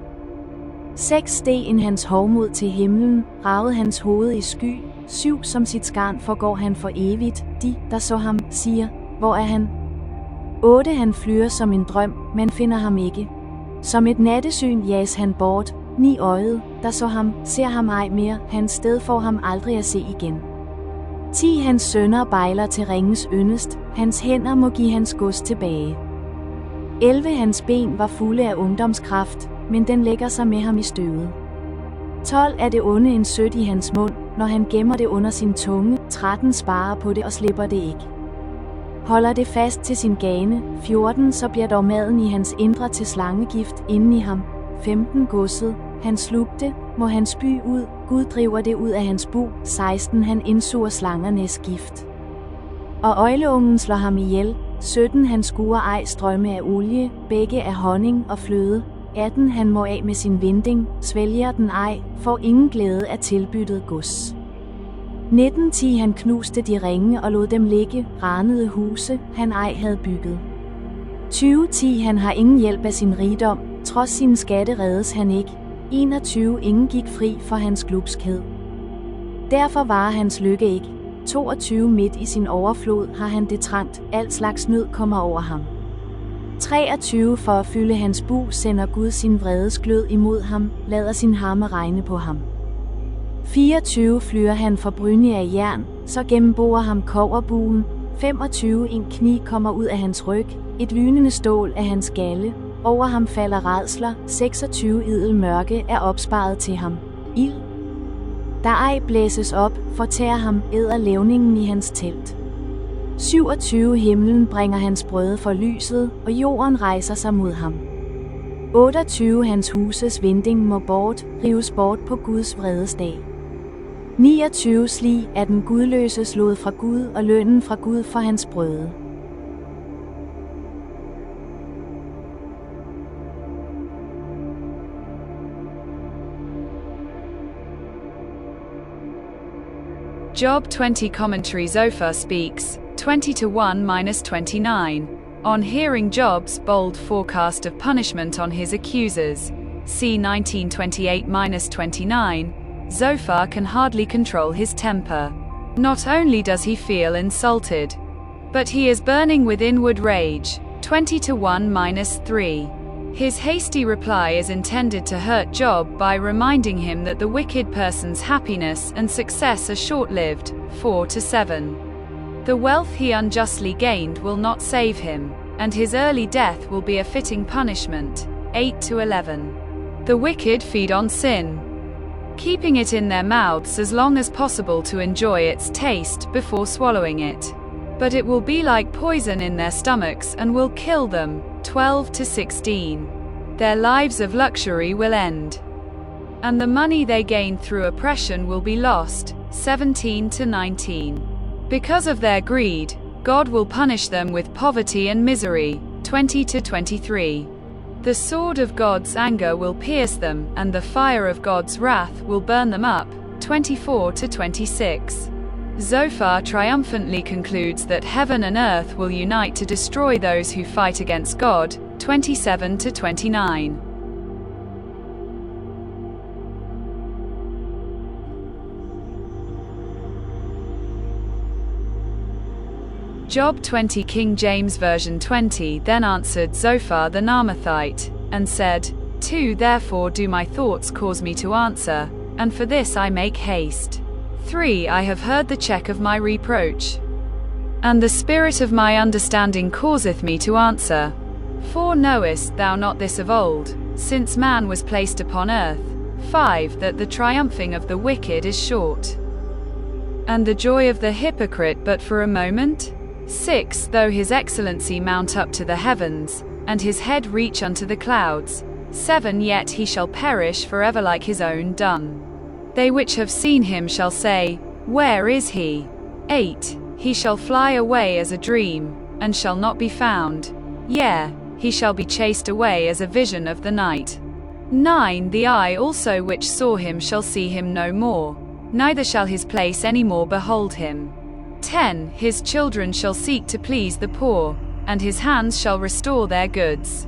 6. Steg en hans hovmod til himlen, ragede hans hoved i sky. 7. Som sit skarn forgår han for evigt. De, der så ham, siger, hvor er han? 8. Han flyer som en drøm, man finder ham ikke. Som et nattesyn jages han bort. 9. Øjet, der så ham, ser ham ej mere, hans sted får ham aldrig at se igen. 10. Hans sønner bejler til ringens yndest, hans hænder må give hans gods tilbage. 11. Hans ben var fulde af ungdomskraft, men den lægger sig med ham i støvet. 12. Er det onde en sødt i hans mund, når han gemmer det under sin tunge. 13. Sparer på det og slipper det ikke. Holder det fast til sin gane. 14. Så bliver dog maden i hans indre til slangegift inden i ham. 15. Godset, han slugte, må han spy ud, Gud driver det ud af hans bug. 16. Han indsuger slangernes gift, og øgleungen slår ham ihjel. 17. Han skuer ej strømme af olie, begge af honning og fløde. 18. Han må af med sin vinding, svælger den ej, får ingen glæde af tilbyttet gods. 19. Han knuste de ringe og lod dem ligge, ranede huse, han ej havde bygget. 20. Han har ingen hjælp af sin rigdom, trods sin skatte reddes han ikke. 21. Ingen gik fri for hans glupskhed, derfor var hans lykke ikke. 22. Midt i sin overflod har han det trangt, al slags nød kommer over ham. 23. For at fylde hans bug sender Gud sin vredes glød imod ham, lader sin harme regne på ham. 24. Flyer han for brynje af jern, så gennemborer ham kobberbuen. 25. En kniv kommer ud af hans ryg, et lynende stål af hans galle. Over ham falder rædsler. 26. Idel mørke er opsparet til ham. Ild, der ej blæses op, fortærer ham, æder levningen i hans telt. 27. Himlen bringer hans brøde for lyset, og jorden rejser sig mod ham. 28. Hans huses vinding må rives bort på Guds vredesdag. 29. Slig er den gudløses lod fra Gud og lønnen fra Gud for hans brøde. Job 20 Commentary. Zophar speaks, 20-1-29, on hearing Job's bold forecast of punishment on his accusers. See 19:28-29. Zophar can hardly control his temper. Not only does he feel insulted, but he is burning with inward rage. 20-1-3. His hasty reply is intended to hurt Job by reminding him that the wicked person's happiness and success are short-lived. 4-7. The wealth he unjustly gained will not save him, and his early death will be a fitting punishment. 8-11. The wicked feed on sin, keeping it in their mouths as long as possible to enjoy its taste before swallowing it. But it will be like poison in their stomachs and will kill them. 12-16. Their lives of luxury will end, and the money they gained through oppression will be lost. 17-19. Because of their greed, God will punish them with poverty and misery. 20-23. The sword of God's anger will pierce them, and the fire of God's wrath will burn them up. 24-26. Zophar triumphantly concludes that heaven and earth will unite to destroy those who fight against God. 27-29. Job 20 King James Version 20 Then answered Zophar the Naamathite, and said, Therefore do my thoughts cause me to answer, and for this I make haste. 3 I have heard the check of my reproach, and the spirit of my understanding causeth me to answer. 4 Knowest thou not this of old, since man was placed upon earth? 5 That the triumphing of the wicked is short, and the joy of the hypocrite but for a moment? 6 Though his excellency mount up to the heavens, and his head reach unto the clouds, 7 Yet he shall perish forever like his own dung. They which have seen him shall say, Where is he? 8 He shall fly away as a dream, and shall not be found. Yea, he shall be chased away as a vision of the night. 9 The eye also which saw him shall see him no more, neither shall his place any more behold him. 10 His children shall seek to please the poor, and his hands shall restore their goods.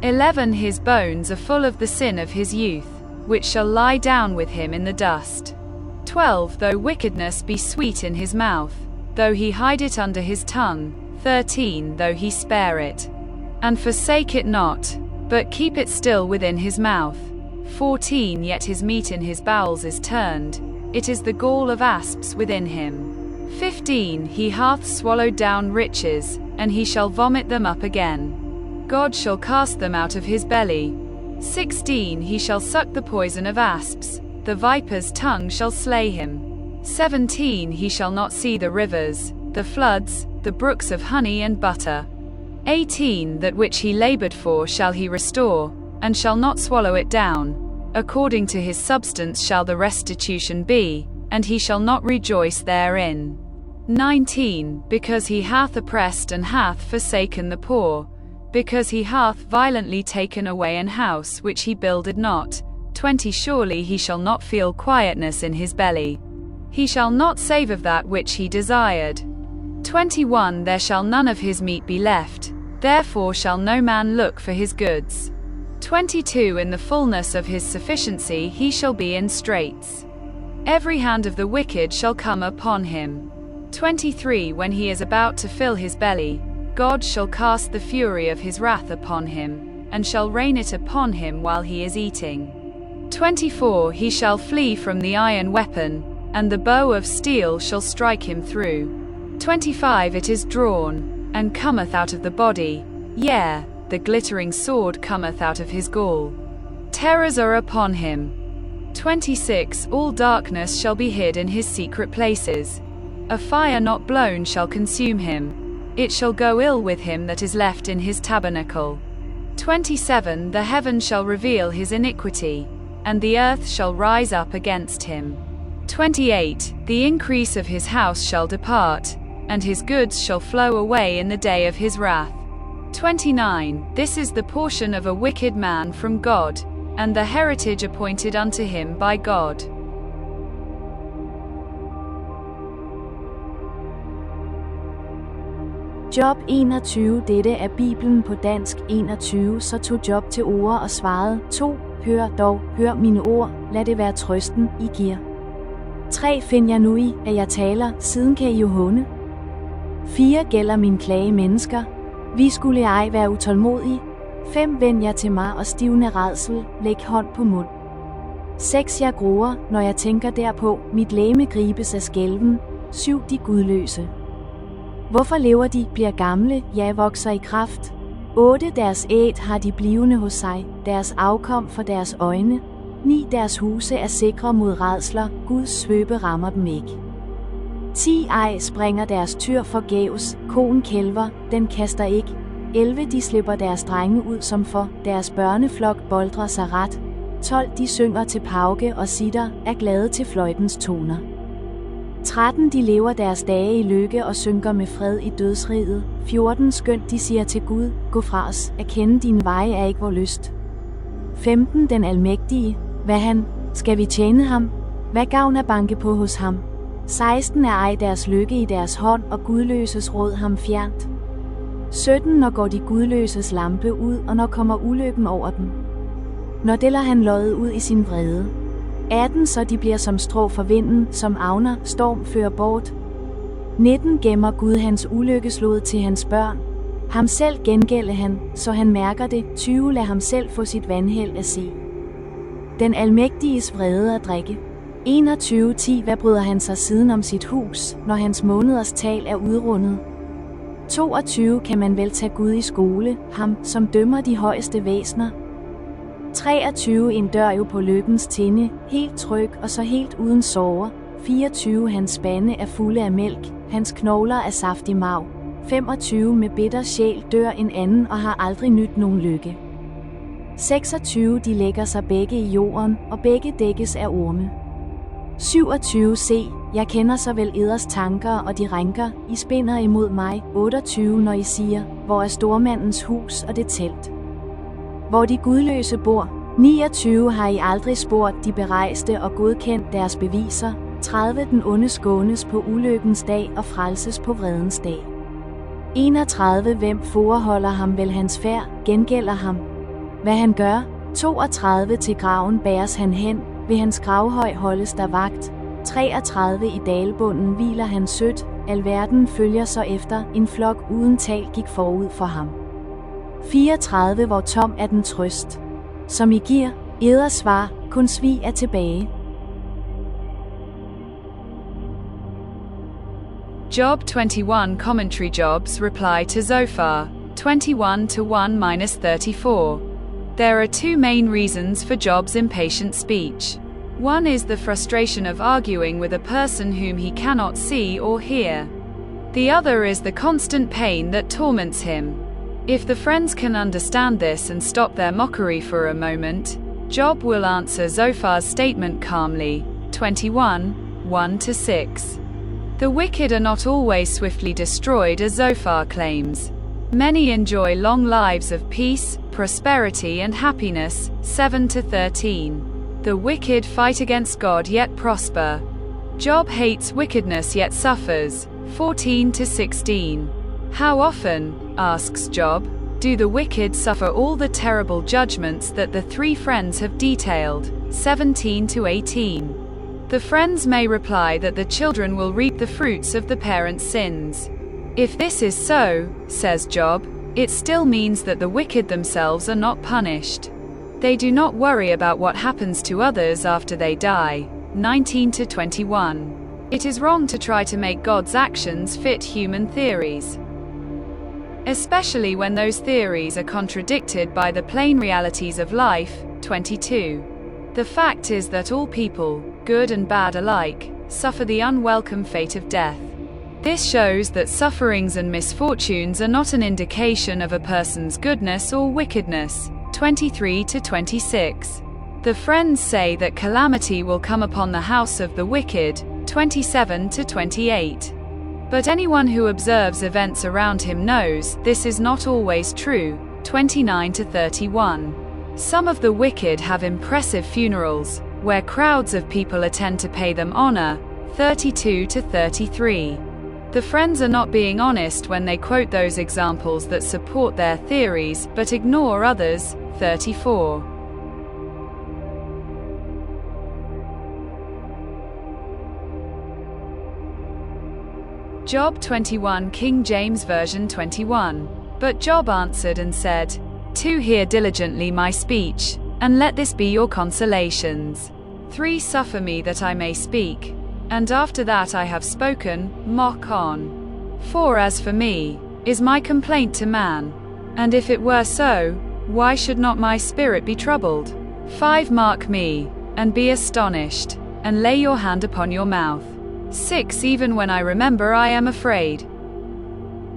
11 His bones are full of the sin of his youth, which shall lie down with him in the dust. 12 Though wickedness be sweet in his mouth, though he hide it under his tongue. 13 Though he spare it, and forsake it not, but keep it still within his mouth. 14 Yet his meat in his bowels is turned, it is the gall of asps within him. 15 He hath swallowed down riches, and he shall vomit them up again. God shall cast them out of his belly. 16 He shall suck the poison of asps, the viper's tongue shall slay him. 17 He shall not see the rivers, the floods, the brooks of honey and butter. 18 That which he labored for shall he restore, and shall not swallow it down. According to his substance shall the restitution be, and he shall not rejoice therein. 19 Because he hath oppressed and hath forsaken the poor, because he hath violently taken away an house which he builded not. 20 Surely he shall not feel quietness in his belly, he shall not save of that which he desired. 21 There shall none of his meat be left, therefore shall no man look for his goods. 22 In the fullness of his sufficiency he shall be in straits, every hand of the wicked shall come upon him. 23 When he is about to fill his belly, God shall cast the fury of his wrath upon him, and shall rain it upon him while he is eating. 24 He shall flee from the iron weapon, and the bow of steel shall strike him through. 25 It is drawn, and cometh out of the body, yea, the glittering sword cometh out of his gall. Terrors are upon him. 26 All darkness shall be hid in his secret places. A fire not blown shall consume him. It shall go ill with him that is left in his tabernacle. 27 The heaven shall reveal his iniquity, and the earth shall rise up against him. 28 The increase of his house shall depart, and his goods shall flow away in the day of his wrath. 29 This is the portion of a wicked man from God, and the heritage appointed unto him by God. Job 21, dette er Bibelen på dansk 21, så tog Job til orde og svarede, 2, hør mine ord, lad det være trøsten, I giver. 3 Find jeg nu i, at jeg taler, siden kan I jo håne. 4 Gælder min klage mennesker, vi skulle ej være utålmodige. 5. Vend jer til mig og stivne rædsel, læg hånd på mund. 6. Jeg gruer, når jeg tænker derpå, mit legeme gribes af skælven. 7. De gudløse. Hvorfor lever de, bliver gamle, ja vokser i kraft? 8. Deres æt har de blivende hos sig, deres afkom for deres øjne. 9. Deres huse er sikre mod rædsler, Guds svøbe rammer dem ikke. 10. Ej springer deres tyr forgæves, koen kælver, den kaster ikke. 11. De slipper deres drenge ud som for, deres børneflok boldrer sig ret. 12. De synger til pauke og sitter, er glade til fløjtens toner. 13. De lever deres dage i lykke og synker med fred i dødsriget. 14. Skønt de siger til Gud, gå fra os, at kende dine veje er ikke vor lyst. 15. Den almægtige, hvad han, skal vi tjene ham? Hvad gavn er banke på hos ham? 16. Er ej deres lykke i deres hånd, og gudløses råd ham fjernt. 17. Når går de gudløses lampe ud, og når kommer ulykken over dem. Når deler han loddet ud i sin vrede. 18. Så de bliver som strå for vinden, som avner, storm fører bort. 19. Gemmer Gud hans ulykkeslod til hans børn. Ham selv gengælder han, så han mærker det. 20. Lad ham selv få sit vandhæld at se. Den almægtiges vrede at drikke. 21. 10. Hvad bryder han sig siden om sit hus, når hans måneders tal er udrundet? 22. Kan man vel tage Gud i skole, ham, som dømmer de højeste væsner? 23. En dør jo på lykkens tinde, helt tryg og så helt uden sorger. 24. Hans spande er fulde af mælk, hans knogler er saftig marv. 25. Med bitter sjæl dør en anden og har aldrig nyt nogen lykke. 26. De lægger sig begge i jorden, og begge dækkes af orme. 27. Se, jeg kender så vel eders tanker, og de rænker, I spinder imod mig. 28. Når I siger, hvor er stormandens hus og det telt, hvor de gudløse bor. 29. Har I aldrig spurgt de berejste og godkendt deres beviser. 30. Den onde skånes på ulykkens dag og frelses på vredens dag. 31. Hvem foreholder ham vel hans færd, gengælder ham, hvad han gør. 32. Til graven bæres han hen, ved hans gravhøj holdes der vagt. 33. I dalbunden hviler han sødt, alverden følger så efter, en flok uden tal gik forud for ham. 34. Hvor tom er den trøst, som I giver, eders svar, kun svig er tilbage. Job 21 Commentary Job's reply to Zophar, 21-1-34. There are two main reasons for Job's impatient speech. One is the frustration of arguing with a person whom he cannot see or hear. The other is the constant pain that torments him. If the friends can understand this and stop their mockery for a moment, Job will answer Zophar's statement calmly. 21, 1-6. The wicked are not always swiftly destroyed as Zophar claims. Many enjoy long lives of peace, prosperity and happiness. 7-13. The wicked fight against God yet prosper. Job hates wickedness yet suffers. 14-16. How often, asks Job, do the wicked suffer all the terrible judgments that the three friends have detailed? 17-18. The friends may reply that the children will reap the fruits of the parents' sins. If this is so, says Job, it still means that the wicked themselves are not punished. They do not worry about what happens to others after they die. 19-21. It is wrong to try to make God's actions fit human theories, especially when those theories are contradicted by the plain realities of life. 22. The fact is that all people, good and bad alike, suffer the unwelcome fate of death. This shows that sufferings and misfortunes are not an indication of a person's goodness or wickedness. 23-26. The friends say that calamity will come upon the house of the wicked. 27-28. But anyone who observes events around him knows this is not always true. 29-31. Some of the wicked have impressive funerals, where crowds of people attend to pay them honor. 32-33. The friends are not being honest when they quote those examples that support their theories, but ignore others. 34. Job 21 King James Version 21. But Job answered and said, 2. Hear diligently my speech, and let this be your consolations. 3. Suffer me that I may speak, and after that I have spoken, mock on. 4. As for me, is my complaint to man? And if it were so, why should not my spirit be troubled? 5. Mark me, and be astonished, and lay your hand upon your mouth. 6. Even when I remember I am afraid,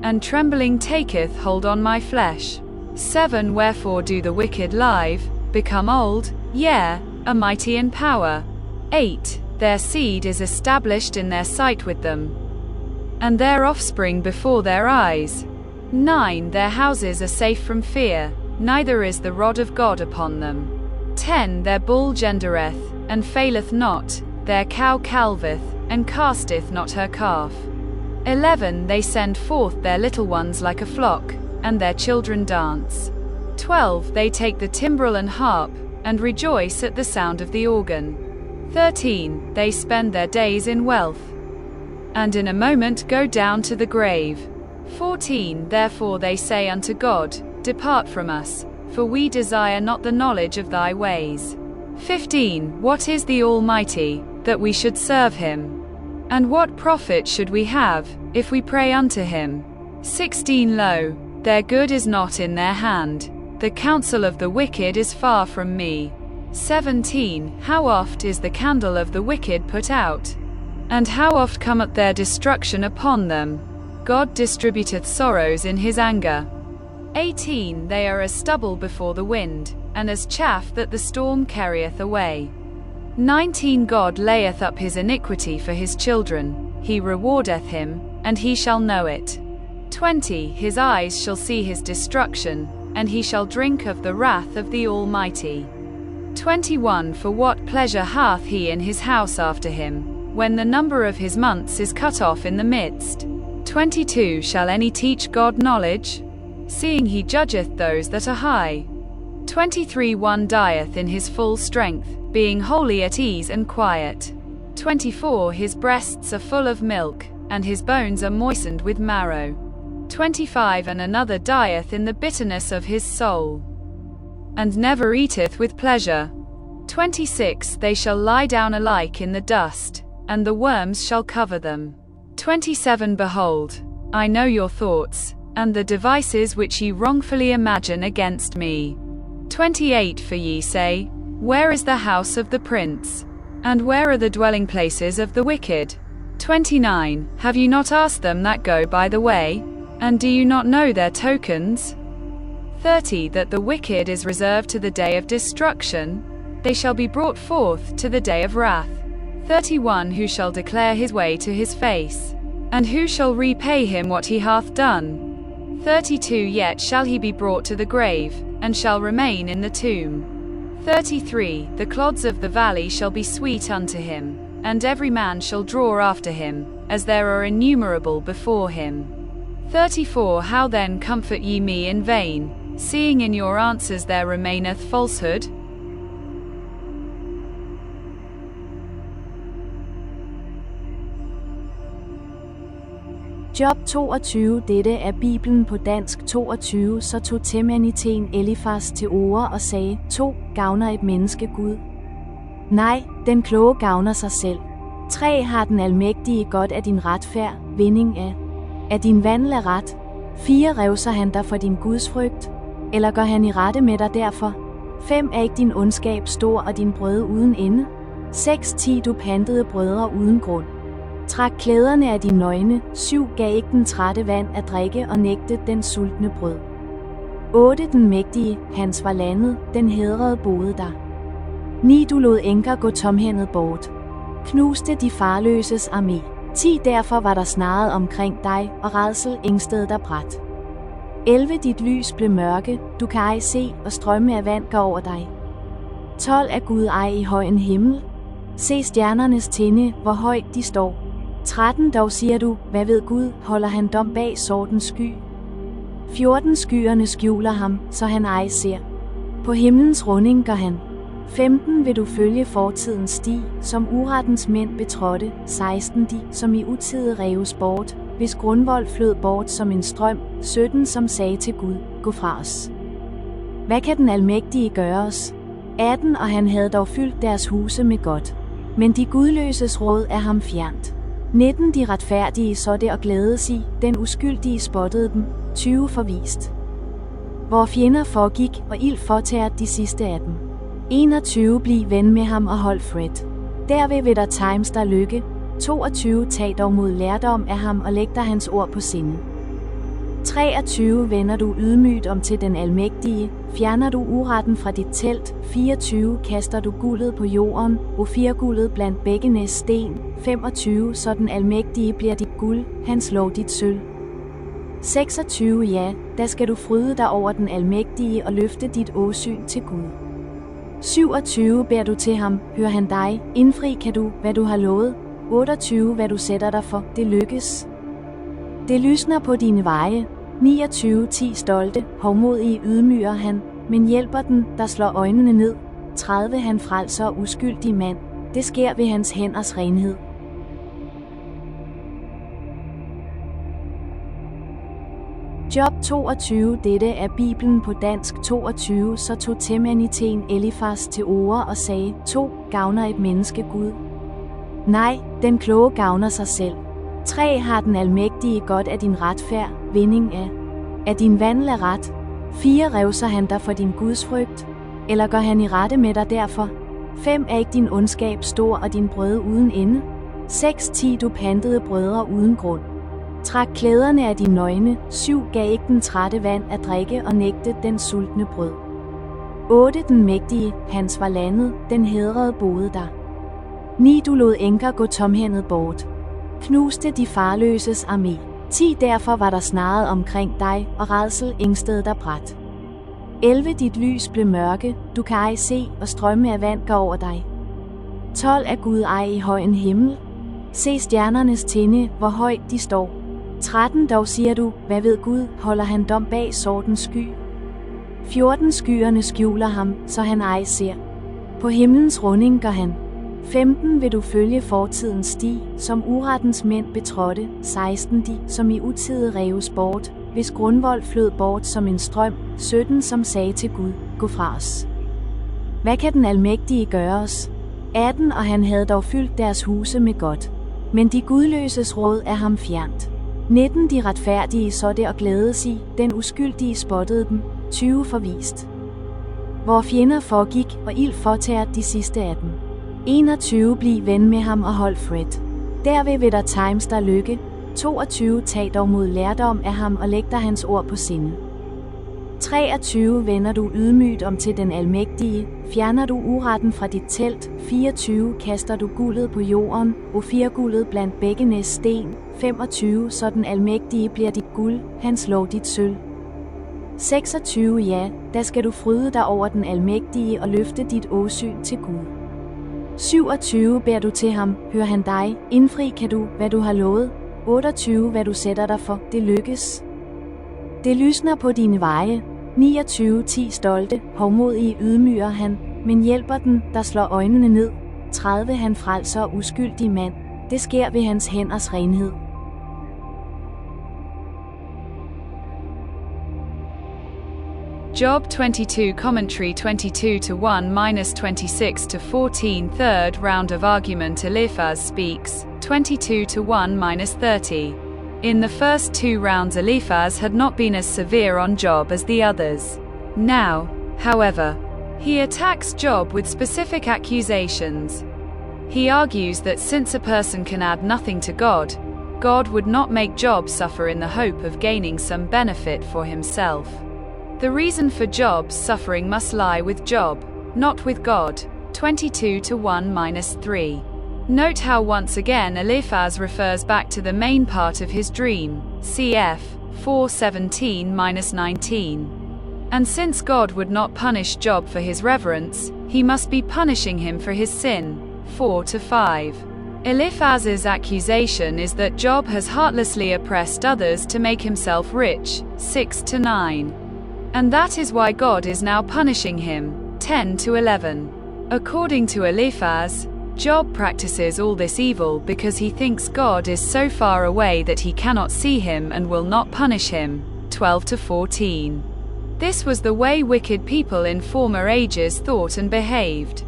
and trembling taketh hold on my flesh. 7. Wherefore do the wicked live, become old, yea, are mighty in power. 8. Their seed is established in their sight with them, and their offspring before their eyes. 9. Their houses are safe from fear, neither is the rod of God upon them. 10. Their bull gendereth, and faileth not, their cow calveth, and casteth not her calf. 11. They send forth their little ones like a flock, and their children dance. 12. They take the timbrel and harp, and rejoice at the sound of the organ. 13. They spend their days in wealth, and in a moment go down to the grave. 14. Therefore they say unto God, Depart from us, for we desire not the knowledge of thy ways. 15. What is the Almighty, that we should serve him? And what profit should we have, if we pray unto him? 16. Lo, their good is not in their hand, the counsel of the wicked is far from me. 17. How oft is the candle of the wicked put out? And how oft cometh their destruction upon them? God distributeth sorrows in his anger. 18. They are as stubble before the wind, and as chaff that the storm carrieth away. 19. God layeth up his iniquity for his children, he rewardeth him, and he shall know it. 20. His eyes shall see his destruction, and he shall drink of the wrath of the Almighty. 21. For what pleasure hath he in his house after him, when the number of his months is cut off in the midst? 22. Shall any teach God knowledge, seeing he judgeth those that are high? 23. One dieth in his full strength, being wholly at ease and quiet. 24. His breasts are full of milk, and his bones are moistened with marrow. 25. And another dieth in the bitterness of his soul, and never eateth with pleasure. 26. They shall lie down alike in the dust, and the worms shall cover them. 27. Behold, I know your thoughts, and the devices which ye wrongfully imagine against me. 28. For ye say, Where is the house of the prince? And where are the dwelling places of the wicked? 29. Have you not asked them that go by the way? And do you not know their tokens? 30. That the wicked is reserved to the day of destruction, they shall be brought forth to the day of wrath. 31. Who shall declare his way to his face? And who shall repay him what he hath done? 32. Yet shall he be brought to the grave, and shall remain in the tomb. 33. The clods of the valley shall be sweet unto him, and every man shall draw after him, as there are innumerable before him. 34. How then comfort ye me in vain, seeing in your answers there remaineth falsehood? Job 22. Dette er Bibelen på dansk 22. Så tog Temaniten Elifas til orde og sagde, 2. Gavner et menneske Gud? Nej, den kloge gavner sig selv. 3. Har den almægtige godt af din retfærd, vinding af din vandel er ret? 4. Revser han dig for din gudsfrygt? Eller gør han i rette med dig derfor? 5. Er ikke din ondskab stor og din brøde uden ende? 6. 10. Du pantede brødre uden grund. Træk klæderne af dine nøgne. 7. Gav ikke den trætte vand at drikke og nægte den sultne brød. 8. Den mægtige, hans var landet, den hædrede boede der. 9. Du lod enker gå tomhændet bort. Knuste de farløses armé. 10. Derfor var der snaret omkring dig, og rædsel ængstede dig bræt. 11. Dit lys blev mørke, du kan ej se, og strømme af vand går over dig. 12. Er Gud ej i højen himmel? Se stjernernes tinde, hvor højt de står. 13. Dog siger du, hvad ved Gud, holder han dom bag sortens sky? 14. Skyerne skjuler ham, så han ej ser. På himlens runding gør han. 15. Vil du følge fortidens sti, som urettens mænd betrådte. 16. De, som i utide reves bort, hvis grundvold flød bort som en strøm. 17. Som sagde til Gud, gå fra os. Hvad kan den almægtige gøre os? 18. Og han havde dog fyldt deres huse med godt. Men de gudløses råd er ham fjernt. 19. De retfærdige så det og glædede sig, den uskyldige spottede dem. 20. Forvist. Hvor fjender forgik, og ild fortæret de sidste af dem. 21. Bliv ven med ham og hold fred. Derved vil der times der lykke. 22. Tag dog mod lærdom af ham og læg dig hans ord på sinde. 23. Vender du ydmygt om til den almægtige, fjerner du uretten fra dit telt. 24. Kaster du guldet på jorden, ofirguldet blandt bækkenes sten. 25. Så den almægtige bliver dit guld, hans lov dit sølv. 26. Ja, da skal du fryde dig over den almægtige og løfte dit åsyn til Gud. 27. Bær du til ham, hør han dig, indfri kan du, hvad du har lovet. 28. Hvad du sætter dig for, det lykkes. Det lysner på dine veje. 29. 10 stolte, hovmodige ydmyger han, men hjælper den, der slår øjnene ned. 30. Han frelser uskyldig mand, det sker ved hans hænders renhed. Job 22. Dette er Bibelen på dansk. 22. Så tog Temaniten Elifas til orde og sagde, 2. Gavner et menneske Gud? Nej, den kloge gavner sig selv. 3. Har den almægtige godt af din retfærd, vinding af din vandel er ret. 4. Revser han dig for din gudsfrygt? Eller går han i rette med dig derfor? 5. Er ikke din ondskab stor og din brøde uden ende? 6. 10. Du pantede brødre uden grund. Træk klæderne af dine nøgne. 7. Gav ikke den trætte vand at drikke og nægte den sultne brød. 8. Den mægtige, hans var landet, den hædrede boede der. 9. Du lod enker gå tomhændet bort. Knuste de farløses armé. 10. Derfor var der snaret omkring dig, og rædsel ængstede dig bræt. 11. Dit lys blev mørke, du kan ej se, og strømme af vand går over dig. 12. Er Gud ej i højen himmel? Se stjernernes tinde, hvor højt de står. 13. Dog siger du, hvad ved Gud, holder han dom bag sortens sky? 14. Skyerne skjuler ham, så han ej ser. På himlens runding går han. 15. Vil du følge fortidens sti, som urettens mænd betrådte. 16. De, som i utide reves bort, hvis grundvold flød bort som en strøm. 17. Som sagde til Gud, gå fra os. Hvad kan den almægtige gøre os? 18. Og han havde dog fyldt deres huse med godt. Men de gudløses råd er ham fjernt. 19. De retfærdige så det og glædede sig, den uskyldige spottede dem. 20. Forvist. Hvor fjender forgik, og ild fortæret de sidste af dem. 21. Bliv ven med ham og hold fred. Derved vil der times der lykke. 22. Tag dog mod lærdom af ham og læg dig hans ord på sinde. 23. Vender du ydmygt om til den almægtige, fjerner du uretten fra dit telt. 24. Kaster du guldet på jorden, ofirguldet blandt bækkenes sten. 25. Så den almægtige bliver dit guld, hans lov dit sølv. 26. Ja, da skal du fryde dig over den almægtige og løfte dit åsyn til Gud. 27. Bær du til ham, hør han dig, indfri kan du, hvad du har lovet. 28. Hvad du sætter dig for, det lykkes. Det lysner på dine veje. 29. 10 stolte, hovmodige ydmyger han, men hjælper den, der slår øjnene ned. 30. Han frelser uskyldig mand, det sker ved hans hænders renhed. Job 22 Commentary 22-1-26-14 Third round of argument. Eliphaz speaks, 22-1-30. In the first 2 rounds Eliphaz had not been as severe on Job as the others. Now, however, he attacks Job with specific accusations. He argues that since a person can add nothing to God, God would not make Job suffer in the hope of gaining some benefit for himself. The reason for Job's suffering must lie with Job, not with God. 22-1-3. Note how once again Eliphaz refers back to the main part of his dream, cf. 4:17-19. And since God would not punish Job for his reverence, he must be punishing him for his sin. 4-5. Eliphaz's accusation is that Job has heartlessly oppressed others to make himself rich. 6-9. And that is why God is now punishing him. 10-11. According to Eliphaz, Job practices all this evil because he thinks God is so far away that he cannot see him and will not punish him. 12-14. This was the way wicked people in former ages thought and behaved.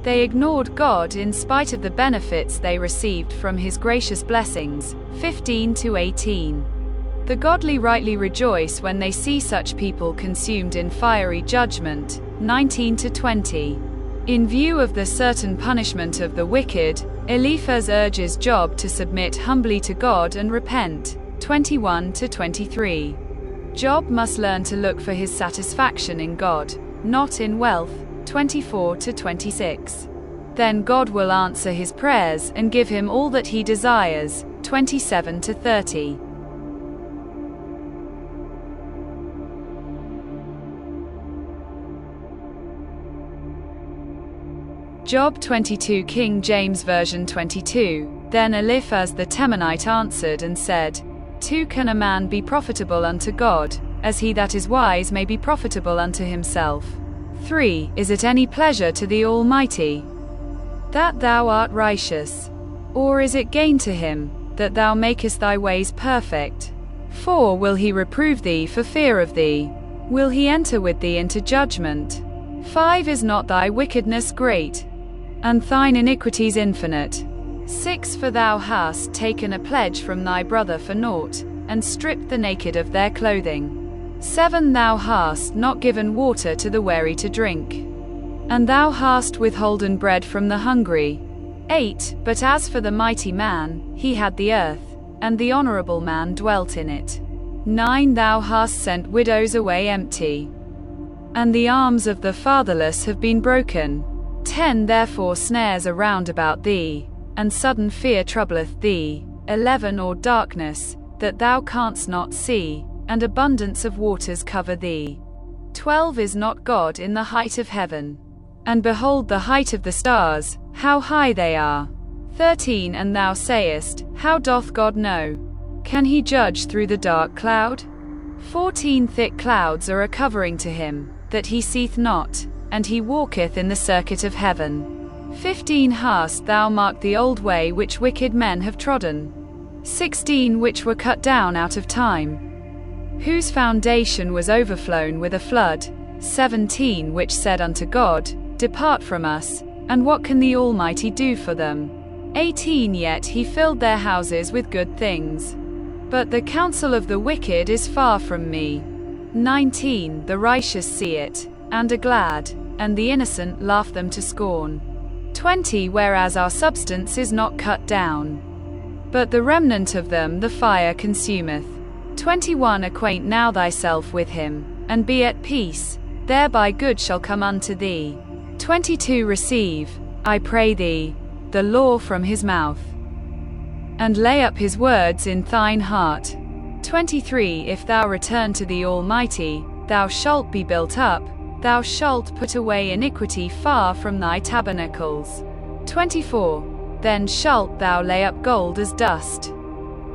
They ignored God in spite of the benefits they received from His gracious blessings. 15-18. The godly rightly rejoice when they see such people consumed in fiery judgment. 19-20. In view of the certain punishment of the wicked, Eliphaz urges Job to submit humbly to God and repent. 21-23. Job must learn to look for his satisfaction in God, not in wealth. 24-26. Then God will answer his prayers and give him all that he desires. 27-30. Job 22, King James Version 22. Then Eliphaz the Temanite answered and said, 2 Can a man be profitable unto God, as he that is wise may be profitable unto himself? 3 Is it any pleasure to the Almighty that thou art righteous? Or is it gain to him that thou makest thy ways perfect? 4 Will he reprove thee for fear of thee? Will he enter with thee into judgment? 5 Is not thy wickedness great, and thine iniquities infinite? 6 For thou hast taken a pledge from thy brother for naught, and stripped the naked of their clothing. 7 Thou hast not given water to the weary to drink, and thou hast withholden bread from the hungry. 8 But as for the mighty man, he had the earth, and the honorable man dwelt in it. 9 Thou hast sent widows away empty, and the arms of the fatherless have been broken. 10 Therefore snares are round about thee, and sudden fear troubleth thee. 11 Or darkness, that thou canst not see, and abundance of waters cover thee. 12 Is not God in the height of heaven? And behold the height of the stars, how high they are. 13 And thou sayest, How doth God know? Can he judge through the dark cloud? 14 Thick clouds are a covering to him, that he seeth not, and he walketh in the circuit of heaven. 15 Hast thou marked the old way which wicked men have trodden? 16 Which were cut down out of time, whose foundation was overflown with a flood? 17 Which said unto God, Depart from us, and what can the Almighty do for them? 18 Yet he filled their houses with good things, but the counsel of the wicked is far from me. 19 The righteous see it, and are glad, and the innocent laugh them to scorn. 20 Whereas our substance is not cut down, but the remnant of them the fire consumeth. 21 Acquaint now thyself with him, and be at peace, thereby good shall come unto thee. 22 Receive, I pray thee, the law from his mouth, and lay up his words in thine heart. 23 If thou return to the Almighty, thou shalt be built up, thou shalt put away iniquity far from thy tabernacles. 24 Then shalt thou lay up gold as dust,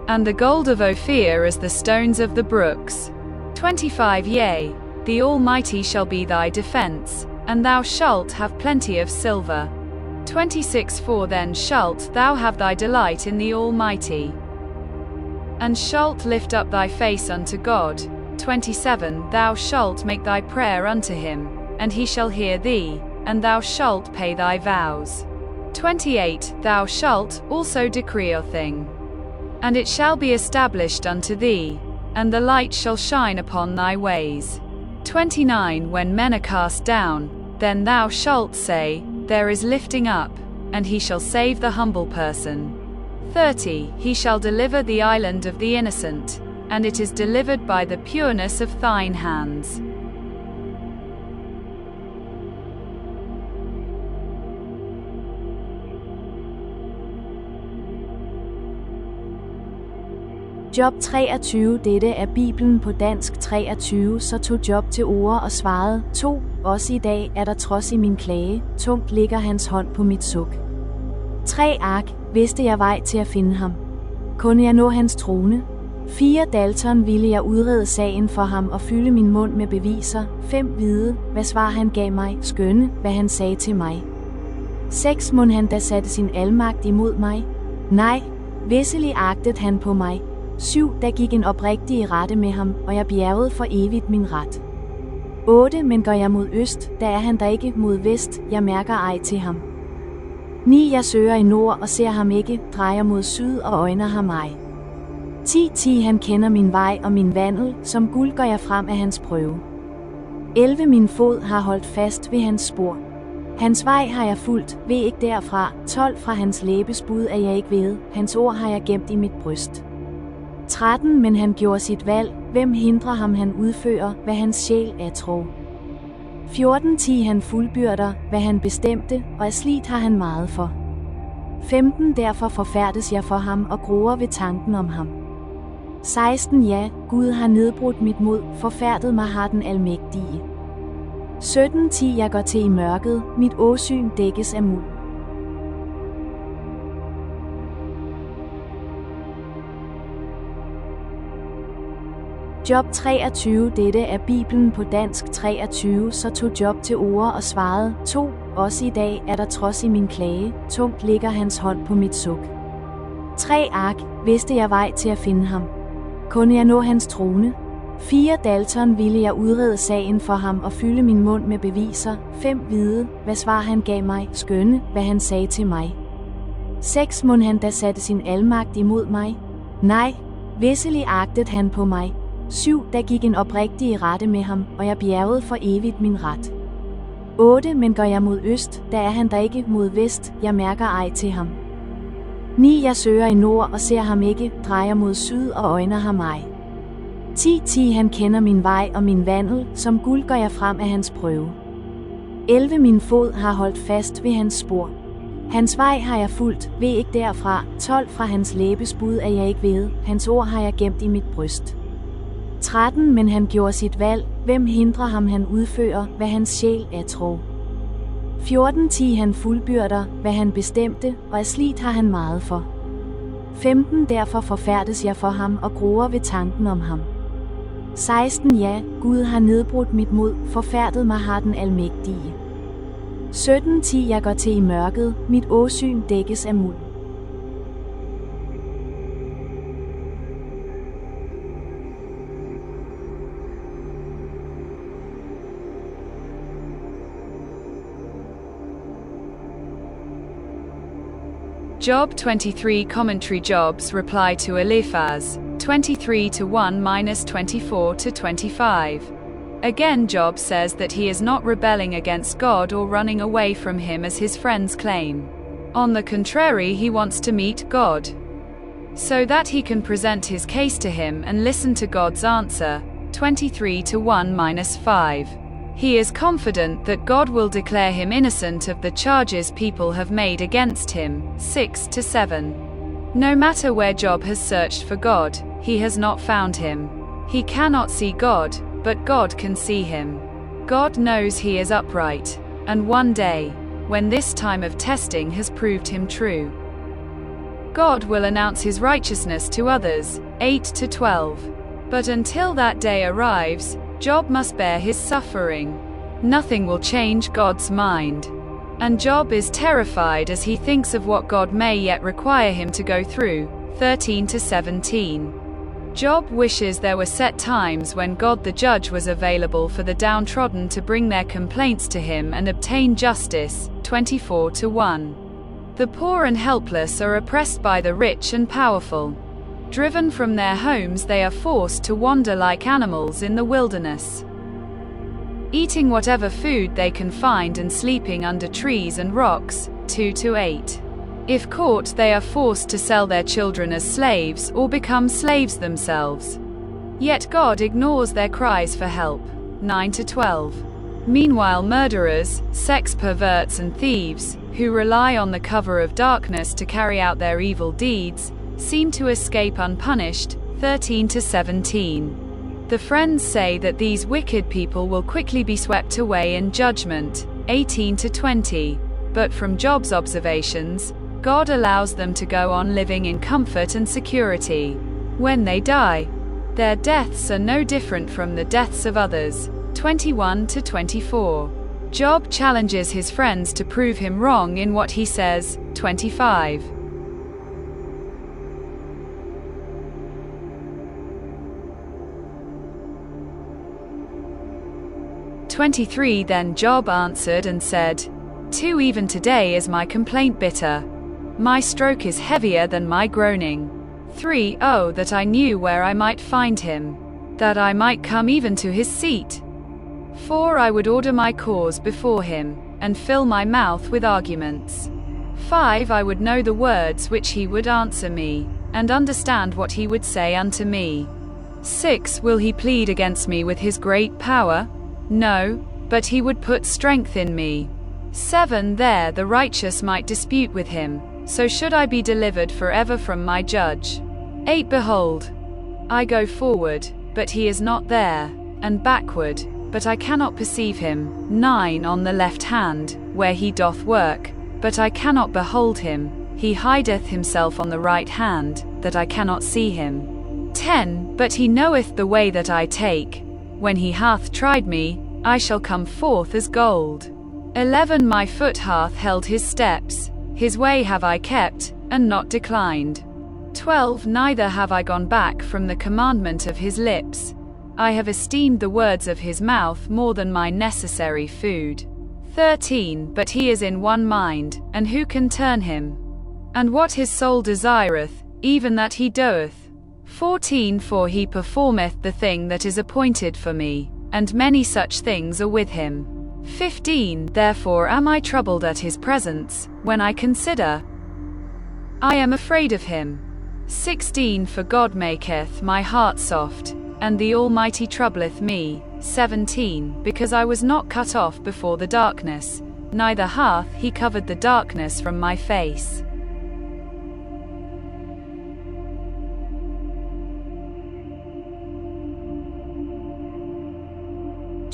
and the gold of Ophir as the stones of the brooks. 25 Yea, the Almighty shall be thy defense, and thou shalt have plenty of silver. 26 For then shalt thou have thy delight in the Almighty, and shalt lift up thy face unto God. 27 Thou shalt make thy prayer unto him, and he shall hear thee, and thou shalt pay thy vows. 28 Thou shalt also decree a thing, and it shall be established unto thee, and the light shall shine upon thy ways. 29 When men are cast down, then thou shalt say, There is lifting up, and he shall save the humble person. 30 He shall deliver the island of the innocent, and it is delivered by the pureness of thine hands. Job 23. Dette er Bibelen på dansk 23. Så tog Job til orde og svarede, 2. Også i dag er der trods i min klage, tungt ligger hans hånd på mit suk. 3 ark, vidste jeg vej til at finde ham. Kunne jeg nå hans trone? 4 Dalton ville jeg udrede sagen for ham og fylde min mund med beviser. 5 Vide, hvad svar han gav mig, skønne, hvad han sagde til mig. 6 Mon han da satte sin almagt imod mig? Nej, visselig agtede han på mig. 7 Der gik en oprigtig i rette med ham, og jeg bjergede for evigt min ret. 8. Men går jeg mod øst, der er han der ikke, mod vest, jeg mærker ej til ham. 9. Jeg søger i nord og ser ham ikke, drejer mod syd og øjner ham ej. 10. Han kender min vej og min vandel, som guld går jeg frem af hans prøve. 11. Min fod har holdt fast ved hans spor. Hans vej har jeg fulgt, ved ikke derfra. 12. Fra hans læbesbud er jeg ikke ved, hans ord har jeg gemt i mit bryst. 13. Men han gjorde sit valg, hvem hindrer ham han udfører, hvad hans sjæl er tro. 14. Han fuldbyrder, hvad han bestemte, og af slidt har han meget for. 15. Derfor forfærdes jeg for ham og gruer ved tanken om ham. 16. Ja, Gud har nedbrudt mit mod, forfærdet mig har den almægtige. 17. Jeg går til i mørket, mit åsyn dækkes af muld. Job 23. Dette er Bibelen på dansk 23, så tog Job til orde og svarede, 2. Også i dag er der trods i min klage, tungt ligger hans hånd på mit suk. 3. Ark, vidste jeg vej til at finde ham. Kunne jeg nå hans trone? 4. Dalton ville jeg udrede sagen for ham og fylde min mund med beviser. 5. Vide, hvad svar han gav mig, skønne, hvad han sagde til mig. 6. Mon han da satte sin almagt imod mig? Nej, visselig agtede han på mig. 7. Der gik en oprigtig i rette med ham, og jeg bjergede for evigt min ret. 8. Men går jeg mod øst, der er han der ikke, mod vest, jeg mærker ej til ham. 9. Jeg søger i nord og ser ham ikke, drejer mod syd og øjner ham ej. 10. Han kender min vej og min vandel, som guld går jeg frem af hans prøve. 11. Min fod har holdt fast ved hans spor. Hans vej har jeg fulgt, ved ikke derfra. 12. Fra hans læbesbud er jeg ikke ved, hans ord har jeg gemt i mit bryst. 13. Men han gjorde sit valg, hvem hindrer ham han udfører, hvad hans sjæl er tro. 14. Han fuldbyrder, hvad han bestemte, og af slidt har han meget for. 15. Derfor forfærdes jeg for ham og gruer ved tanken om ham. 16. Ja, Gud har nedbrudt mit mod, forfærdet mig har den almægtige. 17. Jeg går til i mørket, mit åsyn dækkes af muld. Job 23 commentary Job's reply to Eliphaz, 23:1-24-25. Again Job says that he is not rebelling against God or running away from him as his friends claim. On the contrary, he wants to meet God, so that he can present his case to him and listen to God's answer, 23:1-5. He is confident that God will declare him innocent of the charges people have made against him, 6-7. No matter where Job has searched for God, he has not found him. He cannot see God, but God can see him. God knows he is upright, and one day, when this time of testing has proved him true, God will announce his righteousness to others, 8-12. But until that day arrives, Job must bear his suffering. Nothing will change God's mind. And Job is terrified as he thinks of what God may yet require him to go through, 13-17. Job wishes there were set times when God the judge was available for the downtrodden to bring their complaints to him and obtain justice, 24-1. The poor and helpless are oppressed by the rich and powerful. Driven from their homes, they are forced to wander like animals in the wilderness, eating whatever food they can find and sleeping under trees and rocks, 2-8. If caught, they are forced to sell their children as slaves or become slaves themselves. Yet God ignores their cries for help, 9-12. Meanwhile, murderers, sex perverts and thieves, who rely on the cover of darkness to carry out their evil deeds, seem to escape unpunished, 13-17. The friends say that these wicked people will quickly be swept away in judgment, 18-20. But from Job's observations, God allows them to go on living in comfort and security. When they die, their deaths are no different from the deaths of others, 21-24. Job challenges his friends to prove him wrong in what he says, 25. 23 Then Job answered and said, 2 Even today is my complaint bitter. My stroke is heavier than my groaning. 3 Oh, that I knew where I might find him, that I might come even to his seat. 4 I would order my cause before him, and fill my mouth with arguments. 5 I would know the words which he would answer me, and understand what he would say unto me. 6 Will he plead against me with his great power? No, but he would put strength in me. 7 There the righteous might dispute with him, so should I be delivered forever from my judge. 8 Behold, I go forward, but he is not there, and backward, but I cannot perceive him. 9 On the left hand, where he doth work, but I cannot behold him. He hideth himself on the right hand, that I cannot see him. 10 But he knoweth the way that I take. When he hath tried me, I shall come forth as gold. 11 My foot hath held his steps. His way have I kept, and not declined. 12 Neither have I gone back from the commandment of his lips. I have esteemed the words of his mouth more than my necessary food. 13 But he is in one mind, and who can turn him? And what his soul desireth, even that he doeth. 14 For he performeth the thing that is appointed for me, and many such things are with him. 15 Therefore am I troubled at his presence, when I consider. I am afraid of him. 16 For God maketh my heart soft, and the Almighty troubleth me. 17 Because I was not cut off before the darkness, neither hath he covered the darkness from my face.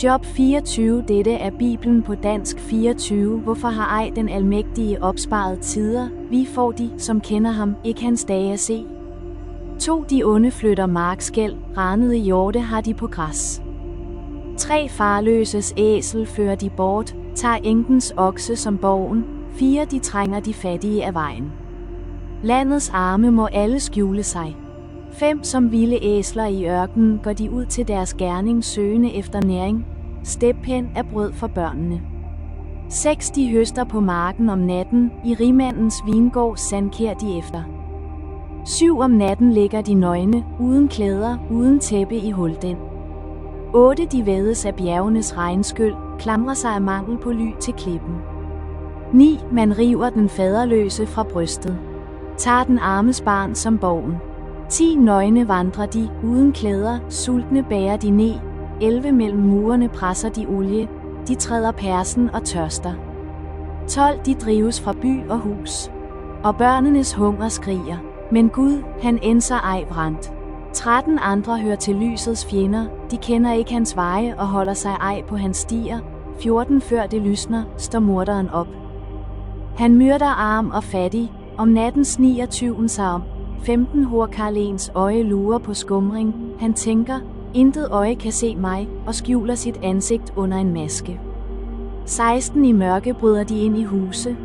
Job 24. Dette er Bibelen på dansk 24. Hvorfor har ej den almægtige opsparet tider? Vi får de, som kender ham, ikke hans dage at se. 2 De onde flytter markskæld, ranede hjorte har de på græs. 3 Farløses æsel fører de bort, tager enkens okse som borgen. 4 De trænger de fattige af vejen. Landets arme må alle skjule sig. 5 Som vilde æsler i ørkenen går de ud til deres gerning søgende efter næring. Stephen er brød for børnene. 6 De høster på marken om natten, i rigmandens vingård sandkær de efter. 7 Om natten ligger de nøgne, uden klæder, uden tæppe i hulden. 8 De vædes af bjergenes regnskyld, klamrer sig af mangel på ly til klippen. 9 Man river den faderløse fra brystet. Tager den armes barn som borgen. 10 Nøgne vandrer de, uden klæder, sultne bærer de ned. 11 Mellem murene presser de olie, de træder persen og tørster. 12 De drives fra by og hus, og børnenes hunger skriger. Men Gud, han enser ej brændt. 13 Andre hører til lysets fjender, de kender ikke hans veje og holder sig ej på hans stier. 14 Før det lysner, står morderen op. Han myrder arm og fattig, om natten sniger tyven sig om. 15 Horkarlens øje lurer på skumring, han tænker, intet øje kan se mig, og skjuler sit ansigt under en maske. 16 I mørke bryder de ind i huse.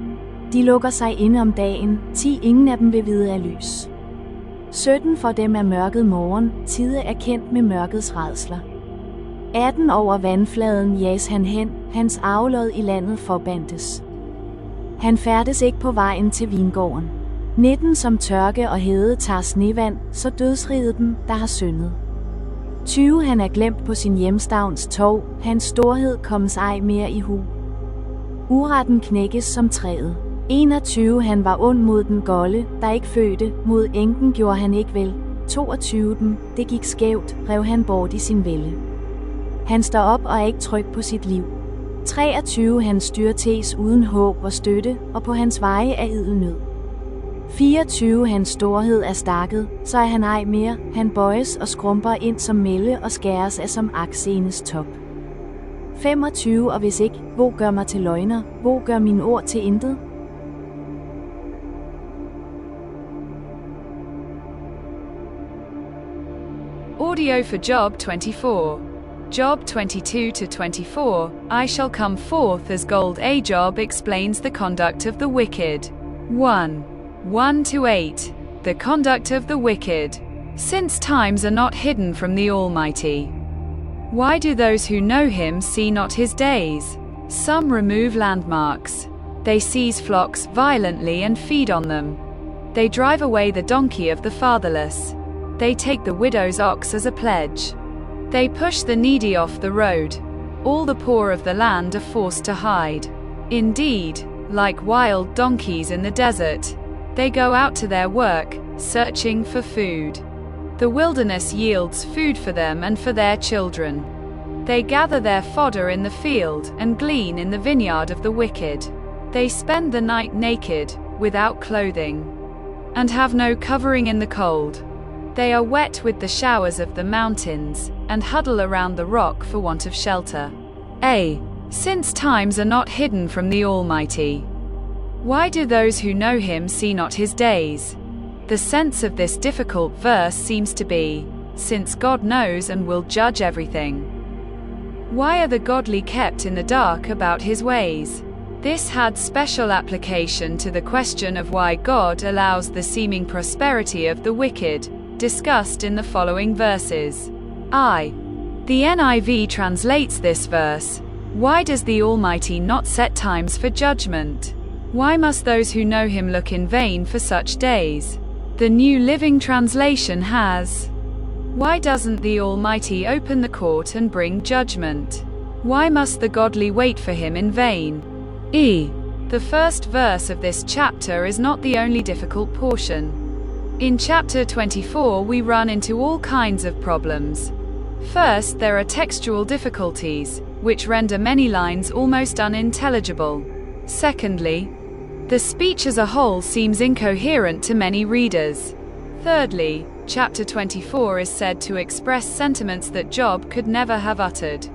De lukker sig inde om dagen, 10 Ingen af dem vil vide af lys. 17 For dem er mørket morgen, tide er kendt med mørkets rædsler. 18 Over vandfladen jages han hen, hans arvelod i landet forbandes. Han færdes ikke på vejen til vingården. 19 Som tørke og hede tager snevand, så dødsriget dem, der har syndet. 20 Han er glemt på sin hjemstavns torv, hans storhed kommes ej mere i hu. Uretten knækkes som træet. 21 Han var ond mod den golde, der ikke fødte, mod enken gjorde han ikke vel. 22 Det gik skævt, rev han bort i sin vælde. Han står op og er ikke tryg på sit liv. 23 Han styrtes uden håb og støtte, og på hans veje er idel nød. 24 Hans storhed er stakket, så er han ej mere, han bøjes og skrumper ind som mælde og skæres af som aksenes top. 25 Og hvis ikke, hvor gør mig til løgner, hvor gør mine ord til intet? Audio for Job 24. Job 22-24, I shall come forth as gold. A Job explains the conduct of the wicked. 1. 1-8. The conduct of the wicked. Since times are not hidden from the Almighty. Why do those who know him see not his days? Some remove landmarks. They seize flocks violently and feed on them. They drive away the donkey of the fatherless. They take the widow's ox as a pledge. They push the needy off the road. All the poor of the land are forced to hide. Indeed, like wild donkeys in the desert, they go out to their work, searching for food. The wilderness yields food for them and for their children. They gather their fodder in the field and glean in the vineyard of the wicked. They spend the night naked, without clothing, and have no covering in the cold. They are wet with the showers of the mountains, and huddle around the rock for want of shelter. Since times are not hidden from the Almighty. Why do those who know him see not his days? The sense of this difficult verse seems to be, since God knows and will judge everything. Why are the godly kept in the dark about his ways? This had special application to the question of why God allows the seeming prosperity of the wicked, discussed in the following verses. The NIV translates this verse, "Why does the Almighty not set times for judgment? Why must those who know him look in vain for such days?" The New Living Translation has, "Why doesn't the Almighty open the court and bring judgment? Why must the godly wait for him in vain?" The first verse of this chapter is not the only difficult portion. In chapter 24 we run into all kinds of problems. First, there are textual difficulties, which render many lines almost unintelligible. Secondly, the speech as a whole seems incoherent to many readers. Thirdly, chapter 24 is said to express sentiments that Job could never have uttered.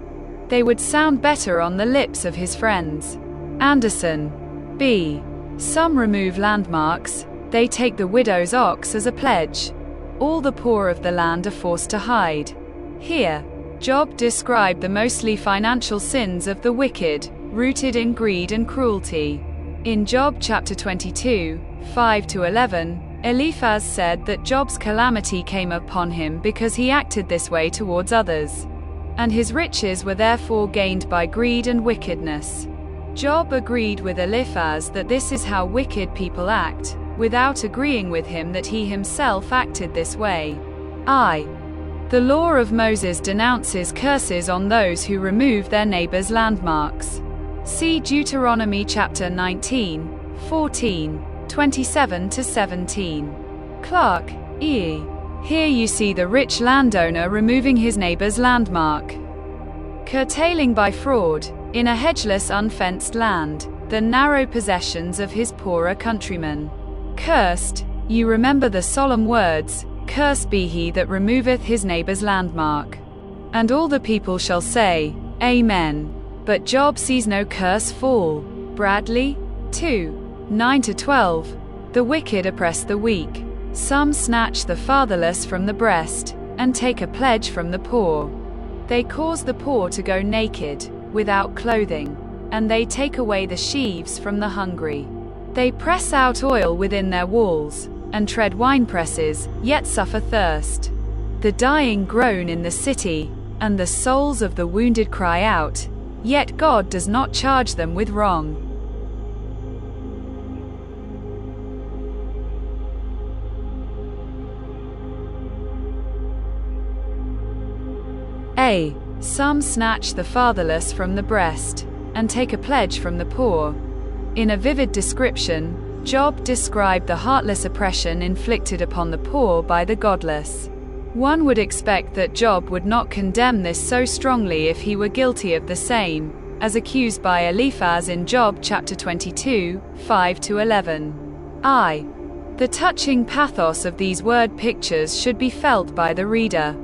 They would sound better on the lips of his friends. Anderson. B. Some remove landmarks. They take the widow's ox as a pledge. All the poor of the land are forced to hide. Here, Job described the mostly financial sins of the wicked, rooted in greed and cruelty. In Job chapter 22, 5-11, Eliphaz said that Job's calamity came upon him because he acted this way towards others, and his riches were therefore gained by greed and wickedness. Job agreed with Eliphaz that this is how wicked people act, without agreeing with him that he himself acted this way. The law of Moses denounces curses on those who remove their neighbor's landmarks. See Deuteronomy chapter 19, 14, 27-17. Clark, E. Here you see the rich landowner removing his neighbor's landmark. Curtailing by fraud, in a hedgeless unfenced land, the narrow possessions of his poorer countrymen. Cursed, you remember the solemn words, "Cursed be he that removeth his neighbor's landmark." And all the people shall say, Amen. But Job sees no curse fall. Bradley, 2, 9-12. The wicked oppress the weak. Some snatch the fatherless from the breast, and take a pledge from the poor. They cause the poor to go naked, without clothing, and they take away the sheaves from the hungry. They press out oil within their walls, and tread winepresses, yet suffer thirst. The dying groan in the city, and the souls of the wounded cry out, yet God does not charge them with wrong. Some snatch the fatherless from the breast, and take a pledge from the poor. In a vivid description, Job described the heartless oppression inflicted upon the poor by the godless. One would expect that Job would not condemn this so strongly if he were guilty of the same, as accused by Eliphaz in Job chapter 22, 5-11. The touching pathos of these word pictures should be felt by the reader,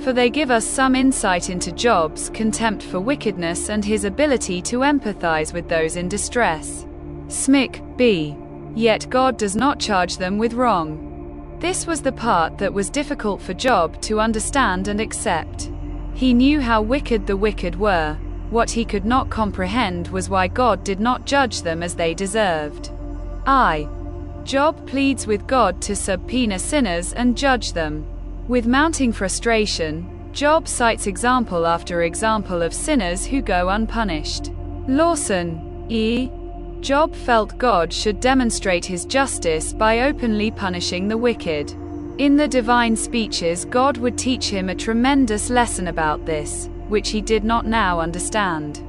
for they give us some insight into Job's contempt for wickedness and his ability to empathize with those in distress. Smick, B. Yet God does not charge them with wrong. This was the part that was difficult for Job to understand and accept. He knew how wicked the wicked were. What he could not comprehend was why God did not judge them as they deserved. Job pleads with God to subpoena sinners and judge them. With mounting frustration, Job cites example after example of sinners who go unpunished. Lawson, E. Job felt God should demonstrate his justice by openly punishing the wicked. In the divine speeches, God would teach him a tremendous lesson about this, which he did not now understand.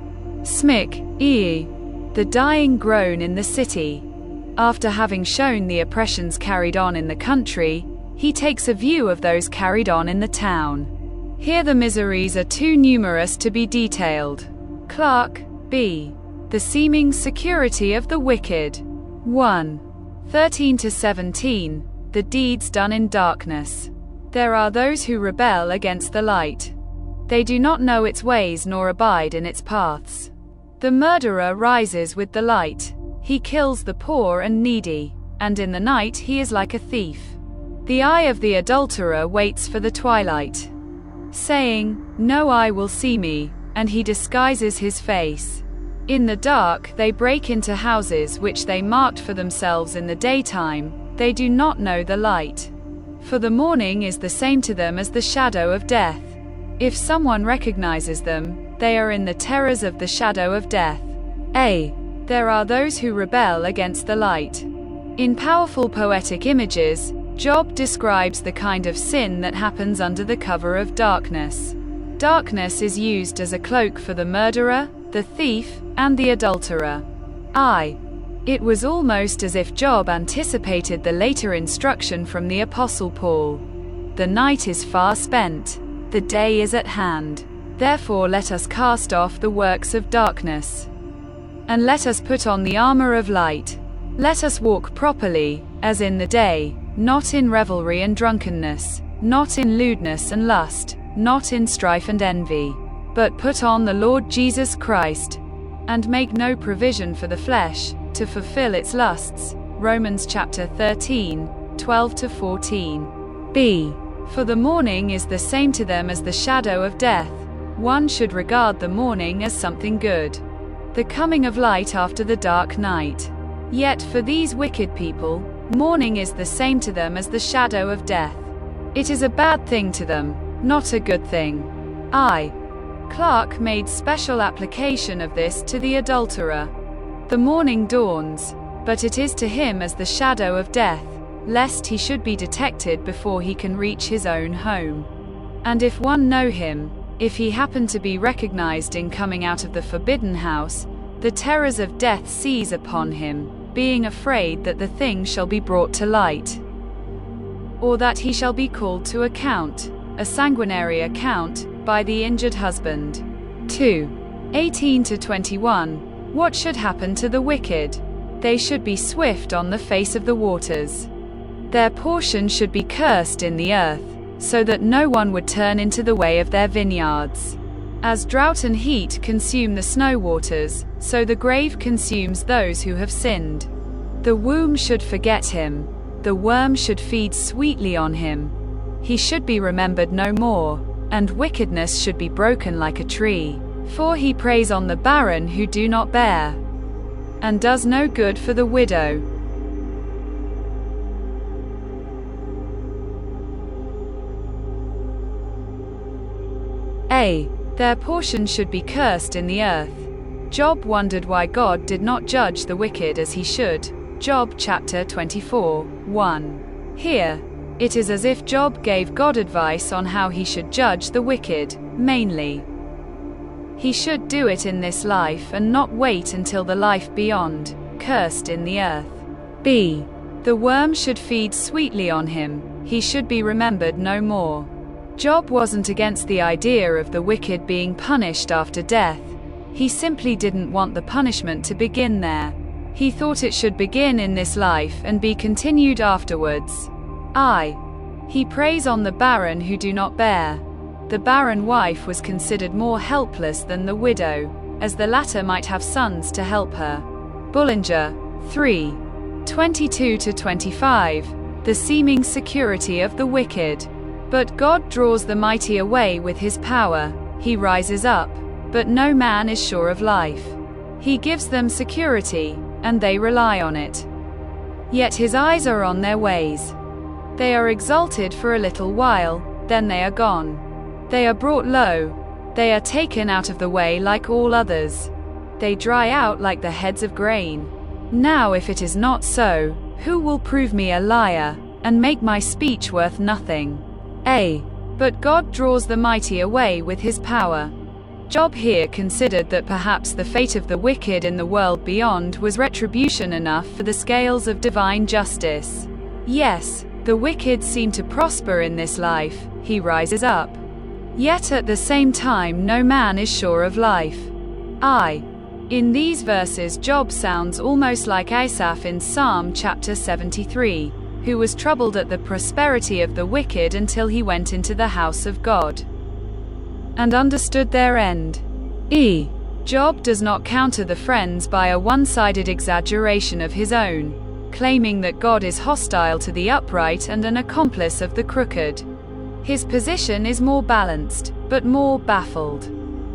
Smick, E. The dying groan in the city. After having shown the oppressions carried on in the country, he takes a view of those carried on in the town. Here the miseries are too numerous to be detailed. Clark, B. The seeming security of the wicked. 1. 13-17. The deeds done in darkness. There are those who rebel against the light. They do not know its ways nor abide in its paths. The murderer rises with the light. He kills the poor and needy, and in the night he is like a thief. The eye of the adulterer waits for the twilight, saying, "No eye will see me," and he disguises his face. In the dark they break into houses which they marked for themselves in the daytime. They do not know the light. For the morning is the same to them as the shadow of death. If someone recognizes them, they are in the terrors of the shadow of death. A. There are those who rebel against the light. In powerful poetic images, Job describes the kind of sin that happens under the cover of darkness. Darkness is used as a cloak for the murderer, the thief, and the adulterer. It was almost as if Job anticipated the later instruction from the Apostle Paul. The night is far spent, the day is at hand. Therefore let us cast off the works of darkness, and let us put on the armor of light. Let us walk properly, as in the day, not in revelry and drunkenness, not in lewdness and lust, not in strife and envy, but put on the Lord Jesus Christ, and make no provision for the flesh, to fulfill its lusts. Romans chapter 13, 12-14. B. For the morning is the same to them as the shadow of death. One should regard the morning as something good, the coming of light after the dark night. Yet for these wicked people, morning is the same to them as the shadow of death. It is a bad thing to them, not a good thing. Clark made special application of this to the adulterer. The morning dawns, but it is to him as the shadow of death, lest he should be detected before he can reach his own home. And if one know him, if he happen to be recognized in coming out of the forbidden house, the terrors of death seize upon him, being afraid that the thing shall be brought to light, or that he shall be called to account, a sanguinary account, by the injured husband. 2. 18-21. What should happen to the wicked? They should be swift on the face of the waters. Their portion should be cursed in the earth, so that no one would turn into the way of their vineyards. As drought and heat consume the snow waters, so the grave consumes those who have sinned. The womb should forget him. The worm should feed sweetly on him. He should be remembered no more, and wickedness should be broken like a tree. For he preys on the barren who do not bear, and does no good for the widow. A. Their portion should be cursed in the earth. Job wondered why God did not judge the wicked as he should. Job chapter 24, 1. Here, it is as if Job gave God advice on how he should judge the wicked, mainly. He should do it in this life and not wait until the life beyond, cursed in the earth. B. The worm should feed sweetly on him, he should be remembered no more. Job wasn't against the idea of the wicked being punished after death. He simply didn't want the punishment to begin there. He thought it should begin in this life and be continued afterwards. He preys on the barren who do not bear. The barren wife was considered more helpless than the widow, as the latter might have sons to help her. Bullinger, 3. 22-25. The seeming security of the wicked. But God draws the mighty away with his power. He rises up, but no man is sure of life. He gives them security, and they rely on it. Yet his eyes are on their ways. They are exalted for a little while, then they are gone. They are brought low. They are taken out of the way like all others. They dry out like the heads of grain. Now if it is not so, who will prove me a liar, and make my speech worth nothing? But God draws the mighty away with his power. Job here considered that perhaps the fate of the wicked in the world beyond was retribution enough for the scales of divine justice. Yes, the wicked seem to prosper in this life, he rises up. Yet at the same time no man is sure of life. In these verses Job sounds almost like Asaph in Psalm chapter 73, who was troubled at the prosperity of the wicked until he went into the house of God and understood their end. Job does not counter the friends by a one-sided exaggeration of his own, claiming that God is hostile to the upright and an accomplice of the crooked. His position is more balanced, but more baffled.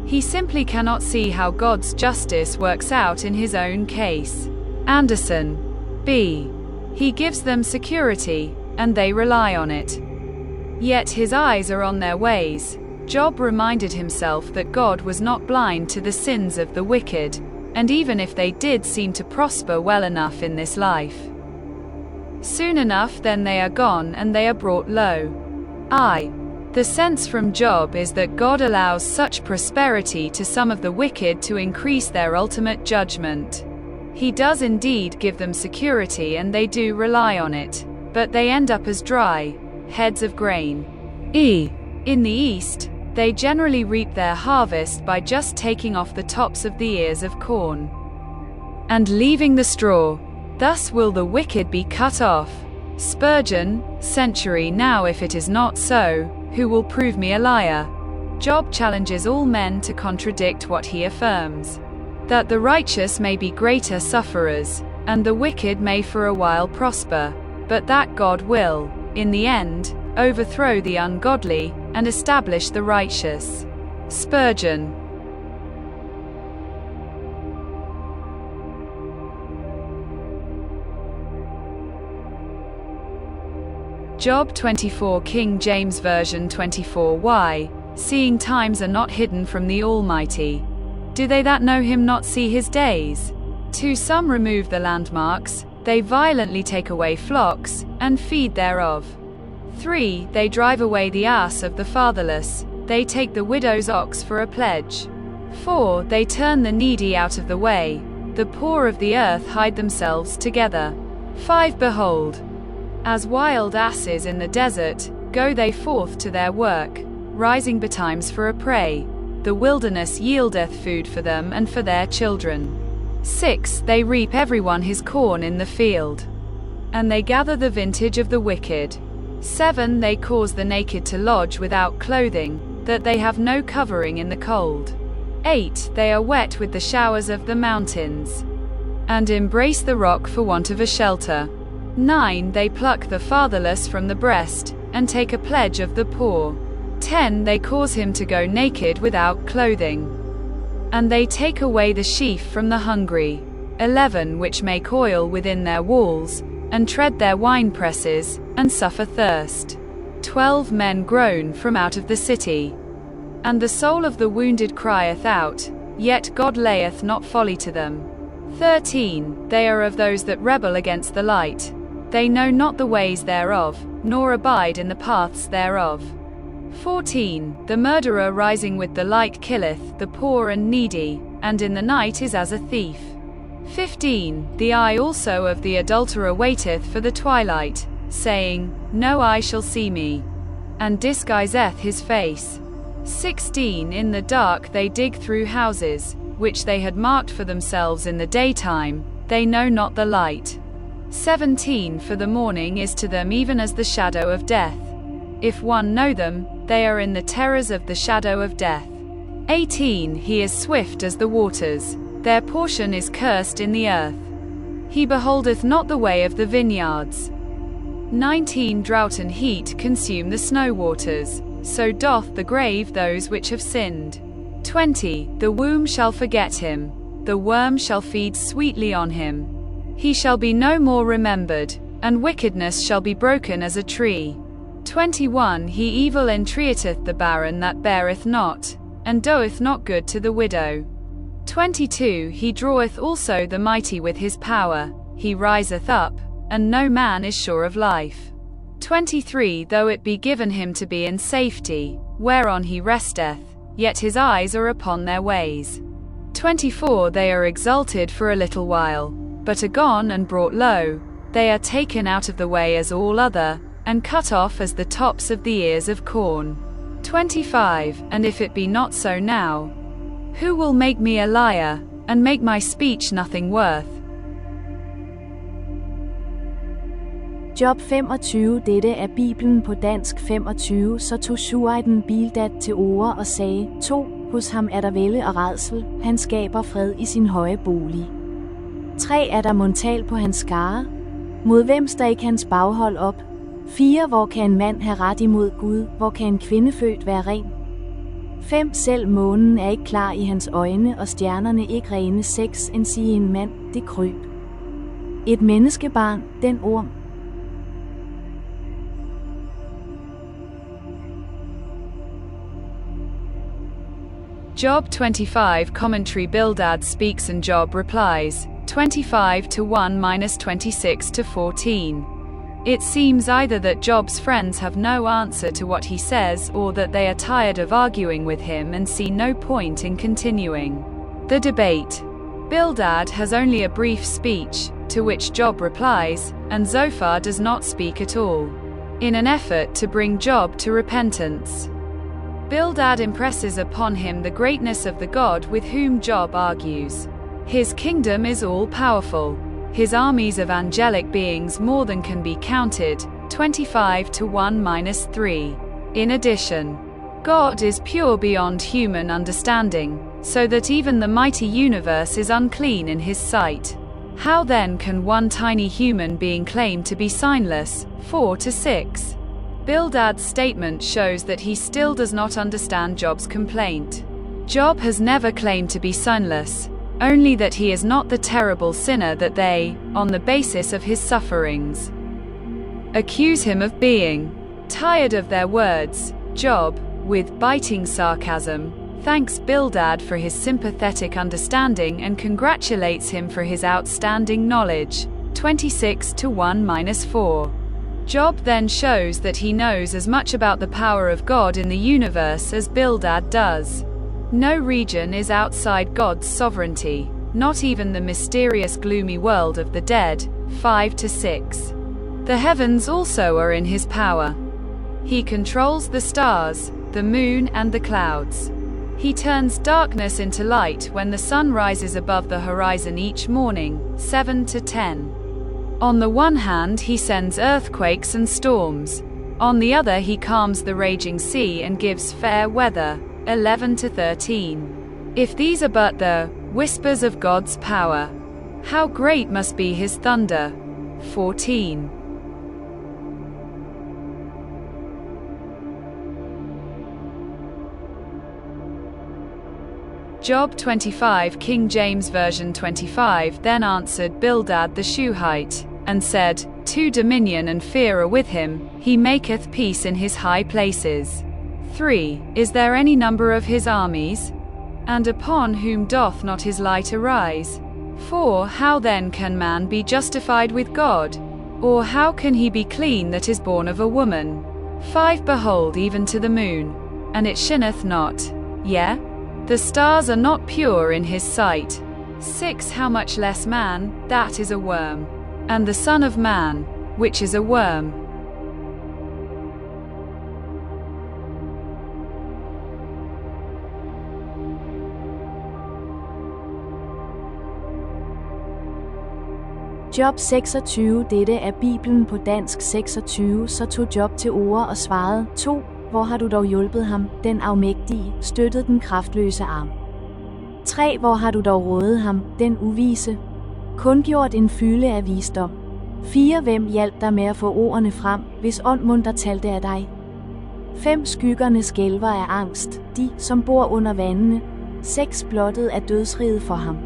He simply cannot see how God's justice works out in his own case. Anderson. B. He gives them security, and they rely on it. Yet his eyes are on their ways. Job reminded himself that God was not blind to the sins of the wicked, and even if they did seem to prosper well enough in this life, soon enough then they are gone and they are brought low. The sense from Job is that God allows such prosperity to some of the wicked to increase their ultimate judgment. He does indeed give them security and they do rely on it, but they end up as dry heads of grain. In the East, they generally reap their harvest by just taking off the tops of the ears of corn and leaving the straw. Thus will the wicked be cut off. Spurgeon, Century. Now if it is not so, who will prove me a liar? Job challenges all men to contradict what he affirms, that the righteous may be greater sufferers, and the wicked may for a while prosper, but that God will, in the end, overthrow the ungodly, and establish the righteous. Spurgeon. Job 24 King James Version 24 Why, seeing times are not hidden from the Almighty? Do they that know him not see his days? 2 Some remove the landmarks, they violently take away flocks, and feed thereof. 3 They drive away the ass of the fatherless, they take the widow's ox for a pledge. 4 They turn the needy out of the way, the poor of the earth hide themselves together. 5 Behold, as wild asses in the desert, go they forth to their work, rising betimes for a prey. The wilderness yieldeth food for them and for their children. 6 They reap everyone his corn in the field, and they gather the vintage of the wicked. 7 They cause the naked to lodge without clothing, that they have no covering in the cold. 8 They are wet with the showers of the mountains, and embrace the rock for want of a shelter. 9 They pluck the fatherless from the breast, and take a pledge of the poor. 10 They cause him to go naked without clothing, and they take away the sheaf from the hungry. 11 Which make oil within their walls, and tread their winepresses, and suffer thirst. 12 Men groan from out of the city, and the soul of the wounded crieth out, yet God layeth not folly to them. 13 They are of those that rebel against the light. They know not the ways thereof, nor abide in the paths thereof. 14 The murderer rising with the light killeth the poor and needy, and in the night is as a thief. 15 The eye also of the adulterer waiteth for the twilight, saying, No eye shall see me, and disguiseth his face. 16 In the dark they dig through houses, which they had marked for themselves in the daytime, they know not the light. 17 For the morning is to them even as the shadow of death. If one know them, they are in the terrors of the shadow of death. 18 He is swift as the waters, their portion is cursed in the earth. He beholdeth not the way of the vineyards. 19 Drought and heat consume the snow waters, so doth the grave those which have sinned. 20 The womb shall forget him, the worm shall feed sweetly on him. He shall be no more remembered, and wickedness shall be broken as a tree. 21 He evil entreateth the barren that beareth not, and doeth not good to the widow. 22 He draweth also the mighty with his power, he riseth up, and no man is sure of life. 23 Though it be given him to be in safety, whereon he resteth, yet his eyes are upon their ways. 24 They are exalted for a little while, but are gone and brought low, they are taken out of the way as all other, and cut off as the tops of the ears of corn. 25 And if it be not so now, who will make me a liar, and make my speech nothing worth? Job 25. Dette er Bibelen på dansk 25. Så tog Shuaiden Bildad til orde og sagde, 2. Hos ham er der vælde og rædsel, han skaber fred i sin høje bolig. 3. Er der montal på hans skare? Mod hvem står ikke hans baghold op? 4. Hvor kan en mand have ret imod Gud, hvor kan en kvinde født være ren? 5. Selv månen er ikke klar i hans øjne, og stjernerne ikke rene. 6. End sige en mand, det kryb. Et menneskebarn, den orm. Job 25 Commentary Bildad speaks and Job replies, 25-1-26-14. It seems either that Job's friends have no answer to what he says or that they are tired of arguing with him and see no point in continuing the debate. Bildad has only a brief speech, to which Job replies, and Zophar does not speak at all, in an effort to bring Job to repentance. Bildad impresses upon him the greatness of the God with whom Job argues. His kingdom is all-powerful, his armies of angelic beings more than can be counted, 25-1-3. In addition, God is pure beyond human understanding, so that even the mighty universe is unclean in his sight. How then can one tiny human being claim to be signless? 4-6. Bildad's statement shows that he still does not understand Job's complaint. Job has never claimed to be sinless, only that he is not the terrible sinner that they, on the basis of his sufferings, accuse him of being. Tired of their words, Job, with biting sarcasm, thanks Bildad for his sympathetic understanding and congratulates him for his outstanding knowledge. 26-1-4. Job then shows that he knows as much about the power of God in the universe as Bildad does. No region is outside God's sovereignty, not even the mysterious gloomy world of the dead. 5-6. The heavens also are in his power. He controls the stars, the moon and the clouds. He turns darkness into light when the sun rises above the horizon each morning. 7-10. On the one hand he sends earthquakes and storms, on the other he calms the raging sea and gives fair weather. 11-13. If these are but the whispers of God's power, how great must be his thunder. 14. Job 25 King James Version 25 Then answered Bildad the Shuhite, and said, 2 Dominion and fear are with him, he maketh peace in his high places. 3 Is there any number of his armies? And upon whom doth not his light arise? 4 How then can man be justified with God? Or how can he be clean that is born of a woman? 5 Behold even to the moon, and it shineth not, yea? The stars are not pure in his sight. 6 How much less man, that is a worm, and the Son of Man, which is a worm. Job 26. Dette er Bibelen på dansk 26. Så tog Job til orde og svarede, 2. Hvor har du dog hjulpet ham, den afmægtige, støttet den kraftløse arm? 3. Hvor har du dog rådet ham, den uvise? Kun gjort en fylde af visdom. 4. Hvem hjalp dig med at få ordene frem, hvis ånd munter talte af dig? 5. Skyggerne skælver af angst, de, som bor under vandene. 6. Blottet af dødsriget for ham.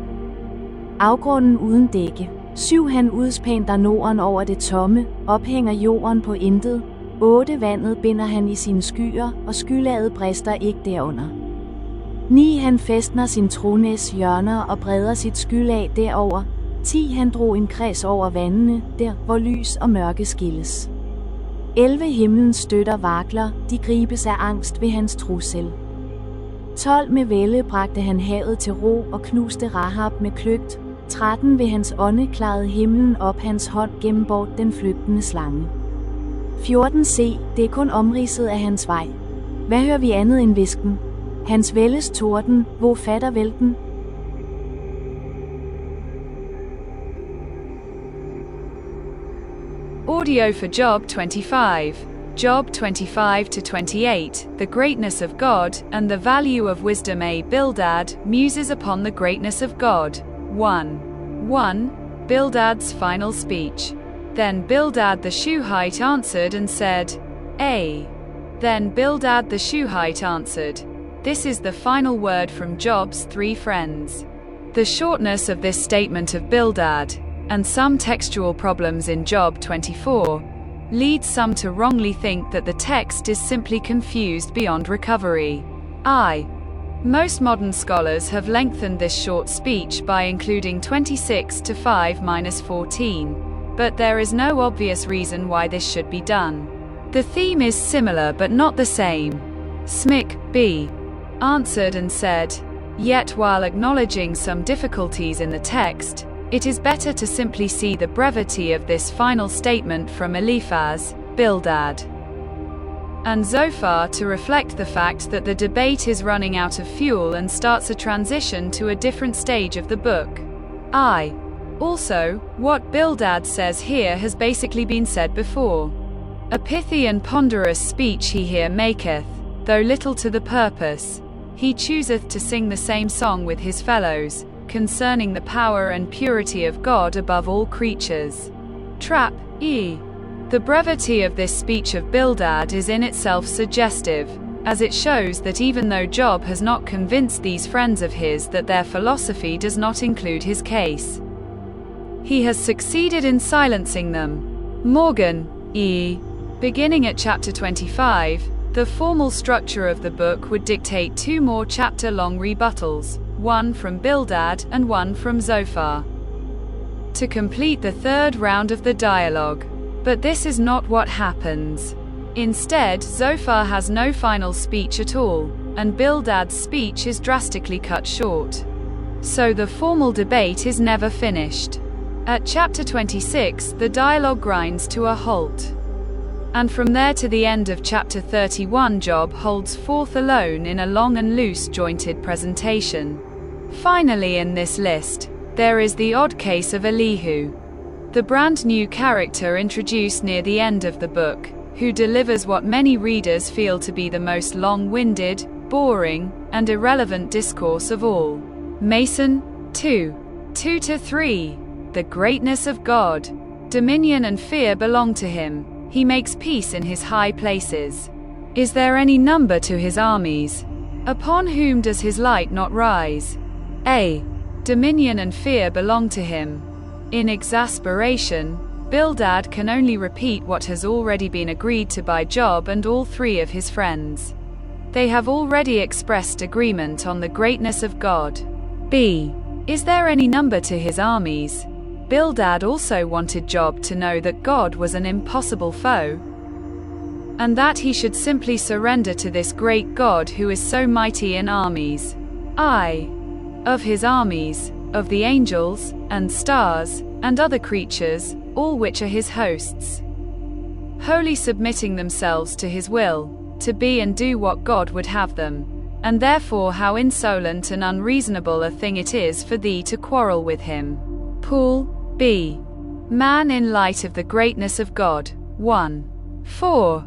Afgrunden uden dække. 7. Han udspænter Norden over det tomme, ophænger jorden på intet. 8. Vandet binder han i sine skyer, og skylaget brister ikke derunder. 9. Han fæstner sin tronæs hjørner og breder sit skylag derover. 10. Han drog en kreds over vandene, der hvor lys og mørke skilles. 11. Himlens støtter vakler, de gribes af angst ved hans trussel. 12. Med vælde bragte han havet til ro og knuste Rahab med kløgt. 13. Ved hans ånde klarede himlen op, hans hånd gennembort den flygtende slange. 14. Se, det er kun omridset af hans vej. Hvad hører vi andet end hvisken? Hans vældes torden, hvor fatter vælten? Audio for Job 25. Job 25-28, The Greatness of God, and the Value of Wisdom. A. Bildad muses upon the greatness of God. 1. Bildad's final speech. Then Bildad the Shuhite answered and said, Then Bildad the Shuhite answered. This is the final word from Job's 3 friends. The shortness of this statement of Bildad, and some textual problems in Job 24, leads some to wrongly think that the text is simply confused beyond recovery. Most modern scholars have lengthened this short speech by including 26 to 5-14, but there is no obvious reason why this should be done. The theme is similar but not the same. Smik B. answered and said, Yet while acknowledging some difficulties in the text, it is better to simply see the brevity of this final statement from Eliphaz, Bildad, and Zophar to reflect the fact that the debate is running out of fuel and starts a transition to a different stage of the book. Also, what Bildad says here has basically been said before. A pithy and ponderous speech he here maketh, though little to the purpose. He chooseth to sing the same song with his fellows, concerning the power and purity of God above all creatures. Trap E. The brevity of this speech of Bildad is in itself suggestive, as it shows that even though Job has not convinced these friends of his that their philosophy does not include his case, he has succeeded in silencing them. Morgan E. Beginning at chapter 25, the formal structure of the book would dictate 2 more chapter-long rebuttals, one from Bildad and one from Zophar, to complete the 3rd round of the dialogue. But this is not what happens. Instead, Zophar has no final speech at all, and Bildad's speech is drastically cut short. So the formal debate is never finished. At chapter 26, the dialogue grinds to a halt. And from there to the end of chapter 31, Job holds forth alone in a long and loose jointed presentation. Finally in this list, there is the odd case of Elihu, the brand new character introduced near the end of the book, who delivers what many readers feel to be the most long-winded, boring, and irrelevant discourse of all. Mason 2:2-3. The greatness of God. Dominion and fear belong to him. He makes peace in his high places. Is there any number to his armies? Upon whom does his light not rise? Dominion and fear belong to him. In exasperation, Bildad can only repeat what has already been agreed to by Job and all 3 of his friends. They have already expressed agreement on the greatness of God. B. Is there any number to his armies? Bildad also wanted Job to know that God was an impossible foe, and that he should simply surrender to this great God who is so mighty in armies. Of his armies, of the angels, and stars, and other creatures, all which are his hosts, wholly submitting themselves to his will, to be and do what God would have them, and therefore how insolent and unreasonable a thing it is for thee to quarrel with him. Paul B. Man in light of the greatness of God. 1:4.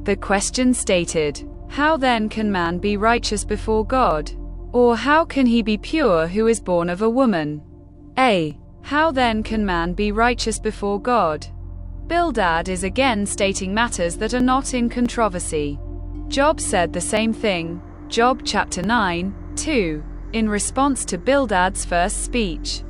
The question stated, how then can man be righteous before God? Or how can he be pure who is born of a woman? How then can man be righteous before God? Bildad is again stating matters that are not in controversy. Job said the same thing, Job chapter 9:2, in response to Bildad's first speech.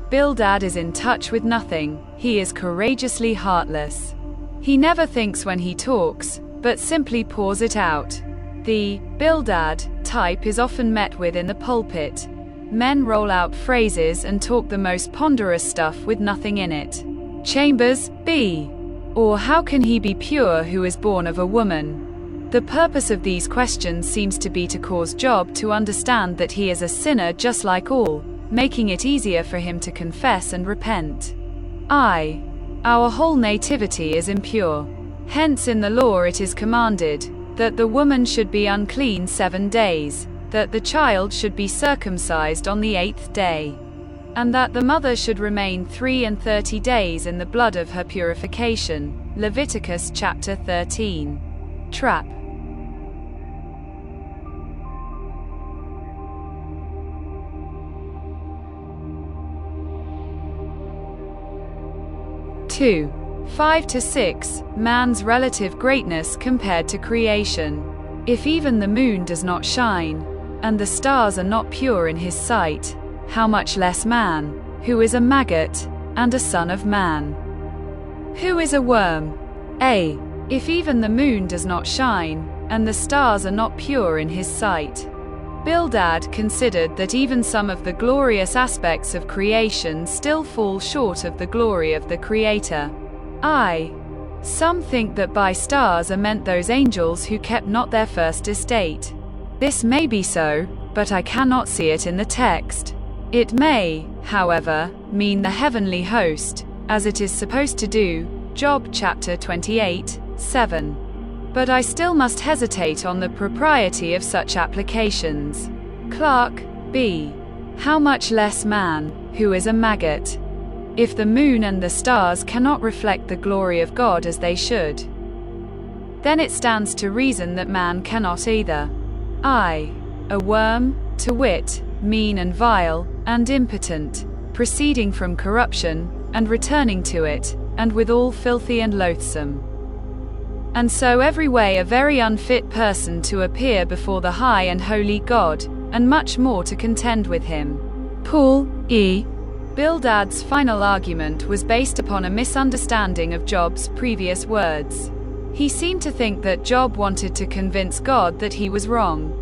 Bildad is in touch with nothing, he is courageously heartless. He never thinks when he talks, but simply pours it out. The Bildad type is often met with in the pulpit. Men roll out phrases and talk the most ponderous stuff with nothing in it. Chambers, B. Or how can he be pure who is born of a woman? The purpose of these questions seems to be to cause Job to understand that he is a sinner just like all, making it easier for him to confess and repent. Our whole nativity is impure. Hence in the law it is commanded, that the woman should be unclean 7 days, that the child should be circumcised on the 8th day, and that the mother should remain 33 days in the blood of her purification. Leviticus chapter 13. Trap. Two. 5-6, man's relative greatness compared to creation. If even the moon does not shine, and the stars are not pure in his sight, how much less man, who is a maggot, and a son of man? Who is a worm? A. If even the moon does not shine, and the stars are not pure in his sight. Bildad considered that even some of the glorious aspects of creation still fall short of the glory of the Creator. Some think that by stars are meant those angels who kept not their first estate. This may be so, but I cannot see it in the text. It may, however, mean the heavenly host, as it is supposed to do, Job chapter 28:7. But I still must hesitate on the propriety of such applications. Clark, B. How much less man, who is a maggot? If the moon and the stars cannot reflect the glory of God as they should, then it stands to reason that man cannot either. A worm, to wit, mean and vile, and impotent, proceeding from corruption, and returning to it, and withal filthy and loathsome. And so every way a very unfit person to appear before the high and holy God, and much more to contend with him. Paul, E. Bildad's final argument was based upon a misunderstanding of Job's previous words. He seemed to think that Job wanted to convince God that he was wrong.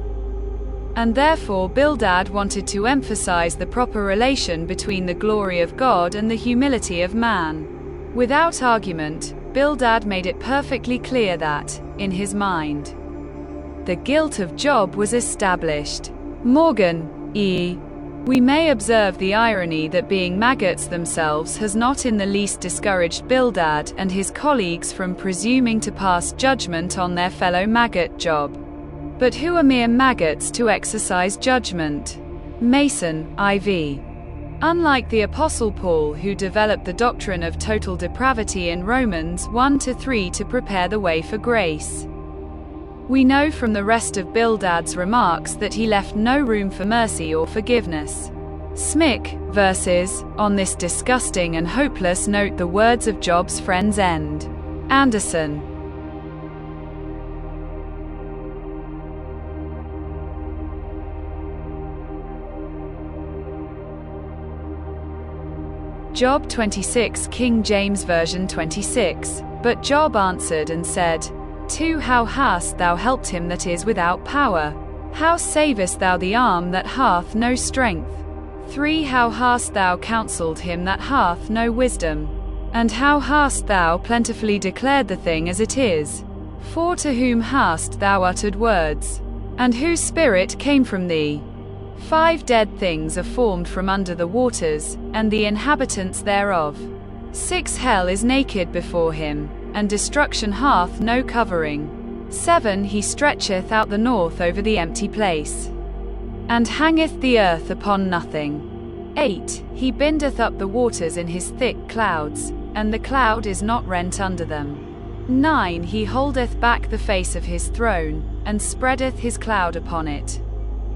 And therefore Bildad wanted to emphasize the proper relation between the glory of God and the humility of man. Without argument, Bildad made it perfectly clear that, in his mind, the guilt of Job was established. Morgan, E. We may observe the irony that being maggots themselves has not in the least discouraged Bildad and his colleagues from presuming to pass judgment on their fellow maggot Job. But who are mere maggots to exercise judgment? Mason, IV. Unlike the Apostle Paul, who developed the doctrine of total depravity in Romans 1-3 to prepare the way for grace, we know from the rest of Bildad's remarks that he left no room for mercy or forgiveness. Smick, verses, on this disgusting and hopeless note the words of Job's friends end. Anderson. Job 26, King James Version 26. But Job answered and said, 2. How hast thou helped him that is without power? How savest thou the arm that hath no strength? 3. How hast thou counselled him that hath no wisdom? And how hast thou plentifully declared the thing as it is? 4. To whom hast thou uttered words? And whose spirit came from thee? 5. Dead things are formed from under the waters, and the inhabitants thereof. 6. Hell is naked before him, and destruction hath no covering. 7. He stretcheth out the north over the empty place, and hangeth the earth upon nothing. 8. He bindeth up the waters in his thick clouds, and the cloud is not rent under them. 9. He holdeth back the face of his throne, and spreadeth his cloud upon it.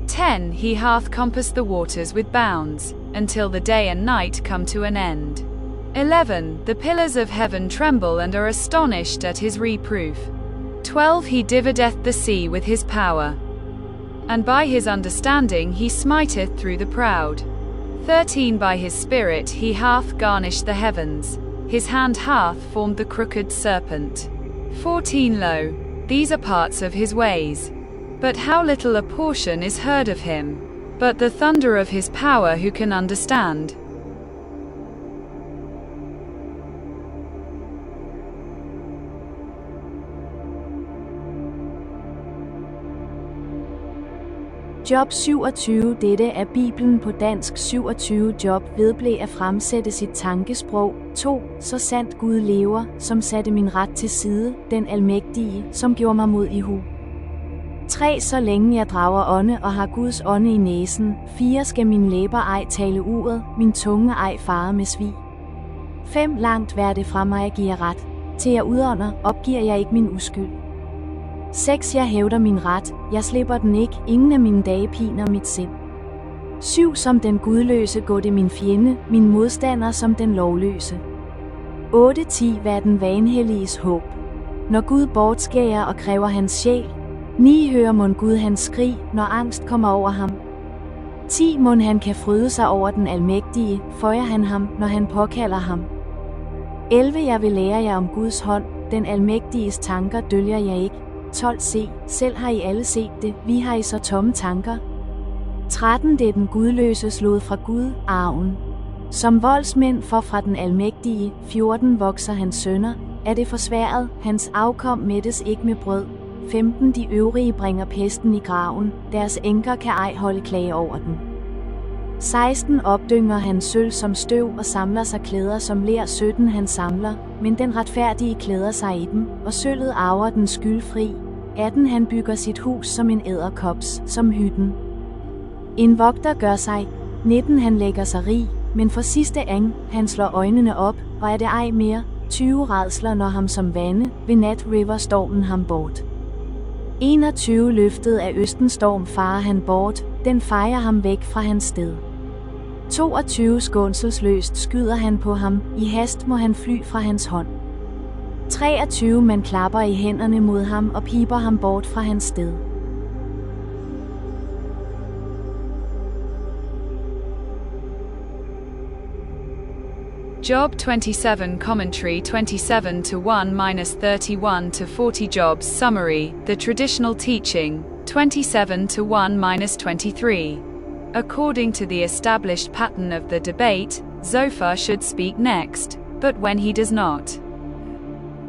10. He hath compassed the waters with bounds, until the day and night come to an end. 11. The pillars of heaven tremble and are astonished at his reproof. 12. He divideth the sea with his power, and by his understanding he smiteth through the proud. 13. By his spirit he hath garnished the heavens. his hand hath formed the crooked serpent. 14 Lo, these are parts of his ways. But how little a portion is heard of him. But the thunder of his power who can understand? Job 27. Dette er Bibelen på dansk. 27. Job vedblev at fremsætte sit tankesprog. 2. Så sandt Gud lever, som satte min ret til side, den almægtige, som gjorde mig mod ihu. 3. Så længe jeg drager ånde og har Guds ånde i næsen. 4. Skal mine læber ej tale uret, min tunge ej fare med svig. 5. Langt vær det fra mig giver ret. Til jeg udånder, opgiver jeg ikke min uskyld. 6. Jeg hævder min ret, jeg slipper den ikke, ingen af mine dage piner mit sind. 7. Som den gudløse går det min fjende, min modstander som den lovløse. 8-10. Hvad den vanhelliges håb? Når Gud bortskærer og kræver hans sjæl. 9. Hører mon Gud hans skrig, når angst kommer over ham. 10. Mon han kan fryde sig over den almægtige, føjer han ham, når han påkalder ham. 11. Jeg vil lære jer om Guds hånd, den almægtiges tanker dølger jeg ikke. 12. Se, selv har I alle set det, vi har I så tomme tanker. 13. Det er den gudløse slået fra Gud, arven. Som voldsmænd får fra den almægtige. 14. Vokser hans sønner, er det forsværet, hans afkom mættes ikke med brød. 15. De øvrige bringer pesten i graven, deres enker kan ej holde klage over den. 16. Opdynger han sølv som støv og samler sig klæder som ler. 17. Han samler, men den retfærdige klæder sig i dem, og sølvet arver den skyldfri. 18. Han bygger sit hus som en edderkops, som hytten. En vogter gør sig. 19. Han lægger sig rig, men for sidste ang, han slår øjnene op, og er det ej mere. 20. Rædsler når ham som vande, ved nat river stormen ham bort. 21. Løftet af østenstorm farer han bort, den fejer ham væk fra hans sted. 22. Skånselsløst skyder han på ham, i hast må han fly fra hans hånd. 23. Man klapper i hænderne mod ham og piber ham bort fra hans sted. Job 27 Commentary 27-1-31-40 Job's Summary, the Traditional Teaching, 27-1-23. According to the established pattern of the debate, Zophar should speak next, but when he does not,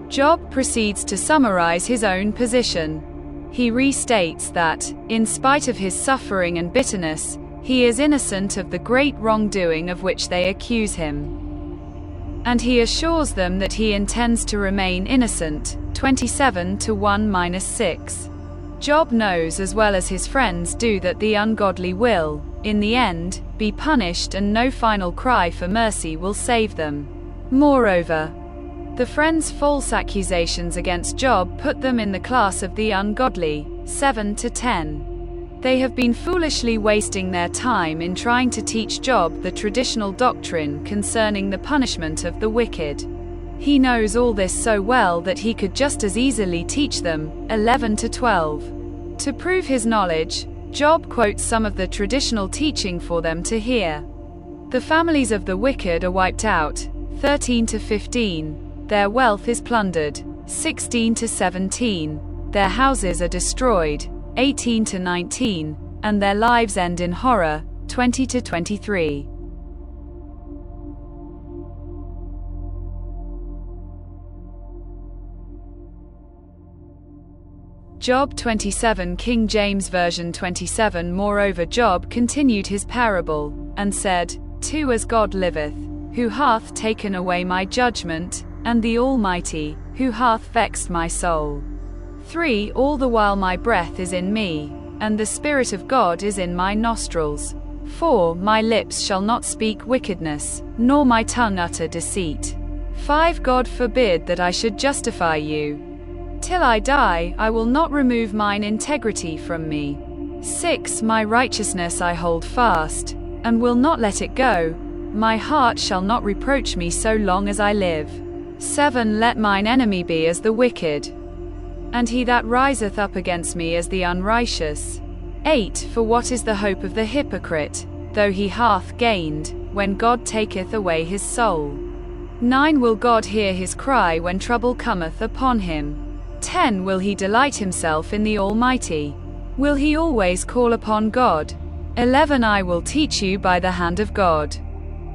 Job proceeds to summarize his own position. He restates that, in spite of his suffering and bitterness, he is innocent of the great wrongdoing of which they accuse him. And he assures them that he intends to remain innocent. 27-1-6. Job knows as well as his friends do that the ungodly will, in the end, be punished and no final cry for mercy will save them. Moreover, the friends' false accusations against Job put them in the class of the ungodly. 7-10. They have been foolishly wasting their time in trying to teach Job the traditional doctrine concerning the punishment of the wicked. He knows all this so well that he could just as easily teach them. 11-12. To prove his knowledge, Job quotes some of the traditional teaching for them to hear. The families of the wicked are wiped out. 13-15. Their wealth is plundered. 16-17. Their houses are destroyed. 18-19, and their lives end in horror. 20-23. Job 27 King James Version 27. Moreover Job continued his parable, and said, 2 As God liveth, who hath taken away my judgment, and the Almighty, who hath vexed my soul. 3 All the while my breath is in me, and the Spirit of God is in my nostrils. 4 My lips shall not speak wickedness, nor my tongue utter deceit. 5 God forbid that I should justify you. Till I die, I will not remove mine integrity from me. 6 My righteousness I hold fast, and will not let it go. My heart shall not reproach me so long as I live. 7 Let mine enemy be as the wicked, and he that riseth up against me as the unrighteous. 8 For what is the hope of the hypocrite, though he hath gained, when God taketh away his soul? 9. Will God hear his cry when trouble cometh upon him? 10. Will he delight himself in the Almighty? Will he always call upon God? 11. I will teach you by the hand of God.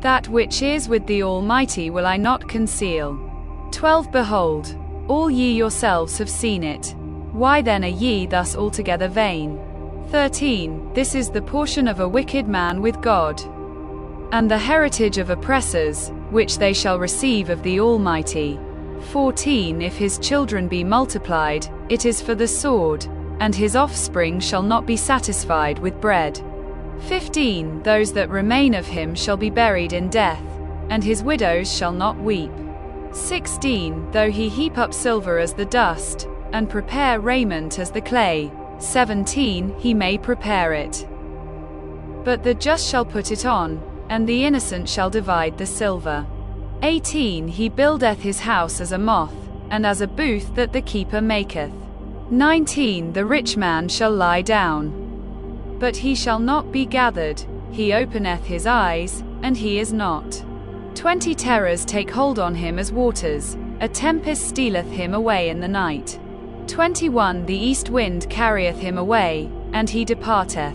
That which is with the Almighty will I not conceal. 12. Behold, all ye yourselves have seen it. Why then are ye thus altogether vain? 13. This is the portion of a wicked man with God, and the heritage of oppressors, which they shall receive of the Almighty. 14. If his children be multiplied, it is for the sword, and his offspring shall not be satisfied with bread. 15. Those that remain of him shall be buried in death, and his widows shall not weep. 16. Though he heap up silver as the dust, and prepare raiment as the clay, 17. He may prepare it, but the just shall put it on, and the innocent shall divide the silver. 18. He buildeth his house as a moth, and as a booth that the keeper maketh. 19. The rich man shall lie down, but he shall not be gathered. He openeth his eyes, and he is not. 20. Terrors take hold on him as waters, a tempest stealeth him away in the night. 21. The east wind carrieth him away, and he departeth,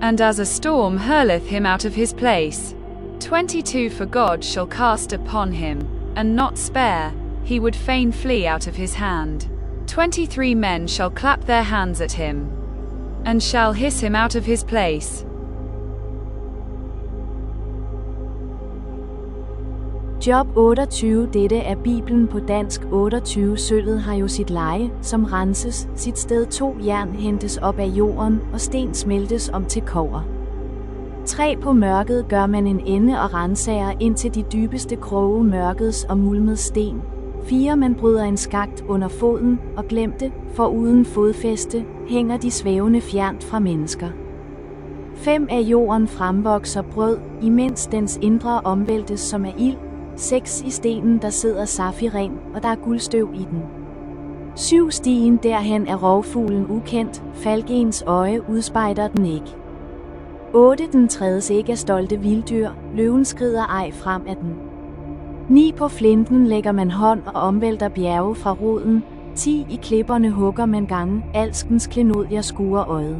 and as a storm hurleth him out of his place. 22. For God shall cast upon him, and not spare, he would fain flee out of his hand. 23. Men shall clap their hands at him, and shall hiss him out of his place. Job 28. Dette er Bibelen på dansk 28. Sølvet har jo sit leje, som renses, sit sted 2. Jern hentes op af jorden, og sten smeltes om til kobber. 3. På mørket gør man en ende og rensager ind til de dybeste kroge mørkets og mulmet sten. 4. Man bryder en skakt under foden, og glemte, for uden fodfæste, hænger de svævende fjernt fra mennesker. 5. Af jorden fremvokser brød, imens dens indre omvæltes som af ild. 6. I stenen der sidder safiren, og der er guldstøv i den. 7. Stien derhen er rovfuglen ukendt, falkens øje udspejder den ikke. 8. Den trædes ikke af stolte vilddyr, løven skrider ej frem af den. 9. På flinten lægger man hånd og omvælter bjerge fra roden. 10. I klipperne hugger man gange, alskens klenodier skuer øjet.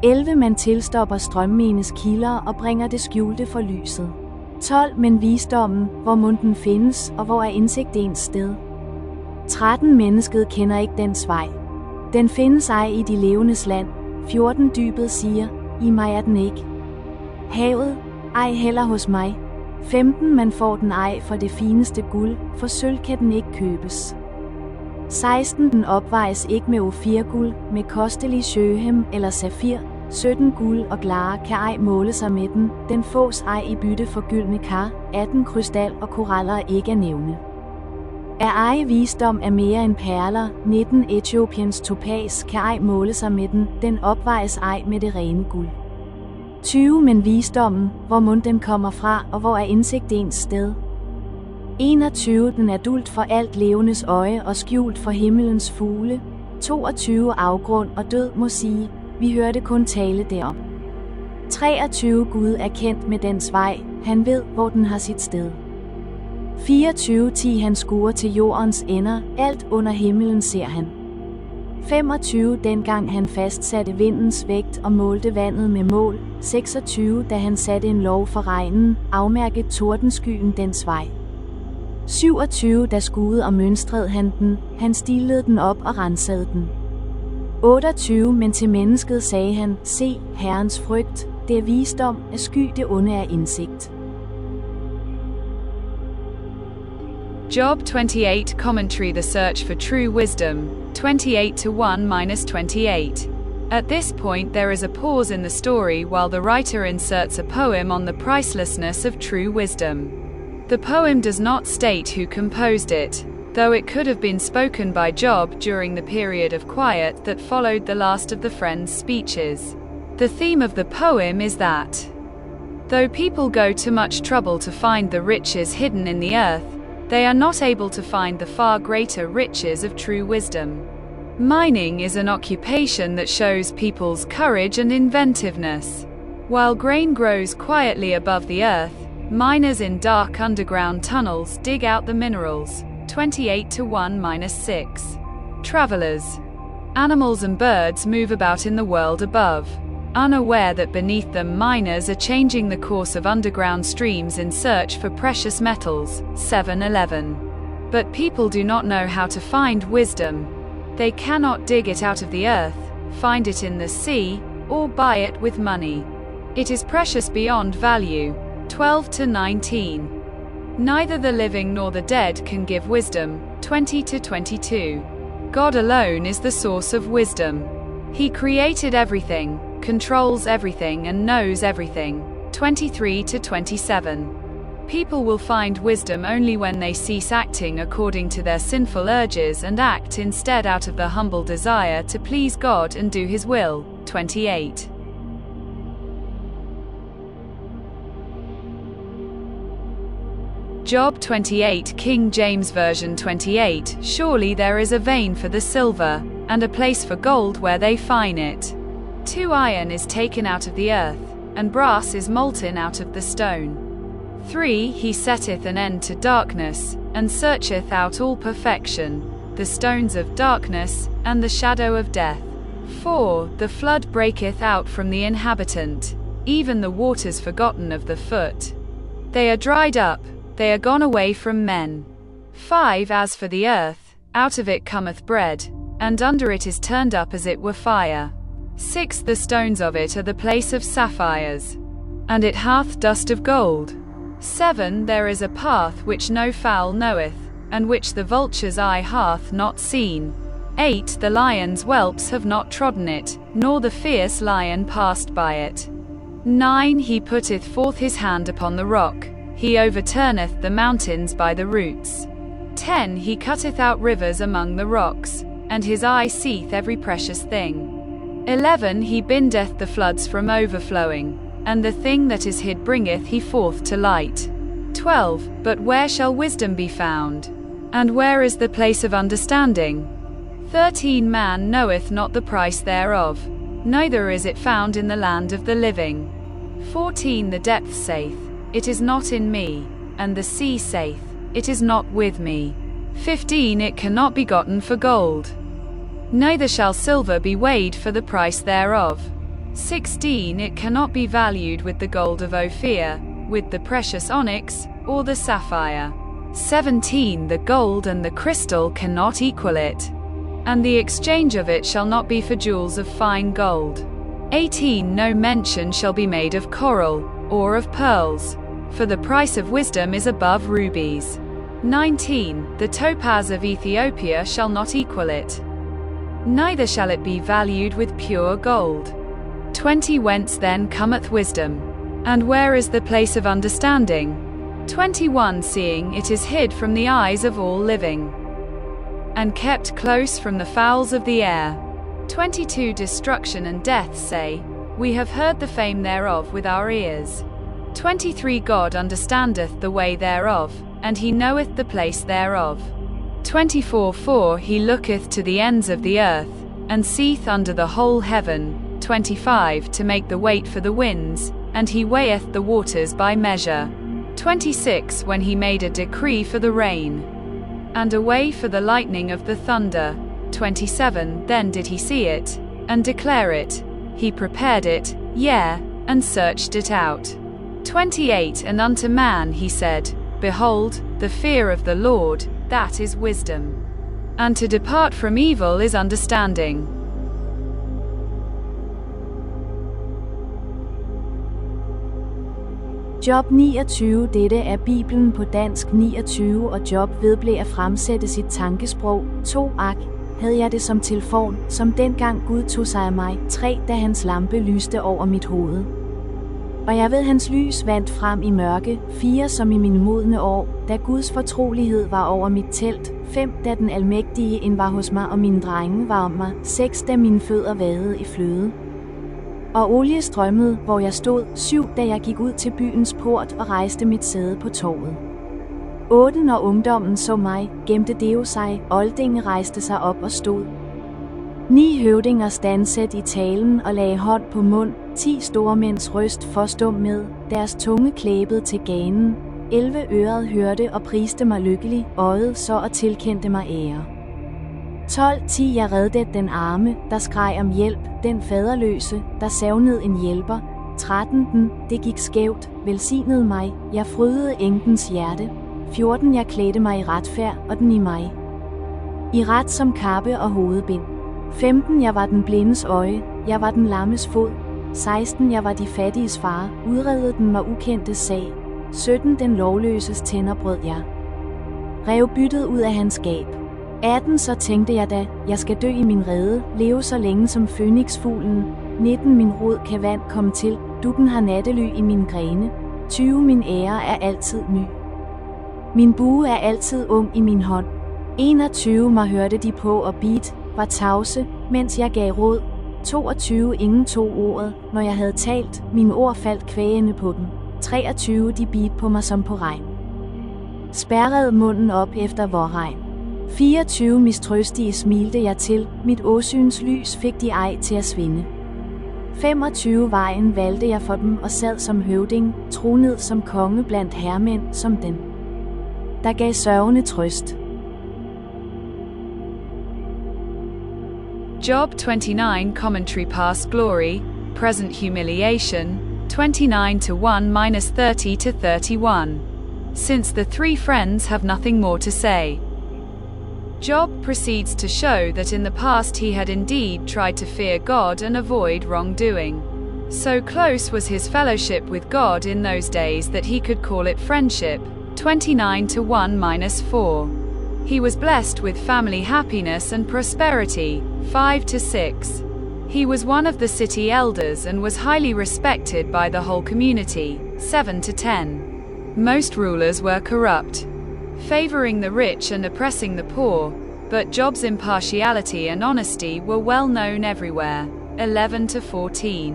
11. Man tilstopper strømmenes kilder og bringer det skjulte for lyset. 12. Men visdommen, hvor mon den findes, og hvor er indsigt ens sted. 13. Mennesket kender ikke dens vej. Den findes ej i de levendes land. 14. Dybet siger, i mig er den ikke. Havet, ej heller hos mig. 15. Man får den ej for det fineste guld, for sølv kan den ikke købes. 16. Den opvejes ikke med ofirguld, med kostelig sjøhem eller safir. 17. Guld og glare kan ej måle sig med den, den fås ej i bytte for gyldne kar. 18. Krystal og koraller ikke at nævne. Er ej visdom er mere end perler. 19. Etiopiens topas kan ej måle sig med den, den opvejes ej med det rene guld. 20. Men visdommen, hvor mon den kommer fra, og hvor er indsigt ens sted. 21. Den er dult for alt levendes øje og skjult for himmelens fugle. 22. Afgrund og død må sige, vi hørte kun tale derom. 23. Gud er kendt med dens vej, han ved, hvor den har sit sted. 24. 10. Han skuer til jordens ender, alt under himlen ser han. 25. Dengang han fastsatte vindens vægt og målte vandet med mål. 26. Da han satte en lov for regnen, afmærket tordenskyen dens vej. 27. Da skuede og mønstrede han den, han stilede den op og rensede den. 28. Men til mennesket sagde han, se, Herrens frygt, det er visdom, at sky det onde er indsigt. Job 28 Commentary. The search for true wisdom, 28-1-28. At this point there is a pause in the story while the writer inserts a poem on the pricelessness of true wisdom. The poem does not state who composed it, though it could have been spoken by Job during the period of quiet that followed the last of the friends' speeches. The theme of the poem is that, though people go to much trouble to find the riches hidden in the earth, they are not able to find the far greater riches of true wisdom. Mining is an occupation that shows people's courage and inventiveness. While grain grows quietly above the earth, Miners in dark underground tunnels dig out the minerals. 28 to 1-6. Travelers. Animals and birds move about in the world above, unaware that beneath them miners are changing the course of underground streams in search for precious metals. 7-11. But people do not know how to find wisdom. They cannot dig it out of the earth, find it in the sea, or buy it with money. It is precious beyond value. 12 to 19. Neither the living nor the dead can give wisdom. 20 to 22. God alone is the source of wisdom. He created everything, controls everything and knows everything. 23 to 27. People will find wisdom only when they cease acting according to their sinful urges and act instead out of the humble desire to please God and do His will. 28. Job 28, King James Version 28. Surely there is a vein for the silver, and a place for gold where they fine it. 2 Iron is taken out of the earth, and brass is molten out of the stone. 3 He setteth an end to darkness, and searcheth out all perfection, the stones of darkness, and the shadow of death. 4 The flood breaketh out from the inhabitant, even the waters forgotten of the foot. They are dried up, they are gone away from men. 5 As for the earth, out of it cometh bread, and under it is turned up as it were fire. 6 The stones of it are the place of sapphires, and it hath dust of gold. 7 There is a path which no fowl knoweth, and which the vulture's eye hath not seen. 8 The lion's whelps have not trodden it, nor the fierce lion passed by it. 9 He putteth forth his hand upon the rock, he overturneth the mountains by the roots. 10 He cutteth out rivers among the rocks, and his eye seeth every precious thing. 11 He bindeth the floods from overflowing, and the thing that is hid bringeth he forth to light. 12 But where shall wisdom be found? And where is the place of understanding? 13 Man knoweth not the price thereof, neither is it found in the land of the living. 14 The depth saith, it is not in me, and the sea saith, it is not with me. 15 It cannot be gotten for gold, neither shall silver be weighed for the price thereof. 16 It cannot be valued with the gold of Ophir, with the precious onyx, or the sapphire. 17 The gold and the crystal cannot equal it, and the exchange of it shall not be for jewels of fine gold. 18 No mention shall be made of coral, or of pearls, for the price of wisdom is above rubies. 19 The topaz of Ethiopia shall not equal it, neither shall it be valued with pure gold. 20 Whence then cometh wisdom? And where is the place of understanding? 21 Seeing it is hid from the eyes of all living, and kept close from the fowls of the air. 22 Destruction and death say, we have heard the fame thereof with our ears. 23 God understandeth the way thereof, and he knoweth the place thereof. 24 For he looketh to the ends of the earth, and seeth under the whole heaven. 25 To make the weight for the winds, and he weigheth the waters by measure. 26 When he made a decree for the rain, and a way for the lightning of the thunder. 27 Then did he see it, and declare it, he prepared it, yea, and searched it out. 28 And unto man he said, behold, the fear of the Lord, that is wisdom, and to depart from evil is understanding. Job 29. Dette er Bibelen på dansk 29, og Job vedblev at fremsætte sit tankesprog. 2 Ak. Havde jeg det som telefon, som dengang Gud tog sig af mig. 3 Da hans lampe lyste over mit hoved, og jeg ved hans lys vandt frem i mørke. 4 Som i mine modne år, da Guds fortrolighed var over mit telt. 5 Da den almægtige ind var hos mig, og mine drenge var om mig. 6 Da mine fødder vadede i fløde, og olie strømmede, hvor jeg stod. 7 Da jeg gik ud til byens port og rejste mit sæde på torvet. 8 Når ungdommen så mig, gemte Deo sig, oldinge rejste sig op og stod. 9 høvdinger standsæt i talen og lagde hånd på mund, 10 store mænds røst forstum med, deres tunge klæbet til ganen, 11 øret hørte og priste mig lykkelig, øjet så og tilkendte mig ære. 12:10 jeg reddede den arme, der skreg om hjælp, den faderløse, der savnede en hjælper. 13 det gik skævt, velsignede mig, jeg frydede enkens hjerte. 14 jeg klædte mig i retfærd, og den i mig. I ret som kappe og hovedbind. 15 jeg var den blindes øje, jeg var den lammes fod. 16 jeg var de fattiges far, udredede den mig ukendte sag. 17 den lovløses tænder brød jeg. Rev byttet ud af hans gab. 18 så tænkte jeg da, jeg skal dø i min rede, leve så længe som fønixfuglen. 19 min rod kan vand komme til, dukken har nattely i mine grene. 20 min ære er altid ny. Min bue er altid ung i min hånd. 21 mig hørte de på og beat, var tavse, mens jeg gav råd. 22 ingen tog ordet, når jeg havde talt, mine ord faldt kvægende på dem. 23 de beat på mig som på regn. Spærrede munden op efter vor regn. 24 mistrøstige smilte jeg til, mit åsyns lys fik de ej til at svinde. 25 vejen valgte jeg for dem og sad som høvding, tronede som konge blandt hermænd som den, der gav sørgende trøst. Job 29 Commentary Past Glory, Present Humiliation, 29:1-30-31. Since the three friends have nothing more to say. Job proceeds to show that in the past he had indeed tried to fear God and avoid wrongdoing. So close was his fellowship with God in those days that he could call it friendship. 29:1-4. He was blessed with family happiness and prosperity. 5-6. He was one of the city elders and was highly respected by the whole community. 7-10. Most rulers were corrupt, favoring the rich and oppressing the poor, but Job's impartiality and honesty were well known everywhere. 11-14.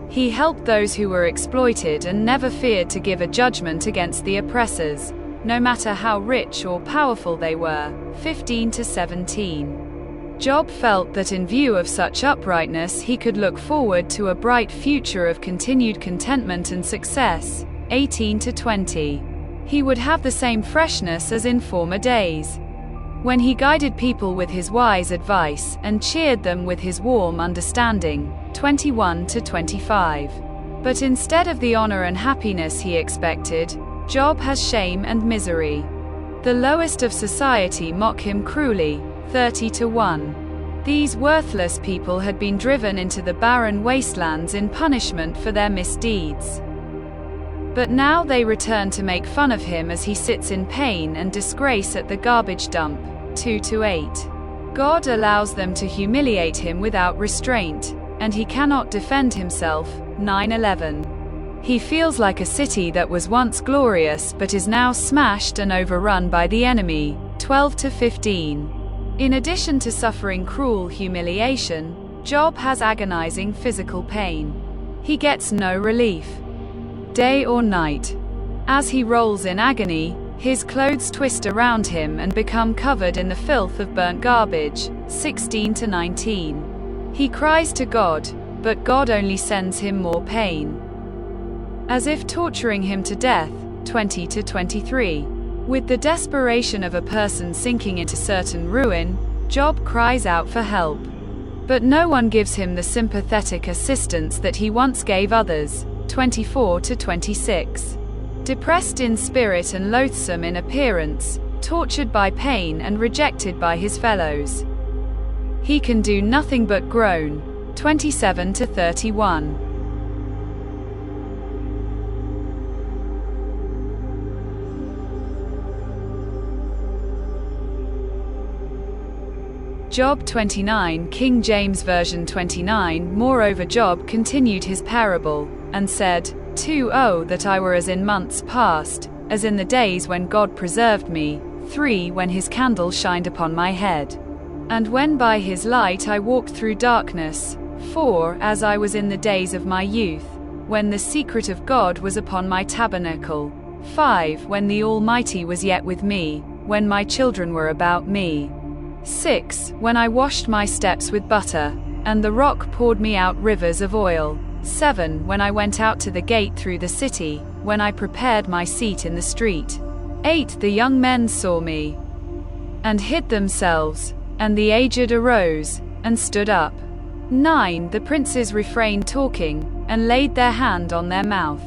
He helped those who were exploited and never feared to give a judgment against the oppressors, no matter how rich or powerful they were. 15-17. Job felt that in view of such uprightness he could look forward to a bright future of continued contentment and success. 18-20. He would have the same freshness as in former days, when he guided people with his wise advice and cheered them with his warm understanding. 21-25. But instead of the honor and happiness he expected, Job has shame and misery. The lowest of society mock him cruelly. 30-1. These worthless people had been driven into the barren wastelands in punishment for their misdeeds. But now they return to make fun of him as he sits in pain and disgrace at the garbage dump. 2-8. God allows them to humiliate him without restraint, and he cannot defend himself. 9-11. He feels like a city that was once glorious but is now smashed and overrun by the enemy. 12-15. In addition to suffering cruel humiliation, Job has agonizing physical pain. He gets no relief, day or night. As he rolls in agony, his clothes twist around him and become covered in the filth of burnt garbage. 16-19. He cries to God, but God only sends him more pain, as if torturing him to death. 20-23. With the desperation of a person sinking into certain ruin, Job cries out for help. But no one gives him the sympathetic assistance that he once gave others. 24-26. Depressed in spirit and loathsome in appearance, tortured by pain and rejected by his fellows, he can do nothing but groan. 27-31. Job 29, King James Version 29. Moreover Job continued his parable, and said, 2 that I were as in months past, as in the days when God preserved me. 3 When his candle shined upon my head, and when by his light I walked through darkness. 4 As I was in the days of my youth, when the secret of God was upon my tabernacle. 5 When the Almighty was yet with me, when my children were about me. 6. When I washed my steps with butter, and the rock poured me out rivers of oil. 7. When I went out to the gate through the city, when I prepared my seat in the street. 8. The young men saw me, and hid themselves, and the aged arose, and stood up. 9. The princes refrained talking, and laid their hand on their mouth.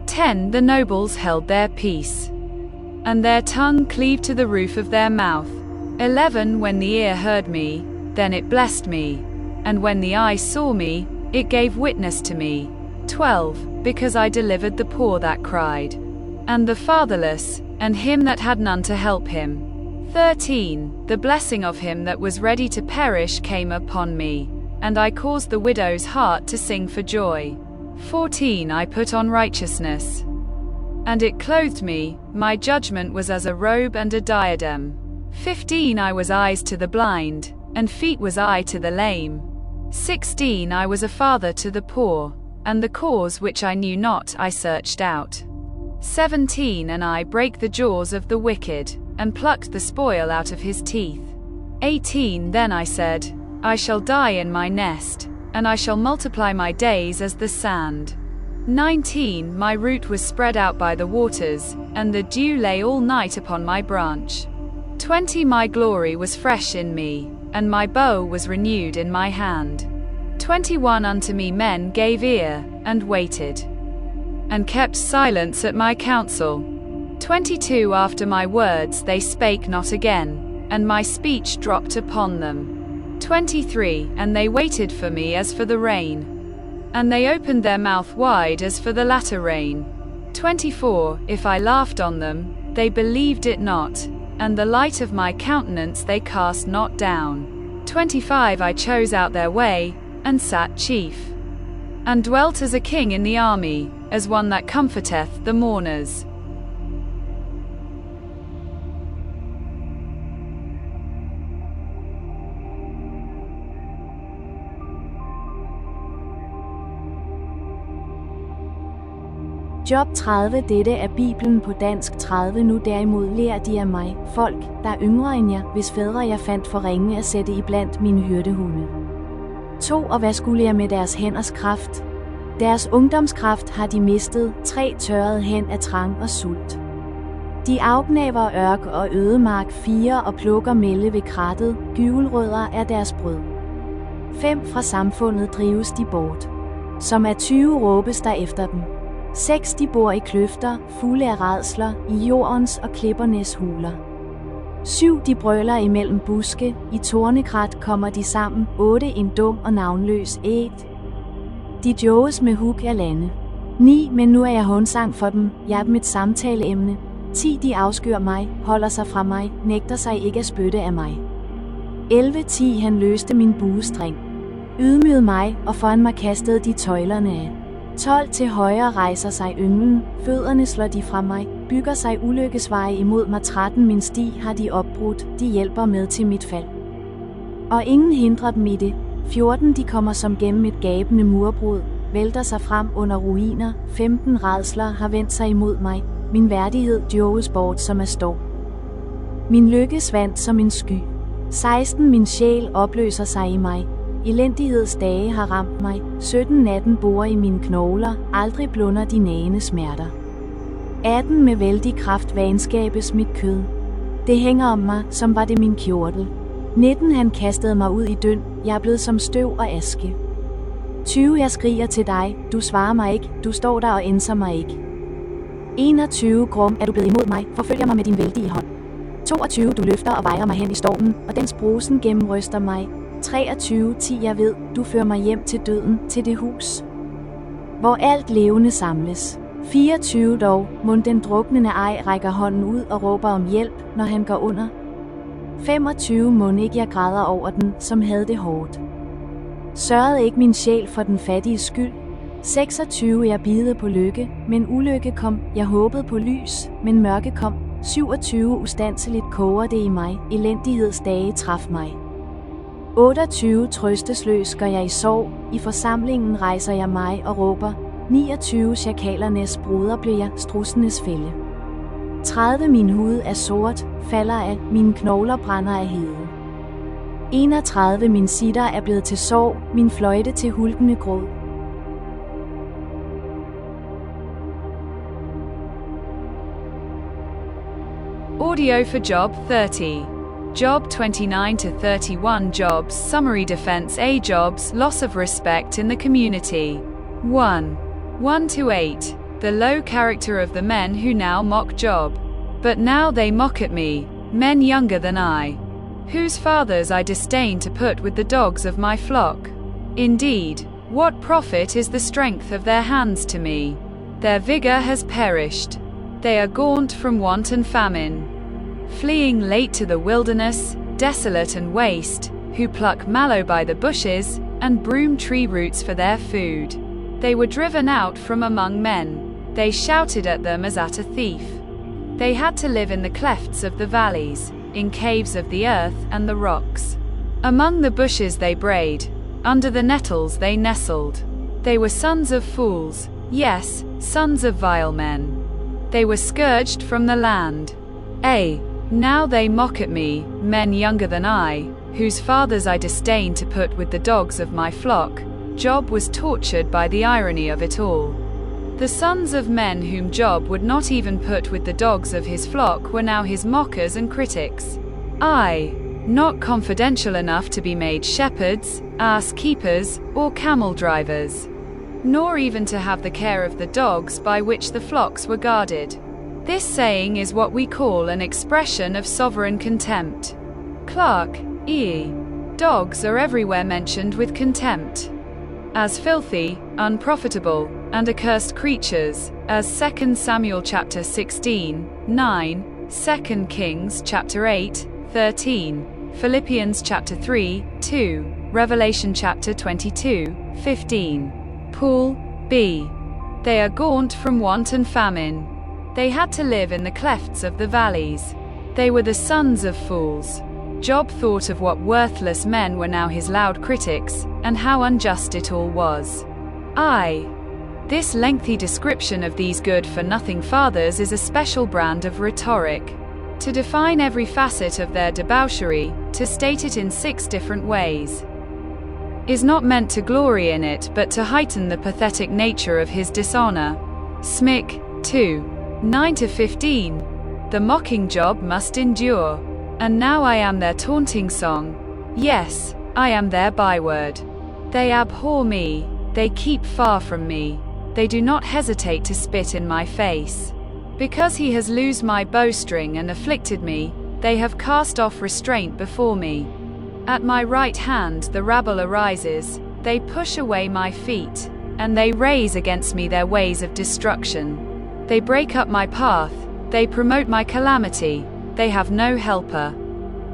10. The nobles held their peace, and their tongue cleaved to the roof of their mouth. 11. When the ear heard me, then it blessed me, and when the eye saw me, it gave witness to me. 12. Because I delivered the poor that cried, and the fatherless, and him that had none to help him. 13. The blessing of him that was ready to perish came upon me, and I caused the widow's heart to sing for joy. 14. I put on righteousness, and it clothed me, my judgment was as a robe and a diadem. 15. I was eyes to the blind, and feet was I to the lame. 16. I was a father to the poor, and the cause which I knew not I searched out. 17. And I brake the jaws of the wicked, and plucked the spoil out of his teeth. 18. Then I said, I shall die in my nest, and I shall multiply my days as the sand. 19. My root was spread out by the waters, and the dew lay all night upon my branch. 20. My glory was fresh in me, and my bow was renewed in my hand. 21. Unto me men gave ear, and waited, and kept silence at my counsel. 22. After my words they spake not again, and my speech dropped upon them. 23. And they waited for me as for the rain, and they opened their mouth wide as for the latter rain. 24. If I laughed on them, they believed it not, and the light of my countenance they cast not down. 25. I chose out their way, and sat chief, and dwelt as a king in the army, as one that comforteth the mourners. Job 30. Dette er Bibelen på dansk 30. Nu derimod lærer de af mig, folk, der er yngre end jer, hvis fædre jeg fandt for ringe at sætte iblandt mine hyrdehunde. 2. Og hvad skulle jeg med deres hænders kraft? Deres ungdomskraft har de mistet, 3. Tørret hen af trang og sult. De afgnaver ørk og ødemark, 4. Og plukker mælde ved krattet, gyvelrødder er deres brød. 5. Fra samfundet drives de bort. Som af 20 råbes der efter dem. 6. De bor i kløfter, fulde af rædsler, i jordens og klippernes huler. 7. De brøler imellem buske, i tornekrat kommer de sammen. 8. En dum og navnløs æt. De joges med hug af lande. 9. Men nu er jeg håndsang for dem, jeg er dem et samtaleemne. 10. De afskyr mig, holder sig fra mig, nægter sig ikke at spytte af mig. 11. 10. Han løste min buestring, ydmygede mig, og foran mig kastede de tøjlerne af. 12. Til højre rejser sig ynglen, fødderne slår de fra mig, bygger sig ulykkesveje imod mig. 13. Min sti har de opbrudt, de hjælper med til mit fald, og ingen hindrer dem i det. 14. De kommer som gennem et gabende murbrud, vælter sig frem under ruiner. 15. Rædsler har vendt sig imod mig, min værdighed joges bort som af storm, min lykke svandt som en sky. 16. Min sjæl opløser sig i mig, elendighedsdage har ramt mig. 17. Natten borer i mine knogler, aldrig blunder de nagende smerter. 18. Med vældig kraft vanskabes mit kød, det hænger om mig, som var det min kjortel. 19. Han kastede mig ud i døn, jeg er blevet som støv og aske. 20. Jeg skriger til dig, du svarer mig ikke, du står der og enser mig ikke. 21. Grum er du blevet imod mig, forfølger mig med din vældige hånd. 22. Du løfter og vejer mig hen i stormen, og dens brusen gennemryster mig. 23. 10. Jeg ved, du fører mig hjem til døden, til det hus, hvor alt levende samles. 24. Dog, mon den druknende ej rækker hånden ud og råber om hjælp, når han går under. 25. Mon ikke jeg græder over den, som havde det hårdt. Sørgede ikke min sjæl for den fattige skyld. 26. Jeg bidede på lykke, men ulykke kom. Jeg håbede på lys, men mørke kom. 27. Ustandsligt koger det i mig, elendighedsdage traf mig. 28. Trøstesløs gør jeg i sorg, i forsamlingen rejser jeg mig og råber. 29. Sjakalernes broder blev jeg, strudsenes fælde. 30. Min hud er sort, falder af, mine knogler brænder af hede. 31 Min sitter er blevet til sorg, min fløjte til hulkende gråd. Audio for Job 30. Job 29-31 Job's summary defense. A. Job's loss of respect in the community. 1. 1-8. The low character of the men who now mock Job. But now they mock at me, men younger than I, whose fathers I disdain to put with the dogs of my flock. Indeed, what profit is the strength of their hands to me? Their vigor has perished. They are gaunt from want and famine, fleeing late to the wilderness, desolate and waste, who pluck mallow by the bushes, and broom tree roots for their food. They were driven out from among men. They shouted at them as at a thief. They had to live in the clefts of the valleys, in caves of the earth and the rocks. Among the bushes they brayed, under the nettles they nestled. They were sons of fools, yes, sons of vile men. They were scourged from the land. Now they mock at me, men younger than I, whose fathers I disdain to put with the dogs of my flock. Job was tortured by the irony of it all. The sons of men whom Job would not even put with the dogs of his flock were now his mockers and critics. Not confidential enough to be made shepherds, ass keepers, or camel drivers, nor even to have the care of the dogs by which the flocks were guarded. This saying is what we call an expression of sovereign contempt. Clarke, E. Dogs are everywhere mentioned with contempt, as filthy, unprofitable, and accursed creatures, as 2 Samuel chapter 16, 9, 2 Kings chapter 8, 13, Philippians chapter 3, 2, Revelation chapter 22, 15. Paul, B. They are gaunt from want and famine. They had to live in the clefts of the valleys. They were the sons of fools. Job thought of what worthless men were now his loud critics, and how unjust it all was. This lengthy description of these good-for-nothing fathers is a special brand of rhetoric. To define every facet of their debauchery, to state it in 6 different ways, is not meant to glory in it but to heighten the pathetic nature of his dishonor. Smik, 2. 9-15. The mocking Job must endure. And now I am their taunting song. Yes, I am their byword. They abhor me, they keep far from me. They do not hesitate to spit in my face. Because he has loosed my bowstring and afflicted me, they have cast off restraint before me. At my right hand the rabble arises, they push away my feet, and they raise against me their ways of destruction. They break up my path, they promote my calamity, they have no helper.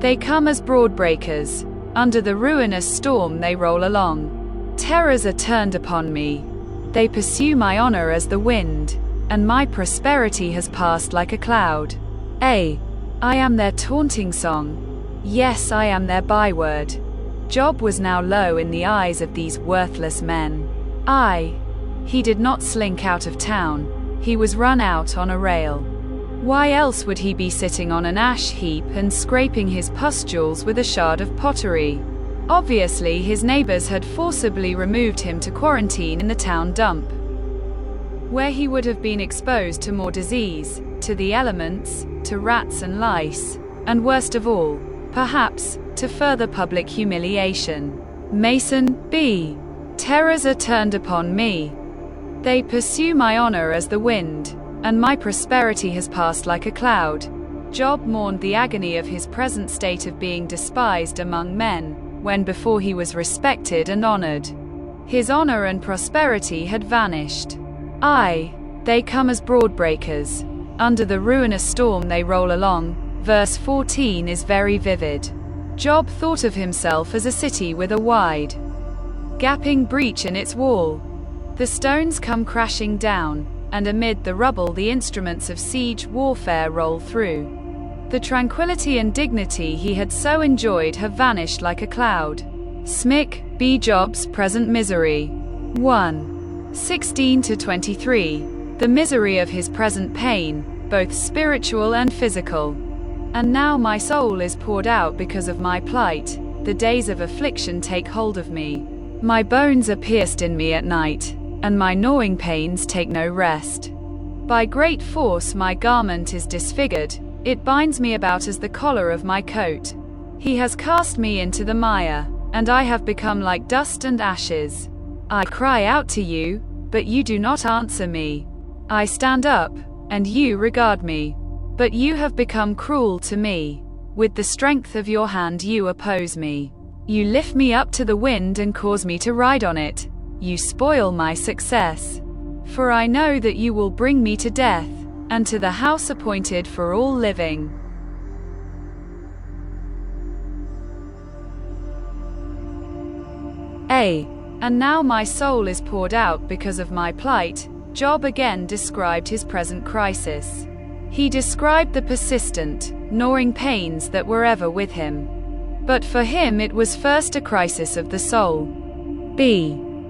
They come as broad breakers, under the ruinous storm they roll along. Terrors are turned upon me. They pursue my honor as the wind, and my prosperity has passed like a cloud. I am their taunting song. Yes, I am their byword. Job was now low in the eyes of these worthless men. He did not slink out of town. He was run out on a rail. Why else would he be sitting on an ash heap and scraping his pustules with a shard of pottery? Obviously, his neighbors had forcibly removed him to quarantine in the town dump, where he would have been exposed to more disease, to the elements, to rats and lice, and worst of all, perhaps, to further public humiliation. Mason, B. Terrors are turned upon me. They pursue my honor as the wind, and my prosperity has passed like a cloud. Job mourned the agony of his present state of being despised among men, when before he was respected and honored. His honor and prosperity had vanished. They come as broad breakers. Under the ruinous storm they roll along. Verse 14 is very vivid. Job thought of himself as a city with a wide, gaping breach in its wall. The stones come crashing down, and amid the rubble the instruments of siege warfare roll through. The tranquility and dignity he had so enjoyed have vanished like a cloud. Smik, B. Job's present misery. 1. 16-23. The misery of his present pain, both spiritual and physical. And now my soul is poured out because of my plight. the days of affliction take hold of me. My bones are pierced in me at night, and my gnawing pains take no rest. By great force my garment is disfigured, it binds me about as the collar of my coat. He has cast me into the mire, and I have become like dust and ashes. I cry out to you, but you do not answer me. I stand up, and you regard me. But you have become cruel to me. With the strength of your hand you oppose me. You lift me up to the wind and cause me to ride on it. You spoil my success. For I know that you will bring me to death, and to the house appointed for all living. And now my soul is poured out because of my plight. Job again described his present crisis. He described the persistent, gnawing pains that were ever with him. But for him it was first a crisis of the soul.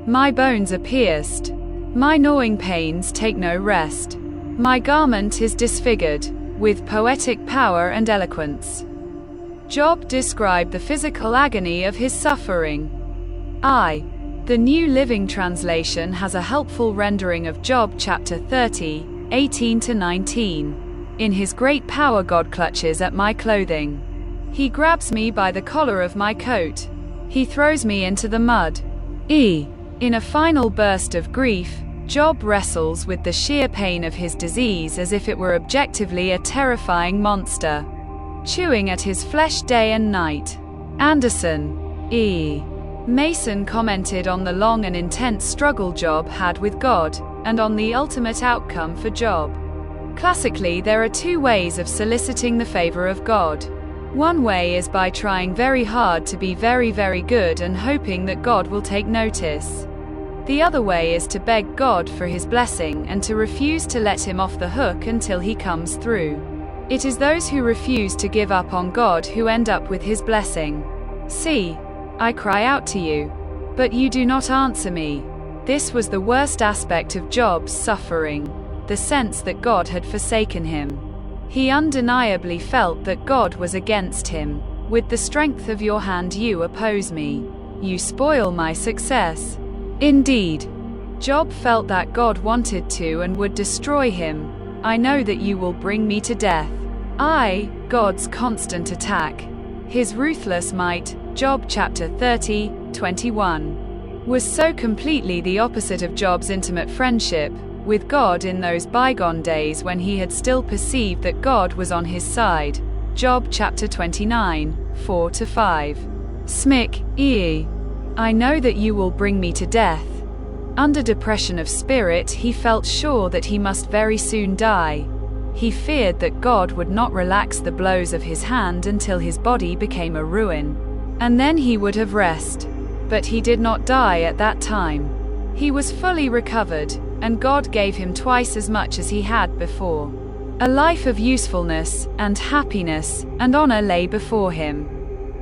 My bones are pierced. My gnawing pains take no rest. My garment is disfigured, with poetic power and eloquence. Job described the physical agony of his suffering. The New Living Translation has a helpful rendering of Job chapter 30, 18-19. In his great power God clutches at my clothing. He grabs me by the collar of my coat. He throws me into the mud. In a final burst of grief, Job wrestles with the sheer pain of his disease as if it were objectively a terrifying monster, chewing at his flesh day and night. Anderson E. Mason commented on the long and intense struggle Job had with God, and on the ultimate outcome for Job. Classically, there are two ways of soliciting the favor of God. One way is by trying very hard to be very, very good and hoping that God will take notice. The other way is to beg God for his blessing and to refuse to let him off the hook until he comes through. It is those who refuse to give up on God who end up with his blessing. I cry out to you, but you do not answer me. This was the worst aspect of Job's suffering, the sense that God had forsaken him. He undeniably felt that God was against him. With the strength of your hand you oppose me. You spoil my success. Indeed, Job felt that God wanted to and would destroy him. I know that you will bring me to death. God's constant attack. His ruthless might, Job chapter 30, 21, was so completely the opposite of Job's intimate friendship with God in those bygone days when he had still perceived that God was on his side. Job chapter 29, 4-5. Smic. I know that you will bring me to death. Under depression of spirit, he felt sure that he must very soon die. He feared that God would not relax the blows of his hand until his body became a ruin. And then he would have rest. But he did not die at that time. He was fully recovered, and God gave him twice as much as he had before. A life of usefulness, and happiness, and honor lay before him.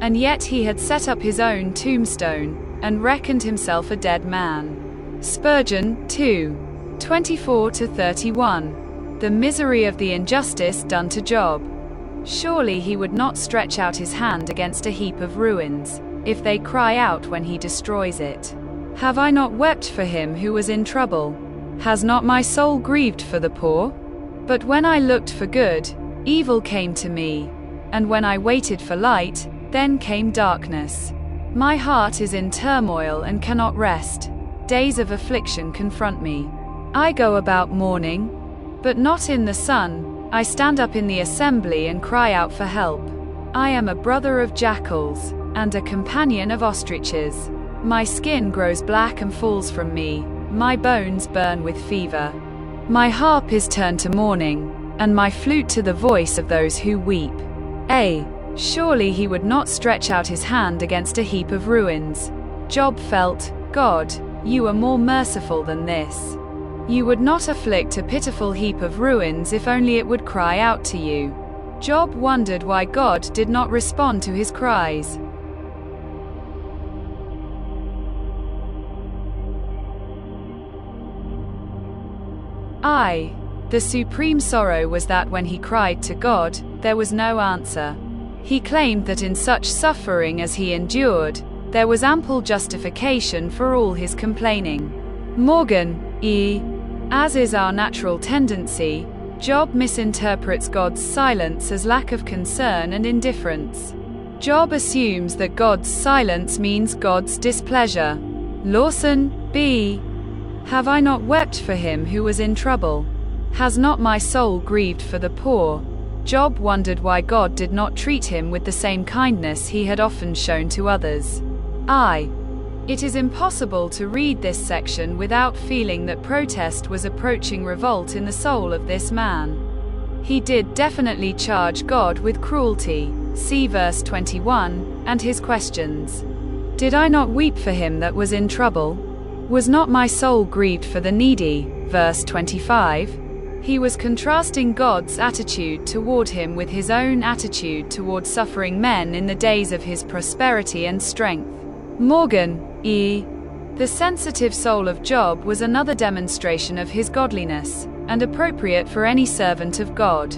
And yet he had set up his own tombstone, and reckoned himself a dead man. Spurgeon 2, 24-31. The misery of the injustice done to Job. Surely he would not stretch out his hand against a heap of ruins, if they cry out when he destroys it. Have I not wept for him who was in trouble? Has not my soul grieved for the poor? But when I looked for good, evil came to me, and when I waited for light, then came darkness. My heart is in turmoil and cannot rest. Days of affliction confront me. I go about mourning, but not in the sun. I stand up in the assembly and cry out for help. I am a brother of jackals, and a companion of ostriches. My skin grows black and falls from me. My bones burn with fever. My harp is turned to mourning, and my flute to the voice of those who weep. Surely he would not stretch out his hand against a heap of ruins. Job felt, God, you are more merciful than this. You would not afflict a pitiful heap of ruins if only it would cry out to you. Job wondered why God did not respond to his cries. The supreme sorrow was that when he cried to God, there was no answer. He claimed that in such suffering as he endured, there was ample justification for all his complaining. Morgan, as is our natural tendency, Job misinterprets God's silence as lack of concern and indifference. Job assumes that God's silence means God's displeasure. Lawson, B. Have I not wept for him who was in trouble? Has not my soul grieved for the poor? Job wondered why God did not treat him with the same kindness he had often shown to others. It is impossible to read this section without feeling that protest was approaching revolt in the soul of this man. He did definitely charge God with cruelty, see verse 21, and his questions. Did I not weep for him that was in trouble? Was not my soul grieved for the needy? Verse 25. He was contrasting God's attitude toward him with his own attitude toward suffering men in the days of his prosperity and strength. Morgan, The sensitive soul of Job was another demonstration of his godliness, and appropriate for any servant of God.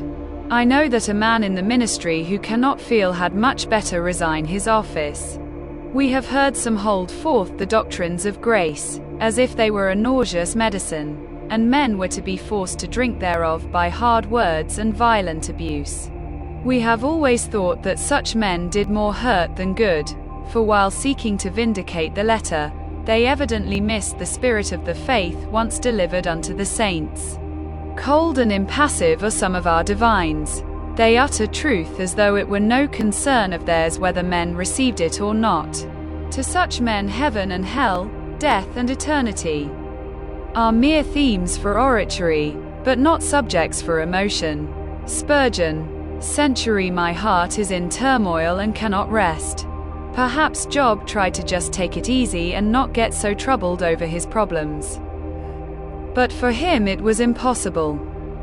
I know that a man in the ministry who cannot feel had much better resign his office. We have heard some hold forth the doctrines of grace, as if they were a nauseous medicine, and men were to be forced to drink thereof by hard words and violent abuse. We have always thought that such men did more hurt than good, for while seeking to vindicate the letter, they evidently missed the spirit of the faith once delivered unto the saints. Cold and impassive are some of our divines. They utter truth as though it were no concern of theirs whether men received it or not. To such men heaven and hell, death and eternity, are mere themes for oratory, but not subjects for emotion. Spurgeon, Century, my heart is in turmoil and cannot rest. Perhaps Job tried to just take it easy and not get so troubled over his problems. But for him it was impossible.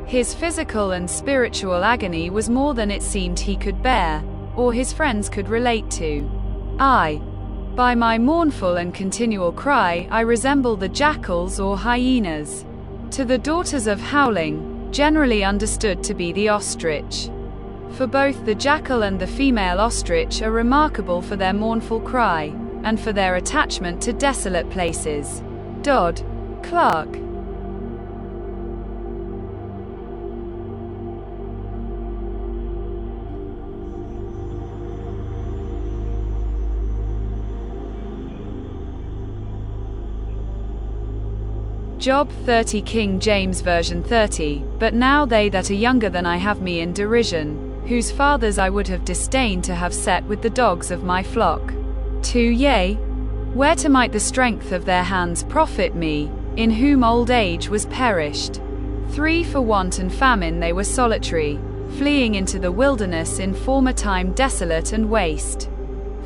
His physical and spiritual agony was more than it seemed he could bear, or his friends could relate to. By my mournful and continual cry, I resemble the jackals or hyenas. To the daughters of howling, generally understood to be the ostrich. For both the jackal and the female ostrich are remarkable for their mournful cry, and for their attachment to desolate places. Dodd, Clark. Job 30 King James Version 30, but now they that are younger than I have me in derision, whose fathers I would have disdained to have set with the dogs of my flock. 2 Yea, whereto might the strength of their hands profit me, in whom old age was perished. 3 For want and famine they were solitary, fleeing into the wilderness in former time desolate and waste.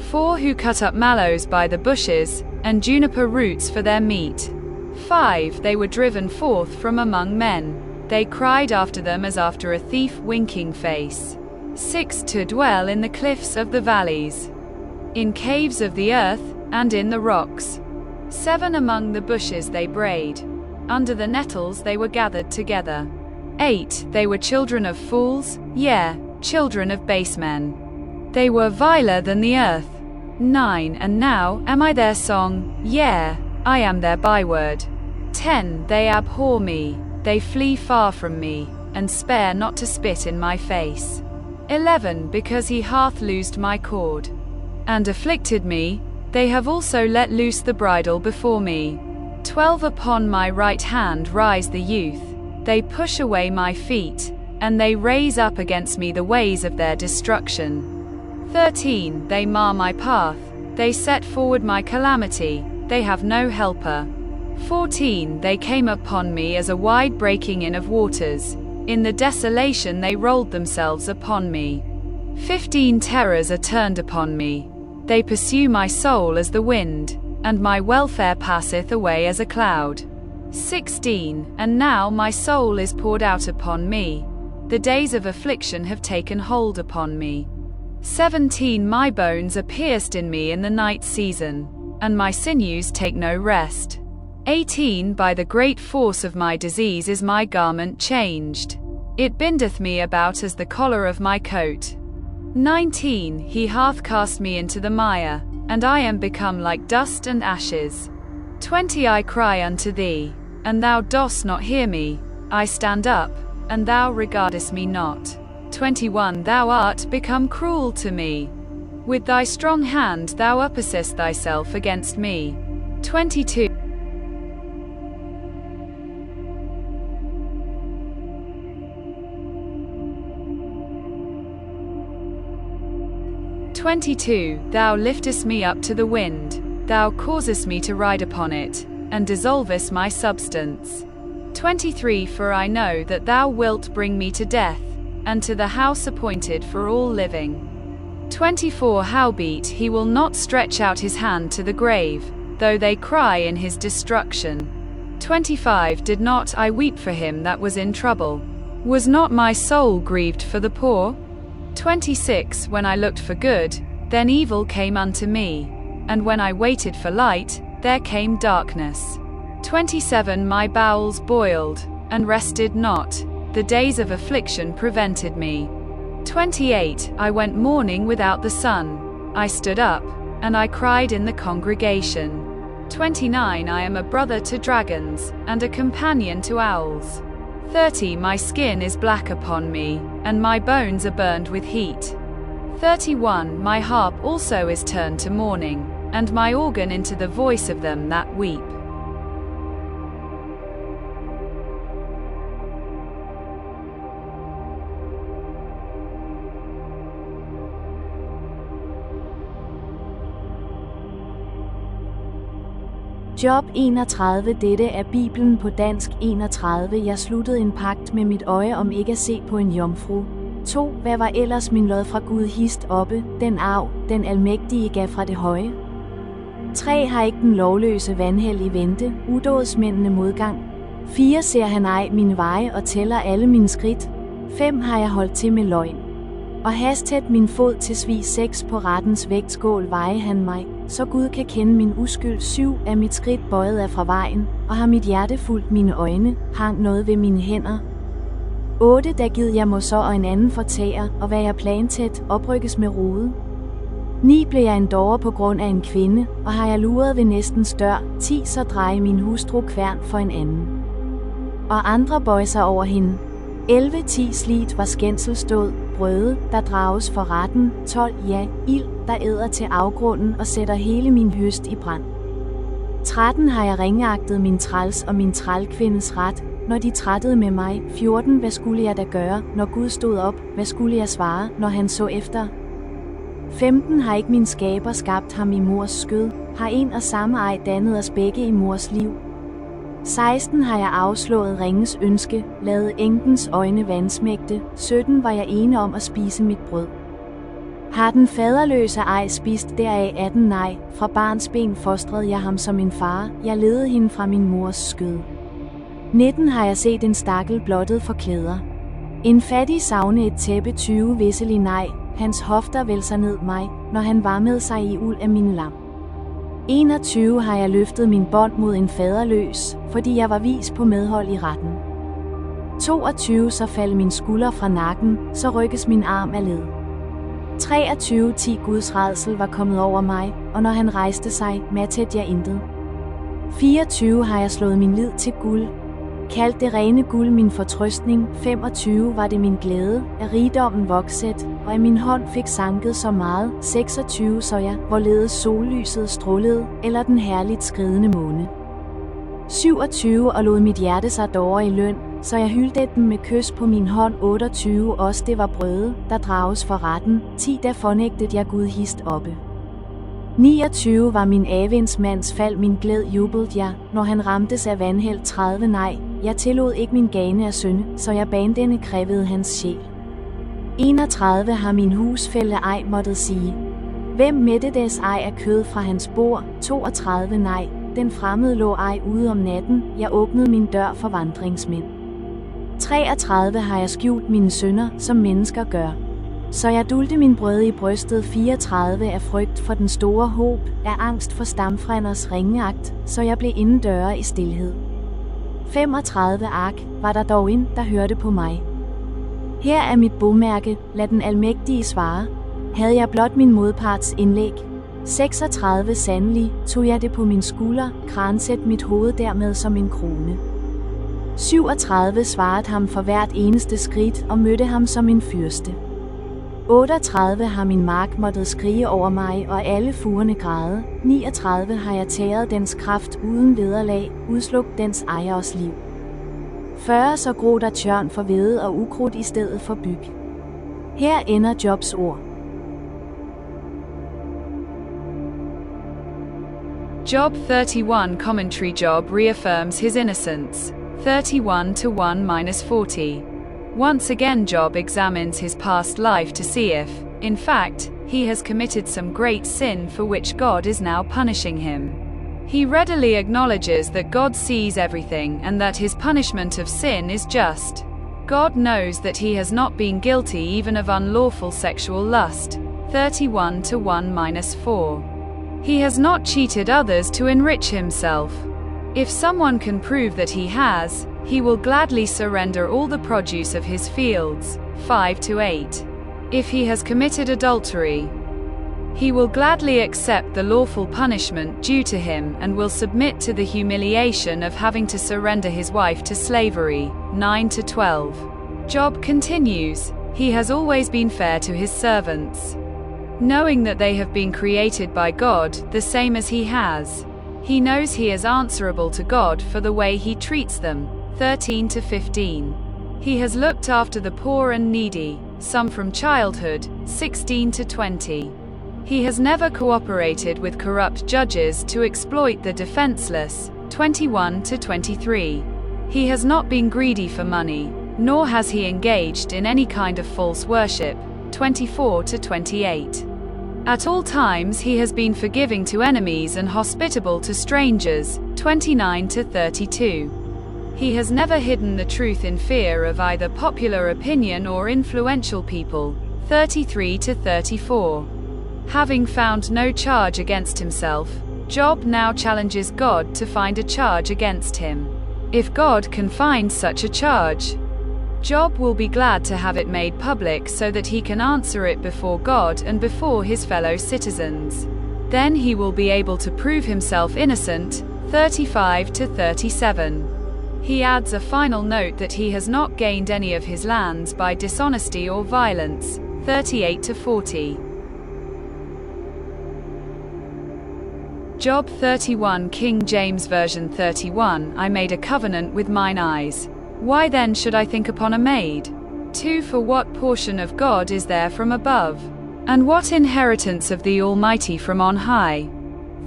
4 Who cut up mallows by the bushes, and juniper roots for their meat. 5 They were driven forth from among men. They cried after them as after a thief winking face. 6 To dwell in the cliffs of the valleys, in caves of the earth, and in the rocks. 7 Among the bushes they brayed. Under the nettles they were gathered together. 8 They were children of fools, yea, children of base men. They were viler than the earth. 9 And now am I their song, yea, I am their byword. 10 They abhor me, they flee far from me, and spare not to spit in my face. 11 Because he hath loosed my cord, and afflicted me, they have also let loose the bridle before me. 12 Upon my right hand rise the youth, they push away my feet, and they raise up against me the ways of their destruction. 13 They mar my path, they set forward my calamity, they have no helper. 14 They came upon me as a wide breaking in of waters, in the desolation they rolled themselves upon me. 15 Terrors are turned upon me, they pursue my soul as the wind, and my welfare passeth away as a cloud. 16 And now my soul is poured out upon me, the days of affliction have taken hold upon me. 17 My bones are pierced in me in the night season, and my sinews take no rest. 18 By the great force of my disease is my garment changed. It bindeth me about as the collar of my coat. 19 He hath cast me into the mire, and I am become like dust and ashes. 20 I cry unto thee, and thou dost not hear me. I stand up, and thou regardest me not. 21 Thou art become cruel to me. With thy strong hand thou opposest thyself against me. 22 22 Thou liftest me up to the wind, thou causest me to ride upon it, and dissolvest my substance. 23 For I know that thou wilt bring me to death, and to the house appointed for all living. 24 Howbeit he will not stretch out his hand to the grave, though they cry in his destruction. 25 Did not I weep for him that was in trouble? Was not my soul grieved for the poor? 26 When I looked for good, then evil came unto me, and when I waited for light, there came darkness. 27 My bowels boiled, and rested not, the days of affliction prevented me. 28 I went mourning without the sun, I stood up, and I cried in the congregation. 29 I am a brother to dragons, and a companion to owls. 30 My skin is black upon me, and my bones are burned with heat. 31 My harp also is turned to mourning, and my organ into the voice of them that weep. Job 31. Dette er Bibelen på dansk 31. Jeg sluttede en pagt med mit øje om ikke at se på en jomfru. 2. Hvad var ellers min lod fra Gud hist oppe, den arv, den almægtige gav fra det høje? 3. Har ikke den lovløse vanheld i vente, udådsmændene modgang? 4. Ser han ej mine veje og tæller alle mine skridt? 5. Har jeg holdt til med løgn og hastet min fod til svig. 6. På rettens vægtskål veje han mig, så Gud kan kende min uskyld. 7. Er mit skridt bøjet af fra vejen, og har mit hjerte fulgt mine øjne, hang noget ved mine hænder. 8. Da gid jeg må så og en anden fortære, og hvad jeg plantæt, oprykkes med rode. 9. Blev jeg en dårer på grund af en kvinde, og har jeg luret ved næstens dør. 10. Så dreje min hustru kværn for en anden, og andre bøj sig over hende. 11. 10. Slidt var skændselsdåd, brøde, der drages for retten. 12. Ja, ild, der æder til afgrunden og sætter hele min høst i brand. 13. Har jeg ringeagtet min træls og min trælkvindes ret, når de trættede med mig. 14. Hvad skulle jeg da gøre, når Gud stod op? Hvad skulle jeg svare, når han så efter? 15. Har ikke min skaber skabt ham i mors skød? Har en og samme ej dannet os begge i mors liv? 16. Har jeg afslået ringens ønske, ladet enkens øjne vansmægte. 17. Var jeg ene om at spise mit brød. Har den faderløse ej spist deraf 18. Nej, fra barns ben fostrede jeg ham som en far, jeg ledede hende fra min mors skød. 19. Har jeg set en stakkel blottet for klæder. En fattig savne et tæppe. 20. Visselig nej, hans hofter vælser ned mig, når han varmede sig i uld af mine lam. 21. Har jeg løftet min bånd mod en faderløs, fordi jeg var vis på medhold i retten. 22. Så faldt min skulder fra nakken, så rykkes min arm af led. 23. 10. Guds rædsel var kommet over mig, og når han rejste sig, mattede jeg intet. 24. Har jeg slået min lid til guld, kaldt det rene guld min fortrøstning. 25. Var det min glæde, at rigdommen vokset, og at min hånd fik sanket så meget. 26. Så jeg, hvorledes sollyset strålede, eller den herligt skridende måne. 27. Og lod mit hjerte sig dåre i løn, så jeg hyldte dem med kys på min hånd. 28. Også det var brøde, der drages for retten. 10. Da fornægtede jeg Gud hist oppe. 29. Var min avindsmands fald min glæd jubelt jeg, når han ramtes af vanheld. 30. Nej, jeg tillod ikke min gane at synde, så jeg bandende krævede hans sjæl. 31. Har min husfælle ej måttet sige, hvem mættedes ej af kød fra hans bord. 32. Nej, den fremmede lå ej ude om natten, jeg åbnede min dør for vandringsmænd. 33. Har jeg skjult mine synder, som mennesker gør, så jeg dulte min brød i brystet. 34. Af frygt for den store håb, af angst for stamfrænders ringeagt, så jeg blev indendøre i stilhed. 35. Ark, var der dog en, der hørte på mig. Her er mit bogmærke, lad den almægtige svare, Havde jeg blot min modparts indlæg. 36 Sandelig tog jeg det på min skulder, kransæt mit hoved dermed som en krone. 37 Svarede ham for hvert eneste skridt og mødte ham som en fyrste. 38 Har min mark måttet skrige over mig, og alle fugerne græde. 39 Har jeg tæret dens kraft uden vederlag, udslugt dens ejers liv. 40 Så gror der tjørn for hvede og ukrudt i stedet for byg. Her ender Jobs ord. Job 31 commentary. Job reaffirms his innocence. 31:1-40. Once again Job examines his past life to see if, in fact, he has committed some great sin for which God is now punishing him. He readily acknowledges that God sees everything and that his punishment of sin is just. God knows that he has not been guilty even of unlawful sexual lust. 31:1-4. He has not cheated others to enrich himself. If someone can prove that he has, he will gladly surrender all the produce of his fields. 5-8. If he has committed adultery, he will gladly accept the lawful punishment due to him and will submit to the humiliation of having to surrender his wife to slavery. 9-12. Job continues, he has always been fair to his servants, knowing that they have been created by God, the same as he has. He knows he is answerable to God for the way he treats them. 13-15. He has looked after the poor and needy, some from childhood. 16-20. He has never cooperated with corrupt judges to exploit the defenseless. 21-23. He has not been greedy for money, nor has he engaged in any kind of false worship. 24-28. At all times he has been forgiving to enemies and hospitable to strangers. 29-32. He has never hidden the truth in fear of either popular opinion or influential people. 33-34. Having found no charge against himself, Job now challenges God to find a charge against him. If God can find such a charge, Job will be glad to have it made public so that he can answer it before God and before his fellow citizens. Then he will be able to prove himself innocent. 35-37. He adds a final note that he has not gained any of his lands by dishonesty or violence. 38-40. Job 31 King James Version 31. I made a covenant with mine eyes. Why then should I think upon a maid? 2 For what portion of God is there from above? And what inheritance of the Almighty from on high?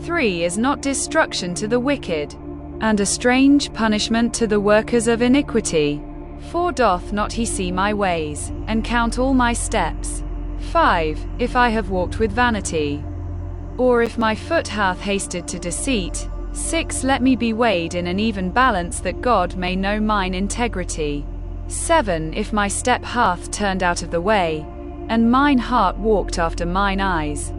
3 Is not destruction to the wicked, and a strange punishment to the workers of iniquity? 4 Doth not he see my ways, and count all my steps? 5 If I have walked with vanity, or if my foot hath hasted to deceit? 6 Let me be weighed in an even balance, that God may know mine integrity. 7 If my step hath turned out of the way, and mine heart walked after mine eyes,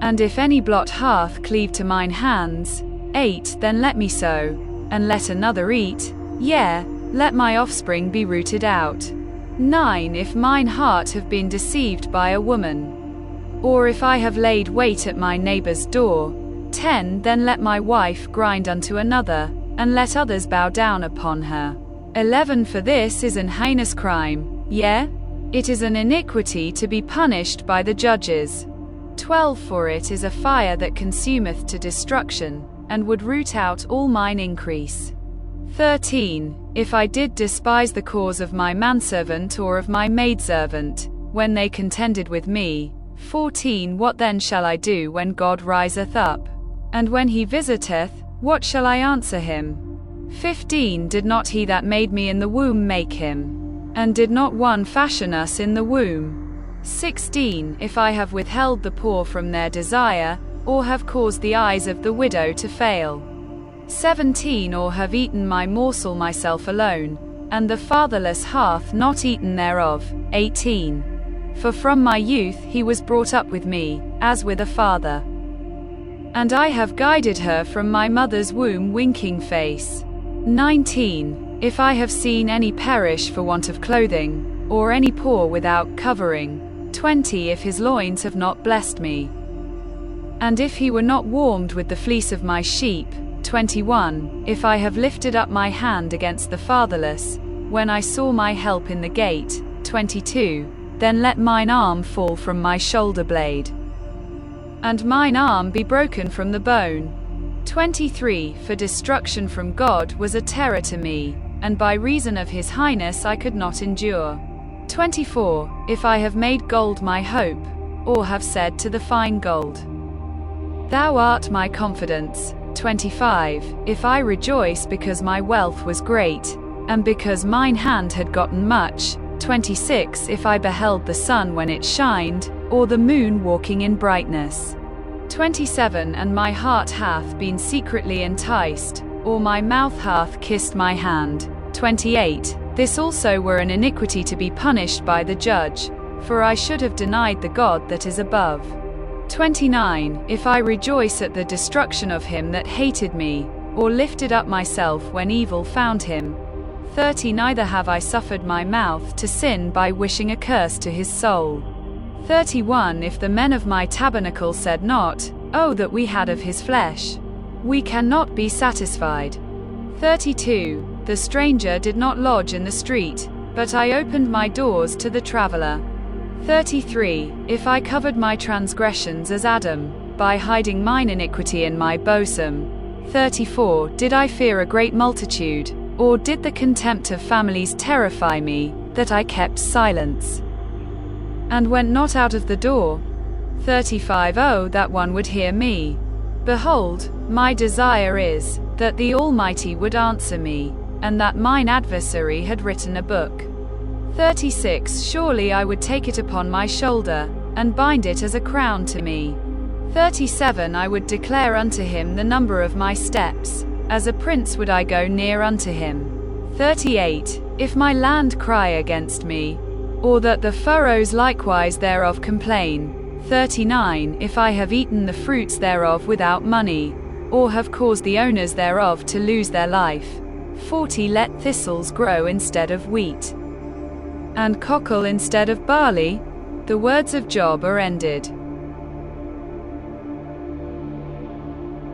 and if any blot hath cleaved to mine hands. 8 Then let me sow, and let another eat, yea, let my offspring be rooted out. 9 If mine heart have been deceived by a woman, or if I have laid wait at my neighbor's door. 10 Then let my wife grind unto another, and let others bow down upon her. 11 For this is an heinous crime, yea, it is an iniquity to be punished by the judges. 12 For it is a fire that consumeth to destruction, and would root out all mine increase. 13 If I did despise the cause of my manservant or of my maidservant, when they contended with me. 14 What then shall I do when God riseth up? And when he visiteth, what shall I answer him? 15 Did not he that made me in the womb make him? And did not one fashion us in the womb? 16 If I have withheld the poor from their desire, or have caused the eyes of the widow to fail. 17 Or have eaten my morsel myself alone, and the fatherless hath not eaten thereof. 18 For from my youth he was brought up with me, as with a father, and I have guided her from my mother's womb winking face. 19 If I have seen any perish for want of clothing, or any poor without covering. 20 If his loins have not blessed me, and if he were not warmed with the fleece of my sheep. 21 If I have lifted up my hand against the fatherless, when I saw my help in the gate. 22 Then let mine arm fall from my shoulder blade, and mine arm be broken from the bone. 23 For destruction from God was a terror to me, and by reason of his highness I could not endure. 24 If I have made gold my hope, or have said to the fine gold, Thou art my confidence. 25 If I rejoice because my wealth was great, and because mine hand had gotten much. 26 If I beheld the sun when it shined, or the moon walking in brightness. 27 And my heart hath been secretly enticed, or my mouth hath kissed my hand. 28 This also were an iniquity to be punished by the judge, for I should have denied the God that is above. 29 If I rejoice at the destruction of him that hated me, or lifted up myself when evil found him. 30 Neither have I suffered my mouth to sin by wishing a curse to his soul. 31 If the men of my tabernacle said not, Oh, that we had of his flesh, we cannot be satisfied. 32 The stranger did not lodge in the street, but I opened my doors to the traveler. 33 If I covered my transgressions as Adam, by hiding mine iniquity in my bosom. 34 Did I fear a great multitude, or did the contempt of families terrify me, that I kept silence, and went not out of the door? 35 Oh, that one would hear me. Behold, my desire is, that the Almighty would answer me, and that mine adversary had written a book. 36 Surely I would take it upon my shoulder, and bind it as a crown to me. 37 I would declare unto him the number of my steps, as a prince would I go near unto him. 38 If my land cry against me, or that the furrows likewise thereof complain. 39 If I have eaten the fruits thereof without money, or have caused the owners thereof to lose their life. 40 Let thistles grow instead of wheat, and cockle instead of barley. The words of Job are ended.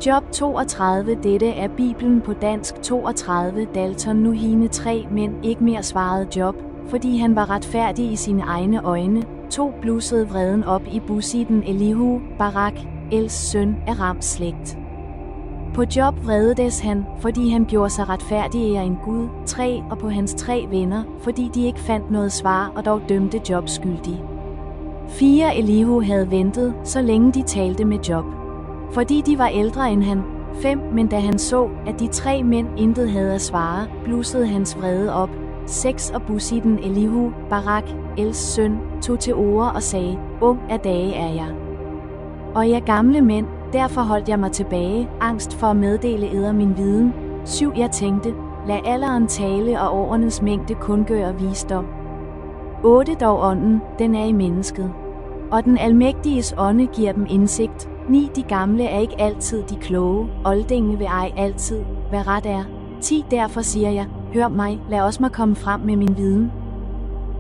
Job 32. Dette er Bibelen på dansk. 32 Dalton nu hine 3 mænd ikke mere, svarede Job, fordi han var retfærdig i sine egne øjne. 2 blussede vreden op i Busiden Elihu, Barak, Els søn af Rams slægt. På Job vrededes han, fordi han gjorde sig retfærdigere end Gud. 3 Og på hans 3 venner, fordi de ikke fandt noget svar og dog dømte Job skyldig. 4 Elihu havde ventet, så længe de talte med Job, fordi de var ældre end han. 5 Men da han så, at de 3 mænd intet havde at svare, blussede hans vrede op. 6 Og Busiden Elihu, Barak, Els søn, tog til orde og sagde, Ung af dage er jeg, og jeg gamle mænd, derfor holdt jeg mig tilbage, angst for at meddele eder min viden. 7 Jeg tænkte, lad alderen tale og årenes mængde kundgøre visdom. 8 Dog ånden, den er i mennesket, og den almægtiges ånde giver dem indsigt. 9 De gamle er ikke altid de kloge, oldinge vil ej altid, hvad ret er. 10 Derfor siger jeg, hør mig, lad os mig komme frem med min viden.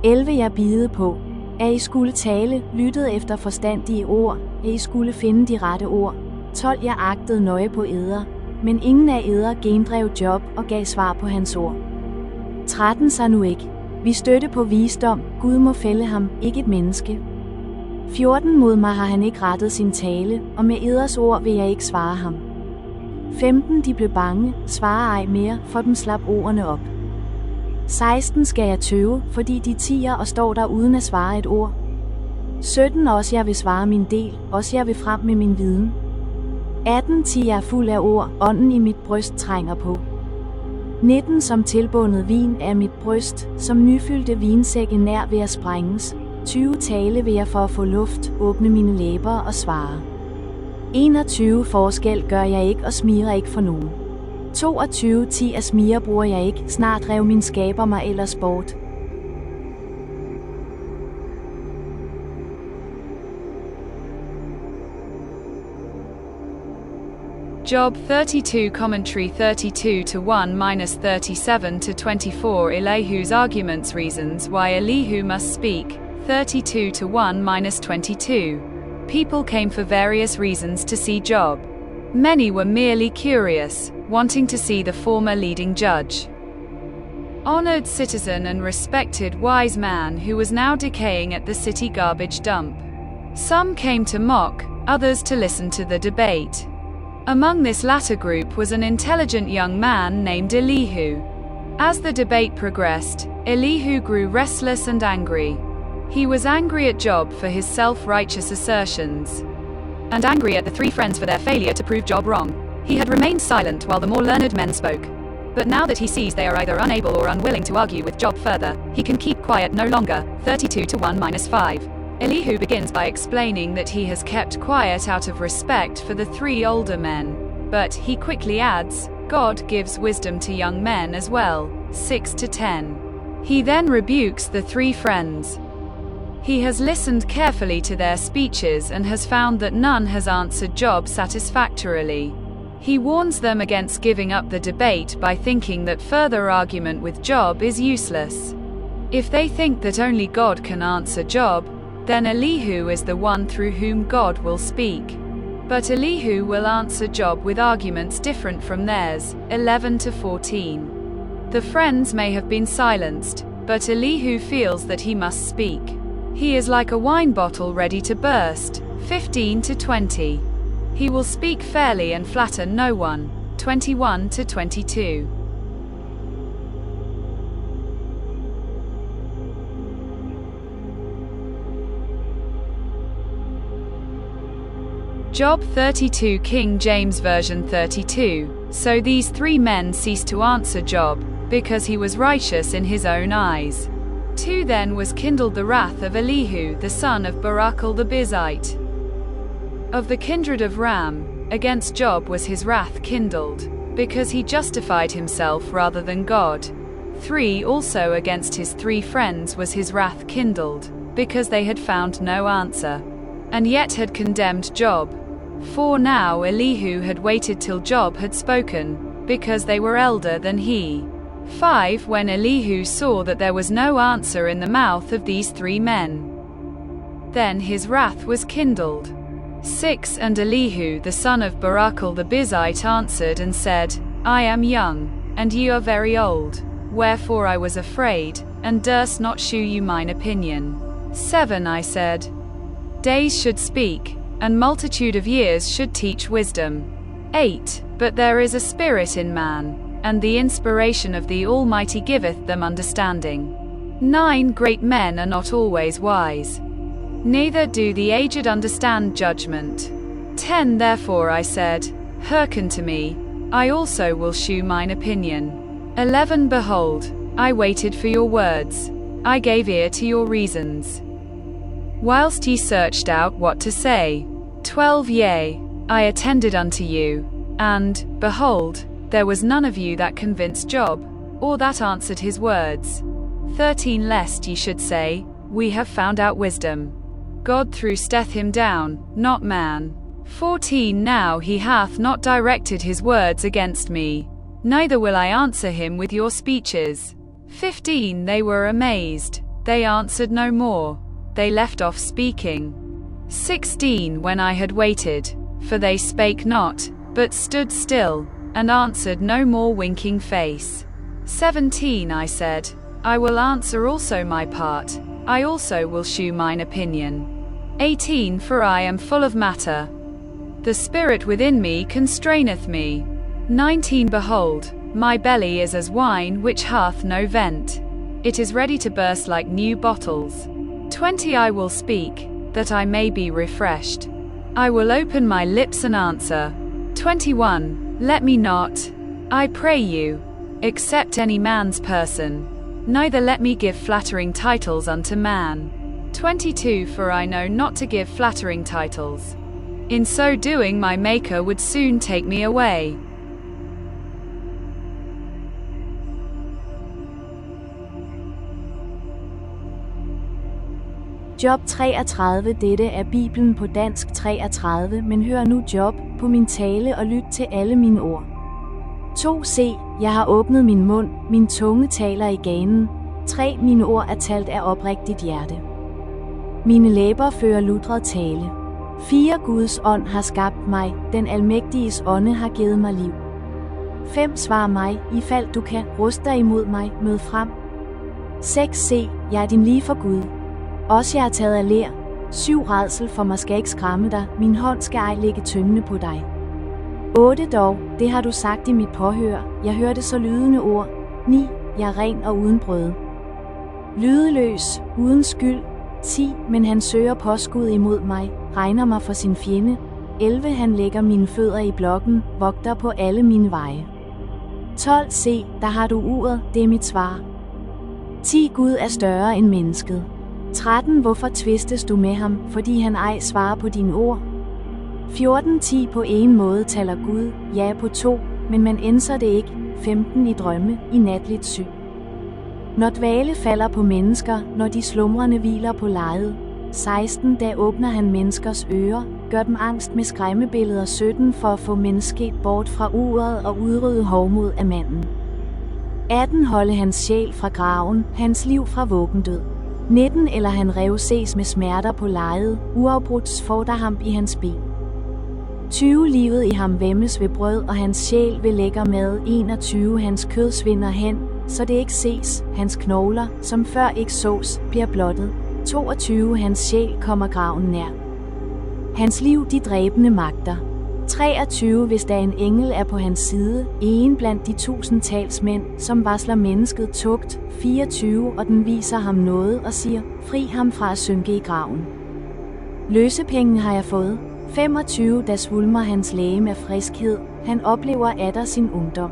11 Jeg bidede på, at I skulle tale, lyttede efter forstandige ord, at I skulle finde de rette ord. 12 Jeg agtede nøje på eder, men ingen af eder gendrev Job og gav svar på hans ord. 13 Sig nu ikke, vi støtte på visdom, Gud må fælde ham, ikke et menneske. 14 Mod mig har han ikke rettet sin tale, og med eders ord vil jeg ikke svare ham. 15 De blev bange, svarer ej mere, for dem slap ordene op. 16 Skal jeg tøve, fordi de tier og står der uden at svare et ord. 17 Også jeg vil svare min del, også jeg vil frem med min viden. 18 10 Jeg er fuld af ord, ånden i mit bryst trænger på. 19 Som tilbundet vin er mit bryst, som nyfyldte vinsække nær ved at sprænges. 20 Tale vil jeg for at få luft, åbne mine læber og svare. 21 Forskel gør jeg ikke og smirer ikke for nogen. 22 10 At smire bruger jeg ikke, snart rev min skaber mig ellers bort. Job 32 Commentary 32-1-37-24 Elihu's arguments reasons why Elihu must speak. 32 to 1-22. People came for various reasons to see Job. Many were merely curious, wanting to see the former leading judge, honored citizen and respected wise man who was now decaying at the city garbage dump. Some came to mock, others to listen to the debate. Among this latter group was an intelligent young man named Elihu. As the debate progressed, Elihu grew restless and angry. He was angry at Job for his self-righteous assertions, and angry at the three friends for their failure to prove Job wrong. He had remained silent while the more learned men spoke. But now that he sees they are either unable or unwilling to argue with Job further, he can keep quiet no longer. 32 to 1-5. Elihu begins by explaining that he has kept quiet out of respect for the three older men. But, he quickly adds, God gives wisdom to young men as well. 6 to 10. He then rebukes the three friends. He has listened carefully to their speeches and has found that none has answered Job satisfactorily. He warns them against giving up the debate by thinking that further argument with Job is useless. If they think that only God can answer Job, then Elihu is the one through whom God will speak. But Elihu will answer Job with arguments different from theirs. 11 to 14. The friends may have been silenced, but Elihu feels that he must speak. He is like a wine bottle ready to burst. 15 to 20. He will speak fairly and flatter no one. 21 to 22. Job 32 King James Version 32. So these three men ceased to answer Job, because he was righteous in his own eyes. 2 Then was kindled the wrath of Elihu the son of Barachel the Bizite, of the kindred of Ram, against Job was his wrath kindled, because he justified himself rather than God. 3 Also against his three friends was his wrath kindled, because they had found no answer, and yet had condemned Job. 4 Now Elihu had waited till Job had spoken, because they were elder than he. 5 When Elihu saw that there was no answer in the mouth of these three men, then his wrath was kindled. 6 And Elihu the son of Barachel the Bizite answered and said, I am young, and ye are very old, wherefore I was afraid, and durst not shew you mine opinion. 7 I said, days should speak, and multitude of years should teach wisdom. 8 But there is a spirit in man, and the inspiration of the Almighty giveth them understanding. 9 Great men are not always wise, neither do the aged understand judgment. 10 Therefore I said, hearken to me, I also will shew mine opinion. 11 Behold, I waited for your words, I gave ear to your reasons, whilst ye searched out what to say. 12 Yea, I attended unto you, and, behold, there was none of you that convinced Job, or that answered his words. 13 Lest ye should say, we have found out wisdom. God thrusteth him down, not man. 14 Now he hath not directed his words against me, neither will I answer him with your speeches. 15 They were amazed, they answered no more, they left off speaking. 16 When I had waited, for they spake not, but stood still, and answered no more winking face. 17 I said, I will answer also my part, I also will shew mine opinion. 18 For I am full of matter, the spirit within me constraineth me. 19 Behold, my belly is as wine which hath no vent, it is ready to burst like new bottles. 20 I will speak, that I may be refreshed, I will open my lips and answer. 21 Let me not, I pray you, accept any man's person, neither let me give flattering titles unto man. 22 For I know not to give flattering titles, in so doing my Maker would soon take me away. Job 33. Dette er Bibelen på dansk 33, men hør nu Job, på min tale og lyt til alle mine ord. 2 Se, jeg har åbnet min mund, min tunge taler i ganen. 3 Mine ord er talt af oprigtigt hjerte. Mine læber fører lutret tale. 4 Guds ånd har skabt mig, den almægtiges ånde har givet mig liv. 5 Svar mig, i fald du kan, rust dig imod mig, mød frem. 6 Se, jeg er din lige for Gud. Også jeg er taget af ler. 7 Rædsel for mig skal ikke skræmme dig, min hånd skal ej ligge tyngende på dig. 8 Dog, det har du sagt i mit påhør, jeg hørte så lydende ord. 9 Jeg er ren og uden brød. Lydeløs, uden skyld. 10 Men han søger påskud imod mig, regner mig for sin fjende. 11 Han lægger mine fødder i blokken, vogter på alle mine veje. 12 Se, der har du uret, det er mit svar. 10 Gud er større end mennesket. 13 Hvorfor tvistes du med ham, fordi han ej svarer på dine ord? 14 10 På en måde taler Gud, ja på 2, men man ændrer det ikke. 15 I drømme, i natligt syn. Når dvale falder på mennesker, når de slumrende hviler på lejet. 16 Da åbner han menneskers ører, gør dem angst med skræmmebilleder. 17 For at få mennesket bort fra uret og udrydde hovmod af manden. 18 Holde hans sjæl fra graven, hans liv fra vågendød. 19 Eller han rev ses med smerter på lejet, uafbrudt får der ham i hans ben. 20 Livet i ham væmmes ved brød, og hans sjæl ved lækker mad. 21 Hans kød svinder hen, så det ikke ses, hans knogler, som før ikke sås, bliver blottet. 22 Hans sjæl kommer graven nær. Hans liv de dræbende magter. 23 Hvis der en engel er på hans side, en blandt de 1000 talsmænd, som varsler mennesket tugt. 24 Og den viser ham noget og siger, fri ham fra at synke i graven. Løsepenge har jeg fået. 25 Da svulmer hans legeme af friskhed, han oplever atter sin ungdom.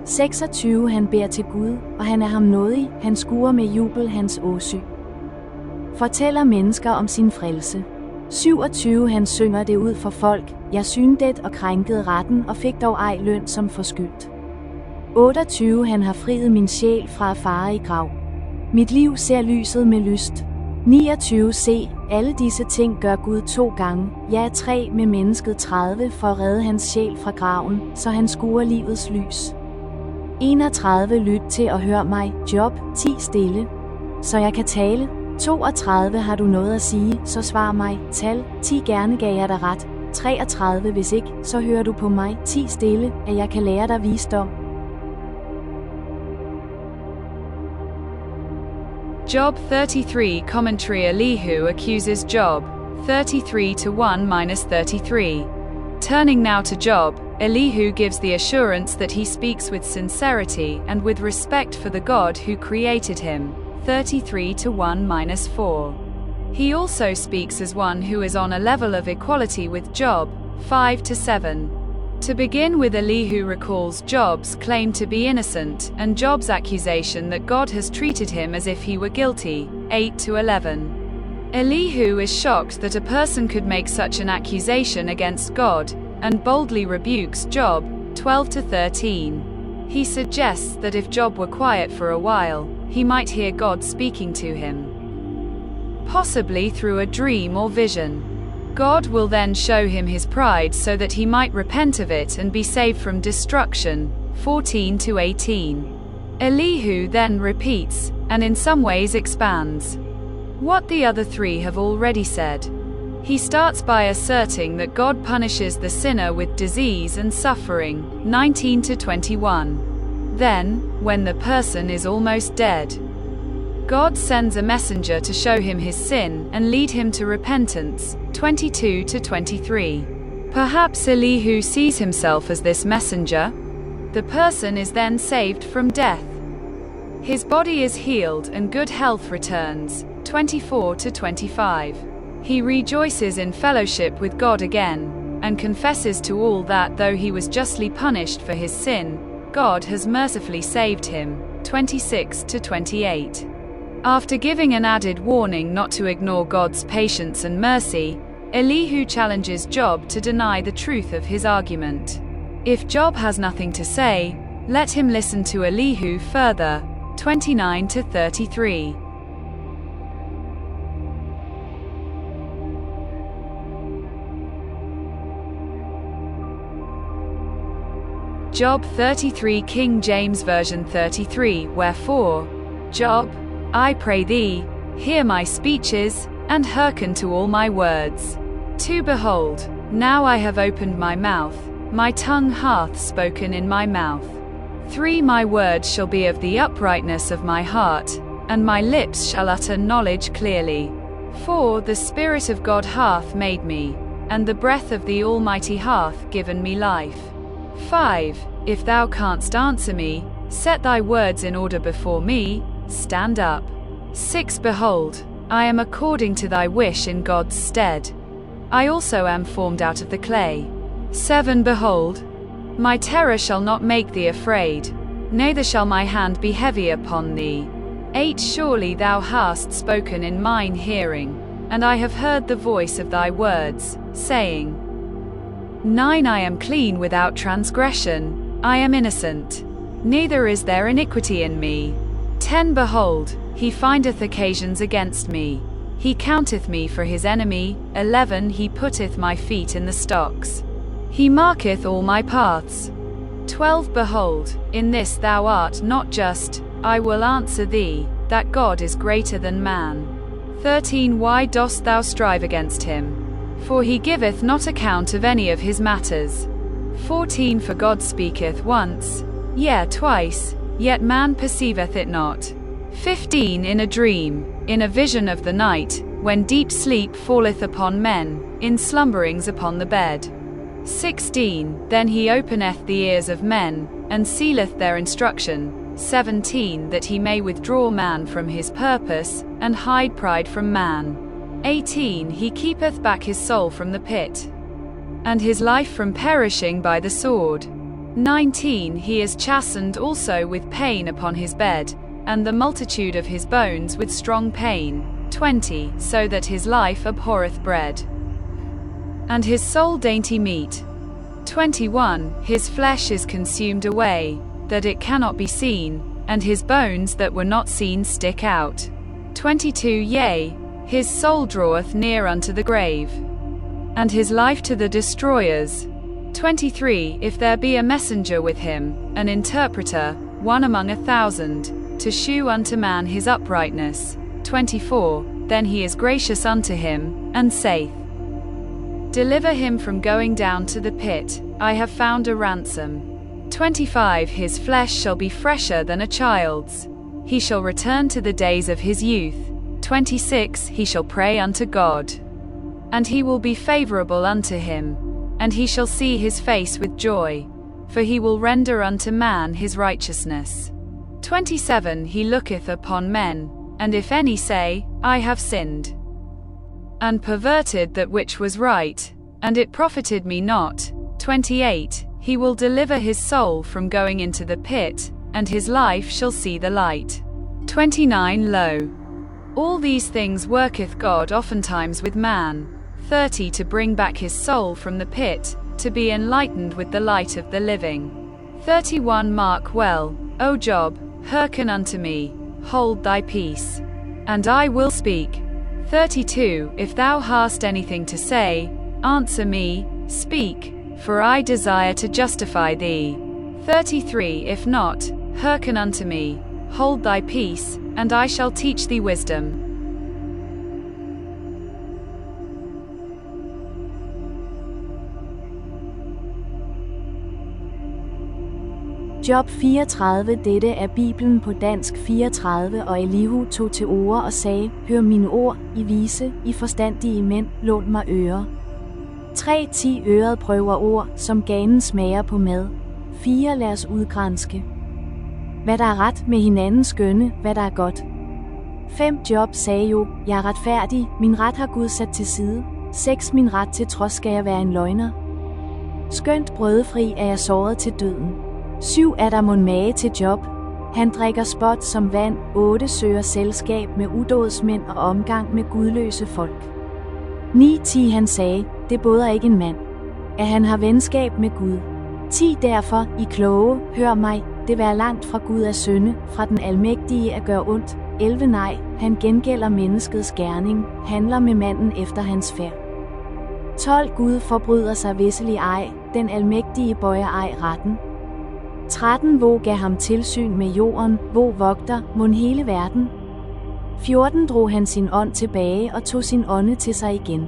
26 Han beder til Gud, og han er ham nådig, han skuer med jubel hans åsyn. Fortæller mennesker om sin frelse. 27 Han synger det ud for folk, jeg syndet og krænkede retten og fik dog ej løn som forskyldt. 28 Han har friet min sjæl fra at fare i grav. Mit liv ser lyset med lyst. 29 Se, alle disse ting gør Gud 2 gange, ja 3 med mennesket. 30 For at redde hans sjæl fra graven, så han skuer livets lys. 31 Lyt til og hør mig, Job, 10 Stille, så jeg kan tale. 32 Har du noget at sige, så svar mig, tal. 10 Gerne gav jeg dig ret. 33 Hvis ikke, så hører du på mig. 10 Stille, at jeg kan lære dig visdom. Job 33 Commentary Elihu accuses Job, 33:1-33. Turning now to Job, Elihu gives the assurance that he speaks with sincerity and with respect for the God who created him, 33:1-4. He also speaks as one who is on a level of equality with Job, 5-7. To begin with, Elihu recalls Job's claim to be innocent and Job's accusation that God has treated him as if he were guilty, 8-11. Elihu is shocked that a person could make such an accusation against God, and boldly rebukes Job, 12-13. He suggests that if Job were quiet for a while, he might hear God speaking to him, possibly through a dream or vision. God will then show him his pride so that he might repent of it and be saved from destruction, 14-18. Elihu then repeats, and in some ways expands, what the other three have already said. He starts by asserting that God punishes the sinner with disease and suffering, 19-21. Then, when the person is almost dead, God sends a messenger to show him his sin and lead him to repentance, 22-23. Perhaps Elihu sees himself as this messenger. The person is then saved from death. His body is healed and good health returns, 24-25. He rejoices in fellowship with God again, and confesses to all that though he was justly punished for his sin, God has mercifully saved him, 26-28. After giving an added warning not to ignore God's patience and mercy, Elihu challenges Job to deny the truth of his argument. If Job has nothing to say, let him listen to Elihu further, 29-33. Job 33 King James Version 33 Wherefore, Job, I pray thee, hear my speeches, and hearken to all my words. 2 Behold, now I have opened my mouth, my tongue hath spoken in my mouth. 3 My words shall be of the uprightness of my heart, and my lips shall utter knowledge clearly. 4 The Spirit of God hath made me, and the breath of the Almighty hath given me life. 5 If thou canst answer me, set thy words in order before me, stand up. 6 Behold, I am according to thy wish in God's stead. I also am formed out of the clay. 7 Behold, my terror shall not make thee afraid, neither shall my hand be heavy upon thee. 8 Surely thou hast spoken in mine hearing, and I have heard the voice of thy words, saying, 9 I am clean without transgression, I am innocent, neither is there iniquity in me. 10 Behold, he findeth occasions against me, he counteth me for his enemy. 11 He putteth my feet in the stocks, he marketh all my paths. 12 Behold, in this thou art not just, I will answer thee, that God is greater than man. 13 Why dost thou strive against him? For he giveth not account of any of his matters. 14 For God speaketh once, yea twice, yet man perceiveth it not. 15 In a dream, in a vision of the night, when deep sleep falleth upon men, in slumberings upon the bed. 16 Then he openeth the ears of men, and sealeth their instruction. 17 That he may withdraw man from his purpose, and hide pride from man. 18 He keepeth back his soul from the pit, and his life from perishing by the sword. 19 He is chastened also with pain upon his bed, and the multitude of his bones with strong pain. 20 So that his life abhorreth bread, and his soul dainty meat. 21 His flesh is consumed away, that it cannot be seen, and his bones that were not seen stick out. 22 Yea, his soul draweth near unto the grave, and his life to the destroyers. 23 If there be a messenger with him, an interpreter, one among 1,000, to shew unto man his uprightness. 24 Then he is gracious unto him, and saith, Deliver him from going down to the pit, I have found a ransom. 25 His flesh shall be fresher than a child's, he shall return to the days of his youth. 26 He shall pray unto God, and he will be favorable unto him, and he shall see his face with joy, for he will render unto man his righteousness. 27 He looketh upon men, and if any say, I have sinned, and perverted that which was right, and it profited me not. 28 He will deliver his soul from going into the pit, and his life shall see the light. 29 Lo, all these things worketh God oftentimes with man. 30 To bring back his soul from the pit, to be enlightened with the light of the living. 31 Mark well, O Job, hearken unto me, hold thy peace, and I will speak. 32 If thou hast anything to say, answer me, speak, for I desire to justify thee. 33 If not, hearken unto me, hold thy peace, and I shall teach thee wisdom. Job 34. Dette er Bibelen på dansk 34, og Elihu tog til orde og sagde, hør mine ord, I vise, I forstandige mænd, lån mig øre. 3 10 Øret prøver ord, som ganen smager på mad. 4 Lad os udgranske, hvad der er ret med hinanden skønne, hvad der er godt. 5 Job sagde jo, jeg er retfærdig, min ret har Gud sat til side. 6 Min ret til trods skal jeg være en løgner. Skønt brødefri er jeg såret til døden. 7 Er der mon mage til Job? Han drikker spot som vand. 8 Søger selskab med udådsmænd og omgang med gudløse folk. 9 10 Han sagde, det båder ikke en mand, at han har venskab med Gud. 10 Derfor, I kloge, hør mig, det vær langt fra Gud af synde, fra den almægtige at gøre ondt. 11 Nej, han gengælder menneskets gerning, handler med manden efter hans færd. 12 Gud forbryder sig visselig ej, den almægtige bøjer ej retten. 13 Hvor gav ham tilsyn med jorden, hvor vogter mon hele verden? 14 drog han sin ånd tilbage og tog sin ånde til sig igen.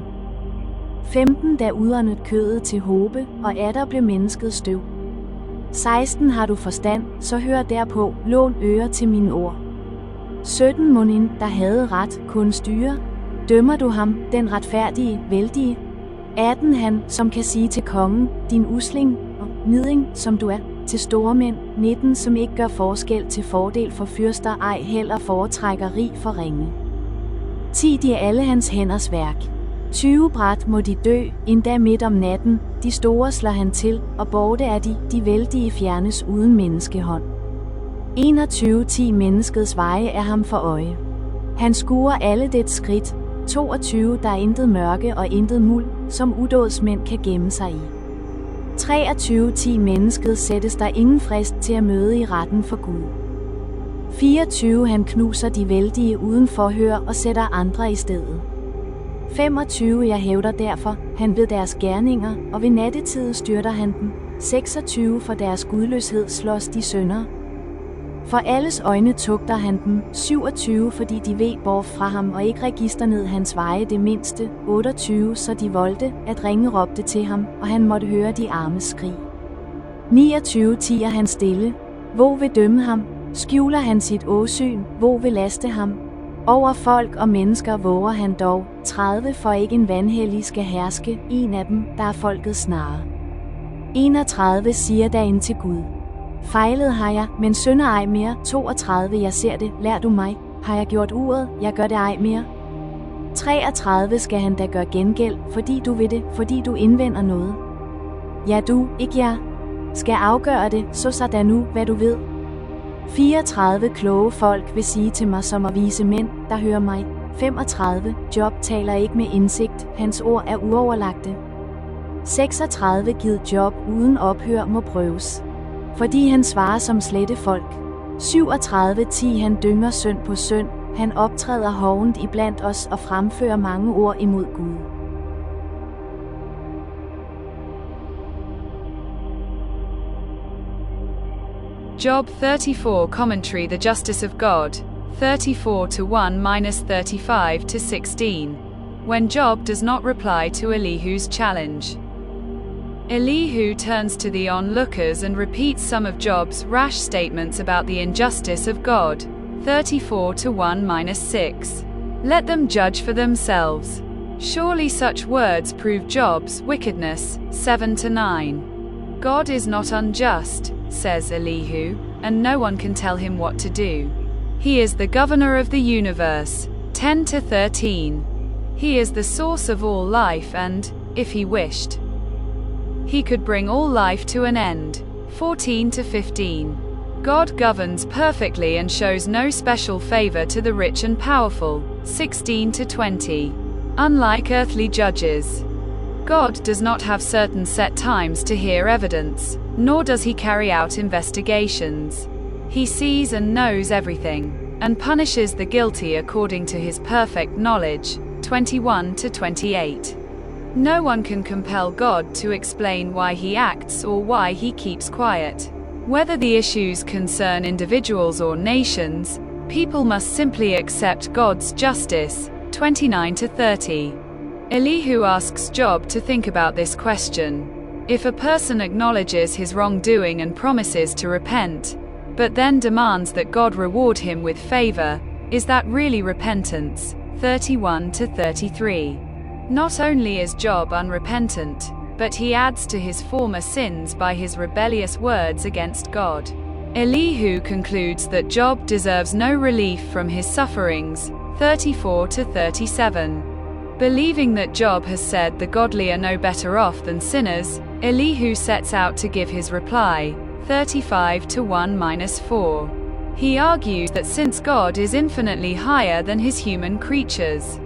15 da udåndet kødet til hobe, og atter blev mennesket støv. 16 har du forstand, så hør derpå, lån øre til mine ord. 17 munden, der havde ret, kun styre. Dømmer du ham, den retfærdige, vældige? 18 han, som kan sige til kongen, din usling og niding, som du er, til store mænd. 19 som ikke gør forskel til fordel for fyrster, ej heller foretrækker rig for ringe. 10 de er alle hans hænders værk. 20 bræt må de dø, endda midt om natten, de store slår han til, og borte er de vældige fjernes uden menneskehånd. 21 10 menneskets veje er ham for øje. Han skuer alle dets skridt. 22 der er intet mørke og intet muld, som udådsmænd kan gemme sig i. 23 10 mennesket sættes der ingen frist til at møde i retten for Gud. 24 han knuser de vældige uden forhør og sætter andre i stedet. 25 jeg hævder derfor, han ved deres gerninger, og ved nattetid styrter han dem. 26 for deres gudløshed slås de syndere. For alles øjne tugter han dem. 27 fordi de ved bort fra ham og ikke register ned hans veje det mindste. 28 så de voldte, at ringe råbte til ham, og han måtte høre de armes skrig. 29 tier han stille. Hvor vil dømme ham? Skjuler han sit åsyn? Hvor vil laste ham? Over folk og mennesker våger han dog. 30 for ikke en vanhellig skal herske. En af dem, der er folkets snare. 31 siger dagen til Gud. Fejlet har jeg, men synder ej mere. 32 jeg ser det, lær du mig. Har jeg gjort uret, jeg gør det ej mere. 33 skal han da gøre gengæld, fordi du ved det, fordi du indvender noget. Ja du, ikke jeg. Skal afgøre det, så da nu, hvad du ved. 34 kloge folk vil sige til mig som at vise mænd, der hører mig. 35 Job taler ikke med indsigt, hans ord er uoverlagte. 36 givet Job uden ophør må prøves, fordi han svarer som slette folk. 37 10 han dynger synd på synd, han optræder hovent iblandt os og fremfører mange ord imod Gud. Job 34 Commentary The Justice of God, 34:1-35-16. When Job does not reply to Elihu's challenge. Elihu turns to the onlookers and repeats some of Job's rash statements about the injustice of God, 34:1-6. Let them judge for themselves. Surely such words prove Job's wickedness, 7-9. God is not unjust, says Elihu, and no one can tell him what to do. He is the governor of the universe, 10-13. He is the source of all life and, if he wished, he could bring all life to an end, 14-15. God governs perfectly and shows no special favor to the rich and powerful, 16-20. Unlike earthly judges, God does not have certain set times to hear evidence, nor does he carry out investigations. He sees and knows everything, and punishes the guilty according to his perfect knowledge, 21-28. No one can compel God to explain why he acts or why he keeps quiet. Whether the issues concern individuals or nations, people must simply accept God's justice, 29-30. Elihu asks Job to think about this question. If a person acknowledges his wrongdoing and promises to repent, but then demands that God reward him with favor, is that really repentance? 31-33. Not only is Job unrepentant, but he adds to his former sins by his rebellious words against God. Elihu concludes that Job deserves no relief from his sufferings, 34-37. Believing that Job has said the godly are no better off than sinners, Elihu sets out to give his reply, 35-1-4. He argues that since God is infinitely higher than his human creatures,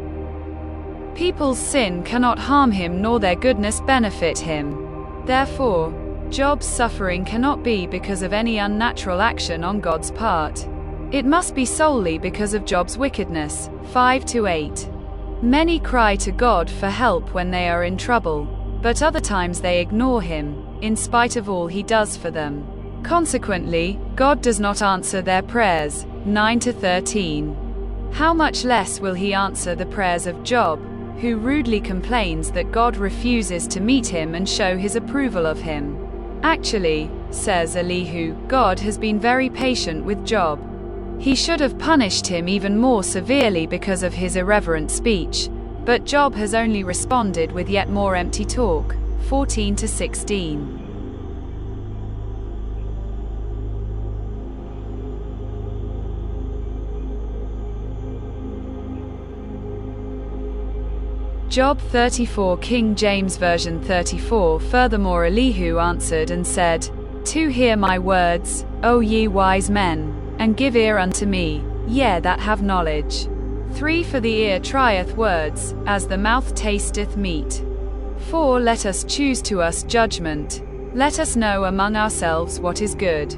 people's sin cannot harm him nor their goodness benefit him. Therefore, Job's suffering cannot be because of any unnatural action on God's part. It must be solely because of Job's wickedness, 5-8. Many cry to God for help when they are in trouble, but other times they ignore him, in spite of all he does for them. Consequently, God does not answer their prayers, 9-13. how much less will he answer the prayers of Job, who rudely complains that God refuses to meet him and show his approval of him. Actually, says Elihu, God has been very patient with Job. He should have punished him even more severely because of his irreverent speech, but Job has only responded with yet more empty talk. 14-16. Job 34 King James Version 34 Furthermore Elihu answered and said, To hear my words, O ye wise men, and give ear unto me, ye that have knowledge. 3 For the ear trieth words, as the mouth tasteth meat. 4 Let us choose to us judgment. Let us know among ourselves what is good.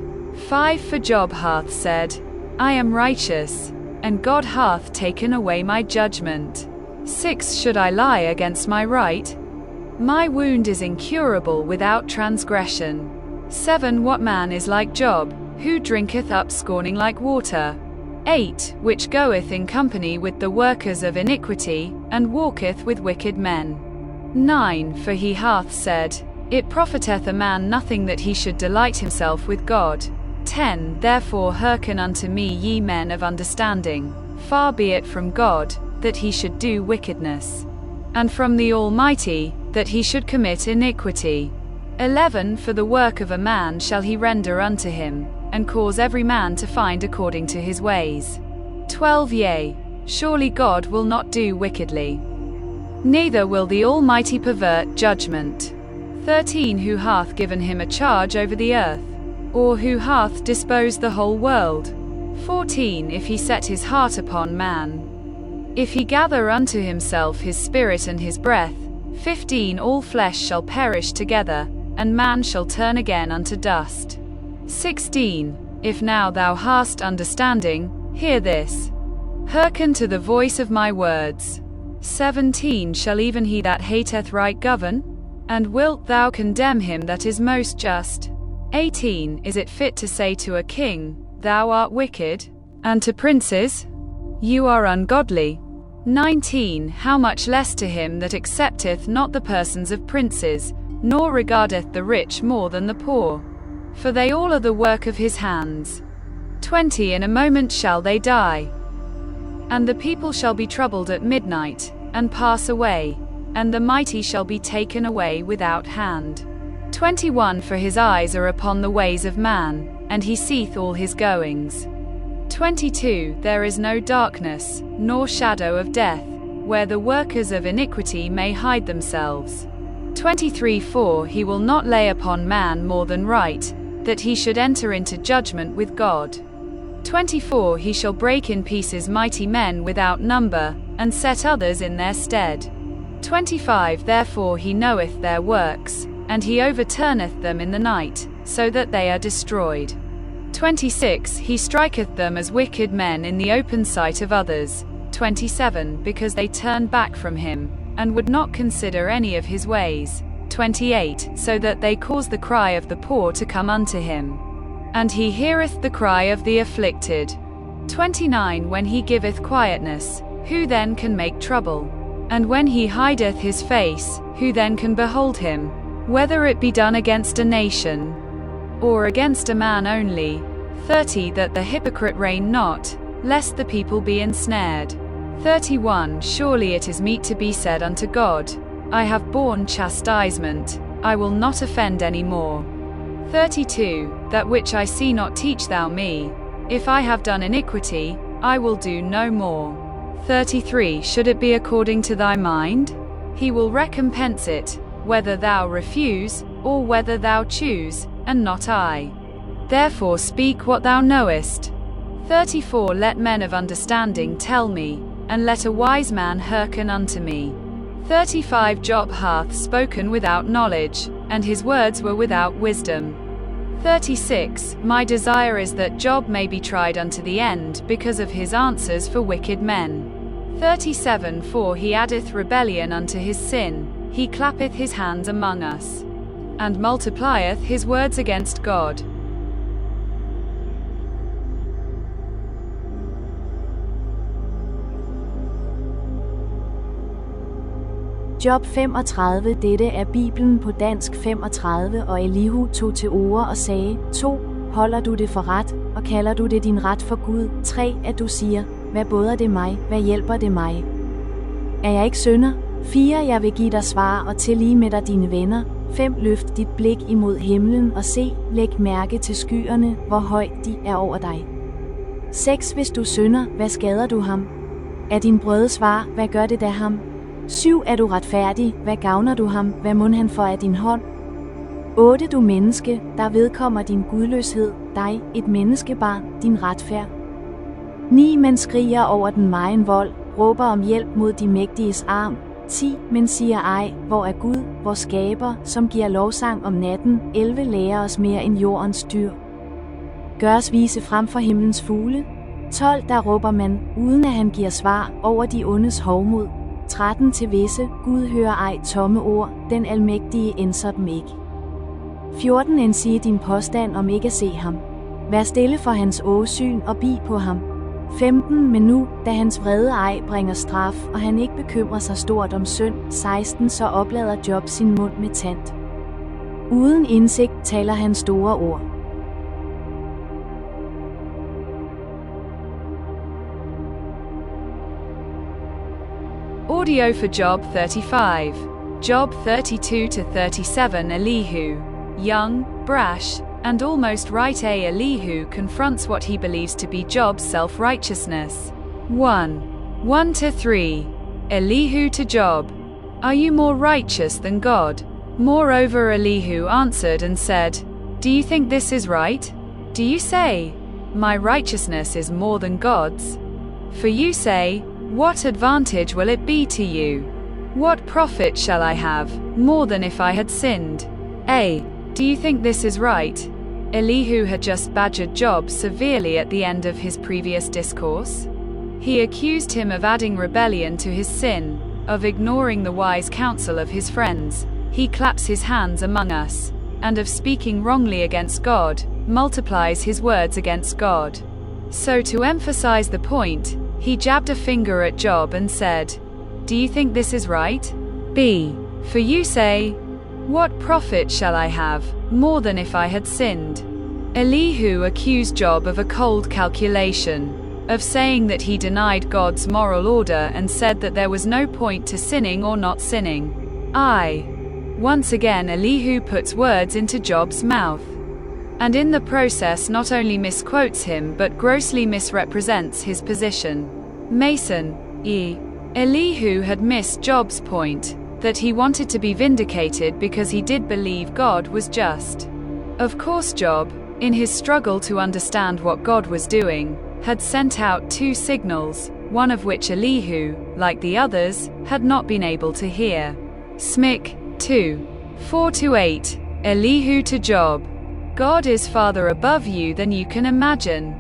5 For Job hath said, I am righteous, and God hath taken away my judgment. 6 Should I lie against my right? My wound is incurable without transgression. 7 What man is like Job, who drinketh up scorning like water? 8 Which goeth in company with the workers of iniquity, and walketh with wicked men. 9 For he hath said, It profiteth a man nothing that he should delight himself with God. 10 Therefore hearken unto me, ye men of understanding. Far be it from God, that he should do wickedness, and from the Almighty, that he should commit iniquity. 11 For the work of a man shall he render unto him, and cause every man to find according to his ways. 12 Yea, surely God will not do wickedly, neither will the Almighty pervert judgment. 13 Who hath given him a charge over the earth, or who hath disposed the whole world? 14 If he set his heart upon man, if he gather unto himself his spirit and his breath. 15 All flesh shall perish together, and man shall turn again unto dust. 16 If now thou hast understanding, hear this. Hearken to the voice of my words. 17 Shall even he that hateth right govern? And wilt thou condemn him that is most just? 18 Is it fit to say to a king, Thou art wicked? And to princes, You are ungodly? 19 How much less to him that accepteth not the persons of princes, nor regardeth the rich more than the poor? For they all are the work of his hands. 20 In a moment shall they die, and the people shall be troubled at midnight, and pass away, and the mighty shall be taken away without hand. 21 For his eyes are upon the ways of man, and he seeth all his goings. 22 There is no darkness, nor shadow of death, where the workers of iniquity may hide themselves. 23 For he will not lay upon man more than right, that he should enter into judgment with God. 24 He shall break in pieces mighty men without number, and set others in their stead. 25 Therefore he knoweth their works, and he overturneth them in the night, so that they are destroyed. 26 He striketh them as wicked men in the open sight of others. 27 Because they turn back from him, and would not consider any of his ways. 28 So that they cause the cry of the poor to come unto him, and he heareth the cry of the afflicted. 29 When he giveth quietness, who then can make trouble? And when he hideth his face, who then can behold him? Whether it be done against a nation, or against a man only. 30 That the hypocrite reign not, lest the people be ensnared. 31 Surely it is meet to be said unto God, I have borne chastisement, I will not offend any more. 32 That which I see not teach thou me. If I have done iniquity, I will do no more. 33 Should it be according to thy mind? He will recompense it, whether thou refuse, or whether thou choose, and not I. Therefore speak what thou knowest. 34 Let men of understanding tell me, and let a wise man hearken unto me. 35 Job hath spoken without knowledge, and his words were without wisdom. 36 My desire is that Job may be tried unto the end, because of his answers for wicked men. 37 For he addeth rebellion unto his sin, he clappeth his hands among us, and multiplieth his words against God. Job 35. Dette er Bibelen på dansk 35, og Elihu tog til orde og sagde: 2. Holder du det for ret, og kalder du det din ret for Gud? 3. At du siger: hvad båder det mig, hvad hjælper det mig? Er jeg ikke synder? 4. Jeg vil give dig svar og tillige med dig dine venner. 5. Løft dit blik imod himlen og se, læg mærke til skyerne, hvor højt de er over dig. 6. Hvis du synder, hvad skader du ham? Er din brøde svar, hvad gør det da ham? 7. Er du retfærdig, hvad gavner du ham, hvad mund han for af din hånd? 8. Du menneske, der vedkommer din gudløshed, dig, et menneskebarn, din retfærd. 9. Man skriger over den megen vold, råber om hjælp mod de mægtiges arm. 10. Men siger ej, hvor er Gud, vor skaber, som giver lovsang om natten. 11. Lærer os mere end jordens dyr. Gør os vise frem for himlens fugle. 12. Der råber man, uden at han giver svar, over de ondes hovmod. 13. Til visse, Gud hører ej tomme ord, den almægtige ændser dem ikke. 14. End sige din påstand om ikke at se ham. Vær stille for hans åsyn og bi på ham. 15. Men nu, da hans vrede ej bringer straf, og han ikke bekymrer sig stort om synd. 16. Så oplader Job sin mund med tand. Uden indsigt taler han store ord. Audio for Job 35. Job 32-37. Elihu, young, brash, and almost right. Elihu confronts what he believes to be Job's self-righteousness. 1. 1-3. Elihu to Job. Are you more righteous than God? Moreover, Elihu answered and said, do you think this is right? Do you say, my righteousness is more than God's? For you say, what advantage will it be to you? What profit shall I have, more than if I had sinned? A. Do you think this is right? Elihu had just badgered Job severely at the end of his previous discourse. He accused him of adding rebellion to his sin, of ignoring the wise counsel of his friends. He claps his hands among us, and of speaking wrongly against God, multiplies his words against God. So to emphasize the point, he jabbed a finger at Job and said, do you think this is right? B. For you say, what profit shall I have, more than if I had sinned? Elihu accused Job of a cold calculation, of saying that he denied God's moral order and said that there was no point to sinning or not sinning. Once again Elihu puts words into Job's mouth, and in the process not only misquotes him but grossly misrepresents his position. Mason, E. Elihu had missed Job's point, that he wanted to be vindicated because he did believe God was just. Of course Job, in his struggle to understand what God was doing, had sent out two signals, one of which Elihu, like the others, had not been able to hear. Smic, 2. 4-8. Elihu to Job. God is farther above you than you can imagine.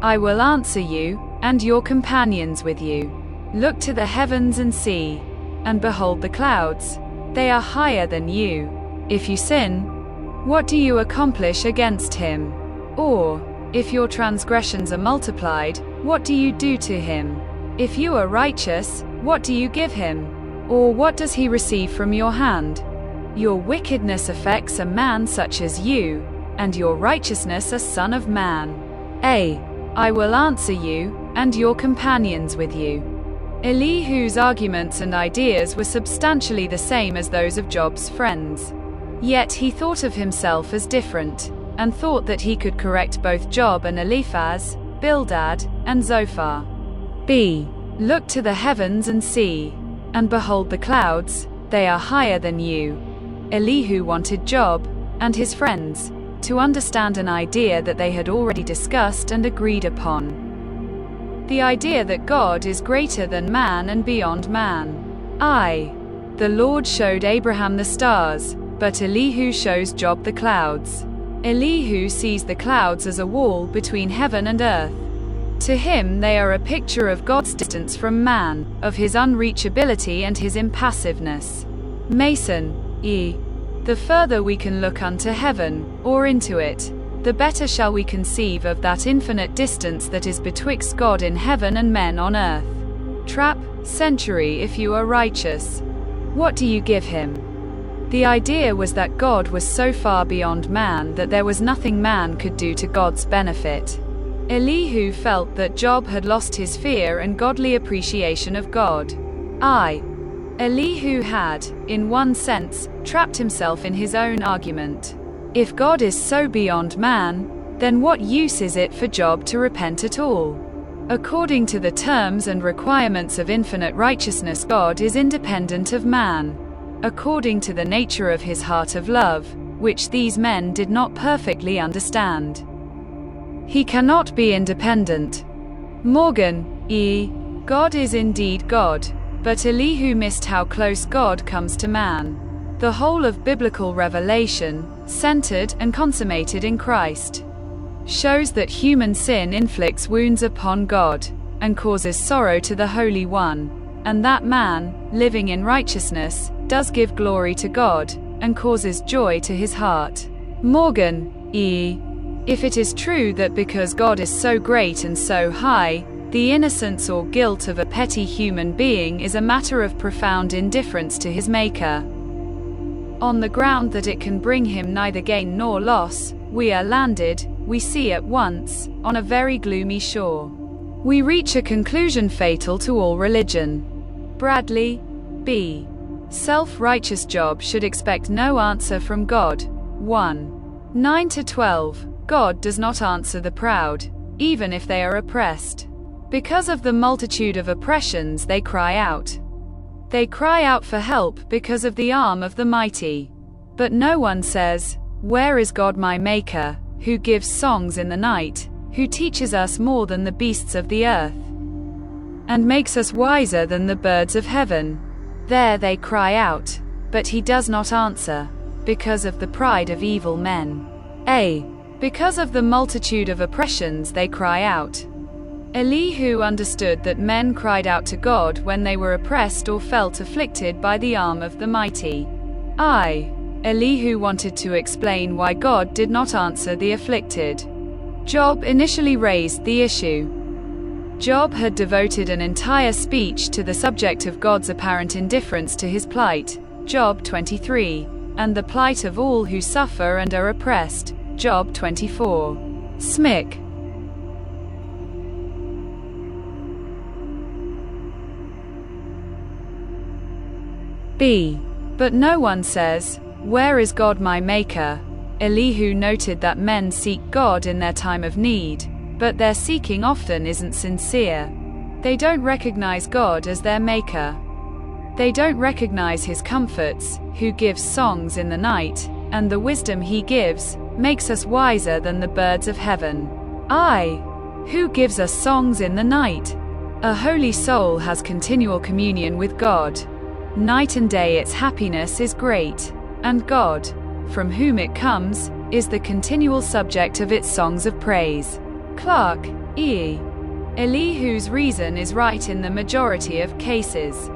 I will answer you, and your companions with you. Look to the heavens and see, and behold the clouds. They are higher than you. If you sin, what do you accomplish against him? Or, if your transgressions are multiplied, what do you do to him? If you are righteous, what do you give him? Or what does he receive from your hand? Your wickedness affects a man such as you, and your righteousness a son of man. I will answer you, and your companions with you. Elihu's arguments and ideas were substantially the same as those of Job's friends. Yet he thought of himself as different, and thought that he could correct both Job and Eliphaz, Bildad, and Zophar. B. Look to the heavens and see, and behold the clouds, they are higher than you. Elihu wanted Job, and his friends, to understand an idea that they had already discussed and agreed upon. The idea that God is greater than man and beyond man. The Lord showed Abraham the stars, but Elihu shows Job the clouds. Elihu sees the clouds as a wall between heaven and earth. To him they are a picture of God's distance from man, of his unreachability and his impassiveness. Mason, E. The further we can look unto heaven, or into it, the better shall we conceive of that infinite distance that is betwixt God in heaven and men on earth. Trap, century if you are righteous. What do you give him? The idea was that God was so far beyond man that there was nothing man could do to God's benefit. Elihu felt that Job had lost his fear and godly appreciation of God. Elihu had, in one sense, trapped himself in his own argument. If God is so beyond man, then what use is it for Job to repent at all? According to the terms and requirements of infinite righteousness, God is independent of man. According to the nature of his heart of love, which these men did not perfectly understand, he cannot be independent. Morgan, God is indeed God, but Elihu missed how close God comes to man. The whole of biblical revelation, centered and consummated in Christ, shows that human sin inflicts wounds upon God, and causes sorrow to the Holy One, and that man, living in righteousness, does give glory to God, and causes joy to his heart. Morgan, if it is true that because God is so great and so high, the innocence or guilt of a petty human being is a matter of profound indifference to his Maker, on the ground that it can bring him neither gain nor loss, we are landed, we see at once, on a very gloomy shore. We reach a conclusion fatal to all religion. Bradley, B. Self-righteous Job should expect no answer from God. 1:9-12. God does not answer the proud, even if they are oppressed. Because of the multitude of oppressions they cry out. They cry out for help because of the arm of the mighty. But no one says, "Where is God my Maker, who gives songs in the night, who teaches us more than the beasts of the earth, and makes us wiser than the birds of heaven?" There they cry out, but he does not answer, because of the pride of evil men. Because of the multitude of oppressions they cry out. Elihu understood that men cried out to God when they were oppressed or felt afflicted by the arm of the mighty. Elihu wanted to explain why God did not answer the afflicted. Job initially raised the issue. Job had devoted an entire speech to the subject of God's apparent indifference to his plight, Job 23, and the plight of all who suffer and are oppressed, Job 24. Smick. But no one says, "Where is God my Maker?" Elihu noted that men seek God in their time of need, but their seeking often isn't sincere. They don't recognize God as their Maker. They don't recognize his comforts, who gives songs in the night, and the wisdom he gives, makes us wiser than the birds of heaven. Who gives us songs in the night? A holy soul has continual communion with God. Night and day its happiness is great, and God, from whom it comes, is the continual subject of its songs of praise. Clark, E. Elihu's reason is right in the majority of cases.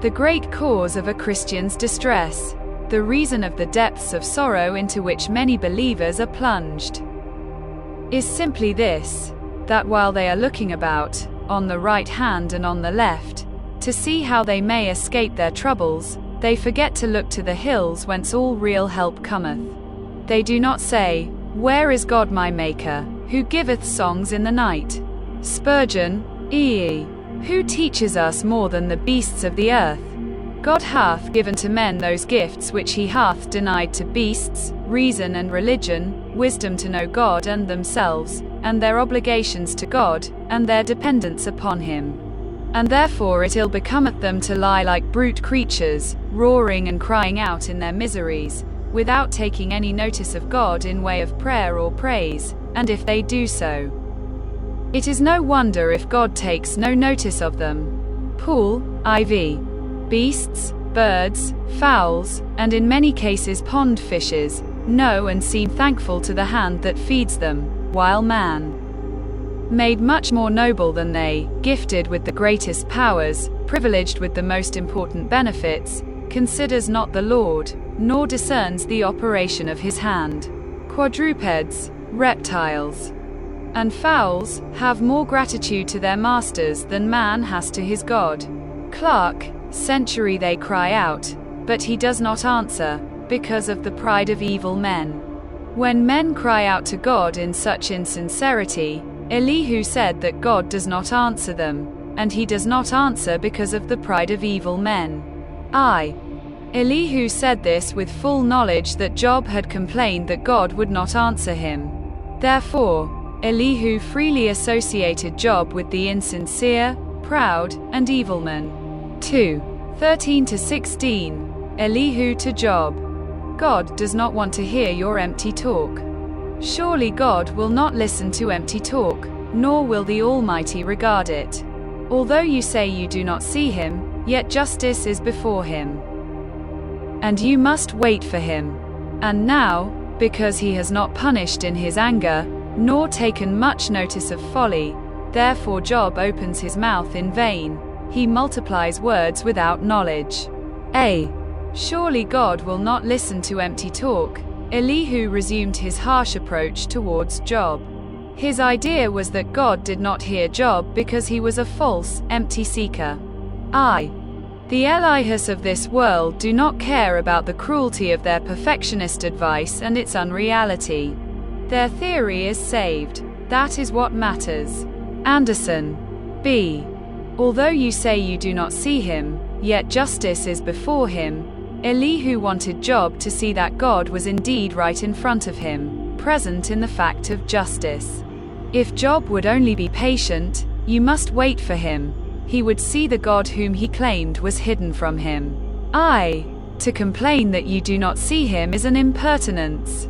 The great cause of a Christian's distress, the reason of the depths of sorrow into which many believers are plunged, is simply this, that while they are looking about, on the right hand and on the left, to see how they may escape their troubles, they forget to look to the hills whence all real help cometh. They do not say, "Where is God my Maker, who giveth songs in the night?" Spurgeon, E. Who teaches us more than the beasts of the earth? God hath given to men those gifts which he hath denied to beasts, reason and religion, wisdom to know God and themselves, and their obligations to God, and their dependence upon him. And therefore it ill becometh them to lie like brute creatures, roaring and crying out in their miseries, without taking any notice of God in way of prayer or praise, and if they do so, it is no wonder if God takes no notice of them. Poole, IV. Beasts, birds, fowls, and in many cases pond fishes, know and seem thankful to the hand that feeds them, while man, made much more noble than they, gifted with the greatest powers, privileged with the most important benefits, considers not the Lord, nor discerns the operation of his hand. Quadrupeds, reptiles, and fowls have more gratitude to their masters than man has to his God. Clark, Century they cry out, but he does not answer, because of the pride of evil men. When men cry out to God in such insincerity, Elihu said that God does not answer them, and he does not answer because of the pride of evil men. Elihu said this with full knowledge that Job had complained that God would not answer him. Therefore, Elihu freely associated Job with the insincere, proud, and evil men. 2:13-16. Elihu to Job. God does not want to hear your empty talk. Surely God will not listen to empty talk, nor will the Almighty regard it. Although you say you do not see him, yet justice is before him. And you must wait for him. And now, because he has not punished in his anger, nor taken much notice of folly, therefore Job opens his mouth in vain, he multiplies words without knowledge. Surely God will not listen to empty talk. Elihu resumed his harsh approach towards Job. His idea was that God did not hear Job because he was a false, empty seeker. The Elihus of this world do not care about the cruelty of their perfectionist advice and its unreality. Their theory is saved. That is what matters. Anderson. B. Although you say you do not see him, yet justice is before him. Elihu wanted Job to see that God was indeed right in front of him, present in the fact of justice. If Job would only be patient, you must wait for him, he would see the God whom he claimed was hidden from him. To complain that you do not see him is an impertinence.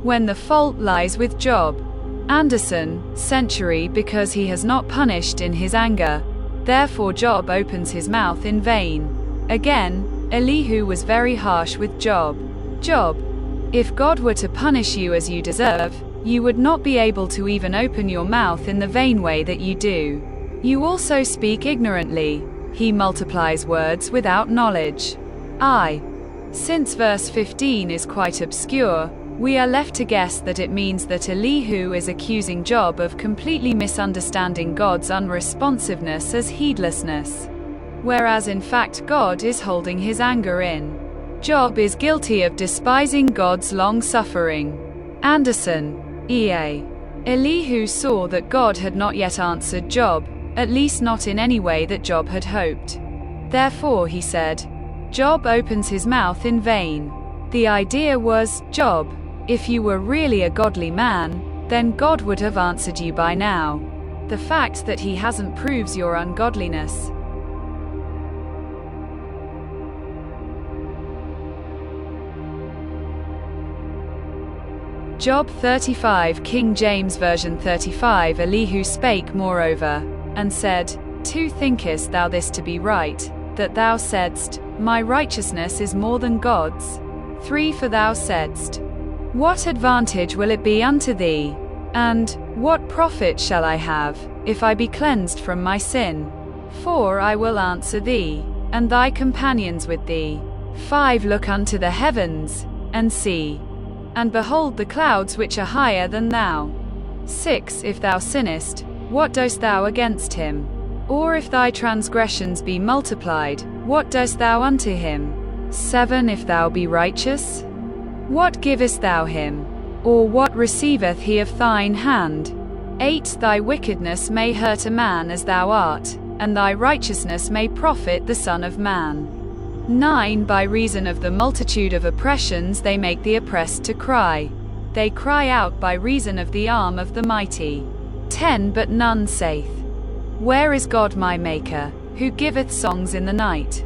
When the fault lies with Job. Anderson, Century, because he has not punished in his anger, therefore Job opens his mouth in vain. Again, Elihu was very harsh with Job. Job, if God were to punish you as you deserve, you would not be able to even open your mouth in the vain way that you do. You also speak ignorantly. He multiplies words without knowledge. Since verse 15 is quite obscure, we are left to guess that it means that Elihu is accusing Job of completely misunderstanding God's unresponsiveness as heedlessness. Whereas in fact God is holding his anger in. Job is guilty of despising God's long-suffering. Anderson, E.A. Elihu saw that God had not yet answered Job, at least not in any way that Job had hoped. Therefore he said, Job opens his mouth in vain. The idea was, Job, if you were really a godly man, then God would have answered you by now. The fact that he hasn't proves your ungodliness. Job 35, King James Version 35. Elihu spake moreover, and said, 2 Thinkest thou this to be right, that thou saidst, My righteousness is more than God's? 3 For thou saidst, What advantage will it be unto thee? And, what profit shall I have, if I be cleansed from my sin? 4 I will answer thee, and thy companions with thee. 5 Look unto the heavens, and see, and behold the clouds which are higher than thou. 6 If thou sinnest, what dost thou against him? Or if thy transgressions be multiplied, what dost thou unto him? 7 If thou be righteous, what givest thou him? Or what receiveth he of thine hand? 8 Thy wickedness may hurt a man as thou art, and thy righteousness may profit the Son of Man. 9 By reason of the multitude of oppressions they make the oppressed to cry. They cry out by reason of the arm of the mighty. 10 But none saith, Where is God my Maker, who giveth songs in the night?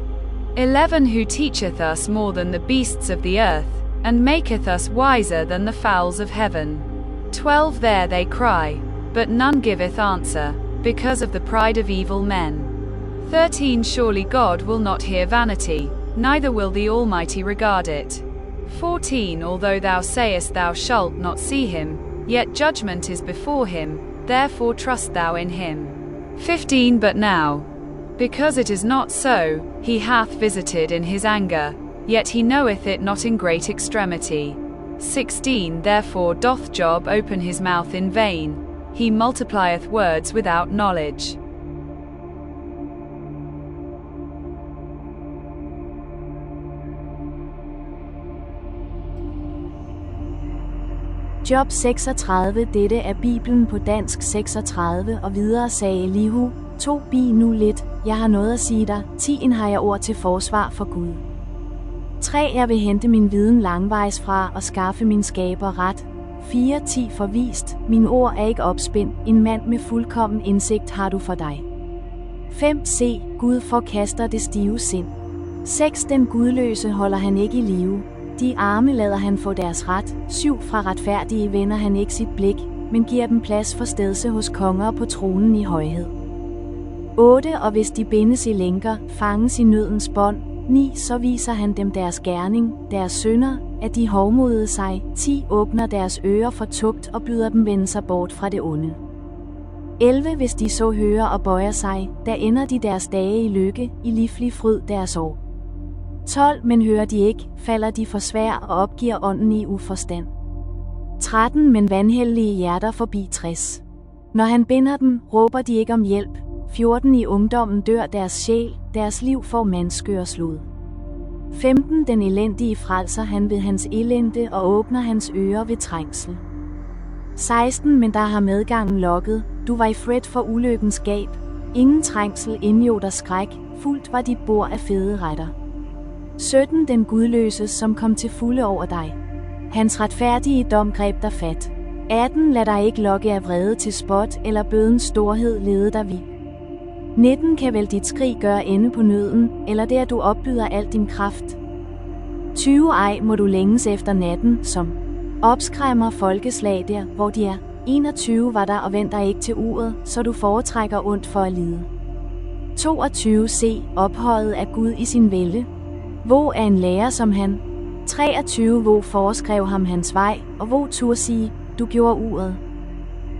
11 Who teacheth us more than the beasts of the earth, and maketh us wiser than the fowls of heaven. 12 There they cry, but none giveth answer, because of the pride of evil men. 13 Surely God will not hear vanity, neither will the Almighty regard it. 14 Although thou sayest thou shalt not see him, yet judgment is before him, therefore trust thou in him. 15 But now, because it is not so, he hath visited in his anger, yet he knoweth it not in great extremity. 16 Therefore doth Job open his mouth in vain, he multiplieth words without knowledge. Job 36. Dette er Bibelen på dansk 36, og videre sagde Elihu, 2 Bi nu lidt, jeg har noget at sige dig, 10 har jeg ord til forsvar for Gud. 3 Jeg vil hente min viden langvejs fra og skaffe min skaber ret. 4 10 Forvist, mine ord er ikke opspind, en mand med fuldkommen indsigt har du for dig. 5 Se, Gud forkaster det stive sind. 6 Den gudløse holder han ikke i live. De arme lader han få deres ret. 7 Fra retfærdige vender han ikke sit blik, men giver dem plads for stedse hos konger på tronen i højhed. 8 Og hvis de bindes i lænker, fanges i nødens bånd. 9 Så viser han dem deres gerning, deres synder, at de hovmodede sig. 10 Åbner deres ører for tugt og byder dem vende sig bort fra det onde. 11 Hvis de så hører og bøjer sig, der ender de deres dage i lykke, i livlig fryd deres år. 12 Men hører de ikke, falder de for svær og opgiver ånden i uforstand. 13 Men vanhellige hjerter forbi 60. Når han binder dem, råber de ikke om hjælp. 14 I ungdommen dør deres sjæl, deres liv får mandskør slud. 15 Den elendige frelser han ved hans elende og åbner hans ører ved trængsel. 16 Men der har medgangen lokket, du var i fred for ulykkens gab. Ingen trængsel indjoder skræk, fuldt var dit bord af fede retter. 17 Den gudløse, som kom til fulde over dig. Hans retfærdige dom greb dig fat. 18 Lad dig ikke lokke af vrede til spot, eller bødens storhed lede dig vild. 19 Kan vel dit skrig gøre ende på nøden, eller det at du opbyder al din kraft. 20 Ej må du længes efter natten, som opskræmmer folkeslag der, hvor de er. 21 Var der og vend dig ikke til uret, så du foretrækker ondt for at lide. 22 Se, ophøjet af Gud i sin vælde. Hvor er en lærer som han? 23 Hvor foreskrev ham hans vej, og hvor tur sige, du gjorde uret.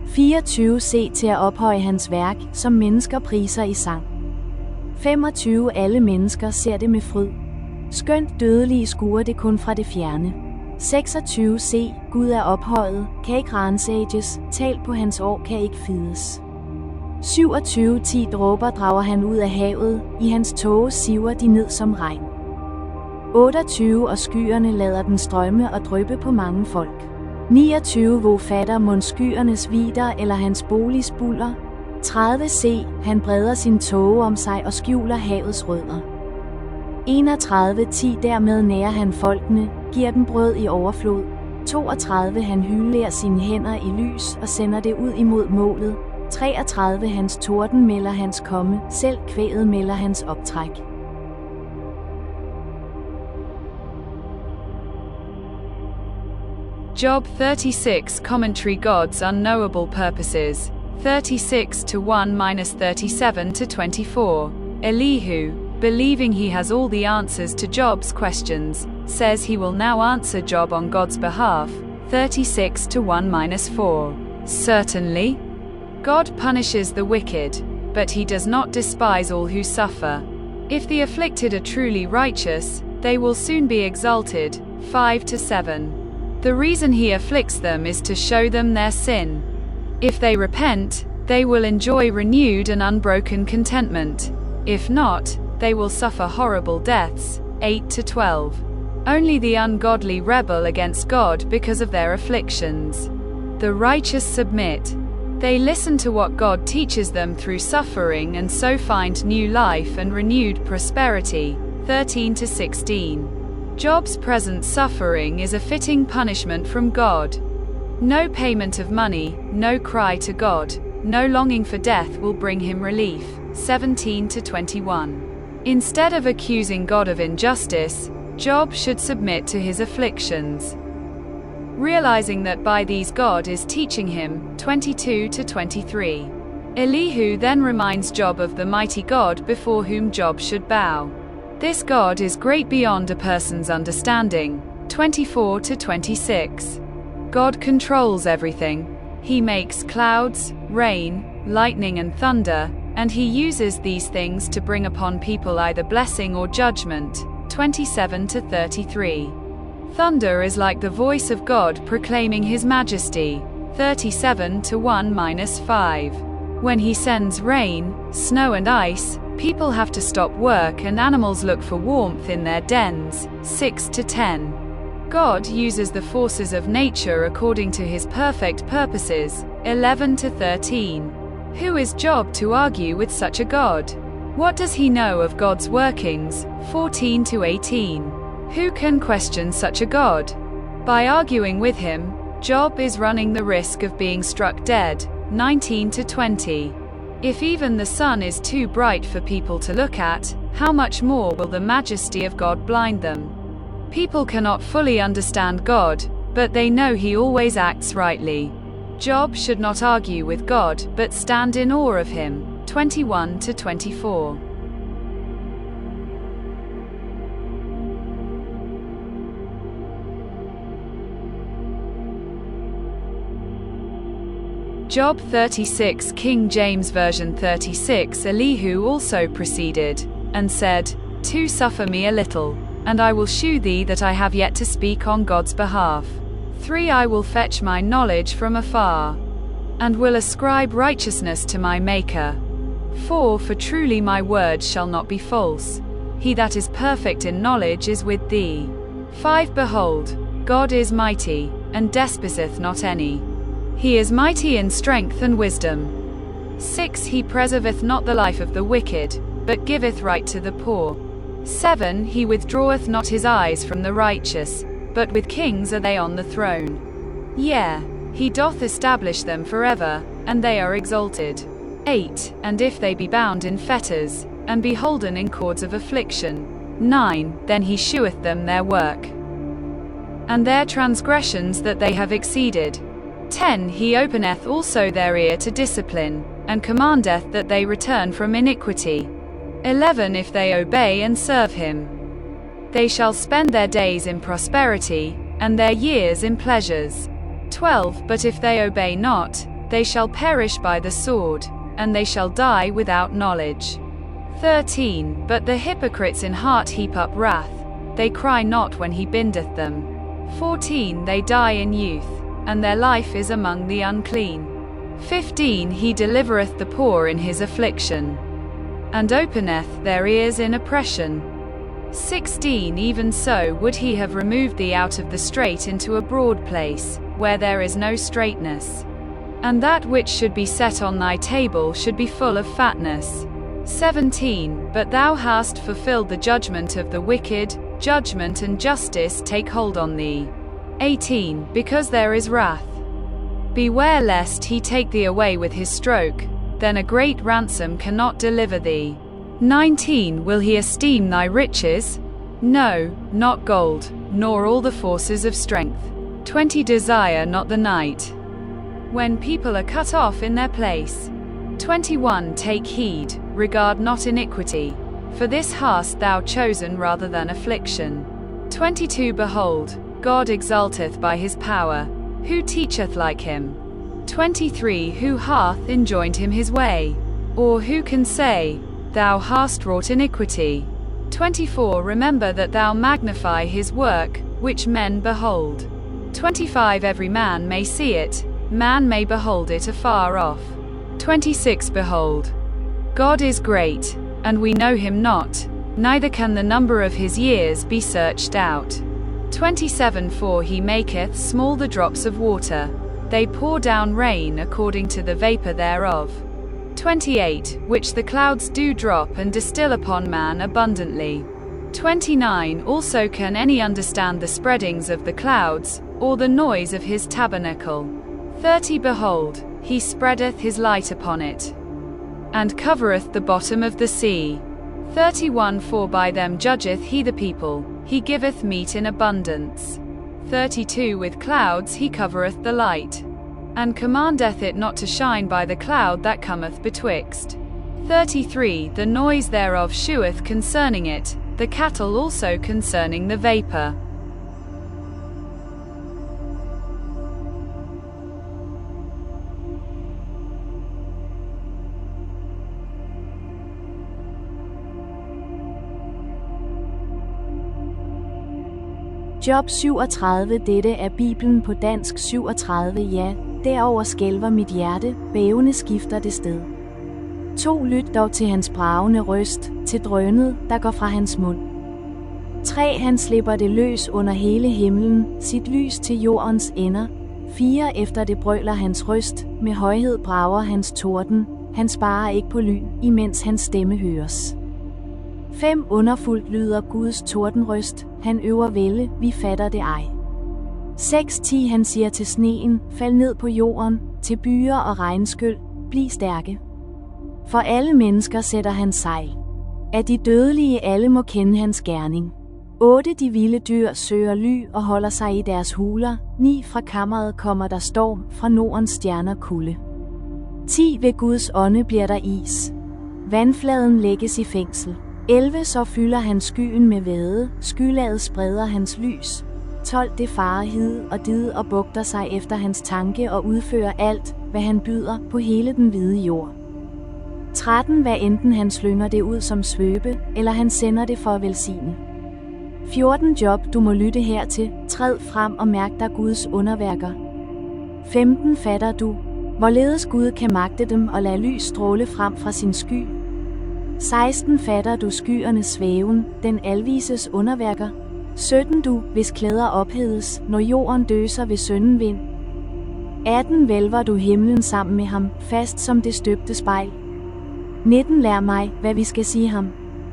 24 Se til at ophøje hans værk, som mennesker priser i sang. 25 Alle mennesker ser det med fryd. Skønt dødelige skuer det kun fra det fjerne. 26 Se, Gud er ophøjet, kan ikke ransages, tal på hans år kan ikke fides. 27 10 Dråber drager han ud af havet, i hans tåge siver de ned som regn. 28 Og skyerne lader den strømme og dryppe på mange folk. 29 Hvor fatter mon skyernes vidder eller hans boligs bulder. 30 Se, han breder sin tåge om sig og skjuler havets rødder. 31 10 Dermed nærer han folkene, giver dem brød i overflod. 32 Han hylder sine hænder i lys og sender det ud imod målet. 33 Hans torden melder hans komme, selv kvæget melder hans optræk. Job 36 Commentary God's Unknowable Purposes 36 to 1-37 to 24. Elihu, believing he has all the answers to Job's questions, says he will now answer Job on God's behalf. 36 to 1-4. Certainly, God punishes the wicked, but he does not despise all who suffer. If the afflicted are truly righteous, they will soon be exalted. 5 to 7. The reason he afflicts them is to show them their sin. If they repent, they will enjoy renewed and unbroken contentment. If not, they will suffer horrible deaths. 8 to 12. Only the ungodly rebel against God because of their afflictions. The righteous submit. They listen to what God teaches them through suffering and so find new life and renewed prosperity. 13 to 16. Job's present suffering is a fitting punishment from God. No payment of money, no cry to God, no longing for death will bring him relief. 17 to 21. Instead of accusing God of injustice, Job should submit to his afflictions, realizing that by these God is teaching him. 22 to 23. Elihu then reminds Job of the mighty God before whom Job should bow. This God is great beyond a person's understanding. 24 to 26. God controls everything. He makes clouds, rain, lightning and thunder, and he uses these things to bring upon people either blessing or judgment. 27 to 33. Thunder is like the voice of God proclaiming his majesty. 37 to 1-5. When he sends rain, snow and ice, people have to stop work and animals look for warmth in their dens. 6 to 10. God uses the forces of nature according to his perfect purposes. 11-13. Who is Job to argue with such a God? What does he know of God's workings? 14-18. Who can question such a God? By arguing with him, Job is running the risk of being struck dead. 19-20. If even the sun is too bright for people to look at, how much more will the majesty of God blind them? People cannot fully understand God, but they know he always acts rightly. Job should not argue with God, but stand in awe of him. 21-24. Job 36, King James Version 36. Elihu also proceeded, and said, "To suffer me a little, and I will shew thee that I have yet to speak on God's behalf. 3 I will fetch my knowledge from afar, and will ascribe righteousness to my Maker. 4 For truly my words shall not be false. He that is perfect in knowledge is with thee. 5 Behold, God is mighty, and despiseth not any. He is mighty in strength and wisdom. 6 He preserveth not the life of the wicked, but giveth right to the poor. 7 He withdraweth not his eyes from the righteous, but with kings are they on the throne. Yea, he doth establish them forever, and they are exalted. 8 And if they be bound in fetters, and be holden in cords of affliction. 9 Then he sheweth them their work, and their transgressions that they have exceeded. 10 He openeth also their ear to discipline, and commandeth that they return from iniquity. 11 If they obey and serve him, they shall spend their days in prosperity, and their years in pleasures. 12 But if they obey not, they shall perish by the sword, and they shall die without knowledge. 13 But the hypocrites in heart heap up wrath, they cry not when he bindeth them. 14 They die in youth, and their life is among the unclean. 15 He delivereth the poor in his affliction, and openeth their ears in oppression. 16 Even so would he have removed thee out of the strait into a broad place, where there is no straightness. And that which should be set on thy table should be full of fatness. 17 But thou hast fulfilled the judgment of the wicked, judgment and justice take hold on thee. 18 Because there is wrath, beware lest he take thee away with his stroke, then a great ransom cannot deliver thee. 19 Will he esteem thy riches? No, not gold, nor all the forces of strength. 20 Desire not the night, when people are cut off in their place. 21 Take heed, regard not iniquity, for this hast thou chosen rather than affliction. 22 Behold, God exalteth by his power, who teacheth like him? 23 Who hath enjoined him his way? Or who can say, Thou hast wrought iniquity? 24 Remember that thou magnify his work, which men behold. 25 Every man may see it, man may behold it afar off. 26 Behold, God is great, and we know him not, neither can the number of his years be searched out. 27 For he maketh small the drops of water, they pour down rain according to the vapor thereof. 28 Which the clouds do drop and distill upon man abundantly. 29 Also can any understand the spreadings of the clouds, or the noise of his tabernacle? 30 Behold, he spreadeth his light upon it, and covereth the bottom of the sea. 31 For by them judgeth he the people, he giveth meat in abundance. 32 With clouds he covereth the light, and commandeth it not to shine by the cloud that cometh betwixt. 33 The noise thereof sheweth concerning it, the cattle also concerning the vapor. Job 37. Dette er Bibelen på dansk 37. Ja, derover skælver mit hjerte, bævende skifter det sted. 2 Lyt dog til hans bragende røst, til drønet, der går fra hans mund. 3. Han slipper det løs under hele himlen, sit lys til jordens ender. 4. Efter det brøler hans røst, med højhed brager hans torden. Han sparer ikke på lyn, imens hans stemme høres. 5. Underfuldt lyder Guds tordenrøst, han øver vælde, vi fatter det ej. 6.10 Han siger til sneen, fald ned på jorden, til byer og regnskyld, bliv stærke. For alle mennesker sætter han sejl. Af de dødelige alle må kende hans gerning. 8. De vilde dyr søger ly og holder sig i deres huler. 9. Fra kammeret kommer der storm, fra nordens stjerner kulde. 10. Ved Guds ånde bliver der is. Vandfladen lægges i fængsel. 11. Så fylder han skyen med væde, skylaget spreder hans lys. 12. Det farer hid og did og bugter sig efter hans tanke og udfører alt, hvad han byder på hele den hvide jord. 13. Hvad enten han slynger det ud som svøbe, eller han sender det for at velsigne. 14. Job, du må lytte hertil, træd frem og mærk dig Guds underværker. 15. Fatter du, hvorledes Gud kan magte dem og lade lys stråle frem fra sin sky. 16. Fatter du skyernes svæven, den alvises underværker. 17. Du, hvis klæder ophedes, når jorden døser ved søndenvind. 18. Vælver du himlen sammen med ham, fast som det støbte spejl. 19. Lær mig, hvad vi skal sige ham.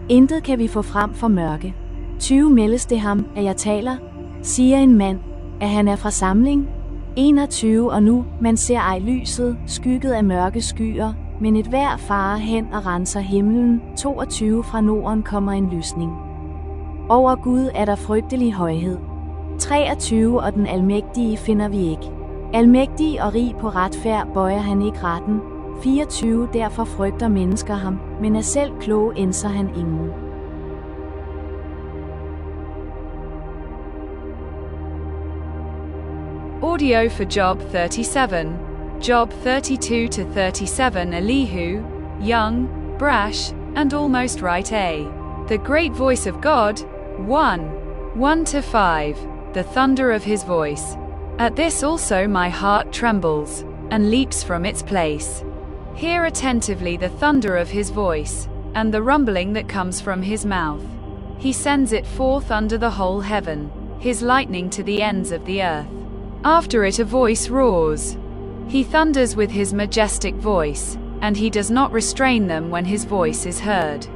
Intet kan vi få frem for mørke. 20. Meldes det ham, at jeg taler, siger en mand, at han er fra samling. 21. Og nu, man ser ej lyset, skygget af mørke skyer, men et hver farer hen og renser himlen. 22. Fra Norden kommer en lysning. Over Gud er der frygtelig højhed. 23. Og den almægtige finder vi ikke. Almægtig og rig på retfærd bøjer han ikke retten. 24. Derfor frygter mennesker ham, men er selv kloge ænser han ingen. Audio for Job 37. Job 32-37. Elihu, young, brash, and almost right. A. The great voice of God. 1. 1-5. The thunder of his voice. At this also my heart trembles, and leaps from its place. Hear attentively the thunder of his voice, and the rumbling that comes from his mouth. He sends it forth under the whole heaven, his lightning to the ends of the earth. After it a voice roars. He thunders with his majestic voice, and he does not restrain them when his voice is heard.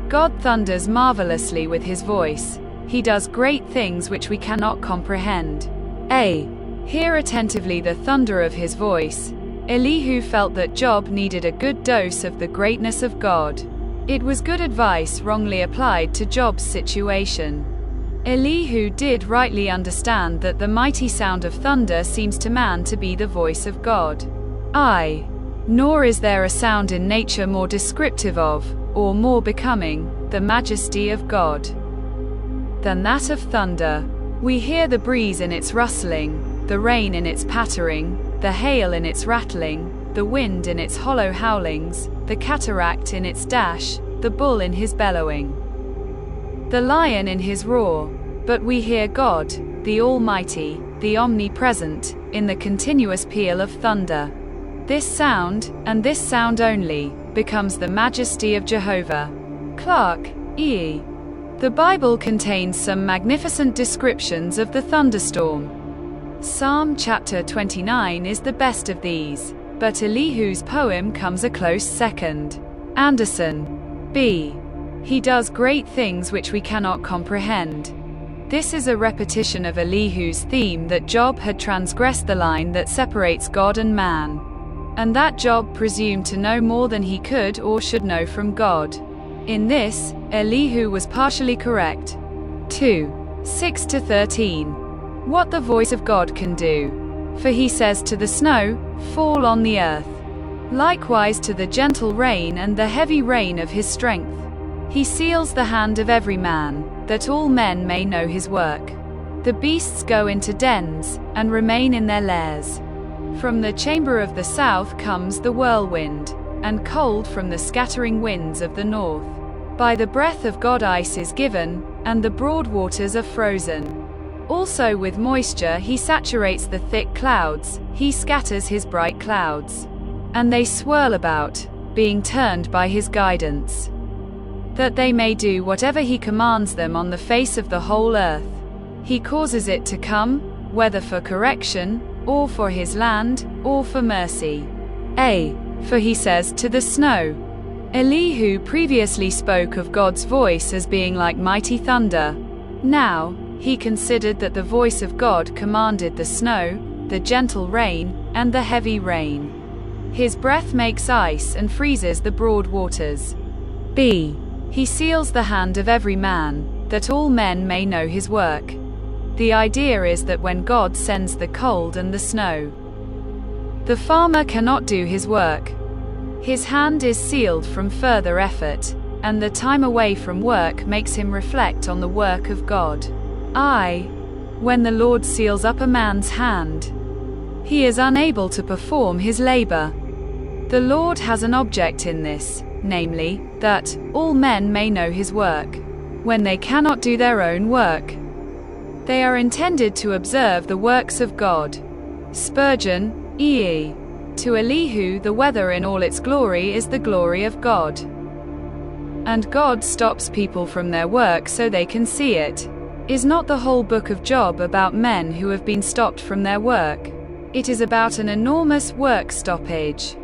God thunders marvelously with his voice. He does great things which we cannot comprehend. A. Hear attentively the thunder of his voice. Elihu felt that Job needed a good dose of the greatness of God. It was good advice wrongly applied to Job's situation. Elihu did rightly understand that the mighty sound of thunder seems to man to be the voice of God. Nor is there a sound in nature more descriptive of, or more becoming, the majesty of God than that of thunder. We hear the breeze in its rustling, the rain in its pattering, the hail in its rattling, the wind in its hollow howlings, the cataract in its dash, the bull in his bellowing, the lion in his roar. But we hear God, the Almighty, the Omnipresent, in the continuous peal of thunder. This sound, and this sound only, becomes the majesty of Jehovah. Clark, E. The Bible contains some magnificent descriptions of the thunderstorm. Psalm chapter 29 is the best of these, but Elihu's poem comes a close second. Anderson, B. He does great things which we cannot comprehend. This is a repetition of Elihu's theme that Job had transgressed the line that separates God and man, and that Job presumed to know more than he could or should know from God. In this, Elihu was partially correct. 2. 6-13. What the voice of God can do. For he says to the snow, fall on the earth. Likewise to the gentle rain and the heavy rain of his strength. He seals the hand of every man, that all men may know his work. The beasts go into dens, and remain in their lairs. From the chamber of the south comes the whirlwind, and cold from the scattering winds of the north. By the breath of God ice is given, and the broad waters are frozen. Also with moisture he saturates the thick clouds, he scatters his bright clouds. And they swirl about, being turned by his guidance. that they may do whatever he commands them on the face of the whole earth. He causes it to come, whether for correction, or for his land, or for mercy. For he says to the snow. Elihu previously spoke of God's voice as being like mighty thunder. Now, he considered that the voice of God commanded the snow, the gentle rain, and the heavy rain. His breath makes ice and freezes the broad waters. He seals the hand of every man, that all men may know his work. The idea is that when God sends the cold and the snow, the farmer cannot do his work. His hand is sealed from further effort, and the time away from work makes him reflect on the work of God. When the Lord seals up a man's hand, he is unable to perform his labor. The Lord has an object in this, namely, that all men may know his work. When they cannot do their own work, they are intended to observe the works of God. Spurgeon, E.E. To Elihu, the weather in all its glory is the glory of God. And God stops people from their work so they can see it. Is not the whole book of Job about men who have been stopped from their work? It is about an enormous work stoppage.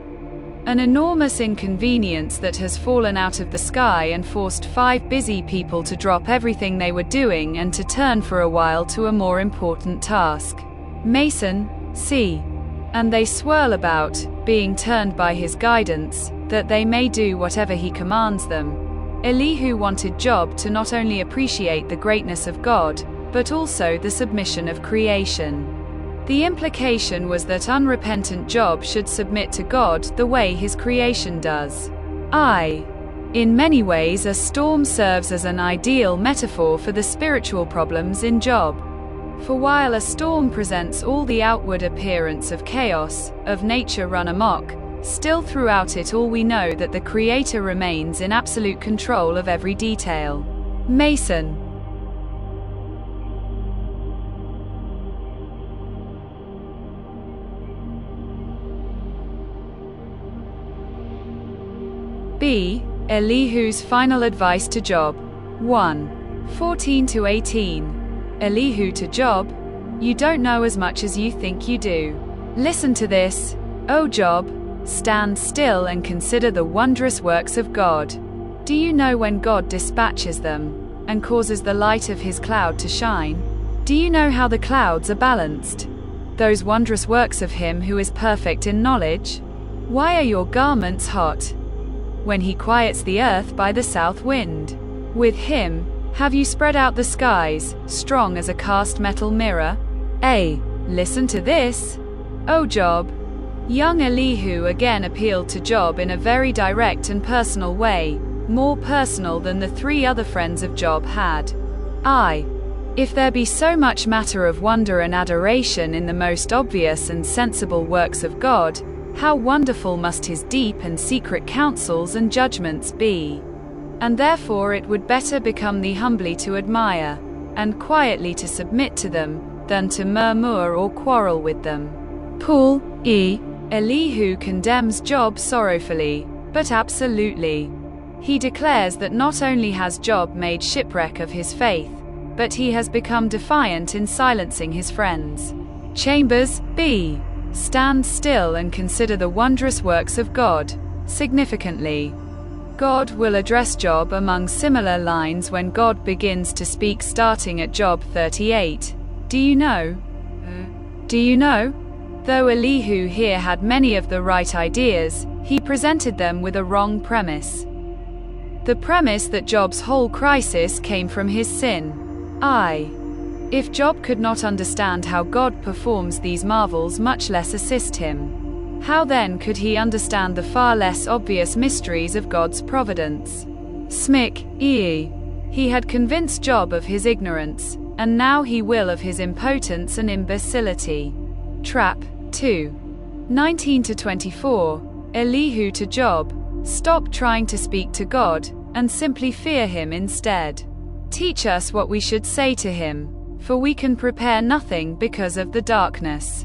An enormous inconvenience that has fallen out of the sky and forced 5 busy people to drop everything they were doing and to turn for a while to a more important task. Mason, C. And they swirl about, being turned by his guidance, that they may do whatever he commands them. Elihu wanted Job to not only appreciate the greatness of God, but also the submission of creation. The implication was that unrepentant Job should submit to God the way his creation does. In many ways, a storm serves as an ideal metaphor for the spiritual problems in Job. For while a storm presents all the outward appearance of chaos, of nature run amok, still throughout it all we know that the Creator remains in absolute control of every detail. Mason. B. Elihu's final advice to Job. 1:14-18. Elihu to Job, you don't know as much as you think you do. Listen to this, O Job, stand still and consider the wondrous works of God. Do you know when God dispatches them, and causes the light of his cloud to shine? Do you know how the clouds are balanced? Those wondrous works of him who is perfect in knowledge? Why are your garments hot? When he quiets the earth by the south wind. With him, have you spread out the skies, strong as a cast metal mirror? Listen to this, O Job. Young Elihu again appealed to Job in a very direct and personal way, more personal than the 3 other friends of Job had. If there be so much matter of wonder and adoration in the most obvious and sensible works of God, how wonderful must his deep and secret counsels and judgments be! And therefore it would better become thee humbly to admire, and quietly to submit to them, than to murmur or quarrel with them. Paul, E. Elihu condemns Job sorrowfully, but absolutely. He declares that not only has Job made shipwreck of his faith, but he has become defiant in silencing his friends. Chambers, B. Stand still and consider the wondrous works of God. Significantly, God will address Job among similar lines when God begins to speak starting at Job 38. Do you know? Do you know? Though Elihu here had many of the right ideas, he presented them with a wrong premise. The premise that Job's whole crisis came from his sin. If Job could not understand how God performs these marvels, much less assist him, how then could he understand the far less obvious mysteries of God's providence? Smick, E. He had convinced Job of his ignorance, and now he will of his impotence and imbecility. Trap, 2:19-24. Elihu to Job, stop trying to speak to God, and simply fear him instead. Teach us what we should say to him, for we can prepare nothing because of the darkness.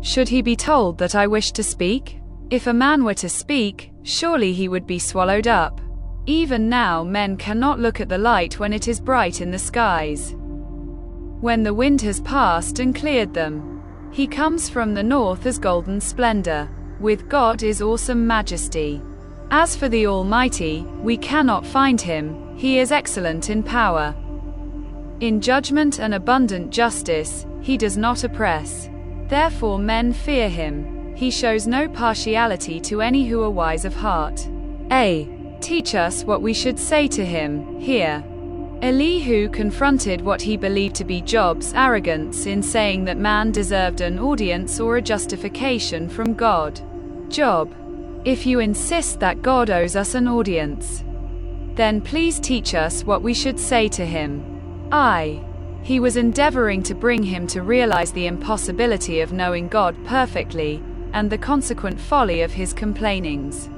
Should he be told that I wish to speak? If a man were to speak, surely he would be swallowed up. Even now men cannot look at the light when it is bright in the skies. When the wind has passed and cleared them. He comes from the north as golden splendor. With God is awesome majesty. As for the Almighty, we cannot find him, he is excellent in power. In judgment and abundant justice, he does not oppress. Therefore men fear him. He shows no partiality to any who are wise of heart. Teach us what we should say to him. Here. Elihu confronted what he believed to be Job's arrogance in saying that man deserved an audience or a justification from God. Job, if you insist that God owes us an audience, then please teach us what we should say to him. He was endeavoring to bring him to realize the impossibility of knowing God perfectly, and the consequent folly of his complainings.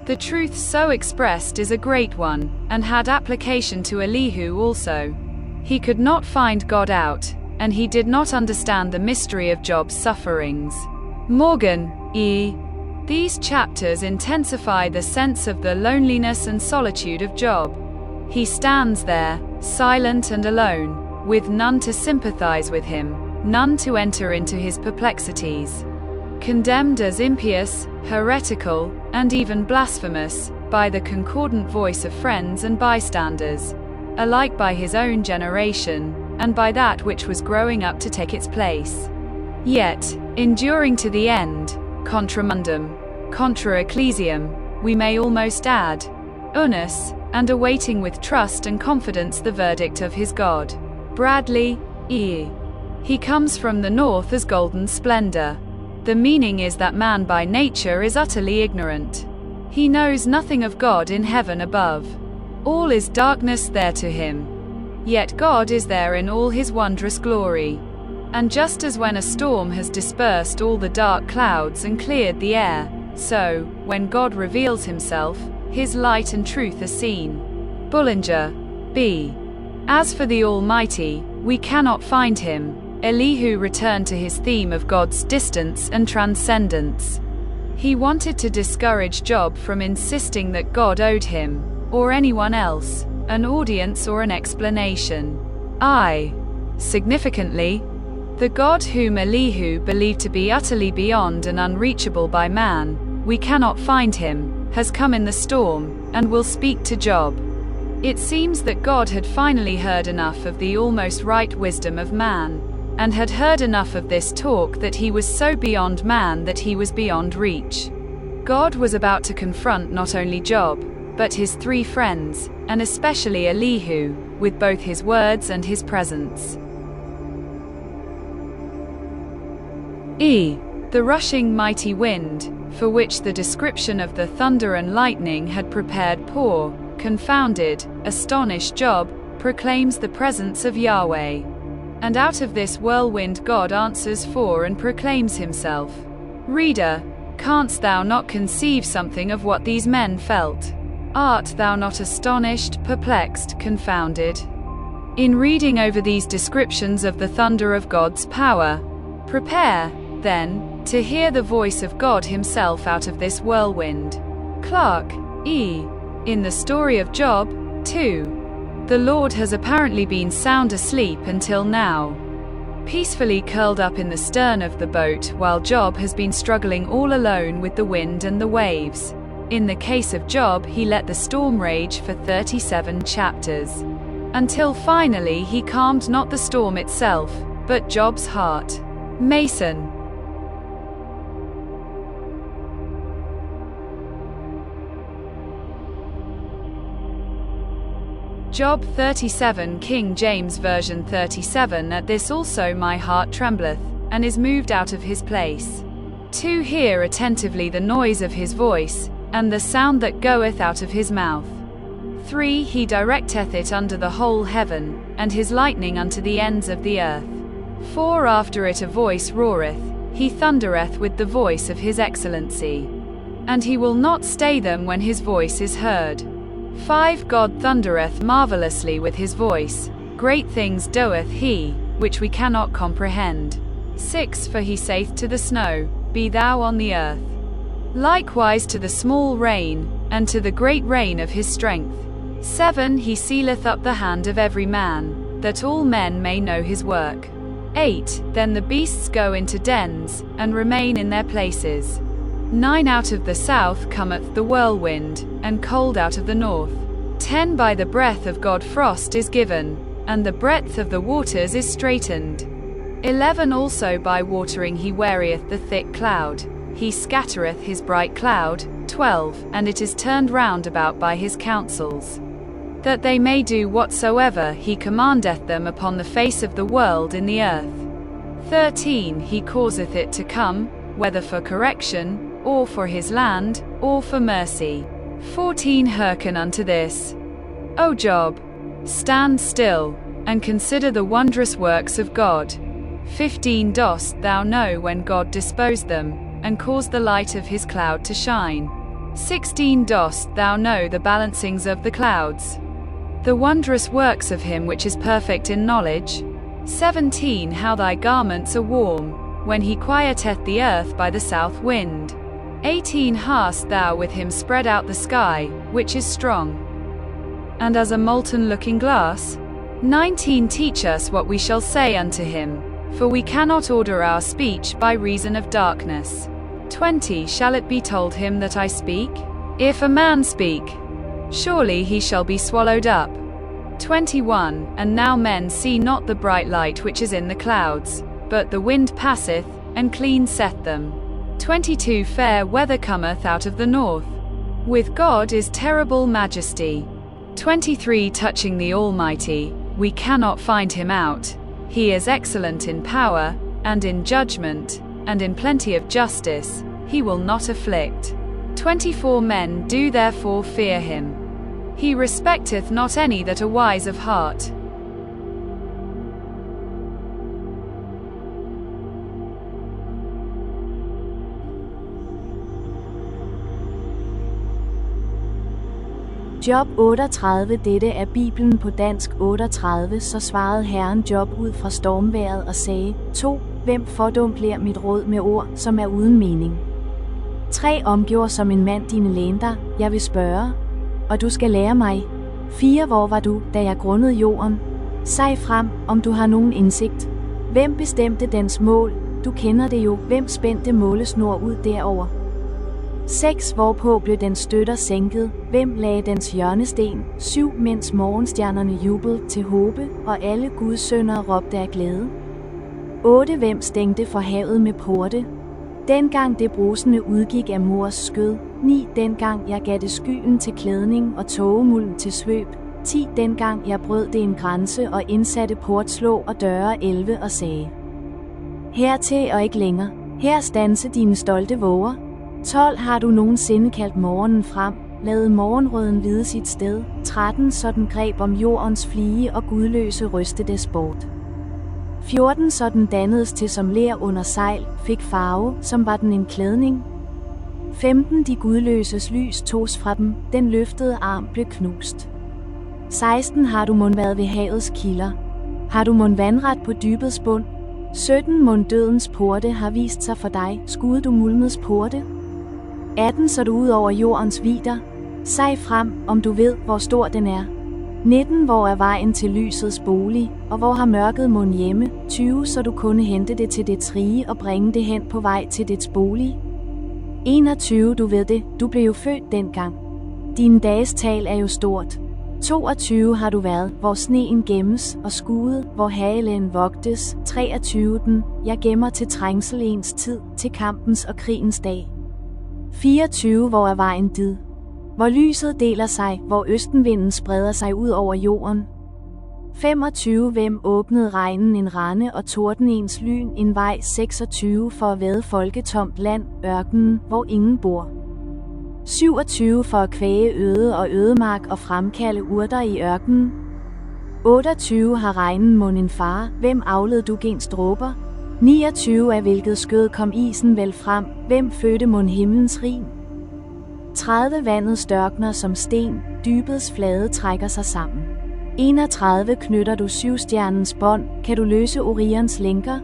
The truth so expressed is a great one, and had application to Elihu also. He could not find God out, and he did not understand the mystery of Job's sufferings. Morgan, E. These chapters intensify the sense of the loneliness and solitude of Job. He stands there, silent and alone, with none to sympathize with him, none to enter into his perplexities. Condemned as impious, heretical, and even blasphemous, by the concordant voice of friends and bystanders, alike by his own generation, and by that which was growing up to take its place. Yet, enduring to the end, contra mundum, contra ecclesiam, we may almost add, unus, and awaiting with trust and confidence the verdict of his God. Bradley, E. He comes from the north as golden splendor. The meaning is that man by nature is utterly ignorant. He knows nothing of God in heaven above. All is darkness there to him. Yet God is there in all his wondrous glory. And just as when a storm has dispersed all the dark clouds and cleared the air, so, when God reveals himself, his light and truth are seen. Bullinger, B. As for the Almighty, we cannot find him. Elihu returned to his theme of God's distance and transcendence. He wanted to discourage Job from insisting that God owed him, or anyone else, an audience or an explanation. Significantly, the God whom Elihu believed to be utterly beyond and unreachable by man, we cannot find him, has come in the storm, and will speak to Job. It seems that God had finally heard enough of the almost right wisdom of man, and had heard enough of this talk that he was so beyond man that he was beyond reach. God was about to confront not only Job, but his three friends, and especially Elihu, with both his words and his presence. The rushing mighty wind, for which the description of the thunder and lightning had prepared poor, confounded, astonished Job, proclaims the presence of Yahweh. And out of this whirlwind God answers for and proclaims himself. Reader, canst thou not conceive something of what these men felt? Art thou not astonished, perplexed, confounded? In reading over these descriptions of the thunder of God's power, prepare, then, to hear the voice of God himself out of this whirlwind. Clark, E. In the story of Job, 2. The Lord has apparently been sound asleep until now, peacefully curled up in the stern of the boat while Job has been struggling all alone with the wind and the waves. In the case of Job, he let the storm rage for 37 chapters, until finally he calmed not the storm itself, but Job's heart. Mason. Job 37 King James Version 37 At this also my heart trembleth, and is moved out of his place. 2 Hear attentively the noise of his voice, and the sound that goeth out of his mouth. 3 He directeth it under the whole heaven, and his lightning unto the ends of the earth. 4 After it a voice roareth, he thundereth with the voice of his excellency. And he will not stay them when his voice is heard. 5 God thundereth marvelously with his voice, great things doeth he, which we cannot comprehend. 6 For he saith to the snow, Be thou on the earth. Likewise to the small rain, and to the great reign of his strength. 7. He sealeth up the hand of every man, that all men may know his work. 8. Then the beasts go into dens, and remain in their places. 9. Out of the south cometh the whirlwind, and cold out of the north. 10. By the breath of God frost is given, and the breadth of the waters is straitened. 11. Also by watering he wearieth the thick cloud, he scattereth his bright cloud. 12. And it is turned round about by his counsels, that they may do whatsoever he commandeth them upon the face of the world in the earth. 13. He causeth it to come, whether for correction, or for his land, or for mercy. 14. Hearken unto this, O Job, stand still, and consider the wondrous works of God. 15. Dost thou know when God disposed them, and caused the light of his cloud to shine? 16. Dost thou know the balancings of the clouds, the wondrous works of him which is perfect in knowledge? 17. How thy garments are warm, when he quieteth the earth by the south wind. 18. Hast thou with him spread out the sky, which is strong, and as a molten looking glass? 19. Teach us what we shall say unto him, for we cannot order our speech by reason of darkness. 20. Shall it be told him that I speak? If a man speak, surely he shall be swallowed up. 21. And now men see not the bright light which is in the clouds, but the wind passeth, and cleanseth them. 22. Fair weather cometh out of the north, with God is terrible majesty. 23. Touching the Almighty, we cannot find him out. He is excellent in power, and in judgment, and in plenty of justice, he will not afflict. 24. Men do therefore fear him. He respecteth not any that are wise of heart. Job 38. Dette er Bibelen på dansk 38. Så svarede Herren Job ud fra stormvejret og sagde: 2. Hvem fordumpler mit råd med ord, som er uden mening? 3. Omgjorde som en mand dine lænder, jeg vil spørge, og du skal lære mig. 4. Hvor var du, da jeg grundede jorden? Sag frem, om du har nogen indsigt. Hvem bestemte dens mål? Du kender det jo. Hvem spændte målesnor ud derover? 6. Hvorpå blev dens støtter sænket? Hvem lagde dens hjørnesten? 7. Mens morgenstjernerne jublede til håbe, og alle Guds sønner råbte af glæde. 8. Hvem stængte for havet med porte? Dengang det brusende udgik af mors skød. 9. Dengang jeg gav det skyen til klædning og tågemulden til svøb. 10. Dengang jeg brød det en grænse og indsatte portslå og døre 11 og sagde: hertil og ikke længere. Her standse dine stolte våger. 12. Har du nogensinde kaldt morgenen frem, ladet morgenrøden vide sit sted? 13. Så den greb om jordens flige og gudløse ryste des bort. 14. Så den dannedes til som ler under sejl, fik farve, som var den en klædning. 15. De gudløses lys togs fra dem, den løftede arm blev knust. 16. Har du mon været ved havets kilder? Har du mon vandret på dybets bund? 17. Mon dødens porte har vist sig for dig, skudde du mulmets porte? 18. Så du ud over jordens vidder. Sag frem, om du ved, hvor stor den er. 19. Hvor er vejen til lysets bolig, og hvor har mørket mon hjemme? 20. Så du kunne hente det til dets rige og bringe det hen på vej til dets bolig. 21. Du ved det, du blev jo født dengang. Dine dages tal er jo stort. 22. Har du været, hvor sneen gemmes og skudet, hvor halen vogtes. 23. Den, jeg gemmer til trængsel ens tid, til kampens og krigens dag. 24. Hvor er vejen did? Hvor lyset deler sig, hvor østenvinden spreder sig ud over jorden. 25. Hvem åbnede regnen en rande og torden ens lyn en vej? 26. For at væde folketomt land, ørkenen, hvor ingen bor. 27. For at kvæge øde og ødemark og fremkalde urter i ørkenen. 28. Har regnen mon en far, hvem avlede du gens dråber? 29. Af hvilket skød kom isen vel frem, hvem fødte mon himlens rim? 30. Vandet størkner som sten, dybets flade trækker sig sammen. 31. Knytter du syvstjernens bånd, kan du løse Orions lænker?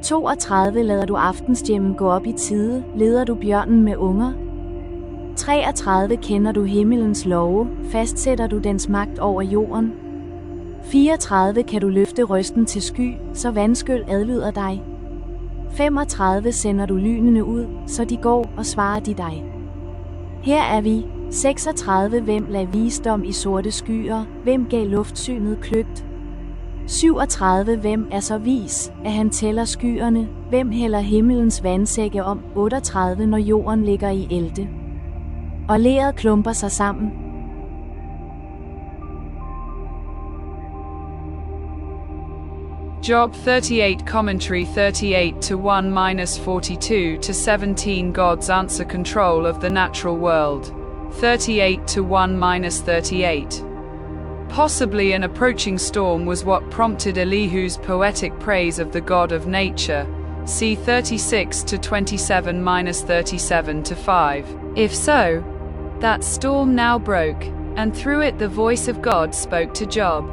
32. Lader du aftenstjemmen gå op i tide, leder du bjørnen med unger? 33 Kender du himmelens love, fastsætter du dens magt over jorden. 34 Kan du løfte røsten til sky, så vandskyl adlyder dig. 35 Sender du lynene ud, så de går, og svarer de dig. Her er vi. 36 Hvem lagde visdom i sorte skyer, hvem gav luftsynet kløgt? 37 Hvem er så vis, at han tæller skyerne, hvem hælder himmelens vandsække om? 38 Når jorden ligger i elte, og leret klumper sig sammen. Job 38 Commentary 38-1-42-17 God's answer control of the natural world. 38-1-38. Possibly an approaching storm was what prompted Elihu's poetic praise of the God of nature. See 36-27-37-5. If so, that storm now broke, and through it the voice of God spoke to Job.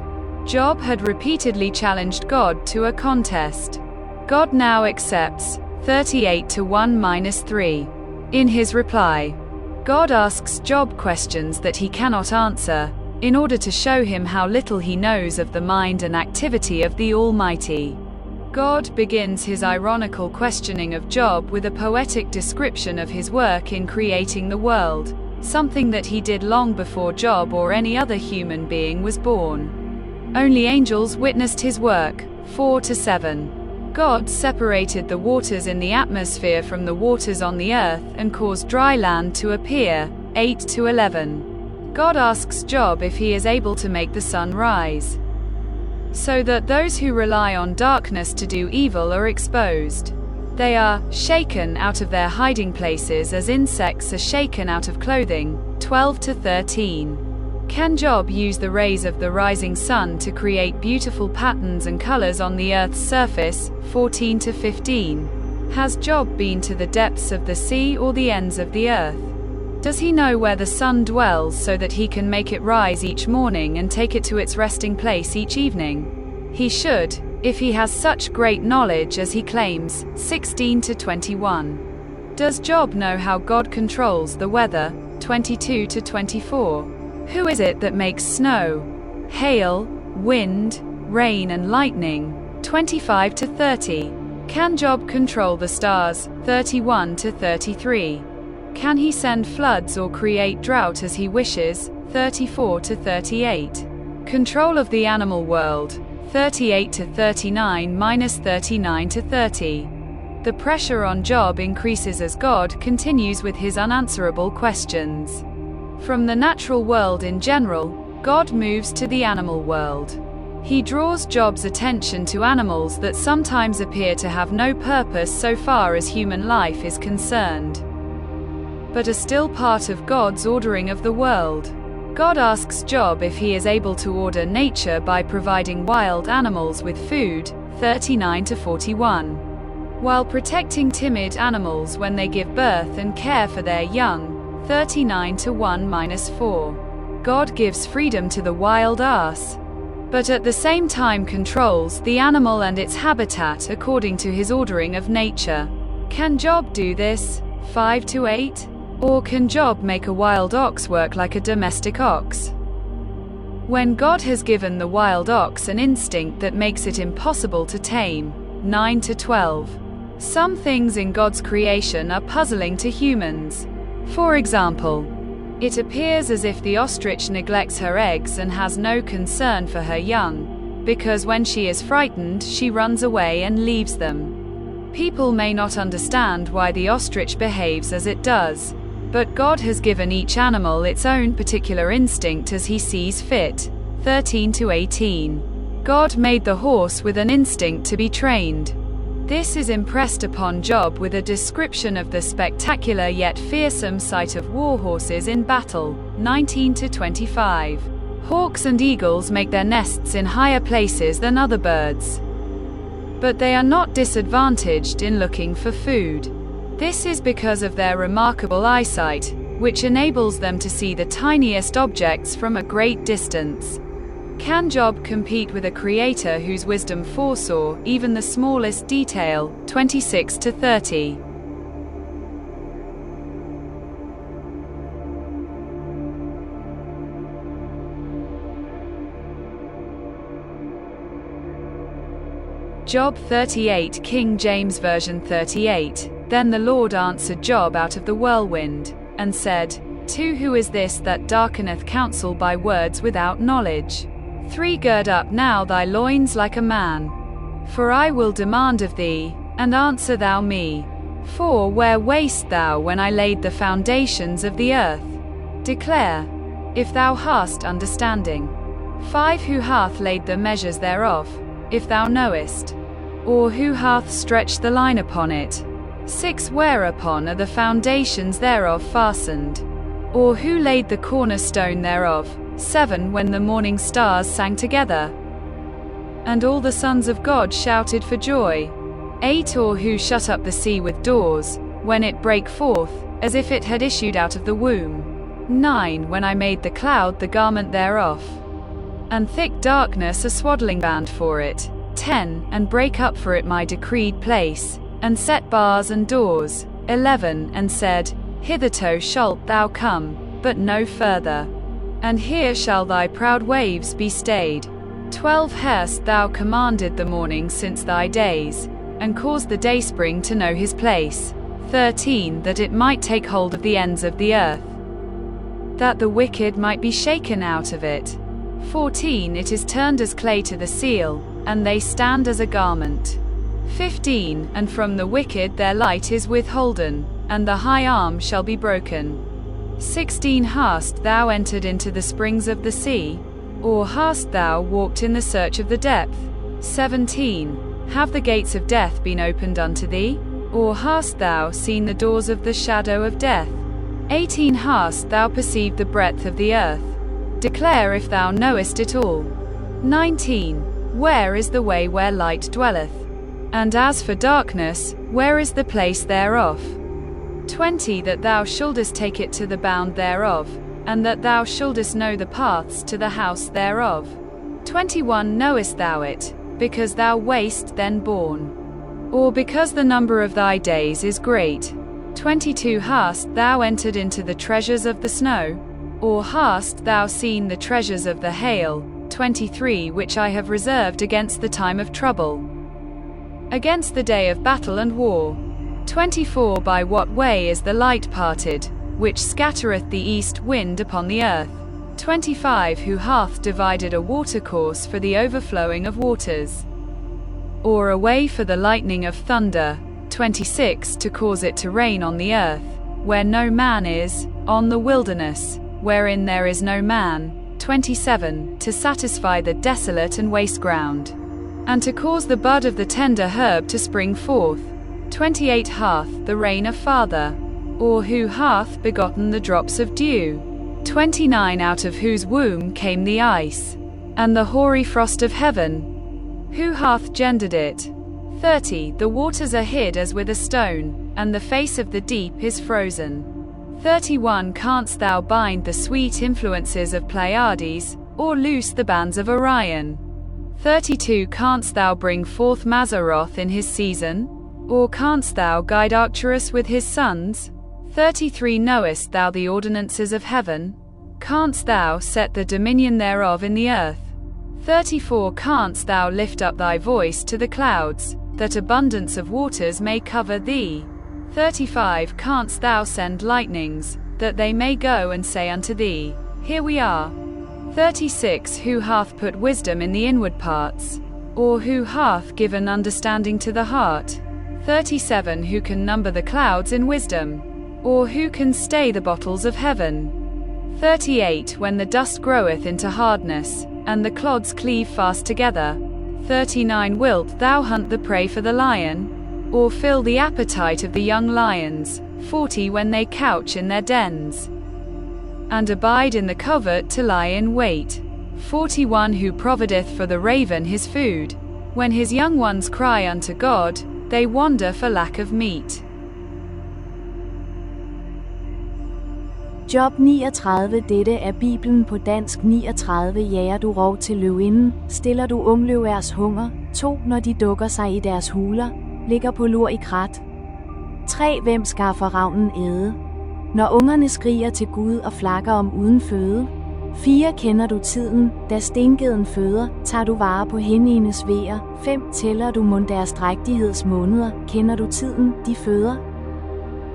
Job had repeatedly challenged God to a contest. God now accepts 38-1-3. In his reply, God asks Job questions that he cannot answer, in order to show him how little he knows of the mind and activity of the Almighty. God begins his ironical questioning of Job with a poetic description of his work in creating the world, something that he did long before Job or any other human being was born. Only angels witnessed his work. 4-7. God separated the waters in the atmosphere from the waters on the earth and caused dry land to appear. 8-11. God asks Job if he is able to make the sun rise, so that those who rely on darkness to do evil are exposed. They are shaken out of their hiding places as insects are shaken out of clothing. 12-13. Can Job use the rays of the rising sun to create beautiful patterns and colors on the earth's surface? 14-15. Has Job been to the depths of the sea or the ends of the earth? Does he know where the sun dwells so that he can make it rise each morning and take it to its resting place each evening? He should, if he has such great knowledge as he claims. 16-21. Does Job know how God controls the weather? 22-24. Who is it that makes snow, hail, wind, rain and lightning? 25-30. Can Job control the stars? 31-33. Can he send floods or create drought as he wishes? 34-38. Control of the animal world. 38-39-39-30. The pressure on Job increases as God continues with his unanswerable questions. From the natural world in general, God moves to the animal world. He draws Job's attention to animals that sometimes appear to have no purpose so far as human life is concerned, but are still part of God's ordering of the world. God asks Job if he is able to order nature by providing wild animals with food. 39-41. While protecting timid animals when they give birth and care for their young. 39-1-4. God gives freedom to the wild ass, but at the same time controls the animal and its habitat according to his ordering of nature. Can Job do this? 5-8. Or can Job make a wild ox work like a domestic ox? When God has given the wild ox an instinct that makes it impossible to tame. 9-12. Some things in God's creation are puzzling to humans. For example, it appears as if the ostrich neglects her eggs and has no concern for her young, because when she is frightened, she runs away and leaves them. People may not understand why the ostrich behaves as it does, but God has given each animal its own particular instinct as he sees fit. 13-18. God made the horse with an instinct to be trained. This is impressed upon Job with a description of the spectacular yet fearsome sight of war horses in battle. 19-25. Hawks and eagles make their nests in higher places than other birds, but they are not disadvantaged in looking for food. This is because of their remarkable eyesight, which enables them to see the tiniest objects from a great distance. Can Job compete with a creator whose wisdom foresaw even the smallest detail? 26-30. Job 38, King James Version 38. Then the Lord answered Job out of the whirlwind, and said, 2 Who is this that darkeneth counsel by words without knowledge? 3 Gird up now thy loins like a man. For I will demand of thee, and answer thou me. 4 Where wast thou when I laid the foundations of the earth? Declare, if thou hast understanding. 5 Who hath laid the measures thereof, if thou knowest? Or who hath stretched the line upon it? 6 Whereupon are the foundations thereof fastened? Or who laid the cornerstone thereof? 7 When the morning stars sang together, and all the sons of God shouted for joy. 8 Or who shut up the sea with doors, when it brake forth, as if it had issued out of the womb? 9 When I made the cloud the garment thereof, and thick darkness a swaddling band for it. 10 And brake up for it my decreed place, and set bars and doors. 11 And said, Hitherto shalt thou come, but no further, and here shall thy proud waves be stayed. 12 Hast thou commanded the morning since thy days, and caused the dayspring to know his place. 13 That it might take hold of the ends of the earth, that the wicked might be shaken out of it. 14 It is turned as clay to the seal, and they stand as a garment. 15 And from the wicked their light is withholden, and the high arm shall be broken. 16 Hast thou entered into the springs of the sea? Or hast thou walked in the search of the depth? 17 Have the gates of death been opened unto thee? Or hast thou seen the doors of the shadow of death? 18 Hast thou perceived the breadth of the earth? Declare if thou knowest it all. 19 Where is the way where light dwelleth? And as for darkness, where is the place thereof? 20 That thou shouldest take it to the bound thereof, and that thou shouldest know the paths to the house thereof. 21 Knowest thou it, because thou wast then born? Or because the number of thy days is great? 22 Hast thou entered into the treasures of the snow? Or hast thou seen the treasures of the hail? 23 Which I have reserved against the time of trouble, against the day of battle and war. 24 By what way is the light parted, which scattereth the east wind upon the earth? 25 Who hath divided a watercourse for the overflowing of waters? Or a way for the lightning of thunder? 26 To cause it to rain on the earth, where no man is, on the wilderness, wherein there is no man. 27 To satisfy the desolate and waste ground, and to cause the bud of the tender herb to spring forth. 28 Hath the rain a father? Or who hath begotten the drops of dew? 29 Out of whose womb came the ice, and the hoary frost of heaven? Who hath gendered it? 30 The waters are hid as with a stone, and the face of the deep is frozen. 31 Canst thou bind the sweet influences of Pleiades, or loose the bands of Orion? 32 Canst thou bring forth Mazzaroth in his season? Or canst thou guide Arcturus with his sons? 33 Knowest thou the ordinances of heaven? Canst thou set the dominion thereof in the earth? 34 Canst thou lift up thy voice to the clouds, that abundance of waters may cover thee? 35 Canst thou send lightnings, that they may go and say unto thee, Here we are? 36 Who hath put wisdom in the inward parts? Or who hath given understanding to the heart? 37 Who can number the clouds in wisdom? Or who can stay the bottles of heaven? 38 When the dust groweth into hardness, and the clods cleave fast together. 39 Wilt thou hunt the prey for the lion? Or fill the appetite of the young lions? 40 When they couch in their dens, and abide in the covert to lie in wait. 41 Who provideth for the raven his food? When his young ones cry unto God, they wander for lack of meat. Job 39. Dette er Bibelen på dansk. 39. Jager du rov til løvinden, stiller du ungløværs hunger. 2. Når de dukker sig i deres huler, ligger på lur i krat. 3. Hvem skaffer ravnen æde? Når ungerne skriger til Gud og flakker om uden føde. 4. Kender du tiden, da stengeden føder, tager du vare på hendes vejer. 5. Tæller du mon deres drægtighedsmåneder, kender du tiden, de føder.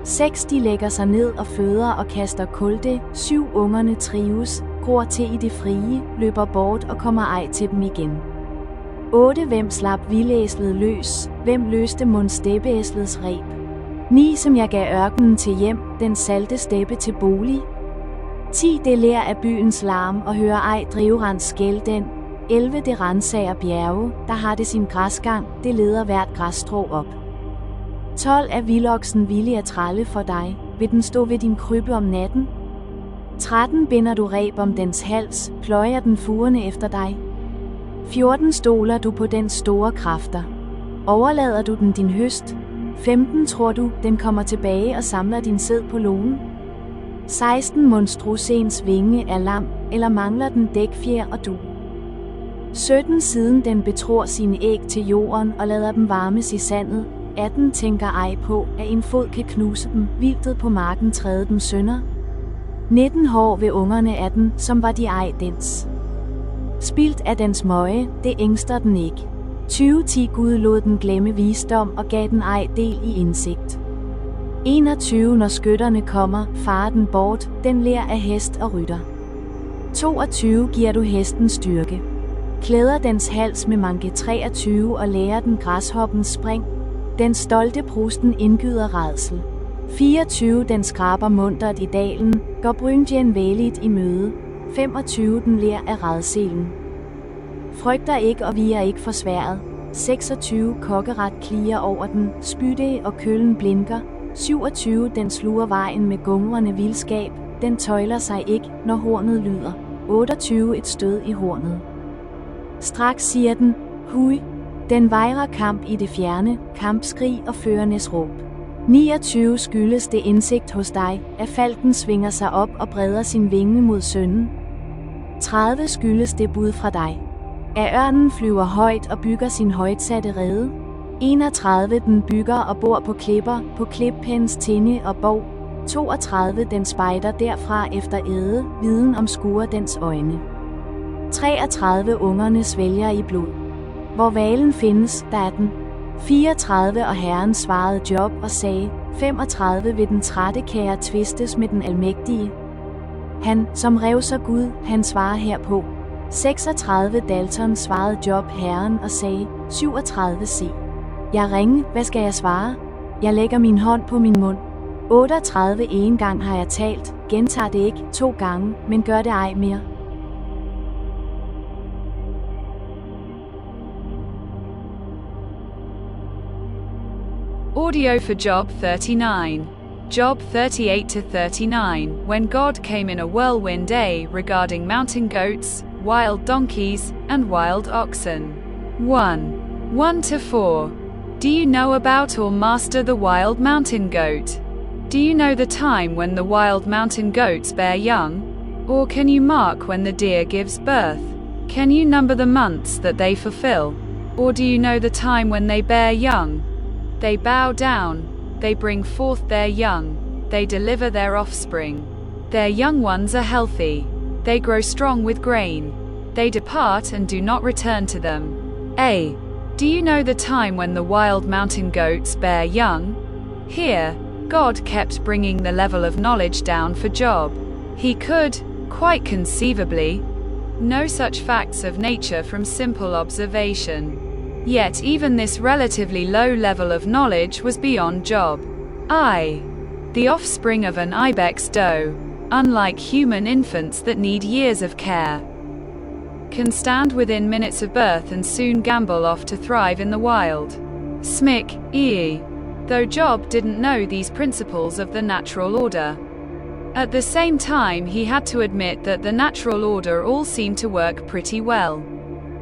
6. De lægger sig ned og føder og kaster kulte. 7. Ungerne trives, gror til i det frie, løber bort og kommer ej til dem igen. 8. Hvem slap vildæslet løs, hvem løste mon steppeæslets reb. 9. Som jeg gav ørkenen til hjem, den salte steppe til bolig. 10. Det lær af byens larm og hører ej driverens skæld den. 11. Det rensager bjerge, der har det sin græsgang, det leder hvert græsstrå op. 12. Er vildoksen villig at trælle for dig, vil den stå ved din krybbe om natten? 13. Binder du reb om dens hals, pløjer den fugerne efter dig? 14. Stoler du på dens store kræfter? Overlader du den din høst? 15. Tror du, den kommer tilbage og samler din sæd på logen? 16. Monstrusens vinge er lam, eller mangler den dækfjer og du? 17. Siden den betror sine æg til jorden og lader dem varmes i sandet. 18. Tænker ej på, at en fod kan knuse dem, vildtet på marken træde dem sønder. 19. Hår ved ungerne af den, som var de ej dens. Spildt af dens møje, det ængster den ikke. 20. Gud lod den glemme visdom og gav den ej del i indsigt. 21. Når skytterne kommer, farer den bort, den lær af hest og rytter. 22. Giver du hesten styrke. Klæder dens hals med manke. 23. Og lærer den græshoppens spring. Den stolte prusten indgyder rædsel. 24. Den skraber muntert i dalen, går brynjen væligt i møde. 25. Den lær af rædselen. Frygter ikke og viger ikke for sværdet. 26. Kokkeret klier over den, spytte og køllen blinker. 27. Den sluger vejen med gungrende vildskab, den tøjler sig ikke, når hornet lyder. 28. Et stød i hornet. Straks siger den, hui. Den vejrer kamp i det fjerne, kampskrig og førernes råb. 29. Skyldes det indsigt hos dig, at falken svinger sig op og breder sin vinge mod sønnen. 30. Skyldes det bud fra dig, at ørnen flyver højt og bygger sin højtsatte rede. 31. Den bygger og bor på klipper, på klippens tinde og bov. 32. Den spejder derfra efter æde, viden om skuer dens øjne. 33. Ungerne svælger i blod. Hvor hvalen findes, der er den. 34. Og Herren svarede Job og sagde, 35. Vil den trætte kære tvistes med den almægtige. Han, som revser Gud, han svarer herpå. 36. Dalton svarede Job Herren og sagde, 37. Se. Jeg ringe, hvad skal jeg svare? Jeg lægger min hånd på min mund. 38. En gang har jeg talt, gentager det ikke 2 gange, men gør det ej mere. Audio for Job 39. Job 38-39. When God came in a whirlwind day regarding mountain goats, wild donkeys, and wild oxen. 1. 1-4. Do you know about or master the wild mountain goat? Do you know the time when the wild mountain goats bear young? Or can you mark when the deer gives birth? Can you number the months that they fulfill? Or do you know the time when they bear young? They bow down, they bring forth their young, they deliver their offspring. Their young ones are healthy, they grow strong with grain. They depart and do not return to them. A. Do you know the time when the wild mountain goats bear young? Here, God kept bringing the level of knowledge down for Job. He could, quite conceivably, know such facts of nature from simple observation. Yet even this relatively low level of knowledge was beyond Job. I. The offspring of an ibex doe, unlike human infants that need years of care, can stand within minutes of birth and soon gambol off to thrive in the wild. Smic, E. Though Job didn't know these principles of the natural order, at the same time he had to admit that the natural order all seemed to work pretty well.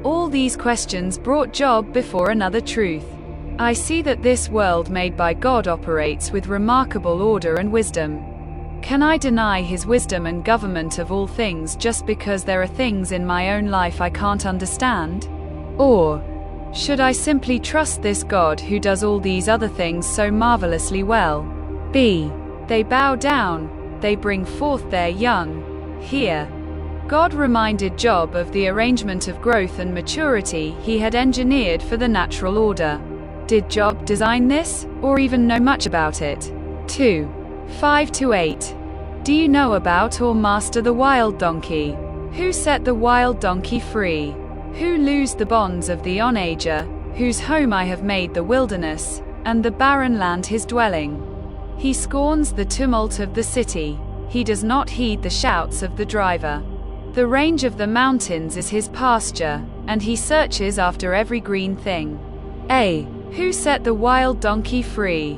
All these questions brought Job before another truth. I see that this world made by God operates with remarkable order and wisdom. Can I deny his wisdom and government of all things just because there are things in my own life I can't understand? Or should I simply trust this God who does all these other things so marvelously well? B. They bow down, they bring forth their young. Here, God reminded Job of the arrangement of growth and maturity he had engineered for the natural order. Did Job design this, or even know much about it? 2. 5-8. Do you know about or master the wild donkey? Who set the wild donkey free? Who loosed the bonds of the onager, whose home I have made the wilderness, and the barren land his dwelling? He scorns the tumult of the city, he does not heed the shouts of the driver. The range of the mountains is his pasture, and he searches after every green thing. A. Who set the wild donkey free?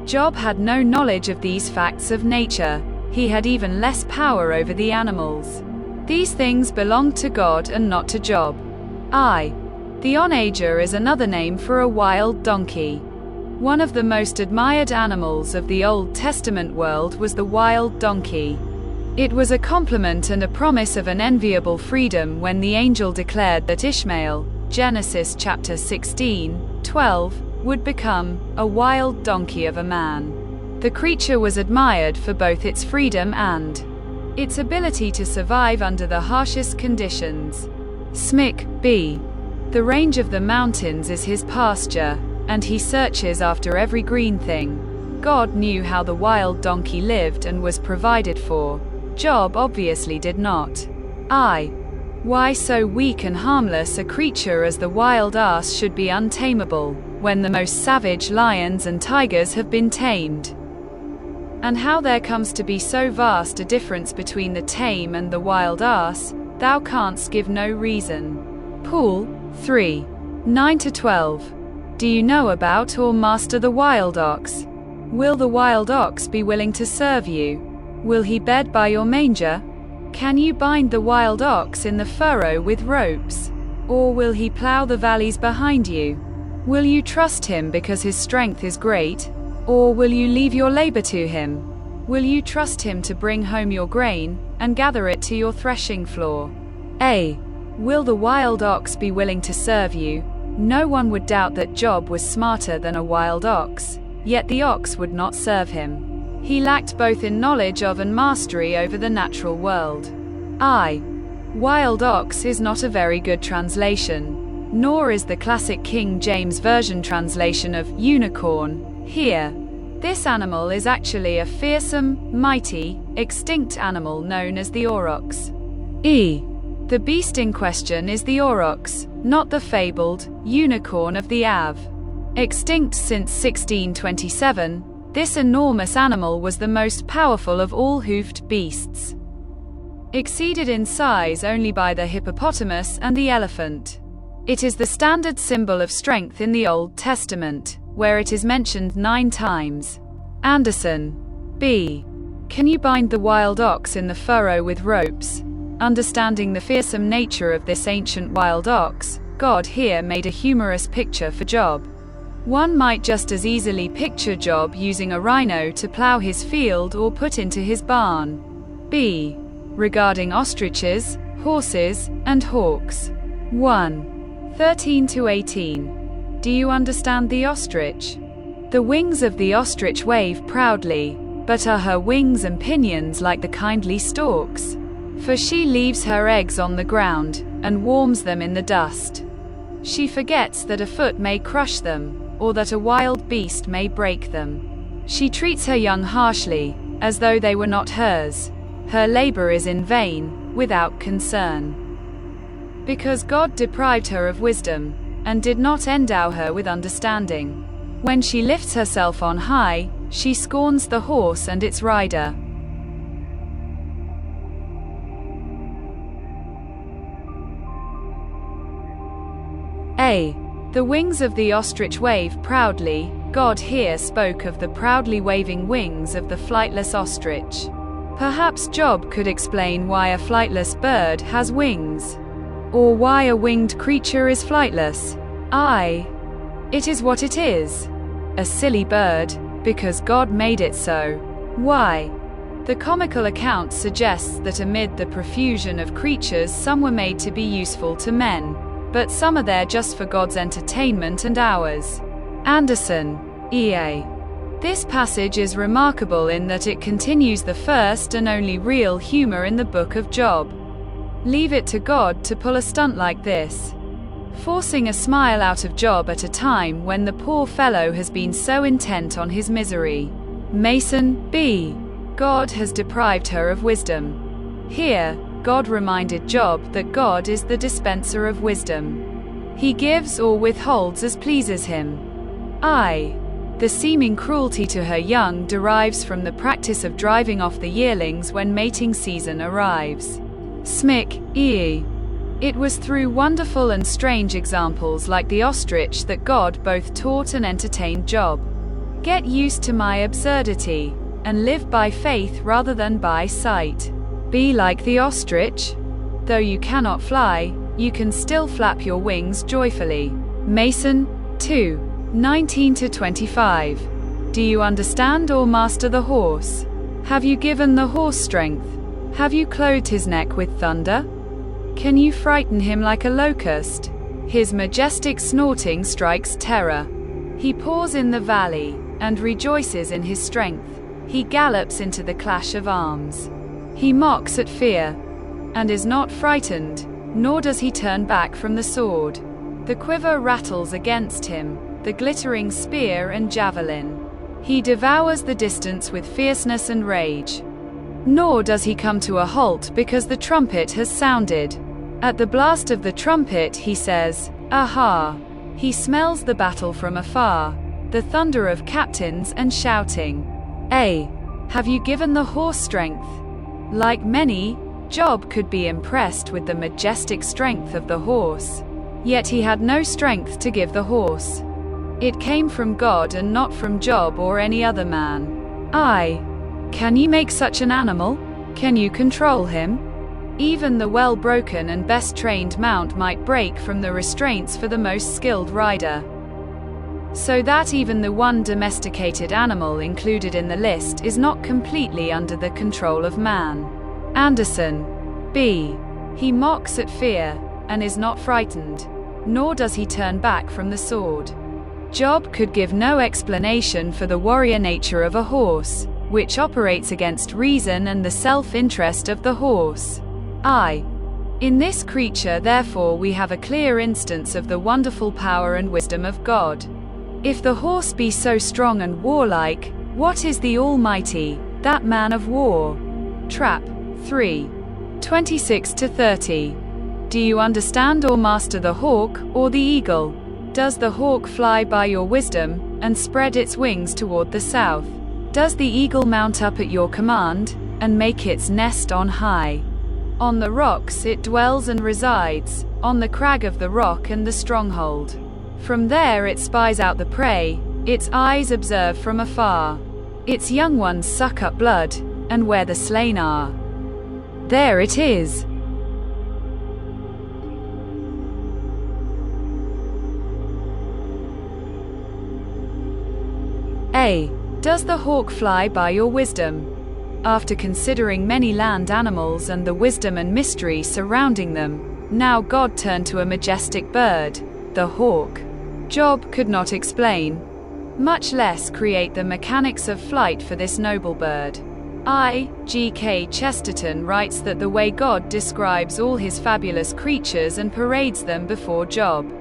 Job had no knowledge of these facts of nature, he had even less power over the animals. These things belonged to God and not to Job. I. The onager is another name for a wild donkey. One of the most admired animals of the Old Testament world was the wild donkey. It was a compliment and a promise of an enviable freedom when the angel declared that Ishmael, Genesis chapter 16:12, would become a wild donkey of a man. The creature was admired for both its freedom and its ability to survive under the harshest conditions. Smic. B. The range of the mountains is his pasture, and he searches after every green thing. God knew how the wild donkey lived and was provided for. Job obviously did not. I. Why so weak and harmless a creature as the wild ass should be untamable, when the most savage lions and tigers have been tamed? And how there comes to be so vast a difference between the tame and the wild ass, thou canst give no reason. Paul. 3. 9-12. Do you know about or master the wild ox? Will the wild ox be willing to serve you? Will he bed by your manger? Can you bind the wild ox in the furrow with ropes? Or will he plow the valleys behind you? Will you trust him because his strength is great? Or will you leave your labor to him? Will you trust him to bring home your grain, and gather it to your threshing floor? A. Will the wild ox be willing to serve you? No one would doubt that Job was smarter than a wild ox, yet the ox would not serve him. He lacked both in knowledge of and mastery over the natural world. I. Wild ox is not a very good translation, nor is the classic King James Version translation of unicorn here. This animal is actually a fearsome, mighty, extinct animal known as the aurochs. E. The beast in question is the aurochs, not the fabled unicorn of the Av. Extinct since 1627, this enormous animal was the most powerful of all hoofed beasts. Exceeded in size only by the hippopotamus and the elephant. It is the standard symbol of strength in the Old Testament, where it is mentioned 9 times. Anderson. B. Can you bind the wild ox in the furrow with ropes? Understanding the fearsome nature of this ancient wild ox, God here made a humorous picture for Job. One might just as easily picture Job using a rhino to plow his field or put into his barn. B. Regarding ostriches, horses, and hawks. 1. 13-18. Do you understand the ostrich? The wings of the ostrich wave proudly, but are her wings and pinions like the kindly stalks? For she leaves her eggs on the ground, and warms them in the dust. She forgets that a foot may crush them, or that a wild beast may break them. She treats her young harshly, as though they were not hers. Her labor is in vain, without concern. Because God deprived her of wisdom, and did not endow her with understanding. When she lifts herself on high, she scorns the horse and its rider. A. The wings of the ostrich wave proudly. God here spoke of the proudly waving wings of the flightless ostrich. Perhaps Job could explain why a flightless bird has wings. Or why a winged creature is flightless. It is what it is. A silly bird, because God made it so. Why? The comical account suggests that amid the profusion of creatures some were made to be useful to men, but some are there just for God's entertainment and ours. Anderson, E.A. This passage is remarkable in that it continues the first and only real humor in the book of Job. Leave it to God to pull a stunt like this, forcing a smile out of Job at a time when the poor fellow has been so intent on his misery. Mason B. God has deprived her of wisdom. Here, God reminded Job that God is the dispenser of wisdom. He gives or withholds as pleases him. The seeming cruelty to her young derives from the practice of driving off the yearlings when mating season arrives. Smick, E. It was through wonderful and strange examples like the ostrich that God both taught and entertained Job. Get used to my absurdity, and live by faith rather than by sight. Be like the ostrich. Though you cannot fly, you can still flap your wings joyfully. Mason 2. 19-25. Do you understand or master the horse? Have you given the horse strength? Have you clothed his neck with thunder? Can you frighten him like a locust? His majestic snorting strikes terror. He paws in the valley, and rejoices in his strength. He gallops into the clash of arms. He mocks at fear, and is not frightened, nor does he turn back from the sword. The quiver rattles against him, the glittering spear and javelin. He devours the distance with fierceness and rage. Nor does he come to a halt because the trumpet has sounded. At the blast of the trumpet he says, "Aha!" He smells the battle from afar, the thunder of captains and shouting. Have you given the horse strength? Like many, Job could be impressed with the majestic strength of the horse. Yet he had no strength to give the horse. It came from God and not from Job or any other man. Can you make such an animal? Can you control him? Even the well-broken and best-trained mount might break from the restraints for the most skilled rider. So that even the one domesticated animal included in the list is not completely under the control of man. Anderson B. He mocks at fear, and is not frightened, nor does he turn back from the sword. Job could give no explanation for the warrior nature of a horse, which operates against reason and the self-interest of the horse. In this creature therefore we have a clear instance of the wonderful power and wisdom of God. If the horse be so strong and warlike, what is the Almighty, that man of war? Trap 3. 26-30. Do you understand or master the hawk, or the eagle? Does the hawk fly by your wisdom, and spread its wings toward the south? Does the eagle mount up at your command, and make its nest on high? On the rocks it dwells and resides, on the crag of the rock and the stronghold. From there it spies out the prey, its eyes observe from afar. Its young ones suck up blood, and where the slain are, there it is. Does the hawk fly by your wisdom? After considering many land animals and the wisdom and mystery surrounding them, now God turned to a majestic bird, the hawk. Job could not explain, much less create the mechanics of flight for this noble bird. G.K. Chesterton writes that the way God describes all his fabulous creatures and parades them before Job,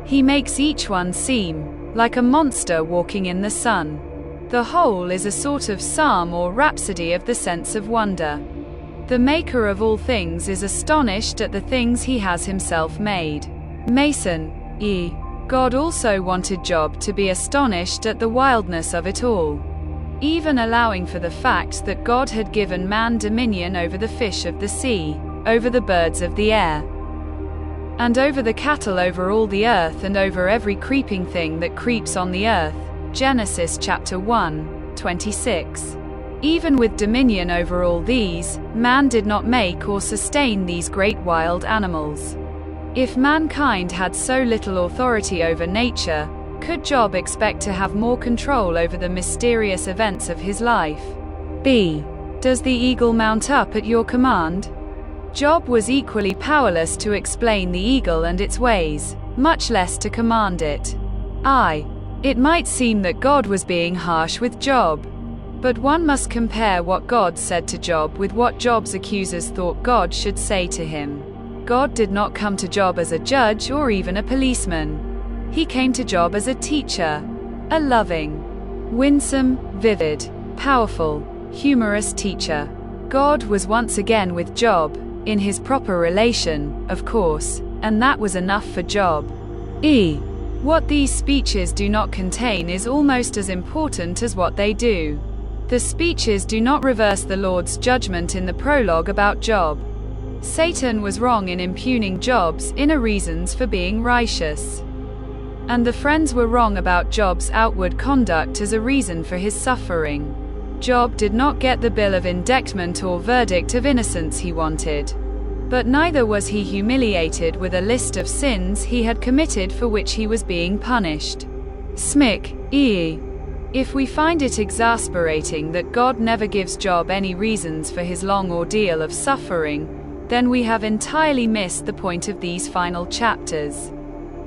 he makes each one seem like a monster walking in the sun. The whole is a sort of psalm or rhapsody of the sense of wonder. The maker of all things is astonished at the things he has himself made. Mason E. God also wanted Job to be astonished at the wildness of it all, even allowing for the fact that God had given man dominion over the fish of the sea, over the birds of the air, and over the cattle over all the earth and over every creeping thing that creeps on the earth. Genesis chapter 1, 26. Even with dominion over all these, man did not make or sustain these great wild animals. If mankind had so little authority over nature, could Job expect to have more control over the mysterious events of his life? Does the eagle mount up at your command? Job was equally powerless to explain the eagle and its ways, much less to command it. It might seem that God was being harsh with Job. But one must compare what God said to Job with what Job's accusers thought God should say to him. God did not come to Job as a judge or even a policeman. He came to Job as a teacher, a loving, winsome, vivid, powerful, humorous teacher. God was once again with Job, in his proper relation, of course, and that was enough for Job. What these speeches do not contain is almost as important as what they do. The speeches do not reverse the Lord's judgment in the prologue about Job. Satan was wrong in impugning Job's inner reasons for being righteous. And the friends were wrong about Job's outward conduct as a reason for his suffering. Job did not get the bill of indictment or verdict of innocence he wanted. But neither was he humiliated with a list of sins he had committed for which he was being punished. Smic, If we find it exasperating that God never gives Job any reasons for his long ordeal of suffering, then we have entirely missed the point of these final chapters.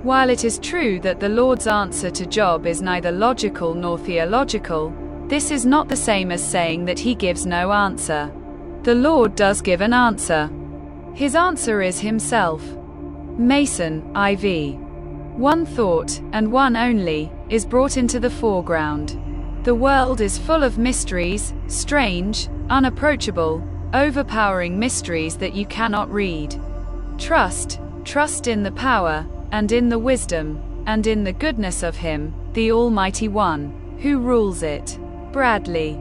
While it is true that the Lord's answer to Job is neither logical nor theological, this is not the same as saying that he gives no answer. The Lord does give an answer. His answer is himself. Mason, IV. One thought, and one only, is brought into the foreground. The world is full of mysteries, strange, unapproachable, overpowering mysteries that you cannot read. Trust in the power, and in the wisdom, and in the goodness of Him, the Almighty One, who rules it. Bradley.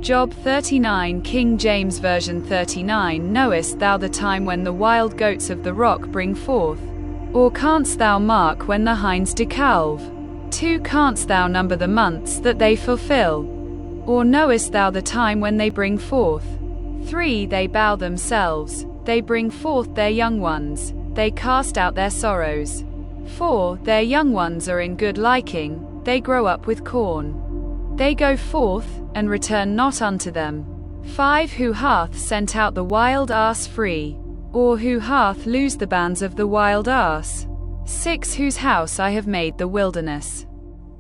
Job 39 King James Version 39 Knowest thou the time when the wild goats of the rock bring forth? Or canst thou mark when the hinds decalve? 2 Canst thou number the months that they fulfill? Or knowest thou the time when they bring forth? 3 They bow themselves, they bring forth their young ones, they cast out their sorrows. 4 Their young ones are in good liking, they grow up with corn. They go forth, and return not unto them. 5 Who hath sent out the wild ass free? Or who hath loosed the bands of the wild ass? 6 Whose house I have made the wilderness,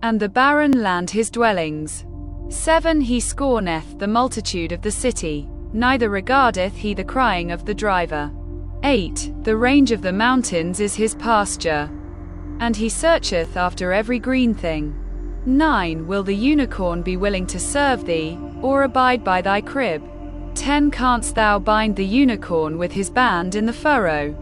and the barren land his dwellings. 7 He scorneth the multitude of the city, neither regardeth he the crying of the driver. 8 The range of the mountains is his pasture, and he searcheth after every green thing. 9 Will the unicorn be willing to serve thee, or abide by thy crib? 10 Canst thou bind the unicorn with his band in the furrow?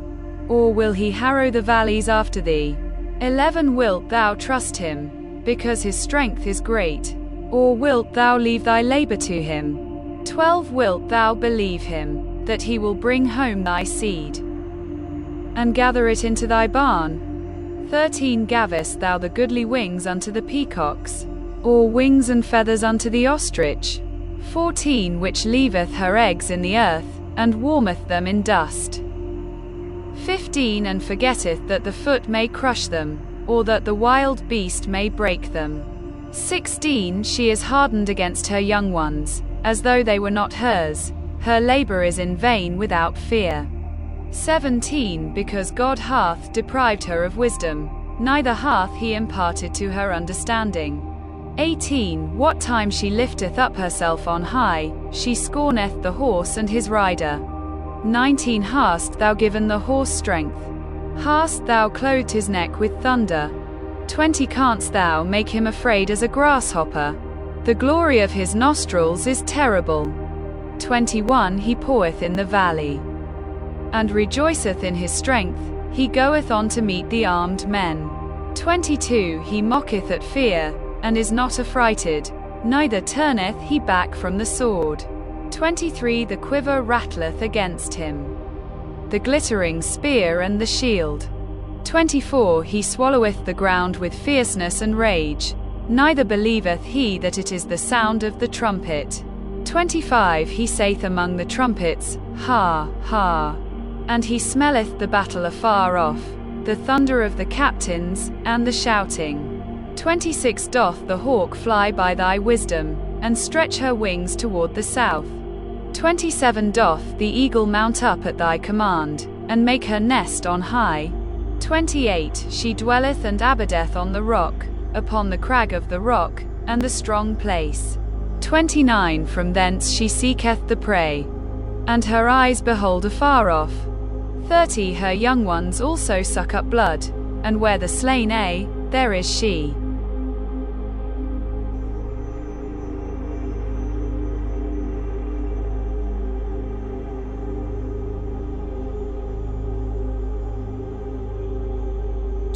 Or will he harrow the valleys after thee? 11 Wilt thou trust him, because his strength is great? Or wilt thou leave thy labor to him? 12 Wilt thou believe him, that he will bring home thy seed, and gather it into thy barn? 13 Gavest thou the goodly wings unto the peacocks, or wings and feathers unto the ostrich? 14 Which leaveth her eggs in the earth, and warmeth them in dust? 15 And forgetteth that the foot may crush them, or that the wild beast may break them. 16 She is hardened against her young ones, as though they were not hers, her labor is in vain without fear. 17 Because God hath deprived her of wisdom, neither hath he imparted to her understanding. 18 What time she lifteth up herself on high, she scorneth the horse and his rider. 19 Hast thou given the horse strength? Hast thou clothed his neck with thunder? 20 Canst thou make him afraid as a grasshopper? The glory of his nostrils is terrible. 21 He poureth in the valley, and rejoiceth in his strength, he goeth on to meet the armed men. 22 He mocketh at fear, and is not affrighted, neither turneth he back from the sword. 23 The quiver rattleth against him, the glittering spear and the shield. 24 He swalloweth the ground with fierceness and rage, neither believeth he that it is the sound of the trumpet. 25 He saith among the trumpets, Ha, ha. And he smelleth the battle afar off, the thunder of the captains, and the shouting. 26 Doth the hawk fly by thy wisdom, and stretch her wings toward the south? 27 Doth the eagle mount up at thy command, and make her nest on high? 28 She dwelleth and abideth on the rock, upon the crag of the rock, and the strong place. 29 From thence she seeketh the prey, and her eyes behold afar off. 30 Her young ones also suck up blood, and where the slain are, there is she.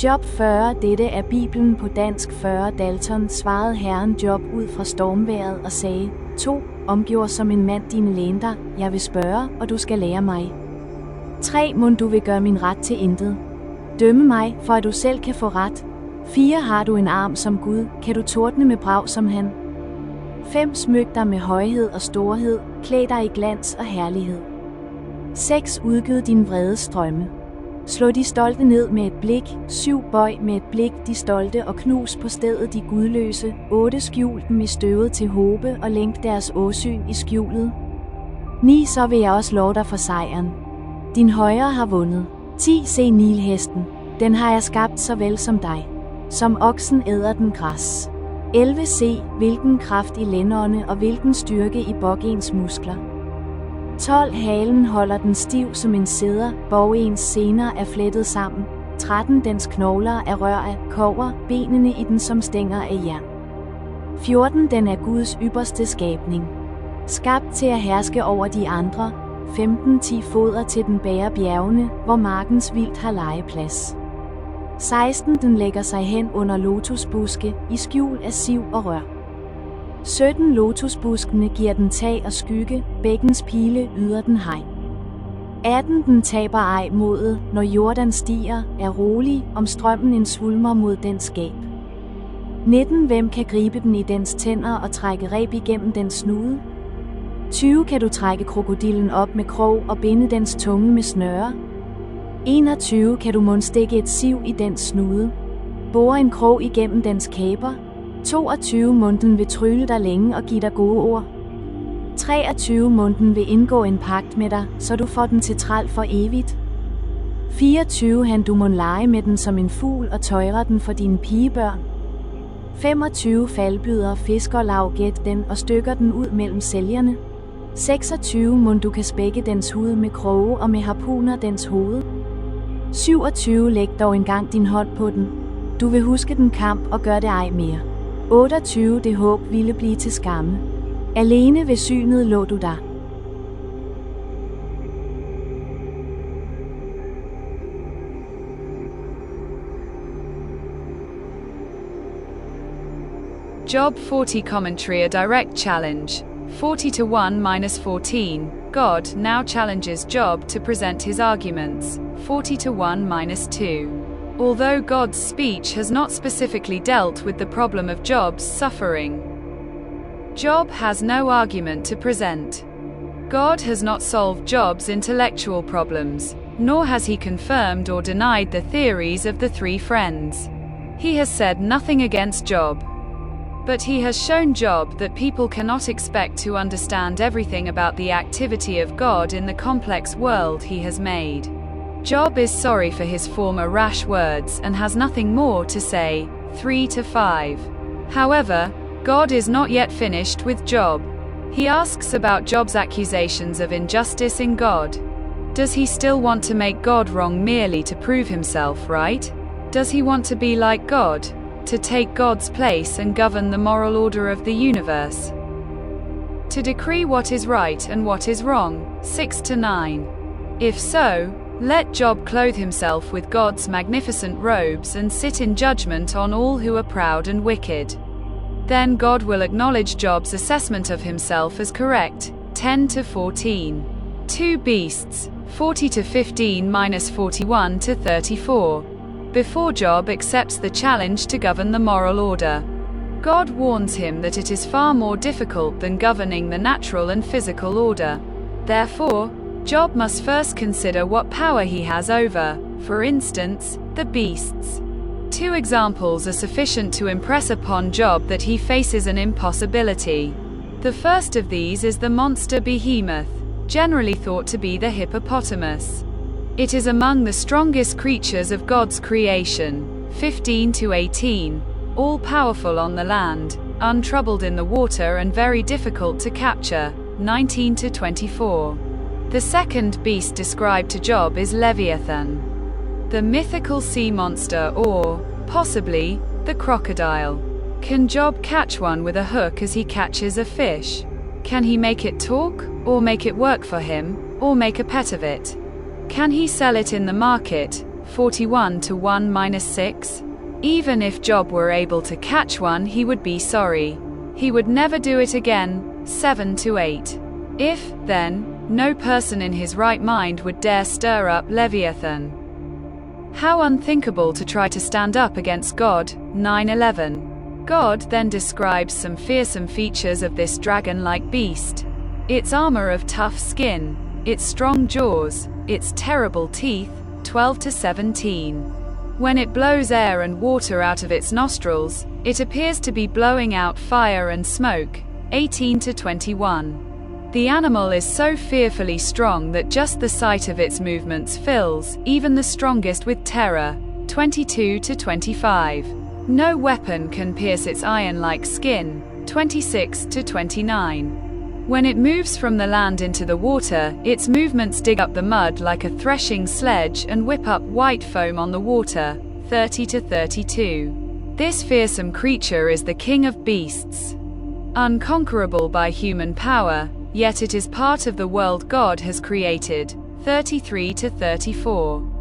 Job 40. Dette er Bibelen på dansk. 40 Dalton svarede Herren Job ud fra stormvejret og sagde: 2 Omgjord som en mand dine lænder, jeg vil spørge, og du skal lære mig. 3 Mon du vil gøre min ret til intet. Dømme mig, for at du selv kan få ret. 4 Har du en arm som Gud, kan du tordne med brag som han. 5 Smyk dig med højhed og storhed, klæd dig i glans og herlighed. 6 Udgyd din vrede strømme. Slå de stolte ned med et blik. 7 Bøj med et blik de stolte og knus på stedet de gudløse. 8 Skjul dem i støvet til håbe og lænk deres åsyn i skjulet. 9 Så vil jeg også love dig for sejren. Din højre har vundet. 10 Se nilhesten. Den har jeg skabt såvel som dig. Som oksen æder den græs. 11 Se hvilken kraft i lænderne og hvilken styrke i bogens muskler. 12 Halen holder den stiv som en sæder, bogens sener er flettet sammen. 13 Dens knogler er rør af kobber, benene i den som stænger af jern. 14 Den er Guds ypperste skabning, skabt til at herske over de andre. 15 10 Foder til den bærer bjergene, hvor markens vildt har legeplads. 16 Den lægger sig hen under lotusbuske, i skjul af siv og rør. 17 Lotusbuskene giver den tag og skygge, bækkens pile yder den hegn. 18 Den taber ej modet, når Jordan stiger, er rolig, om strømmen en svulmer mod dens skab. 19 Hvem kan gribe den i dens tænder og trække reb igennem dens snude? 20 Kan du trække krokodillen op med krog og binde dens tunge med snøre? 21 Kan du mundstikke et siv i dens snude? Bore en krog igennem dens kæber? 22 Munden vil trylle dig længe og give dig gode ord. 23 Munden vil indgå en pagt med dig, så du får den til træl for evigt. 24 Han du må lege med den som en fugl og tøjre den for dine pigebørn. 25 Faldbyder fisker lavgæt den og stykker den ud mellem sælgerne. 26 Mon du kan spække dens hud med kroge og med harpuner dens hoved. 27 Læg dog engang din hånd på den. Du vil huske den kamp og gør det ej mere. 28 Det håb ville blive til skamme. Alene ved synet lå du der. Job 40 Commentary A direct challenge. 40-1-14. God now challenges Job to present his arguments. 40-1-2. Although God's speech has not specifically dealt with the problem of Job's suffering, Job has no argument to present. God has not solved Job's intellectual problems, nor has he confirmed or denied the theories of the three friends. He has said nothing against Job. But he has shown Job that people cannot expect to understand everything about the activity of God in the complex world he has made. Job is sorry for his former rash words and has nothing more to say. 3-5. However, God is not yet finished with Job. He asks about Job's accusations of injustice in God. Does he still want to make God wrong merely to prove himself right? Does he want to be like God, to take God's place and govern the moral order of the universe? To decree what is right and what is wrong? 6-9. If so, let Job clothe himself with God's magnificent robes and sit in judgment on all who are proud and wicked. Then God will acknowledge Job's assessment of himself as correct. 10-14. 2 Beasts. 40-15-41-34. Before Job accepts the challenge to govern the moral order, God warns him that it is far more difficult than governing the natural and physical order. Therefore, Job must first consider what power he has over, for instance, the beasts. 2 examples are sufficient to impress upon Job that he faces an impossibility. The first of these is the monster behemoth, generally thought to be the hippopotamus. It is among the strongest creatures of God's creation. 15-18. All powerful on the land, untroubled in the water and very difficult to capture. 19-24. The second beast described to Job is Leviathan, the mythical sea monster, or, possibly, the crocodile. Can Job catch one with a hook as he catches a fish? Can he make it talk, or make it work for him, or make a pet of it? Can he sell it in the market? 41-1-6. Even if Job were able to catch one, he would be sorry. He would never do it again. 7-8. If, then, no person in his right mind would dare stir up Leviathan. How unthinkable to try to stand up against God. 9-11. God then describes some fearsome features of this dragon-like beast. Its armor of tough skin, its strong jaws, its terrible teeth. 12-17. When it blows air and water out of its nostrils, it appears to be blowing out fire and smoke. 18-21. The animal is so fearfully strong that just the sight of its movements fills even the strongest with terror. 22-25. No weapon can pierce its iron-like skin. 26-29. When it moves from the land into the water, its movements dig up the mud like a threshing sledge and whip up white foam on the water. 30-32. This fearsome creature is the king of beasts. Unconquerable by human power, yet it is part of the world God has created. 33-34.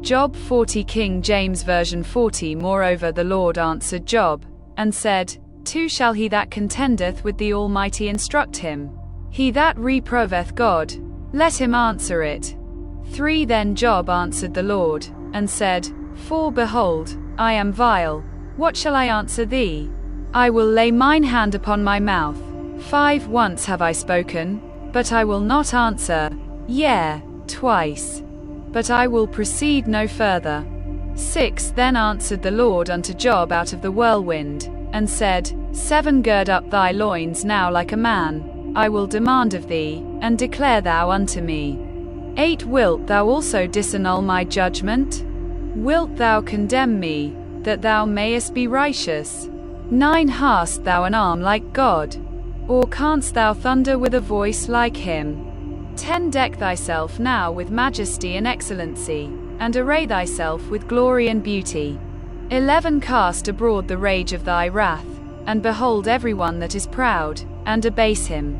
Job 40, King James Version 40. Moreover the Lord answered Job, and said, Too shall he that contendeth with the Almighty instruct him. He that reproveth God, let him answer it. 3 Then Job answered the Lord, and said, For behold, I am vile, what shall I answer thee? I will lay mine hand upon my mouth. 5 Once have I spoken, but I will not answer, yea, twice, but I will proceed no further. 6 Then answered the Lord unto Job out of the whirlwind, and said, 7 Gird up thy loins now like a man, I will demand of thee, and declare thou unto me. 8 Wilt thou also disannul my judgment? Wilt thou condemn me, that thou mayest be righteous? 9 Hast thou an arm like God? Or canst thou thunder with a voice like him? 10 Deck thyself now with majesty and excellency, and array thyself with glory and beauty. 11 Cast abroad the rage of thy wrath, and behold everyone that is proud, and abase him.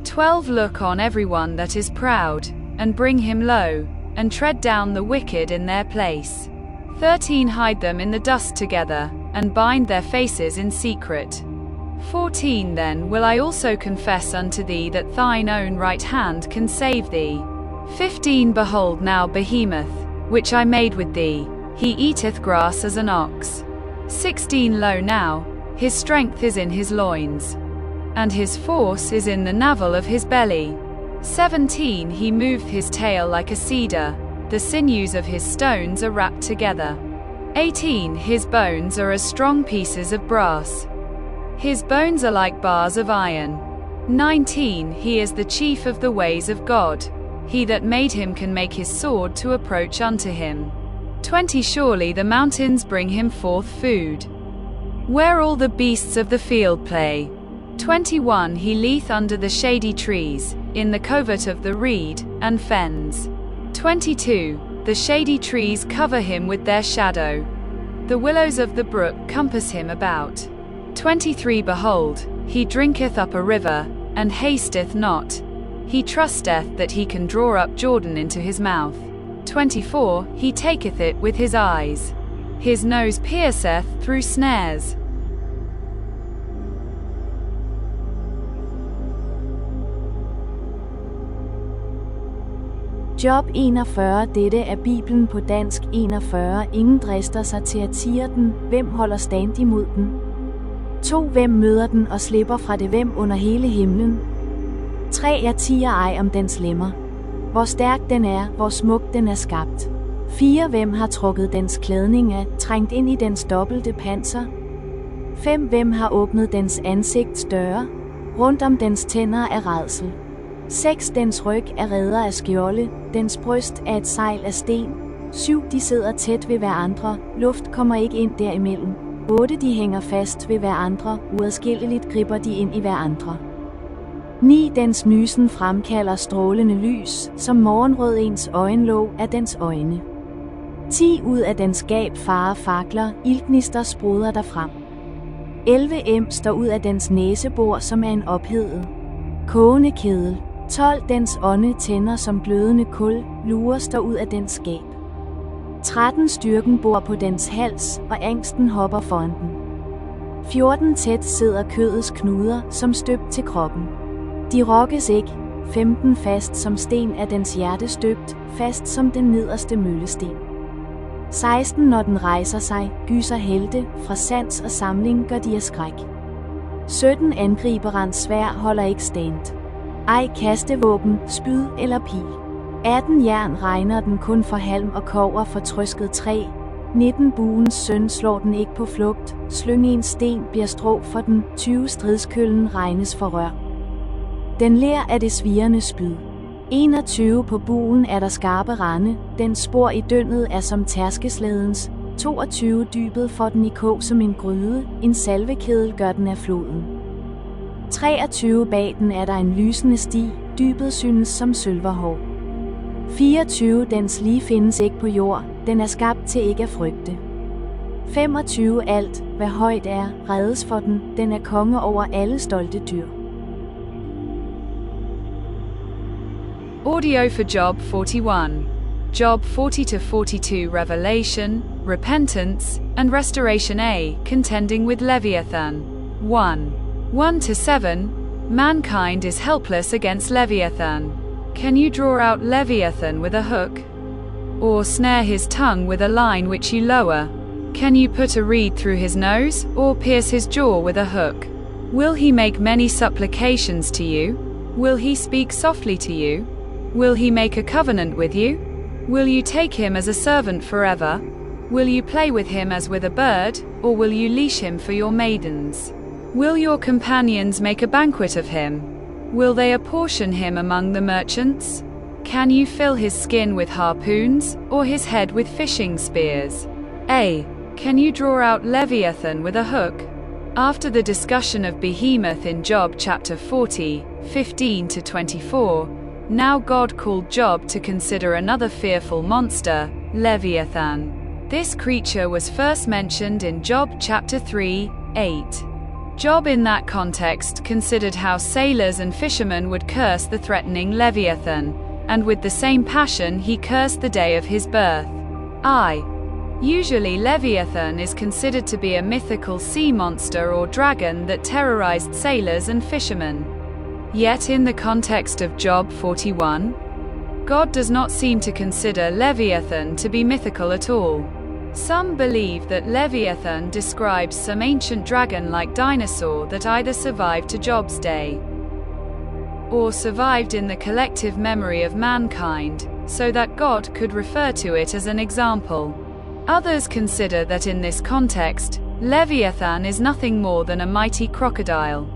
12 Look on everyone that is proud, and bring him low, and tread down the wicked in their place. 13 Hide them in the dust together, and bind their faces in secret. 14 Then will I also confess unto thee that thine own right hand can save thee. 15 Behold now Behemoth, which I made with thee, he eateth grass as an ox. 16 Lo now, his strength is in his loins, and his force is in the navel of his belly. 17 He moved his tail like a cedar, the sinews of his stones are wrapped together. 18 His bones are as strong pieces of brass, his bones are like bars of iron. 19 He is the chief of the ways of God, he that made him can make his sword to approach unto him. 20 Surely the mountains bring him forth food, where all the beasts of the field play. 21 He leeth under the shady trees, in the covert of the reed, and fens. 22 The shady trees cover him with their shadow, the willows of the brook compass him about. 23 Behold, he drinketh up a river, and hasteth not, he trusteth that he can draw up Jordan into his mouth. 24 He taketh it with his eyes, his nose pierceth through snares. Job 41. Dette er Bibelen på dansk 41. Ingen drister sig til at tirre den. Hvem holder stand imod den? 2 Hvem møder den og slipper fra det? Hvem under hele himlen? 3 Jeg tier ej om dens lemmer. Hvor stærk den er, hvor smuk den er skabt. 4 Hvem har trukket dens klædning af, trængt ind i dens dobbelte panser? 5. Hvem har åbnet dens ansigts døre? Rundt om dens tænder er rædsel. 6. Dens ryg er reder af skjolde, dens bryst er et sejl af sten. 7. De sidder tæt ved hverandre, luft kommer ikke ind derimellem. 8. De hænger fast ved hverandre, uadskilleligt griber de ind i hverandre. 9. Dens nysen fremkalder strålende lys, som morgenrød ens øjenlåg af dens øjne. 10. Ud af dens gab farer fakler, ildgnister spruder derfrem. 11. Står ud af dens næsebor, som er en ophedet kogende kedel. 12. Dens ånde tænder som glødende kul, lurer står ud af dens skab. 13. Styrken bor på dens hals, og angsten hopper foran den. 14. Tæt sidder kødets knuder, som støbt til kroppen. De rokkes ikke. 15. Fast som sten er dens hjerte støbt, fast som den nederste møllesten. 16. Når den rejser sig, gyser helte, fra sans og samling gør de af skræk. 17. Angriberens sværd holder ikke stand. Ej kastevåben, spyd eller pil. 18. Jern regner den kun for halm og kobber for trøsket træ. 19. Buens søn slår den ikke på flugt, slyng en sten bliver strå for den. 20. Stridskøllen regnes for rør. Den ler af det svirrende spyd. 21. På buen er der skarpe rande, den spor i dyndet er som tærskeslædens. 22. Dybet får den i kog som en gryde, en salvekedel gør den af floden. 23. Bag den er der en lysende sti, dybet synes som sølverhår. 24. Dens lige findes ikke på jord, den er skabt til ikke at frygte. 25. Alt, hvad højt er, reddes for den er konge over alle stolte dyr. Audio for Job 41. Job 40-42 Revelation, Repentance, and Restoration. A. Contending with Leviathan. 1. 1-7. Mankind is helpless against Leviathan. Can you draw out Leviathan with a hook? Or snare his tongue with a line which you lower? Can you put a reed through his nose, or pierce his jaw with a hook? Will he make many supplications to you? Will he speak softly to you? Will he make a covenant with you? Will you take him as a servant forever? Will you play with him as with a bird, or will you leash him for your maidens? Will your companions make a banquet of him? Will they apportion him among the merchants? Can you fill his skin with harpoons, or his head with fishing spears? A. Can you draw out Leviathan with a hook? After the discussion of Behemoth in Job chapter 40, 15-24, now God called Job to consider another fearful monster, Leviathan. This creature was first mentioned in Job chapter 3, 8. Job in that context considered how sailors and fishermen would curse the threatening Leviathan, and with the same passion he cursed the day of his birth. Usually Leviathan is considered to be a mythical sea monster or dragon that terrorized sailors and fishermen. Yet in the context of Job 41, God does not seem to consider Leviathan to be mythical at all. Some believe that Leviathan describes some ancient dragon-like dinosaur that either survived to Job's day or survived in the collective memory of mankind, so that God could refer to it as an example. Others consider that in this context, Leviathan is nothing more than a mighty crocodile.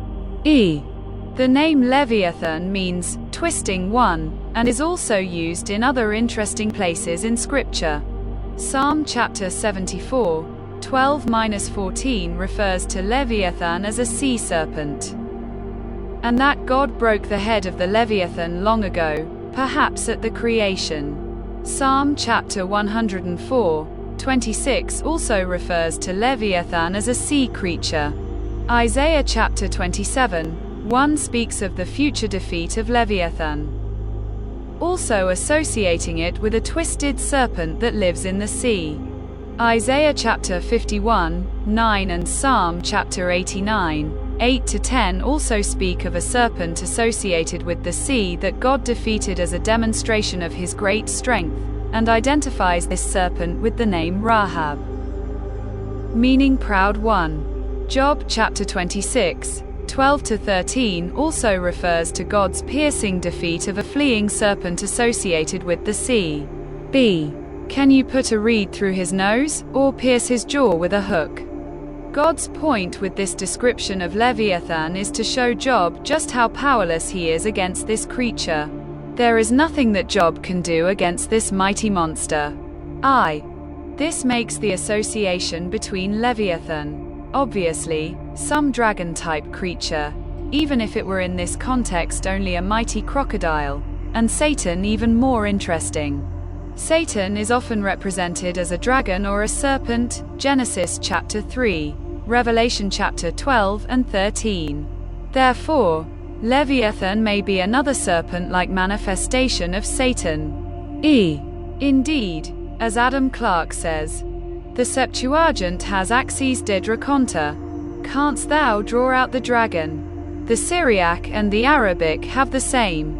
The name Leviathan means twisting one, and is also used in other interesting places in Scripture. Psalm chapter 74, 12-14 refers to Leviathan as a sea serpent, and that God broke the head of the Leviathan long ago, perhaps at the creation. Psalm chapter 104, 26 also refers to Leviathan as a sea creature. Isaiah chapter 27, 1 speaks of the future defeat of Leviathan, also associating it with a twisted serpent that lives in the sea. Isaiah chapter 51, 9 and Psalm chapter 89, 8-10 also speak of a serpent associated with the sea that God defeated as a demonstration of his great strength, and identifies this serpent with the name Rahab, meaning proud one. Job chapter 26, 12-13 also refers to God's piercing defeat of a fleeing serpent associated with the sea. B. Can you put a reed through his nose, or pierce his jaw with a hook? God's point with this description of Leviathan is to show Job just how powerless he is against this creature. There is nothing that Job can do against this mighty monster. This makes the association between Leviathan, obviously, some dragon-type creature, even if it were in this context only a mighty crocodile, and Satan even more interesting. Satan is often represented as a dragon or a serpent, Genesis chapter 3, Revelation chapter 12 and 13. Therefore, Leviathan may be another serpent-like manifestation of Satan. Indeed, as Adam Clarke says, the Septuagint has axes didraconta, canst thou draw out the dragon? The Syriac and the Arabic have the same.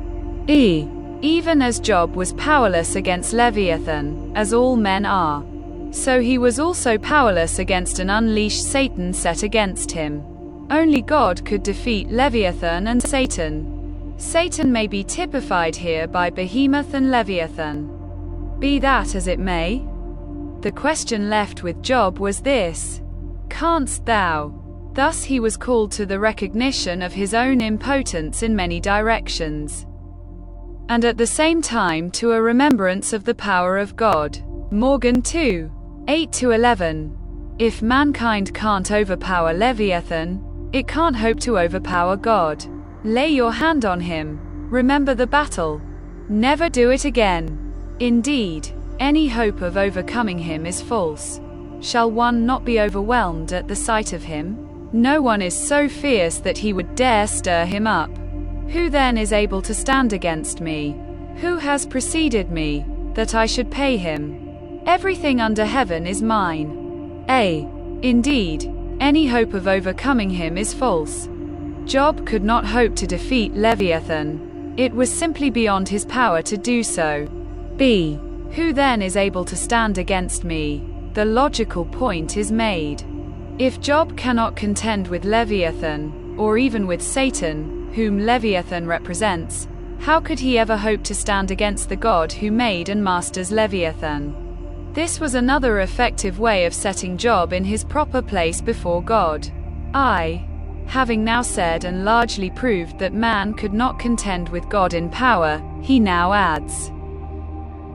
Even as Job was powerless against Leviathan, as all men are, so he was also powerless against an unleashed Satan set against him. Only God could defeat Leviathan and Satan. Satan may be typified here by Behemoth and Leviathan. Be that as it may, the question left with Job was this: canst thou? Thus he was called to the recognition of his own impotence in many directions, and at the same time to a remembrance of the power of God. Morgan 2, 8-11. If mankind can't overpower Leviathan, it can't hope to overpower God. Lay your hand on him. Remember the battle. Never do it again. Indeed, any hope of overcoming him is false. Shall one not be overwhelmed at the sight of him? No one is so fierce that he would dare stir him up. Who then is able to stand against me? Who has preceded me, that I should pay him? Everything under heaven is mine. Indeed, any hope of overcoming him is false. Job could not hope to defeat Leviathan. It was simply beyond his power to do so. Who then is able to stand against me? The logical point is made. If Job cannot contend with Leviathan, or even with Satan, whom Leviathan represents, how could he ever hope to stand against the God who made and masters Leviathan? This was another effective way of setting Job in his proper place before God. Having now said and largely proved that man could not contend with God in power, he now adds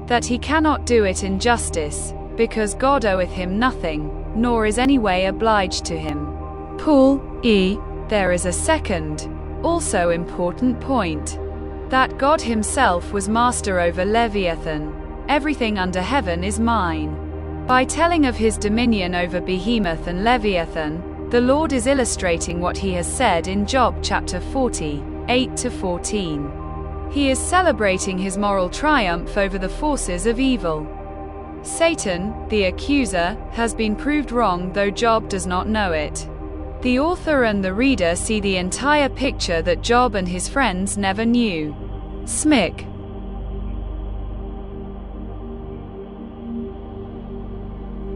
that he cannot do it in justice, because God oweth him nothing, nor is any way obliged to him. Paul, there is a second, also important point, that God himself was master over Leviathan. Everything under heaven is mine. By telling of his dominion over Behemoth and Leviathan, the Lord is illustrating what he has said in Job chapter 40, 8-14. He is celebrating his moral triumph over the forces of evil. Satan, the accuser, has been proved wrong, though Job does not know it. The author and the reader see the entire picture that Job and his friends never knew. Smic.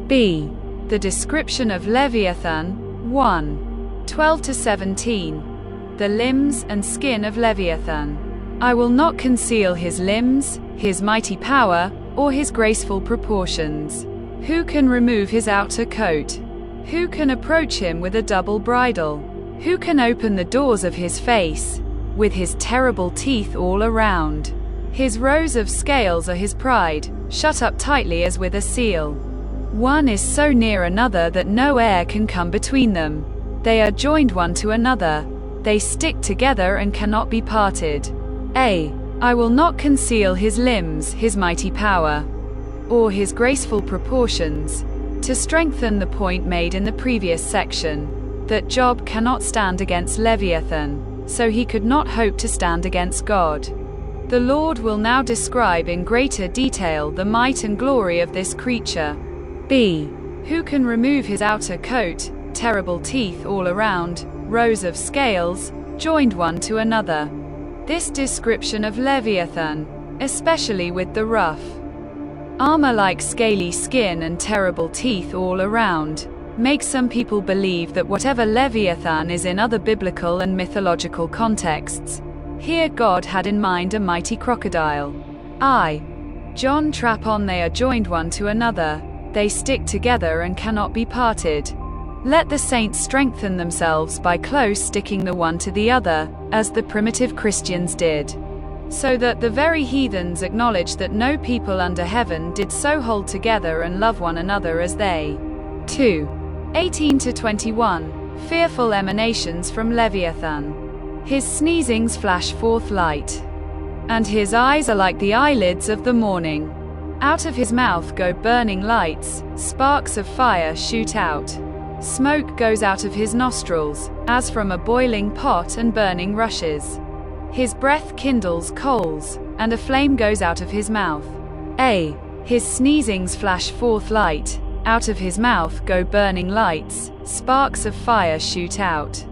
The description of Leviathan, 1, 12-17. The limbs and skin of Leviathan. I will not conceal his limbs, his mighty power, or his graceful proportions. Who can remove his outer coat? Who can approach him with a double bridle? Who can open the doors of his face? With his terrible teeth all around. His rows of scales are his pride, shut up tightly as with a seal. One is so near another that no air can come between them. They are joined one to another. They stick together and cannot be parted. I will not conceal his limbs, his mighty power, or his graceful proportions, to strengthen the point made in the previous section, that Job cannot stand against Leviathan, so he could not hope to stand against God. The Lord will now describe in greater detail the might and glory of this creature. Who can remove his outer coat, terrible teeth all around, rows of scales, joined one to another. This description of Leviathan, especially with the rough armor like scaly skin and terrible teeth all around, makes some people believe that whatever Leviathan is in other biblical and mythological contexts, here God had in mind a mighty crocodile. John trap on they are joined one to another, they stick together and cannot be parted. Let the saints strengthen themselves by close sticking the one to the other, as the primitive Christians did. So that the very heathens acknowledge that no people under heaven did so hold together and love one another as they. 2. 18-21. Fearful emanations from Leviathan. His sneezings flash forth light, and his eyes are like the eyelids of the morning. Out of his mouth go burning lights, sparks of fire shoot out. Smoke goes out of his nostrils, as from a boiling pot and burning rushes. His breath kindles coals, and a flame goes out of his mouth. A. His sneezings flash forth light, out of his mouth go burning lights, sparks of fire shoot out.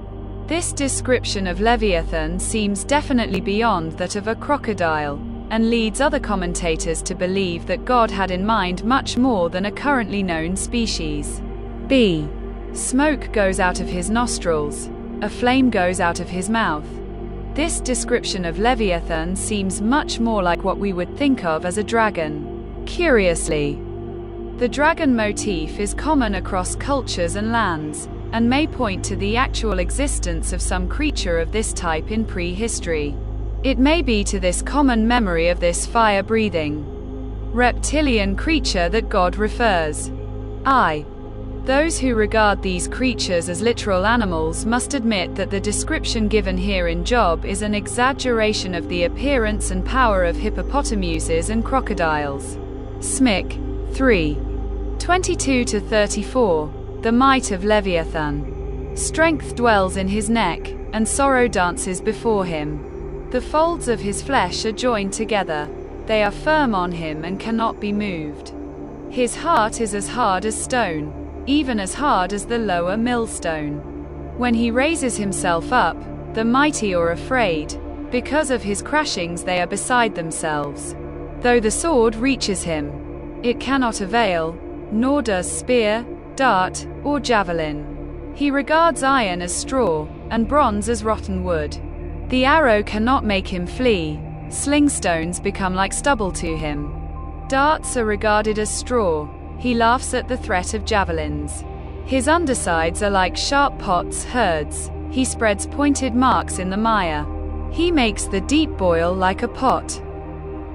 This description of Leviathan seems definitely beyond that of a crocodile, and leads other commentators to believe that God had in mind much more than a currently known species. B. Smoke goes out of his nostrils, a flame goes out of his mouth. This description of Leviathan seems much more like what we would think of as a dragon. Curiously, the dragon motif is common across cultures and lands, and may point to the actual existence of some creature of this type in prehistory. It may be to this common memory of this fire-breathing reptilian creature that God refers. Those who regard these creatures as literal animals must admit that the description given here in Job is an exaggeration of the appearance and power of hippopotamuses and crocodiles. Smik. 3. 22-34. The might of Leviathan. Strength dwells in his neck, and sorrow dances before him. The folds of his flesh are joined together. They are firm on him and cannot be moved. His heart is as hard as stone, even as hard as the lower millstone. When he raises himself up, the mighty are afraid. Because of his crashings they are beside themselves. Though the sword reaches him, it cannot avail, nor does spear, dart, or javelin. He regards iron as straw, and bronze as rotten wood. The arrow cannot make him flee. Slingstones become like stubble to him. Darts are regarded as straw. He laughs at the threat of javelins. His undersides are like sharp pots' herds. He spreads pointed marks in the mire. He makes the deep boil like a pot.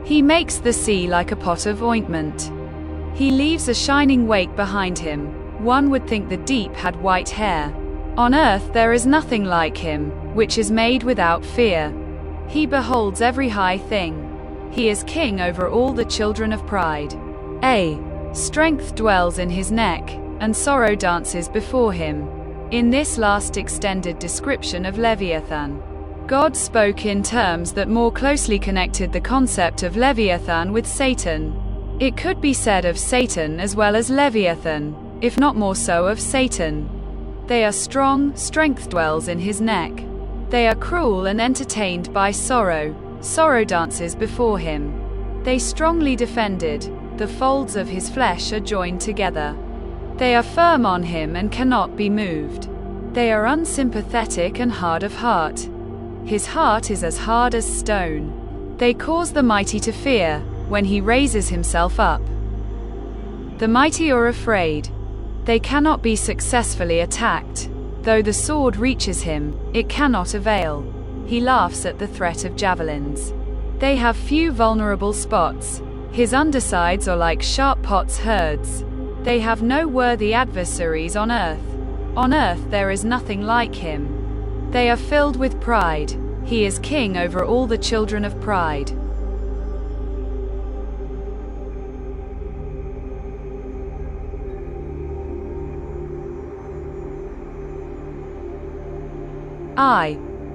He makes the sea like a pot of ointment. He leaves a shining wake behind him. One would think the deep had white hair. On earth there is nothing like him, which is made without fear. He beholds every high thing. He is king over all the children of pride. A. Strength dwells in his neck, and sorrow dances before him. In this last extended description of Leviathan, God spoke in terms that more closely connected the concept of Leviathan with Satan. It could be said of Satan as well as Leviathan, if not more so of Satan. They are strong, strength dwells in his neck. They are cruel and entertained by sorrow. Sorrow dances before him. They strongly defended. The folds of his flesh are joined together. They are firm on him and cannot be moved. They are unsympathetic and hard of heart. His heart is as hard as stone. They cause the mighty to fear, when he raises himself up. The mighty are afraid. They cannot be successfully attacked. Though the sword reaches him, it cannot avail. He laughs at the threat of javelins. They have few vulnerable spots. His undersides are like sharp pots' herds. They have no worthy adversaries on earth. On earth there is nothing like him. They are filled with pride. He is king over all the children of pride.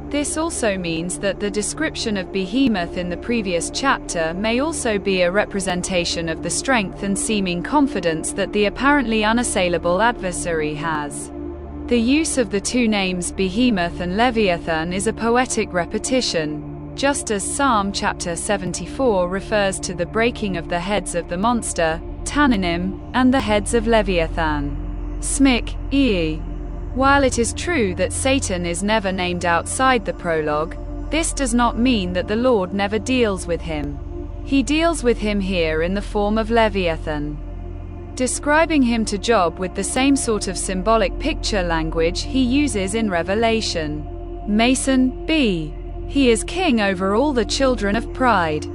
This also means that the description of Behemoth in the previous chapter may also be a representation of the strength and seeming confidence that the apparently unassailable adversary has. The use of the two names Behemoth and Leviathan is a poetic repetition, just as Psalm chapter 74 refers to the breaking of the heads of the monster, Tannanim, and the heads of Leviathan. Smik, E. While it is true that Satan is never named outside the prologue, this does not mean that the Lord never deals with him. He deals with him here in the form of Leviathan. describing him to Job with the same sort of symbolic picture language he uses in Revelation. Mason, B. He is king over all the children of pride.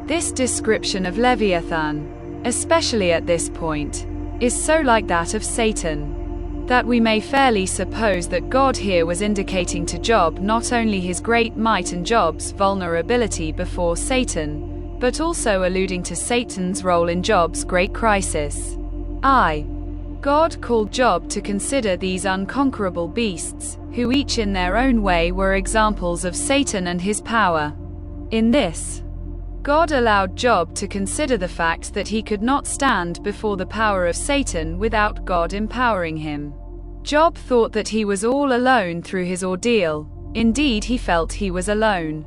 This description of Leviathan, especially at this point, is so like that of Satan, that we may fairly suppose that God here was indicating to Job not only his great might and Job's vulnerability before Satan, but also alluding to Satan's role in Job's great crisis. God called Job to consider these unconquerable beasts, who each in their own way were examples of Satan and his power. In this, God allowed Job to consider the fact that he could not stand before the power of Satan without God empowering him. Job thought that he was all alone through his ordeal. Indeed, he felt he was alone.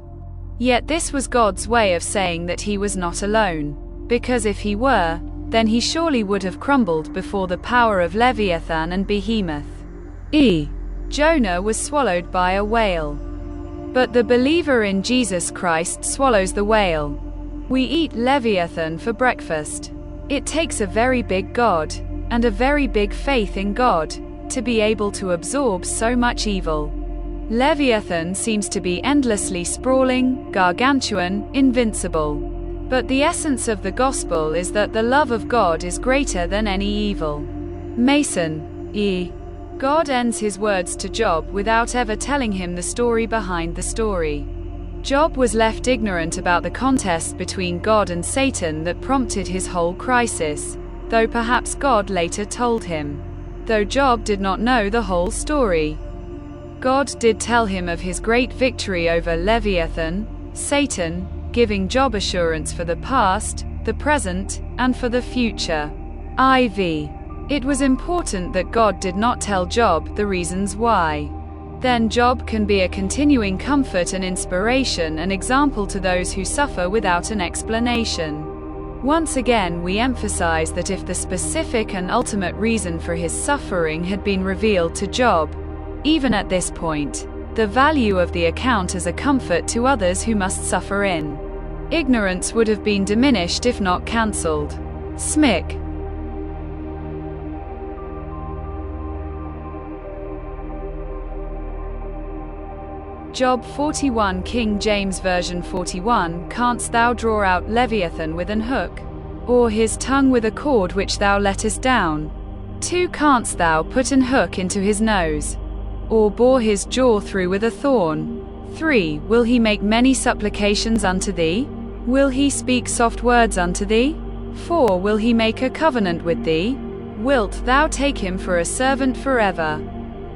Yet this was God's way of saying that he was not alone, because if he were, then he surely would have crumbled before the power of Leviathan and Behemoth. Jonah was swallowed by a whale. But the believer in Jesus Christ swallows the whale. We eat Leviathan for breakfast. It takes a very big God, and a very big faith in God, to be able to absorb so much evil. Leviathan seems to be endlessly sprawling, gargantuan, invincible. But the essence of the gospel is that the love of God is greater than any evil. Mason, E. God ends his words to Job without ever telling him the story behind the story. Job was left ignorant about the contest between God and Satan that prompted his whole crisis, though perhaps God later told him. Though Job did not know the whole story, God did tell him of his great victory over Leviathan, Satan, giving Job assurance for the past, the present, and for the future. It was important that God did not tell Job the reasons why. Then Job can be a continuing comfort and inspiration and example to those who suffer without an explanation. Once again, we emphasize that if the specific and ultimate reason for his suffering had been revealed to Job, even at this point, the value of the account as a comfort to others who must suffer in ignorance would have been diminished if not cancelled. Smick. Job 41 King James Version 41 Canst thou draw out Leviathan with an hook? Or his tongue with a cord which thou lettest down? 2 Canst thou put an hook into his nose? Or bore his jaw through with a thorn? 3 Will he make many supplications unto thee? Will he speak soft words unto thee? 4 Will he make a covenant with thee? Wilt thou take him for a servant forever?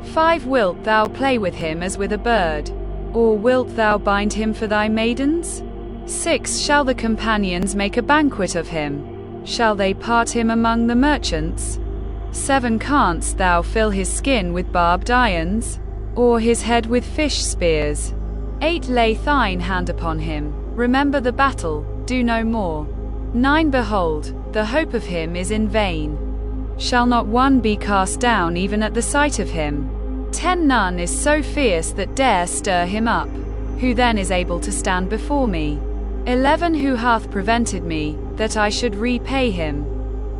5 Wilt thou play with him as with a bird? Or wilt thou bind him for thy maidens? 6 Shall the companions make a banquet of him? Shall they part him among the merchants? 7 Canst thou fill his skin with barbed irons? Or his head with fish spears? 8 Lay thine hand upon him. Remember the battle, do no more. 9 Behold, the hope of him is in vain. Shall not one be cast down even at the sight of him? 10 None is so fierce that dare stir him up. Who then is able to stand before me? 11 Who hath prevented me, that I should repay him?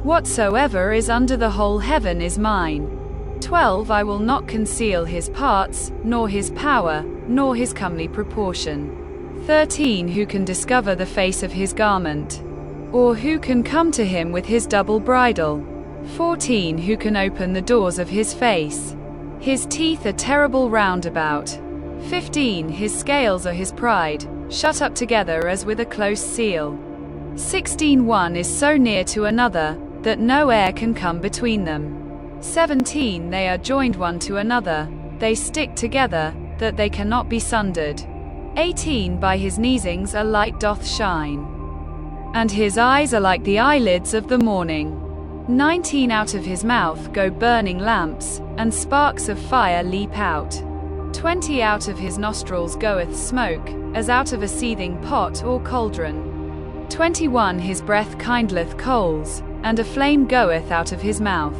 Whatsoever is under the whole heaven is mine. 12 I will not conceal his parts, nor his power, nor his comely proportion. 13 Who can discover the face of his garment? Or who can come to him with his double bridle? 14 Who can open the doors of his face? His teeth are terrible round about. 15 His scales are his pride, shut up together as with a close seal. 16 One is so near to another, that no air can come between them. 17 They are joined one to another, they stick together, that they cannot be sundered. 18 By his neesings a light doth shine, and his eyes are like the eyelids of the morning. 19 Out of his mouth go burning lamps, and sparks of fire leap out. 20 Out of his nostrils goeth smoke, as out of a seething pot or cauldron. 21 His breath kindleth coals, and a flame goeth out of his mouth.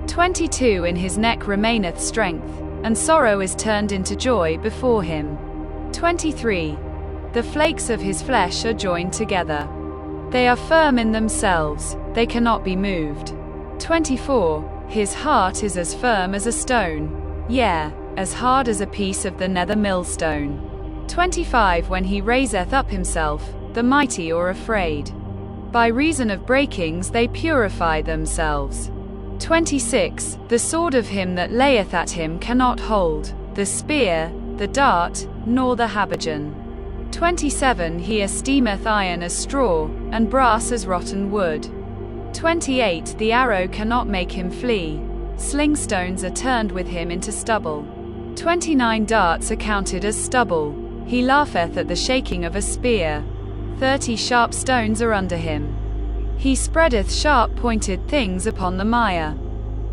22 In his neck remaineth strength, and sorrow is turned into joy before him. 23 The flakes of his flesh are joined together. They are firm in themselves, they cannot be moved. 24. His heart is as firm as a stone. Yea, as hard as a piece of the nether millstone. 25. When he raiseth up himself, the mighty are afraid. By reason of breakings they purify themselves. 26. The sword of him that layeth at him cannot hold, the spear, the dart, nor the habergeon. 27. He esteemeth iron as straw, and brass as rotten wood. 28. The arrow cannot make him flee. Slingstones are turned with him into stubble. 29. Darts are counted as stubble. He laugheth at the shaking of a spear. 30. Sharp stones are under him. He spreadeth sharp pointed things upon the mire.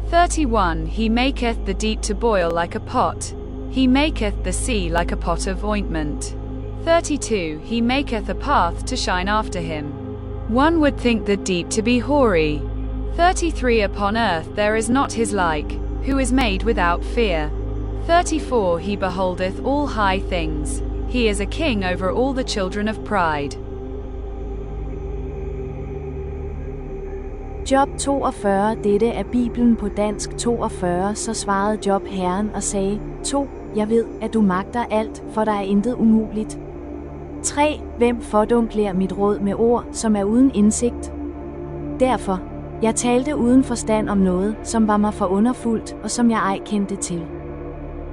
31. He maketh the deep to boil like a pot. He maketh the sea like a pot of ointment. 32. He maketh a path to shine after him. One would think the deep to be hoary. 33. Upon earth there is not his like, who is made without fear. 34. He beholdeth all high things. He is a king over all the children of pride. Job 42. Dette er Bibelen på dansk 42. Så svarede Job Herren og sagde, 2. Jeg ved, at du magter alt, for der er intet umuligt. 3. Hvem fordunkler mit råd med ord, som er uden indsigt? Derfor, jeg talte uden forstand om noget, som var mig for underfuldt, og som jeg ej kendte til.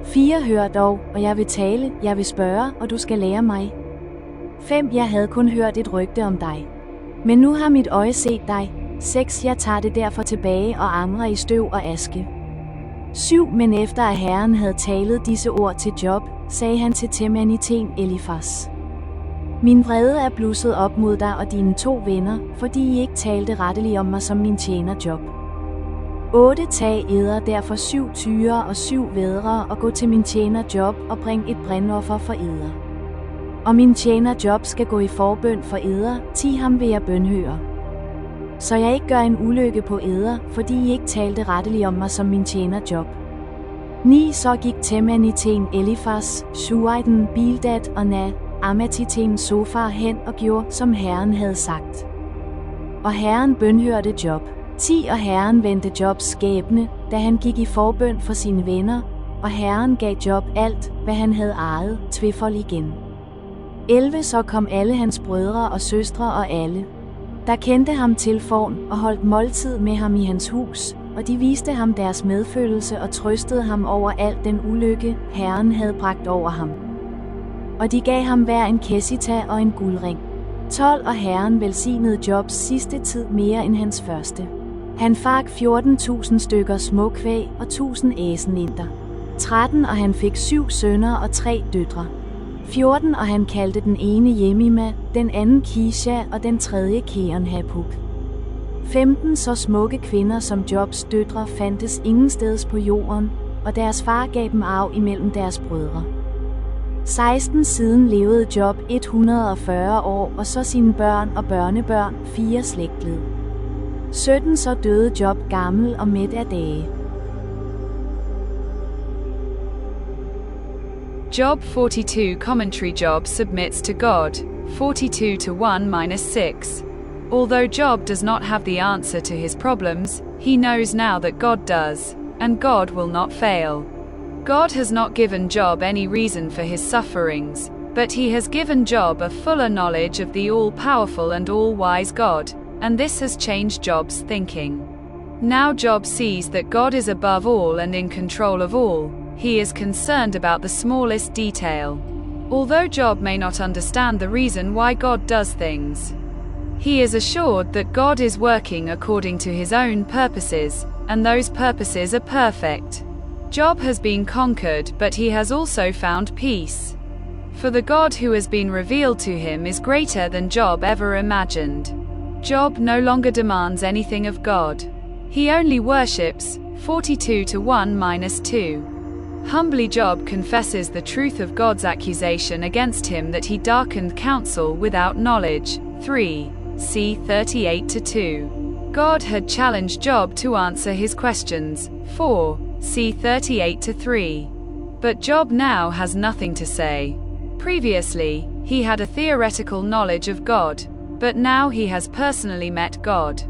4. Hør dog, og jeg vil tale, jeg vil spørge, og du skal lære mig. 5. Jeg havde kun hørt et rygte om dig. Men nu har mit øje set dig. 6. Jeg tager det derfor tilbage og angrer i støv og aske. 7. Men efter at Herren havde talet disse ord til Job, sagde han til Temaniten Elifas: Min vrede er blusset op mod dig og dine 2 venner, fordi I ikke talte retteligt om mig som min tjener Job. 8. Tag eder derfor 7 tyre og 7 vædre og gå til min tjener Job og bring et brandoffer for eder. Og min tjener Job skal gå i forbøn for eder, 10 ham vil jeg bønhøre. Så jeg ikke gør en ulykke på eder, fordi I ikke talte retteligt om mig som min tjener Job. 9. Så gik Temaniten Elifas, Shuaiten Bildad og Amatiten Sofar hen og gjorde, som Herren havde sagt. Og Herren bønhørte Job. 10. Og Herren vendte Jobs skæbne, da han gik i forbøn for sine venner, og Herren gav Job alt, hvad han havde ejet, tvefold igen. 11. Så kom alle hans brødre og søstre og alle, der kendte ham til forn og holdt måltid med ham i hans hus, og de viste ham deres medfølelse og trøstede ham over al den ulykke, Herren havde bragt over ham. Og de gav ham hver en kesita og en guldring. 12. Og Herren velsignede Jobs sidste tid mere end hans første. Han fik 14.000 stykker småkvæg og 1.000 æsenlinder. 13. Og han fik 7 sønner og 3 døtre. 14. Og han kaldte den ene Jemima, den anden Kisha og den tredje Keonhapuk. 15. Så smukke kvinder som Jobs døtre fandtes ingensteds på jorden, og deres far gav dem arv imellem deres brødre. 16. Siden levede Job 140 år, og så sine børn og børnebørn 4 slægtled. 17. Så døde Job gammel og mæt af dage. Job 42 Commentary. Job submits to God. 42:1-6. Although Job does not have the answer to his problems, he knows now that God does, and God will not fail. God has not given Job any reason for his sufferings, but he has given Job a fuller knowledge of the all-powerful and all-wise God, and this has changed Job's thinking. Now Job sees that God is above all and in control of all. He is concerned about the smallest detail. Although Job may not understand the reason why God does things, he is assured that God is working according to his own purposes, and those purposes are perfect. Job has been conquered, but he has also found peace. For the God who has been revealed to him is greater than Job ever imagined. Job no longer demands anything of God. He only worships. 42:1-2. Humbly Job confesses the truth of God's accusation against him that he darkened counsel without knowledge. 3. C. 38-2. God had challenged Job to answer his questions. 4. C. 38-3. But Job now has nothing to say. Previously, he had a theoretical knowledge of God, but now he has personally met God.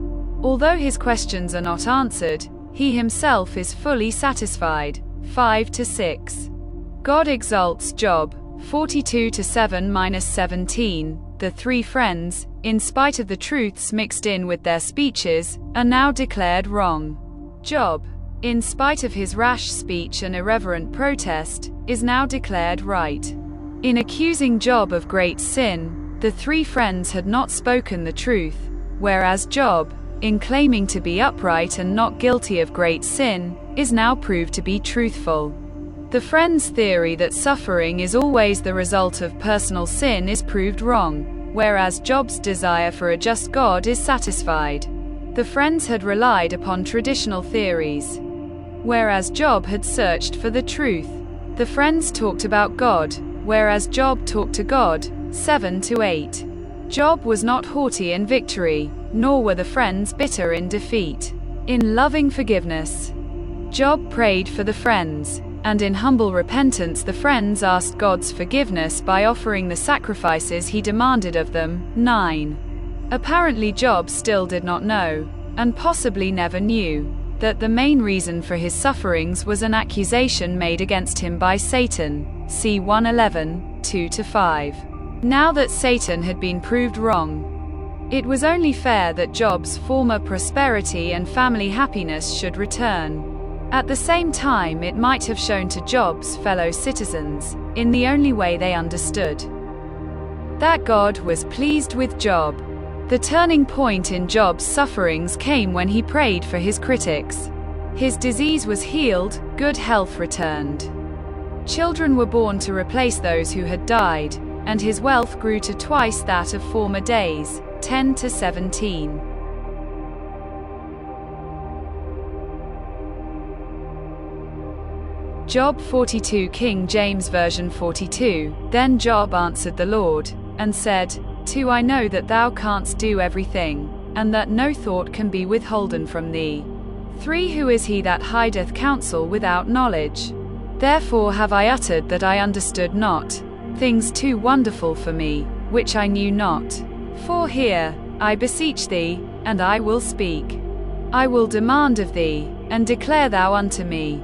Although his questions are not answered, he himself is fully satisfied. 5-6. God exalts Job. 42-7-17. The three friends, in spite of the truths mixed in with their speeches, are now declared wrong. Job, in spite of his rash speech and irreverent protest, is now declared right. In accusing Job of great sin, the three friends had not spoken the truth, whereas Job, in claiming to be upright and not guilty of great sin, is now proved to be truthful. The friends' theory that suffering is always the result of personal sin is proved wrong, whereas Job's desire for a just God is satisfied. The friends had relied upon traditional theories, whereas Job had searched for the truth. The friends talked about God, whereas Job talked to God. 7-8. Job was not haughty in victory, nor were the friends bitter in defeat. In loving forgiveness, Job prayed for the friends, and in humble repentance the friends asked God's forgiveness by offering the sacrifices he demanded of them. 9. Apparently Job still did not know, and possibly never knew, that the main reason for his sufferings was an accusation made against him by Satan. See 1:11, 2-5. Now that Satan had been proved wrong, it was only fair that Job's former prosperity and family happiness should return. At the same time, it might have shown to Job's fellow citizens, in the only way they understood, that God was pleased with Job. The turning point in Job's sufferings came when he prayed for his critics. His disease was healed, good health returned. Children were born to replace those who had died, and his wealth grew to twice that of former days. 10-17. Job 42, King James Version 42. Then Job answered the Lord, and said, 2 I know that thou canst do everything, and that no thought can be withholden from thee. 3 Who is he that hideth counsel without knowledge? Therefore have I uttered that I understood not, things too wonderful for me, which I knew not. 4 Hear, I beseech thee, and I will speak. I will demand of thee, and declare thou unto me.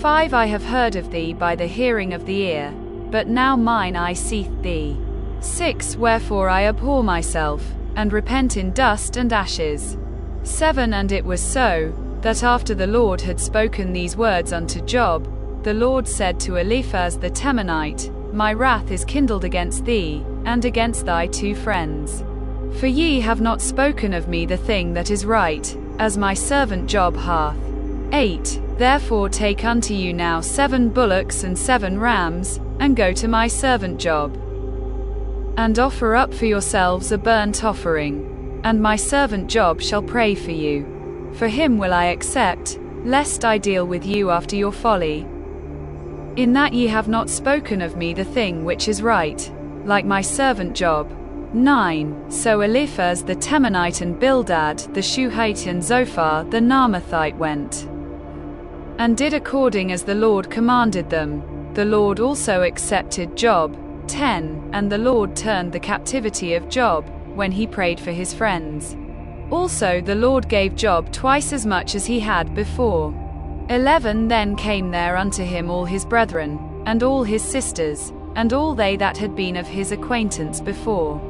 5 I have heard of thee by the hearing of the ear, but now mine eye seeth thee. 6 Wherefore I abhor myself, and repent in dust and ashes. 7 And it was so, that after the Lord had spoken these words unto Job, the Lord said to Eliphaz the Temanite, My wrath is kindled against thee, and against thy 2 friends. For ye have not spoken of me the thing that is right, as my servant Job hath. 8 Therefore take unto you now 7 bullocks and 7 rams, and go to my servant Job, and offer up for yourselves a burnt offering, and my servant Job shall pray for you. For him will I accept, lest I deal with you after your folly, in that ye have not spoken of me the thing which is right, like my servant Job. 9 So Eliphaz the Temanite and Bildad the Shuhite and Zophar the Naamathite went, and did according as the Lord commanded them. The Lord also accepted Job. 10 And the Lord turned the captivity of Job, when he prayed for his friends. Also the Lord gave Job twice as much as he had before. 11 Then came there unto him all his brethren, and all his sisters, and all they that had been of his acquaintance before,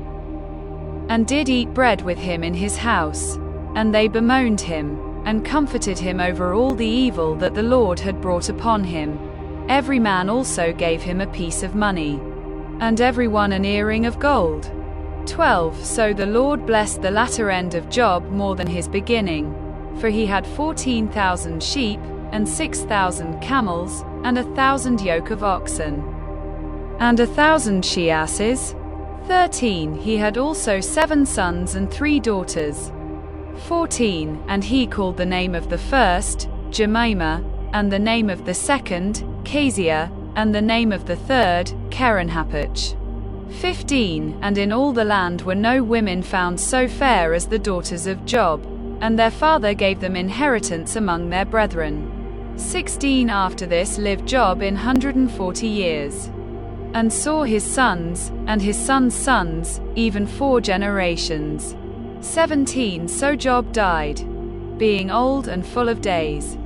and did eat bread with him in his house. And they bemoaned him, and comforted him over all the evil that the Lord had brought upon him. Every man also gave him a piece of money, and every one an earring of gold. 12 So the Lord blessed the latter end of Job more than his beginning, for he had 14,000 sheep, and 6,000 camels, and 1,000 yoke of oxen, and 1,000 she-asses. 13 He had also 7 sons and 3 daughters. 14 And he called the name of the first, Jemimah, and the name of the second, Keziah, and the name of the third, Kerenhappuch. 15 And in all the land were no women found so fair as the daughters of Job, and their father gave them inheritance among their brethren. 16 After this lived Job 140 years, and saw his sons, and his sons' sons, even 4 generations. 17 So Job died, being old and full of days.